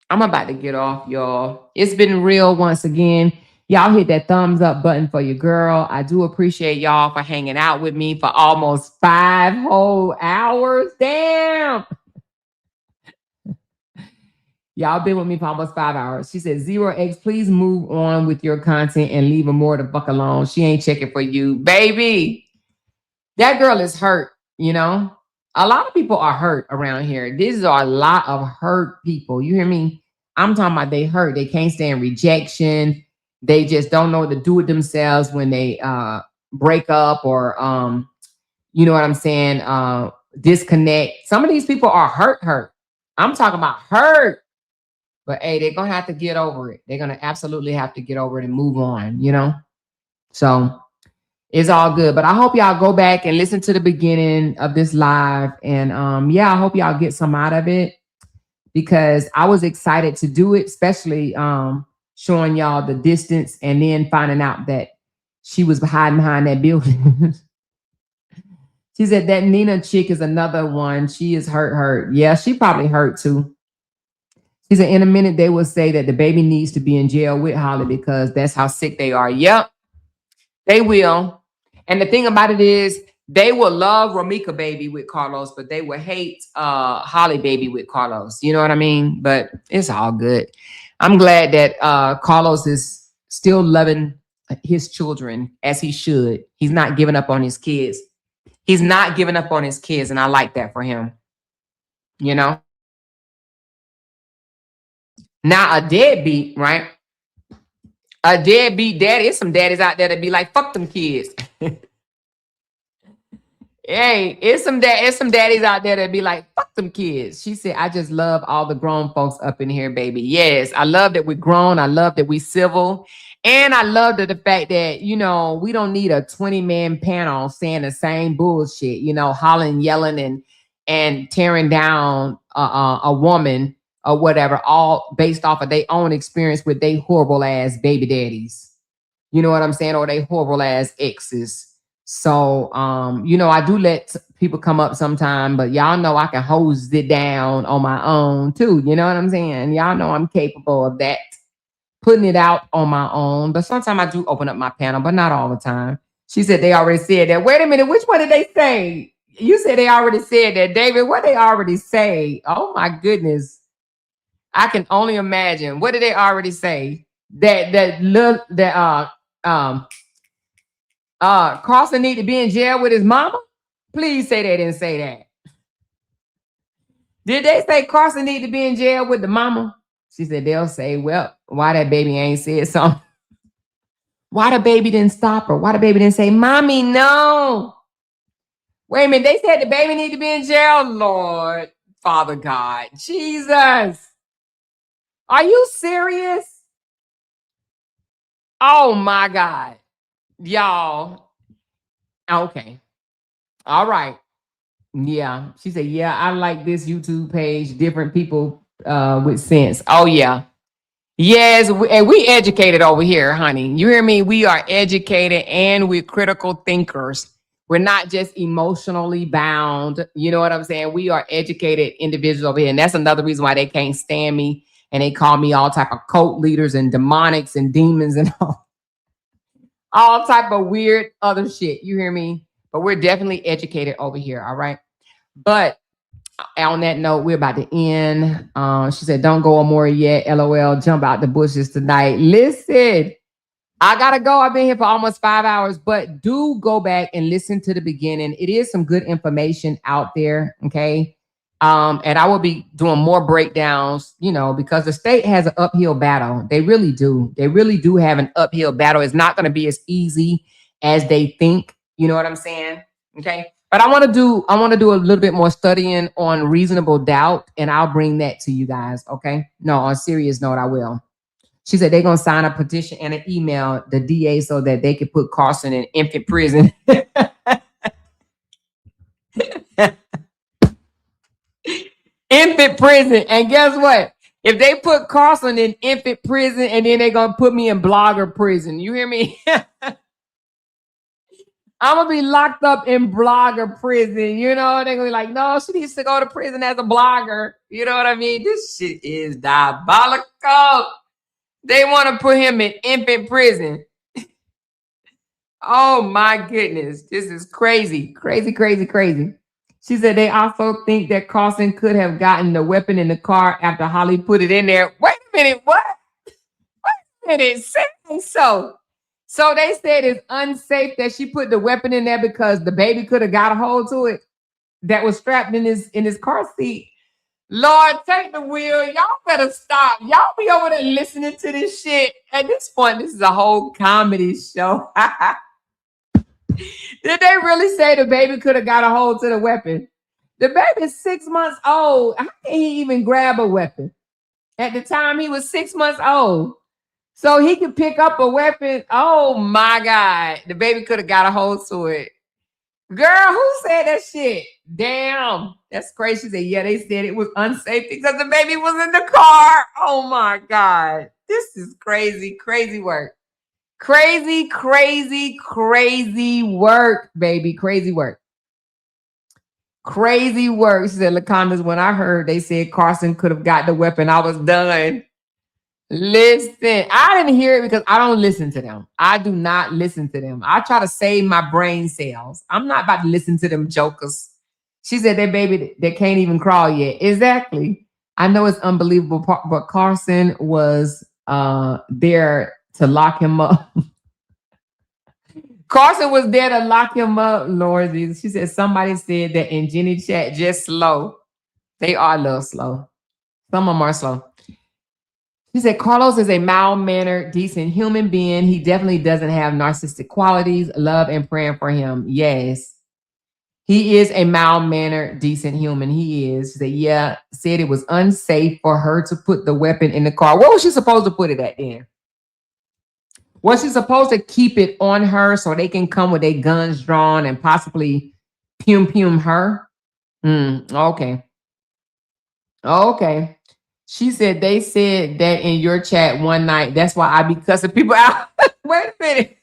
I'm about to get off, y'all. It's been real once again. Y'all hit that thumbs up button for your girl. I do appreciate y'all for hanging out with me for almost 5 whole hours. Damn. Y'all been with me for almost 5 hours. She said, 0x, please move on with your content and leave Amor the fuck alone. She ain't checking for you. Baby, that girl is hurt, you know? A lot of people are hurt around here. These are a lot of hurt people. You hear me? I'm talking about they hurt. They can't stand rejection. They just don't know what to do with themselves when they break up or you know what I'm saying, disconnect. Some of these people are hurt. I'm talking about hurt. But hey, they're gonna have to get over it. They're gonna absolutely have to get over it and move on, you know? So it's all good. But I hope y'all go back and listen to the beginning of this live. And yeah, I hope y'all get some out of it because I was excited to do it, especially showing y'all the distance and then finding out that she was hiding behind that building. She said that Nina chick is another one. She is hurt. Yeah, she probably hurt too. She said in a minute they will say that the baby needs to be in jail with Holly because that's how sick they are. Yep, they will. And the thing about it is they will love Romika baby with Carlos, but they will hate Holly baby with Carlos. You know what I mean? But it's all good. I'm glad that Carlos is still loving his children as he should. He's not giving up on his kids. He's not giving up on his kids, and I like that for him. You know? Now a deadbeat, right? A deadbeat daddy. There's some daddies out there that be like, fuck them kids. Hey, it's some daddies out there that be like, fuck them kids. She said, I just love all the grown folks up in here, baby. Yes, I love that we're grown. I love that we civil. And I love the fact that, you know, we don't need a 20-man panel saying the same bullshit, you know, hollering, yelling, and tearing down a woman or whatever, all based off of their own experience with their horrible ass baby daddies. You know what I'm saying? Or they horrible ass exes. So, you know, I do let people come up sometime, but y'all know I can hose it down on my own too. You know what I'm saying? Y'all know I'm capable of that, putting it out on my own. But sometimes I do open up my panel, but not all the time. She said they already said that. Wait a minute, which one did they say? You said they already said that, David. What did they already say? Oh my goodness. I can only imagine. What did they already say? Carson need to be in jail with his mama? Please say they didn't say that. Did they say Carson need to be in jail with the mama? She said they'll say, well, why that baby ain't said something? Why the baby didn't stop her? Why the baby didn't say, mommy, no. Wait a minute, they said the baby need to be in jail? Lord, Father God, Jesus. Are you serious? Oh my God. Y'all. Okay. All right. Yeah. She said, yeah, I like this YouTube page. Different people with sense. Oh, yeah. Yes. And we educated over here, honey. You hear me? We are educated and we're critical thinkers. We're not just emotionally bound. You know what I'm saying? We are educated individuals over here. And that's another reason why they can't stand me. And they call me all type of cult leaders and demonics and demons and all type of weird other shit. You hear me? But we're definitely educated over here. All right. But on that note, we're about to end. She said, don't go more yet. LOL, jump out the bushes tonight. Listen, I got to go. I've been here for almost 5 hours, but do go back and listen to the beginning. It is some good information out there. Okay. And I will be doing more breakdowns, you know, because the state has an uphill battle. They really do. They really do have an uphill battle. It's not going to be as easy as they think. You know what I'm saying? Okay. But I want to do a little bit more studying on reasonable doubt, and I'll bring that to you guys. Okay. No, on a serious note, I will. She said they're going to sign a petition and an email the DA so that they could put Carson in infant prison. Infant prison. And guess what? If they put Carson in infant prison and then they're going to put me in blogger prison, you hear me? I'm going to be locked up in blogger prison. You know, they're going to be like, no, she needs to go to prison as a blogger. You know what I mean? This shit is diabolical. They want to put him in infant prison. Oh my goodness. This is crazy. Crazy, crazy, crazy. She said they also think that Carson could have gotten the weapon in the car after Holly put it in there. Wait a minute, what? Wait a minute, say so. So they said it's unsafe that she put the weapon in there because the baby could have got a hold to it that was strapped in his car seat. Lord, take the wheel. Y'all better stop. Y'all be over there listening to this shit. At this point, this is a whole comedy show. Did they really say the baby could have got a hold to the weapon? The baby's 6 months old. How can he even grab a weapon? At the time, he was 6 months old. So he could pick up a weapon. Oh my God. The baby could have got a hold to it. Girl, who said that shit? Damn. That's crazy. She said, yeah, they said it was unsafe because the baby was in the car. Oh my God. This is crazy, crazy work. Crazy, crazy, crazy work, baby. Crazy work. Crazy work. She said, Lacondas, when I heard they said Carson could have got the weapon, I was done. Listen, I didn't hear it because I don't listen to them. I do not listen to them. I try to save my brain cells. I'm not about to listen to them jokers. She said that baby that can't even crawl yet. Exactly. I know it's unbelievable, but Carson was there to lock him up. Carson was there to lock him up, Lord Jesus. She said somebody said that in Jenny chat, just slow. They are a little slow. Some of them are slow. She said, Carlos is a mild-mannered, decent human being. He definitely doesn't have narcissistic qualities. Love and praying for him. Yes. He is a mild-mannered, decent human. He is. She said, yeah, said it was unsafe for her to put the weapon in the car. What was she supposed to put it at then? Was she supposed to keep it on her so they can come with their guns drawn and possibly pum her? Okay. Okay. She said they said that in your chat one night. That's why I be cussing people out. Wait a minute.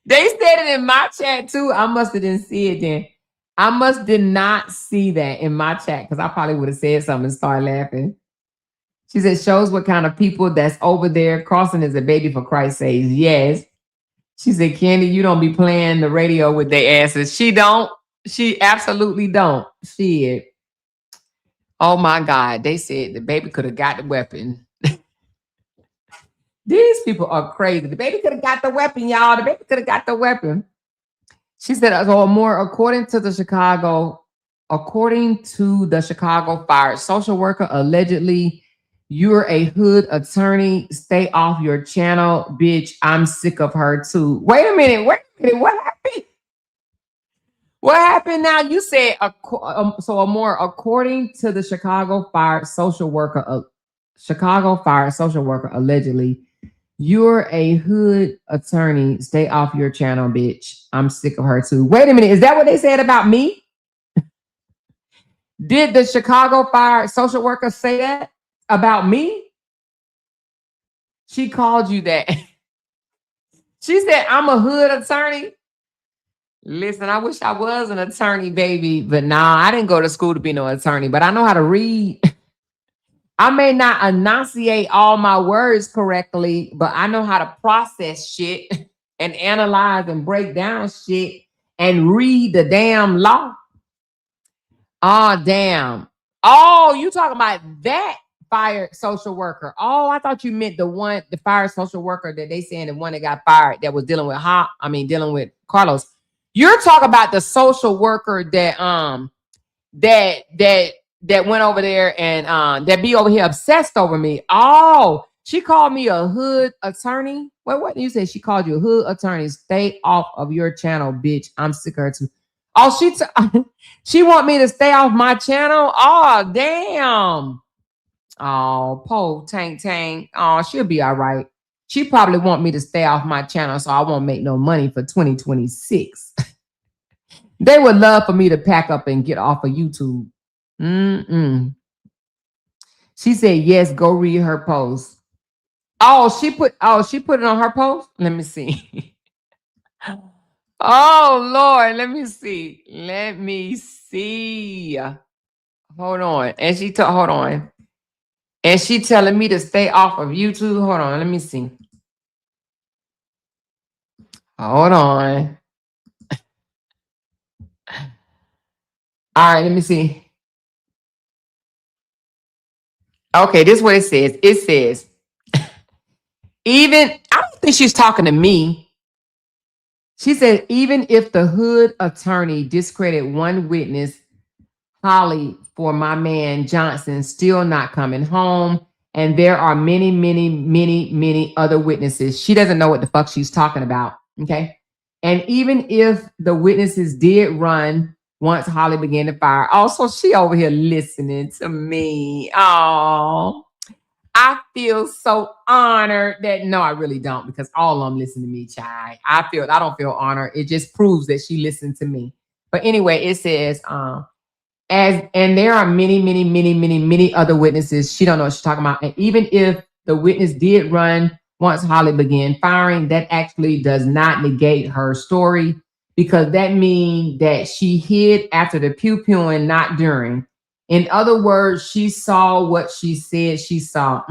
They said it in my chat too. I must have didn't see it then. I must did not see that in my chat because I probably would have said something and started laughing. She said, shows what kind of people that's over there. Carson is a baby for Christ's sake. Yes. She said, Candy, you don't be playing the radio with their asses. She don't. She absolutely don't. Shit. Oh my God. They said the baby could have got the weapon. These people are crazy. The baby could have got the weapon, y'all. The baby could have got the weapon. She said, according to the Chicago fired social worker, allegedly, you're a hood attorney. Stay off your channel, bitch. I'm sick of her too. Wait a minute. What happened? What happened now? You said, according to the Chicago fired social worker, allegedly, you're a hood attorney. Stay off your channel, bitch. I'm sick of her too. Wait a minute. Is that what they said about me? Did the Chicago fired social worker say that about me? She called you that. She said, I'm a hood attorney. Listen, I wish I was an attorney, baby. But nah, I didn't go to school to be no attorney. But I know how to read. I may not enunciate all my words correctly, but I know how to process shit and analyze and break down shit and read the damn law. Oh, damn. Oh, you talking about that fired social worker. Oh, I thought you meant the fired social worker that they saying the one that got fired that was dealing with dealing with Carlos. You're talking about the social worker that that went over there and that be over here obsessed over me. Oh, she called me a hood attorney. What did you say? She called you a hood attorney. Stay off of your channel, bitch. I'm sick of her too. Oh, she want me to stay off my channel. Oh, damn. Oh, po Tang. Oh, she'll be all right. She probably want me to stay off my channel so I won't make no money for 2026. They would love for me to pack up and get off of YouTube. She said, yes, go read her post. Oh, she put it on her post? Let me see. Oh, Lord, let me see. Hold on. Hold on. And she telling me to stay off of YouTube. Hold on, let me see. Hold on. All right, let me see. Okay, this is what it says. It says, I don't think she's talking to me. She said, even if the hood attorney discredit one witness, Holly for my man Johnson still not coming home. And there are many, many, many, many other witnesses. She doesn't know what the fuck she's talking about. Okay. And even if the witnesses did run once Holly began to fire, also she over here listening to me. Oh, I feel so honored that no, I really don't, because all of them listen to me, child. I don't feel honored. It just proves that she listened to me. But anyway, it says, and there are many, many, many, many, many other witnesses. She don't know what she's talking about. And even if the witness did run once Holly began firing, that actually does not negate her story, because that means that she hid after the pew and not during. In other words, she saw what she said she saw.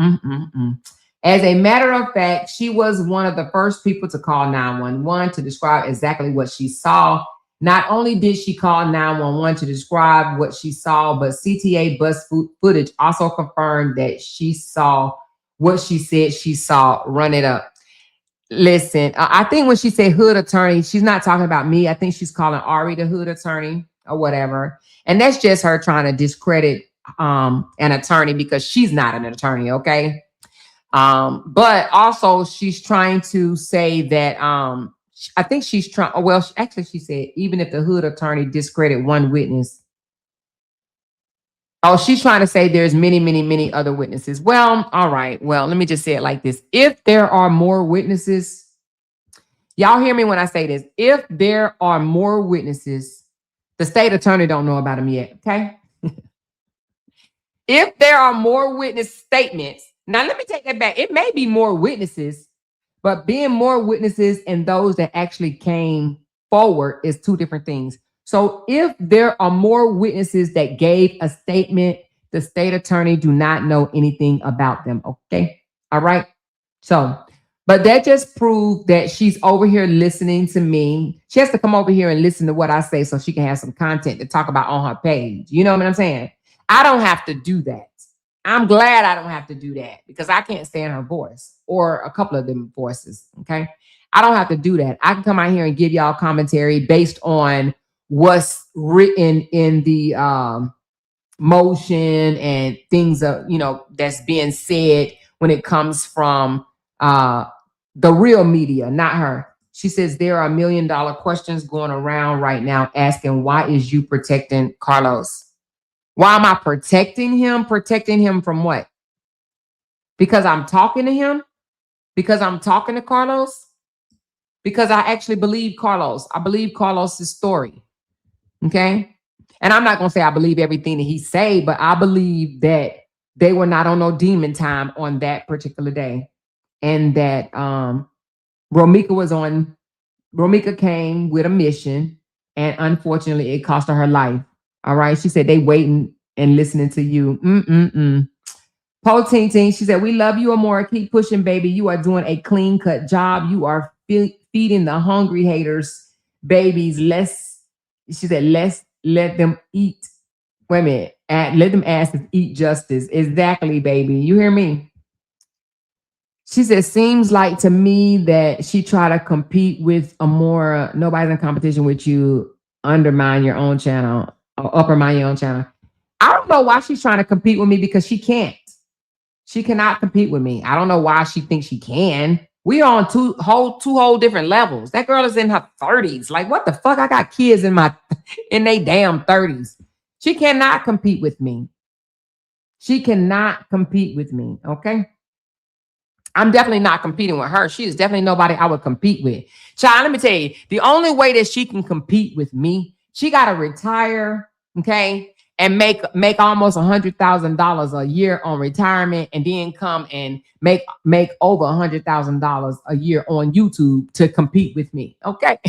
As a matter of fact, she was one of the first people to call 911 to describe exactly what she saw. Not only did she call 911 to describe what she saw, but CTA bus footage also confirmed that she saw what she said she saw. Run it up. Listen, I think when she said hood attorney, she's not talking about me. I think she's calling Ari the hood attorney or whatever. And that's just her trying to discredit an attorney, because she's not an attorney, okay? But also she's trying to say that I think she's trying, well, actually she said, even if the hood attorney discredit one witness. Oh, she's trying to say there's many, many, many other witnesses. Well, all right. Well, let me just say it like this. If there are more witnesses, y'all hear me when I say this. If there are more witnesses, the state attorney don't know about them yet, okay? If there are more witness statements, now let me take that back. It may be more witnesses, but being more witnesses and those that actually came forward is two different things. So if there are more witnesses that gave a statement, the state attorney do not know anything about them, okay? All right? So, but that just proved that she's over here listening to me. She has to come over here and listen to what I say so she can have some content to talk about on her page. You know what I'm saying? I don't have to do that. I'm glad I don't have to do that, because I can't stand her voice or a couple of them voices, okay? I don't have to do that. I can come out here and give y'all commentary based on what's written in the motion and things that's being said when it comes from the real media, not her. She says there are $1 million questions going around right now asking, why is you protecting Carlos? Why am I protecting him? Protecting him from what? Because I'm talking to him? Because I'm talking to Carlos? Because I actually believe Carlos. I believe Carlos's story. Okay? And I'm not going to say I believe everything that he say, but I believe that they were not on no demon time on that particular day. And that Romika came with a mission, and unfortunately it cost her life. All right. She said they waiting and listening to you. Po Ting Ting, she said, we love you, Amora. Keep pushing, baby. You are doing a clean cut job. You are feeding the hungry haters babies. She said, let's let them eat. Wait a minute. Let them asses eat justice. Exactly, baby. You hear me? She said, seems like to me that she tried to compete with Amora. Nobody's in competition with you. Undermine your own channel. Uppermine your own channel. I don't know why she's trying to compete with me, because she can't. She cannot compete with me. I don't know why she thinks she can. We are on two whole different levels. That girl is in her 30s. Like, what the fuck? I got kids in their damn 30s. She cannot compete with me. She cannot compete with me. Okay. I'm definitely not competing with her. She is definitely nobody I would compete with. Child, let me tell you, the only way that she can compete with me, she got to retire, okay, and make almost $100,000 a year on retirement, and then come and make over $100,000 a year on YouTube to compete with me, okay?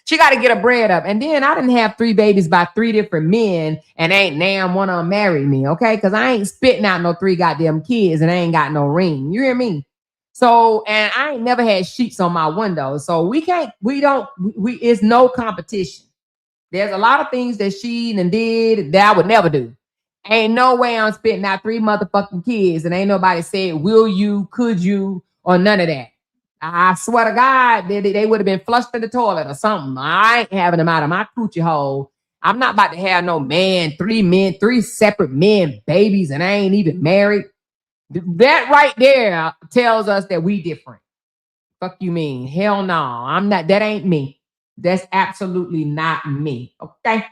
She got to get her bread up. And then I didn't have 3 babies by 3 different men, and ain't damn one of them married me, okay? Because I ain't spitting out no 3 goddamn kids, and I ain't got no ring. You hear me? So, and I ain't never had sheets on my window. So it's no competition. There's a lot of things that she did that I would never do. Ain't no way I'm spitting out 3 motherfucking kids, and ain't nobody said, will you, could you, or none of that. I swear to God, they would have been flushed in the toilet or something. I ain't having them out of my coochie hole. I'm not about to have no man, 3 separate men, babies, and I ain't even married. That right there tells us that we different. Fuck you mean? Hell no. I'm not, that ain't me. That's absolutely not me. Okay.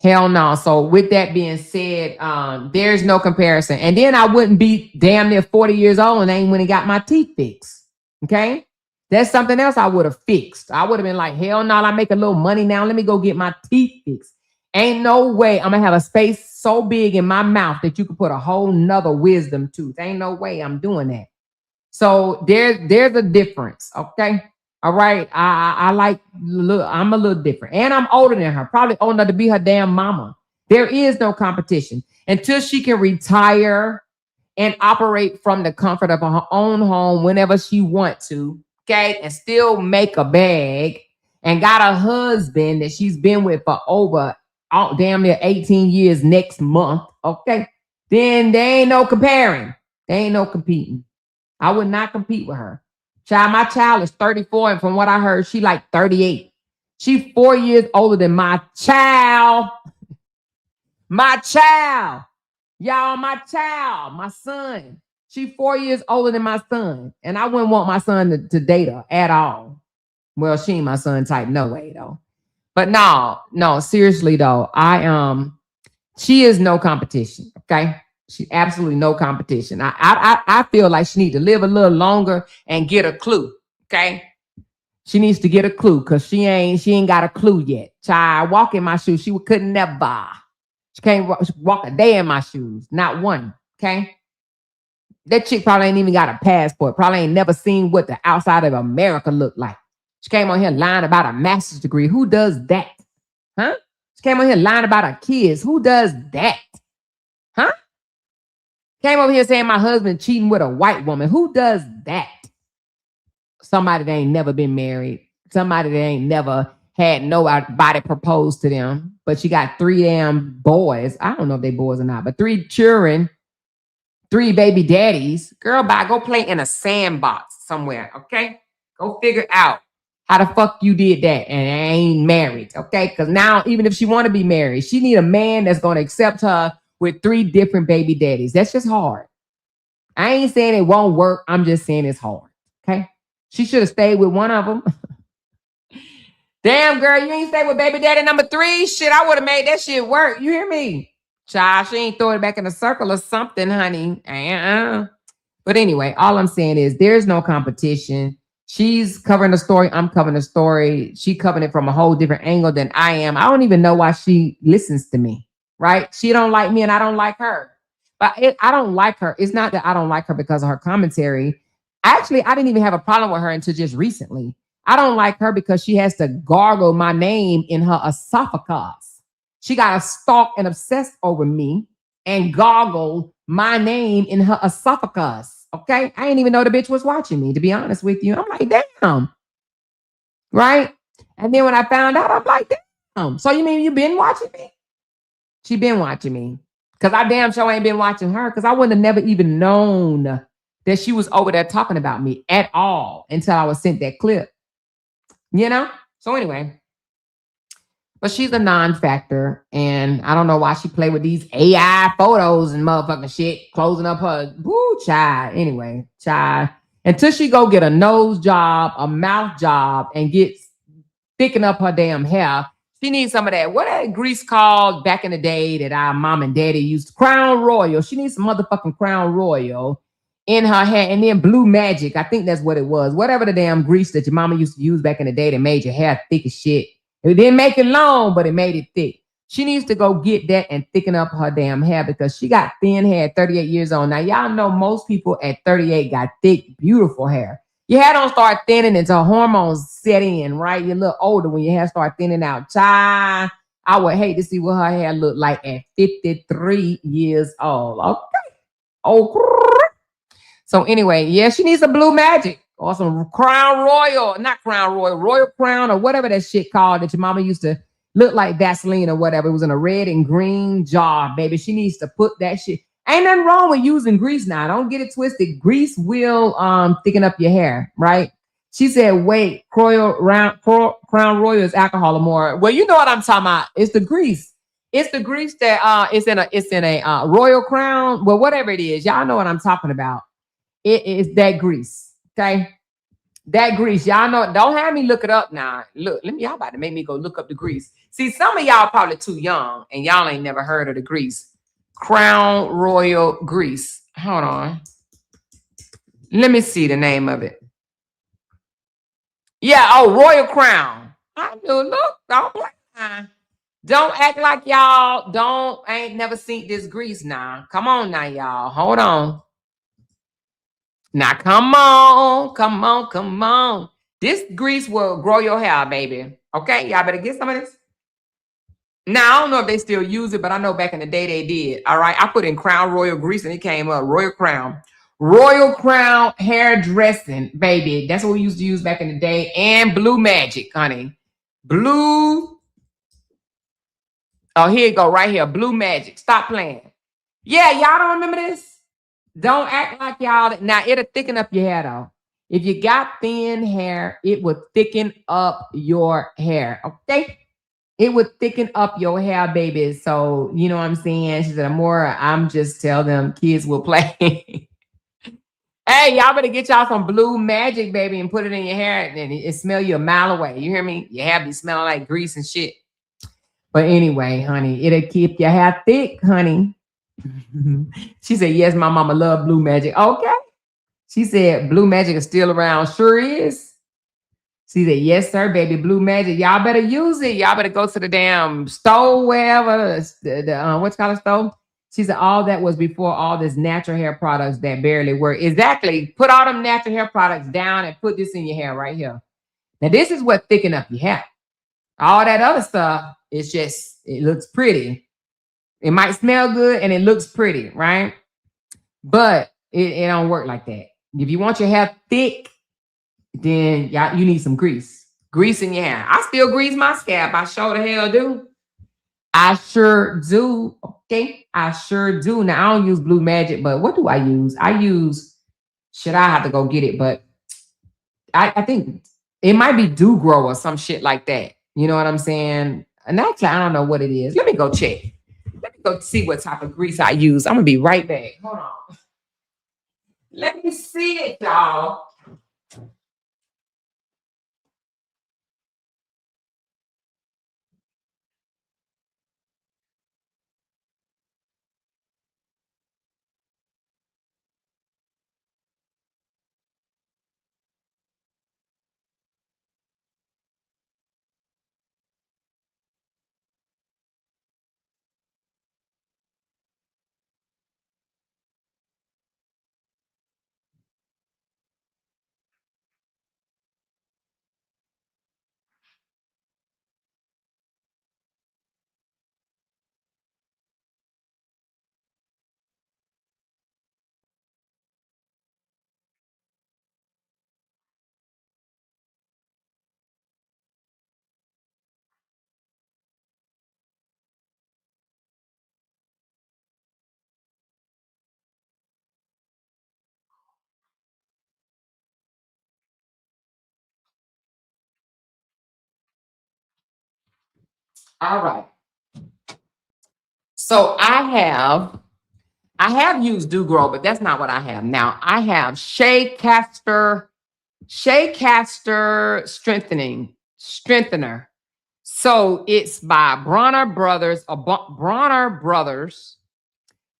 Hell no. So with that being said, there's no comparison. And then I wouldn't be damn near 40 years old and ain't when he got my teeth fixed. Okay. That's something else I would have fixed. I would have been like, hell no, I make a little money now. Let me go get my teeth fixed. Ain't no way I'm gonna have a space so big in my mouth that you could put a whole nother wisdom tooth. Ain't no way I'm doing that. So there's a difference. Okay. All right. I like, I'm a little different. And I'm older than her, probably old enough to be her damn mama. There is no competition until she can retire and operate from the comfort of her own home whenever she wants to. Okay. And still make a bag and got a husband that she's been with for over damn near 18 years next month. Okay. Then there ain't no comparing. There ain't no competing. I would not compete with her. Child, my child is 34, and from what I heard, she like 38. She's 4 years older than my child. My child. Y'all, my child, my son. She's 4 years older than my son. And I wouldn't want my son to date her at all. Well, she ain't my son type, no way, though. But no, seriously, though, she is no competition, okay? She's absolutely no competition. I feel like she needs to live a little longer and get a clue. Okay. She needs to get a clue because she ain't got a clue yet. Child, walk in my shoes. She could never. She can't walk a day in my shoes. Not one. Okay. That chick probably ain't even got a passport. Probably ain't never seen what the outside of America looked like. She came on here lying about a master's degree. Who does that? Huh? She came on here lying about her kids. Who does that? Huh? Came over here saying my husband cheating with a white woman. Who does that? Somebody that ain't never been married. Somebody that ain't never had nobody propose to them. But she got 3 damn boys. I don't know if they boys or not, but 3 children, 3 baby daddies. Girl, bye. Go play in a sandbox somewhere, okay? Go figure out how the fuck you did that and ain't married, okay? Because now, even if she want to be married, she need a man that's going to accept her with 3 different baby daddies. That's just hard. I ain't saying it won't work. I'm just saying it's hard. Okay. She should have stayed with one of them. Damn, girl, you ain't stayed with baby daddy number 3. Shit, I would have made that shit work. You hear me? Child, she ain't throw it back in a circle or something, honey. But anyway, all I'm saying is there's no competition. She's covering the story. I'm covering the story. She covering it from a whole different angle than I am. I don't even know why she listens to me. Right? She don't like me and I don't like her. But I don't like her. It's not that I don't like her because of her commentary. Actually, I didn't even have a problem with her until just recently. I don't like her because she has to gargle my name in her esophagus. She got to stalk and obsess over me and gargle my name in her esophagus. Okay? I didn't even know the bitch was watching me, to be honest with you. I'm like, damn. Right? And then when I found out, I'm like, damn. So you mean you been watching me? She been watching me because I damn sure ain't been watching her because I wouldn't have never even known that she was over there talking about me at all until I was sent that clip. You know? So anyway, but she's a non-factor and I don't know why she play with these AI photos and motherfucking shit, closing up her child. Anyway, child, until she go get a nose job, a mouth job, and get thicken up her damn hair. She needs some of that. What that grease called back in the day that our mom and daddy used? Crown Royal. She needs some motherfucking Crown Royal in her hair. And then Blue Magic. I think that's what it was. Whatever the damn grease that your mama used to use back in the day that made your hair thick as shit. It didn't make it long, but it made it thick. She needs to go get that and thicken up her damn hair because she got thin hair at 38 years old. Now, y'all know most people at 38 got thick, beautiful hair. Your hair don't start thinning until hormones set in, right? You're a little older when your hair start thinning out. Child, I would hate to see what her hair looked like at 53 years old. Okay. Oh, so anyway, yeah, she needs some Blue Magic or some Crown Royal, not Crown Royal, Royal Crown or whatever that shit called that your mama used to look like Vaseline or whatever. It was in a red and green jar, baby. She needs to put that shit. Ain't nothing wrong with using grease now. Don't get it twisted. Grease will thicken up your hair, right? She said, wait, Crown Royal is alcohol or more. Well, you know what I'm talking about. It's the grease. It's the grease that it's in a Royal Crown. Well, whatever it is, y'all know what I'm talking about. It is that grease. Okay. That grease. Y'all know. Don't have me look it up now. Look, y'all about to make me go look up the grease. See, some of y'all probably too young and y'all ain't never heard of the grease. Crown Royal grease. Hold on. Let me see the name of it. Yeah, oh, Royal Crown. I knew, look, don't play. Don't act like y'all ain't never seen this grease now. Come on now, y'all. Hold on. Now, come on. This grease will grow your hair, baby. Okay, y'all better get some of this. Now, I don't know if they still use it, but I know back in the day they did. All right, I put in Crown Royal grease and it came up, Royal Crown. Royal Crown hair dressing, baby. That's what we used to use back in the day. And Blue Magic, honey. Blue. Oh, here you go, right here. Blue Magic. Stop playing. Yeah, y'all don't remember this? Don't act like y'all. Now, it'll thicken up your hair, though. If you got thin hair, it will thicken up your hair, okay? It would thicken up your hair, baby. So, you know what I'm saying? She said, Amora, I'm just tell them kids will play. Hey, y'all better get y'all some Blue Magic, baby, and put it in your hair, and it smell you a mile away. You hear me? Your hair be smelling like grease and shit. But anyway, honey, it'll keep your hair thick, honey. She said, yes, my mama love Blue Magic. Okay. She said, Blue Magic is still around. Sure is. She said, yes, sir, baby, Blue Magic. Y'all better use it. Y'all better go to the damn store, wherever, what's called a store? She said, all that was before all this natural hair products that barely work. Exactly. Put all them natural hair products down and put this in your hair right here. Now, this is what thicken up your hair. All that other stuff, it's just, it looks pretty. It might smell good and it looks pretty, right? But it don't work like that. If you want your hair thick, then you need some grease. Grease in your hair. I still grease my scalp. I sure the hell do. I sure do. Okay. I sure do. Now, I don't use Blue Magic, but what do I use? I have to go get it, but I think it might be Dew Grow or some shit like that. You know what I'm saying? And actually, I don't know what it is. Let me go check. Let me go see what type of grease I use. I'm going to be right back. Hold on. Let me see it, y'all. All right. So I have used Dew Grow, but that's not what I have. Now I have Shea Castor Strengthener. So it's by Bronner Brothers,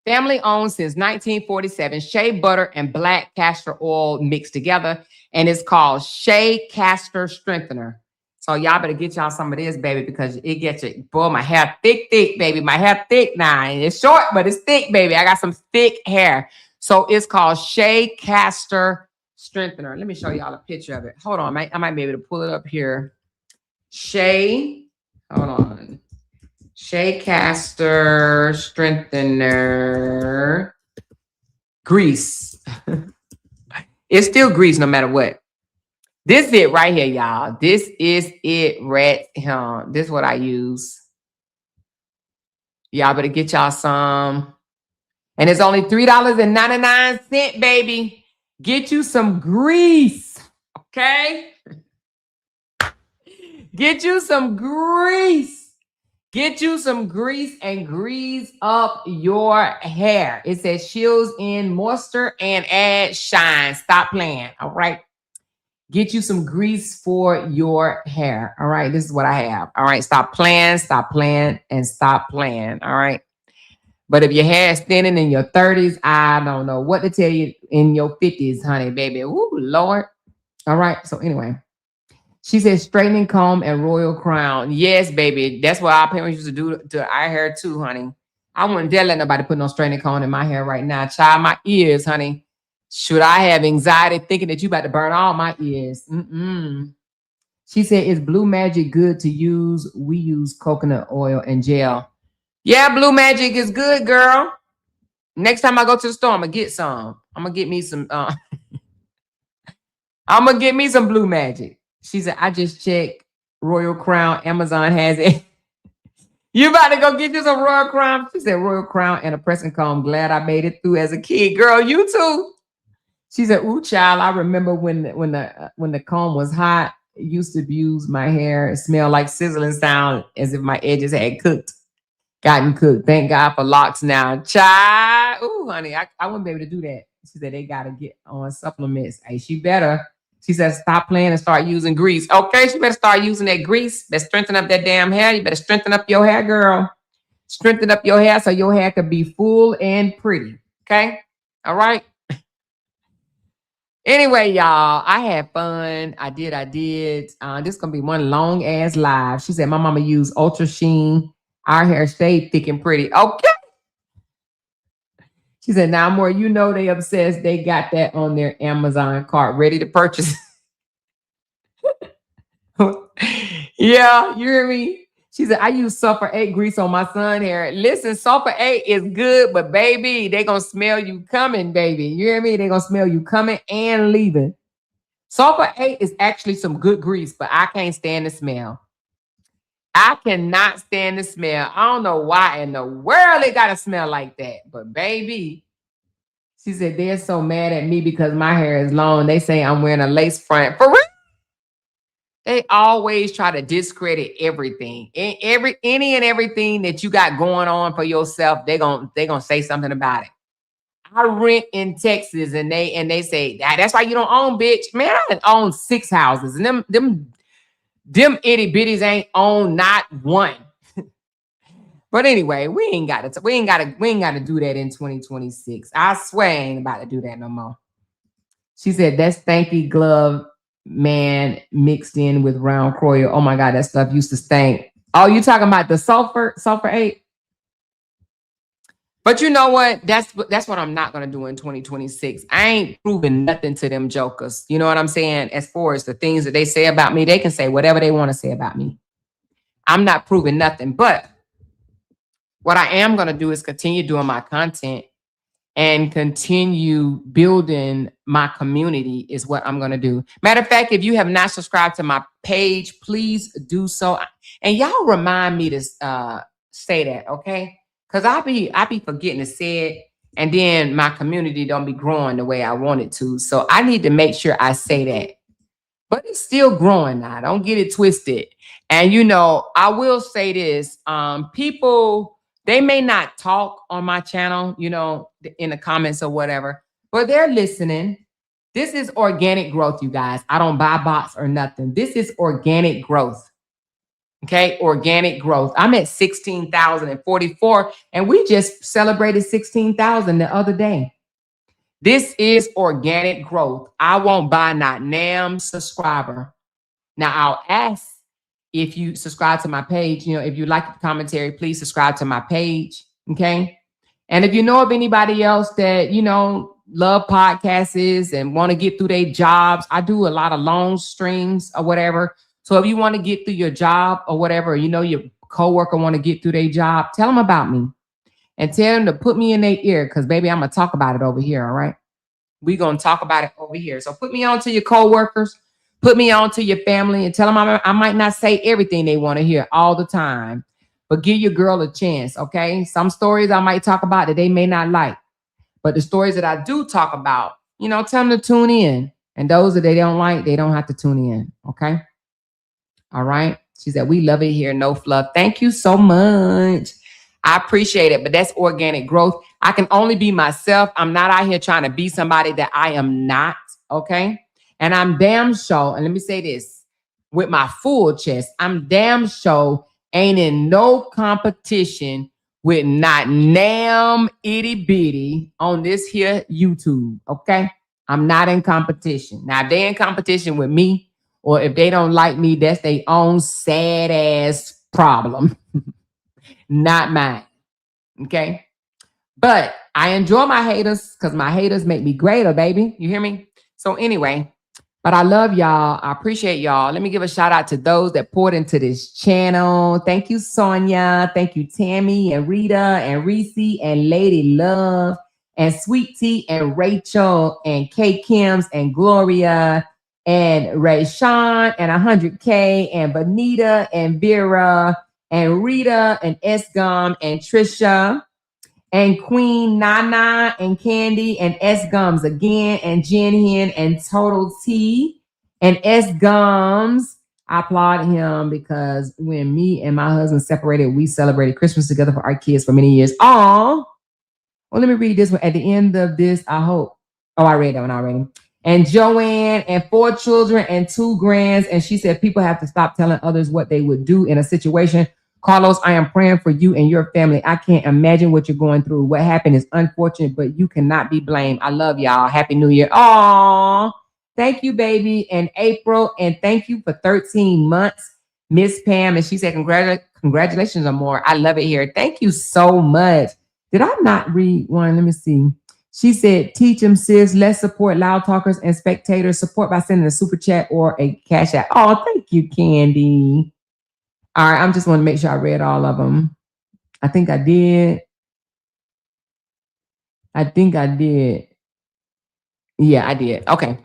family owned since 1947. Shea butter and black castor oil mixed together, and it's called Shea Castor Strengthener. So y'all better get y'all some of this, baby, because it gets it. Boy, my hair thick, baby. My hair thick now. And it's short, but it's thick, baby. I got some thick hair. So it's called Shea Castor Strengthener. Let me show y'all a picture of it. Hold on. I might be able to pull it up here. Shea Castor Strengthener. Grease. It's still grease no matter what. This is it right here, y'all. This is it right here. This is what I use. Y'all better get y'all some. And it's only $3.99, baby. Get you some grease. Okay? Get you some grease. Get you some grease and grease up your hair. It says shields in moisture and add shine. Stop playing. All right. Get you some grease for your hair. All right. This is what I have. All right. Stop playing, and stop playing. All right. But if your hair is thinning in your 30s, I don't know what to tell you in your 50s, honey, baby. Ooh, Lord. All right. So anyway, she said straightening comb and royal crown. Yes, baby. That's what our parents used to do to our hair too, honey. I wouldn't dare let nobody put no straightening comb in my hair right now. Child, my ears, honey. Should I have anxiety thinking that you about to burn all my ears? Mm-mm. She said, is Blue Magic good to use? We use coconut oil and gel. Yeah, Blue Magic is good, girl. Next time I go to the store, I'm going to get some. I'm going to get me some. I'm going to get me some Blue Magic. She said, I just checked Royal Crown. Amazon has it. You about to go get you some Royal Crown? She said, Royal Crown and a pressing comb. Glad I made it through as a kid. Girl, you too. She said, ooh, child, I remember when the comb was hot, it used to abuse my hair. It smelled like sizzling sound as if my edges had gotten cooked. Thank God for locks now. Child, ooh, honey, I wouldn't be able to do that. She said, they got to get on supplements. Hey, she better. She said, stop playing and start using grease. Okay, she better start using that grease. Better strengthen up that damn hair. You better strengthen up your hair, girl. Strengthen up your hair so your hair can be full and pretty. Okay? All right? Anyway, y'all, I had fun. I did. This is going to be one long ass live. She said, my mama used Ultra Sheen. Our hair stayed thick and pretty. Okay. She said, now more, you know, they obsessed. They got that on their Amazon cart ready to purchase. Yeah, you hear me? She said, I use Sulfur 8 grease on my son hair. Listen, Sulfur 8 is good, but baby, they going to smell you coming, baby. You hear me? They going to smell you coming and leaving. Sulfur 8 is actually some good grease, but I can't stand the smell. I cannot stand the smell. I don't know why in the world it got to smell like that. But baby, she said, they're so mad at me because my hair is long. They say I'm wearing a lace front. For real? They always try to discredit everything. Any and everything that you got going on for yourself, they're gonna say something about it. I rent in Texas and they say that's why you don't own, bitch. Man, I done own 6 houses and them itty bitties ain't own not one. But anyway, we ain't gotta do that in 2026. I swear I ain't about to do that no more. She said that's stanky glove man mixed in with round croyle. Oh my God, that stuff used to stink. Oh, you talking about the sulfur 8? But you know what? That's what I'm not gonna do in 2026. I ain't proving nothing to them jokers. You know what I'm saying? As far as the things that they say about me, they can say whatever they want to say about me. I'm not proving nothing. But what I am gonna do is continue doing my content and continue building my community is what I'm going to do. Matter of fact, if you have not subscribed to my page, please do so. And y'all remind me to say that, okay? Because I be forgetting to say it, and then my community don't be growing the way I want it to. So I need to make sure I say that. But it's still growing now. Don't get it twisted. And, you know, I will say this. People... They may not talk on my channel, you know, in the comments or whatever, but they're listening. This is organic growth, you guys. I don't buy bots or nothing. This is organic growth. Okay, organic growth. I'm at 16,044, and we just celebrated 16,000 the other day. This is organic growth. I won't buy not NAM subscriber. Now, I'll ask if you subscribe to my page, you know, if you like the commentary, please subscribe to my page. Okay. And if you know of anybody else that, you know, love podcasts and want to get through their jobs, I do a lot of long streams or whatever. So if you want to get through your job or whatever, you know, your coworker want to get through their job, tell them about me and tell them to put me in their ear. Because baby, I'm going to talk about it over here. All right. We're going to talk about it over here. So put me on to your coworkers. Put me on to your family and tell them I might not say everything they want to hear all the time, but give your girl a chance, okay? Some stories I might talk about that they may not like, but the stories that I do talk about, you know, tell them to tune in And those that they don't like, they don't have to tune in. Okay. All right. She said, we love it here. No fluff. Thank you so much. I appreciate it. But that's organic growth. I can only be myself. I'm not out here trying to be somebody that I am not. Okay. And I'm damn sure. And let me say this with my full chest. I'm damn sure ain't in no competition with not nam itty bitty on this here YouTube. Okay. I'm not in competition. Now, if they're in competition with me, or if they don't like me, that's their own sad ass problem. Not mine. Okay. But I enjoy my haters because my haters make me greater, baby. You hear me? So anyway, but I love y'all. I appreciate y'all. Let me give a shout out to those that poured into this channel. Thank you, Sonia. Thank you, Tammy and Rita and Reese and Lady Love and Sweet Tea and Rachel and K Kims and Gloria and Ray Sean and 100K and Bonita and Vera and Rita and Esgum and Trisha and Queen Nana and Candy and S Gums again and Jen Hen and Total T and S Gums. I applaud him because when me and my husband separated, we celebrated Christmas together for our kids for many years. Oh, well, let me read this one. At the end of this, I hope. Oh, I read that one already. And Joanne and 4 children and 2 grands. And she said people have to stop telling others what they would do in a situation. Carlos, I am praying for you and your family. I can't imagine what you're going through. What happened is unfortunate, but you cannot be blamed. I love y'all. Happy New Year. Oh, thank you, baby. And April, and thank you for 13 months, Miss Pam. And she said, congratulations, Amor. I love it here. Thank you so much. Did I not read one? Let me see. She said, teach them, sis. Let's support Loud Talkers and Spectators. Support by sending a super chat or a cash app. Oh, thank you, Candy. All right, I'm just want to make sure I read all of them. I think I did. Yeah, I did. Okay.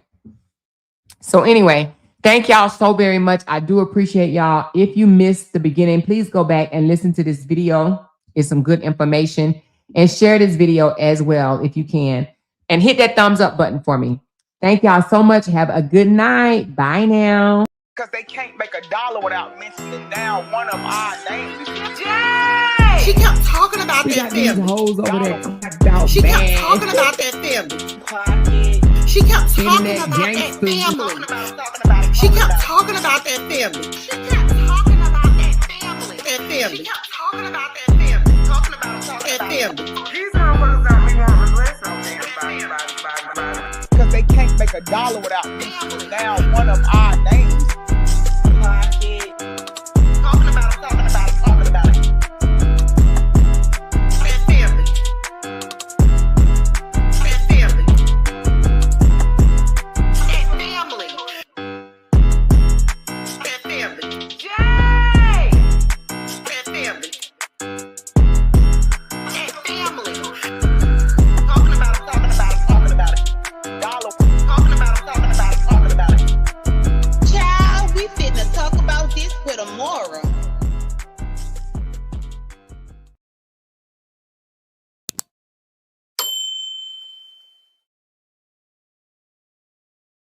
So anyway, thank y'all so very much. I do appreciate y'all. If you missed the beginning, please go back and listen to this video. It's some good information. And share this video as well if you can. And hit that thumbs up button for me. Thank y'all so much. Have a good night. Bye now. Because they can't make $1 without mentioning down one of our names. She kept talking about We that got these family. hoes over there clapped out, She kept man. talking about that family. She kept talking Internet about that gangsters. family. She kept talking about that family. She kept talking about that family. That family. She kept talking about that family. Talking about that family. These motherfuckers got me want to regret something. Because they can't make $1 without mentioning down one of our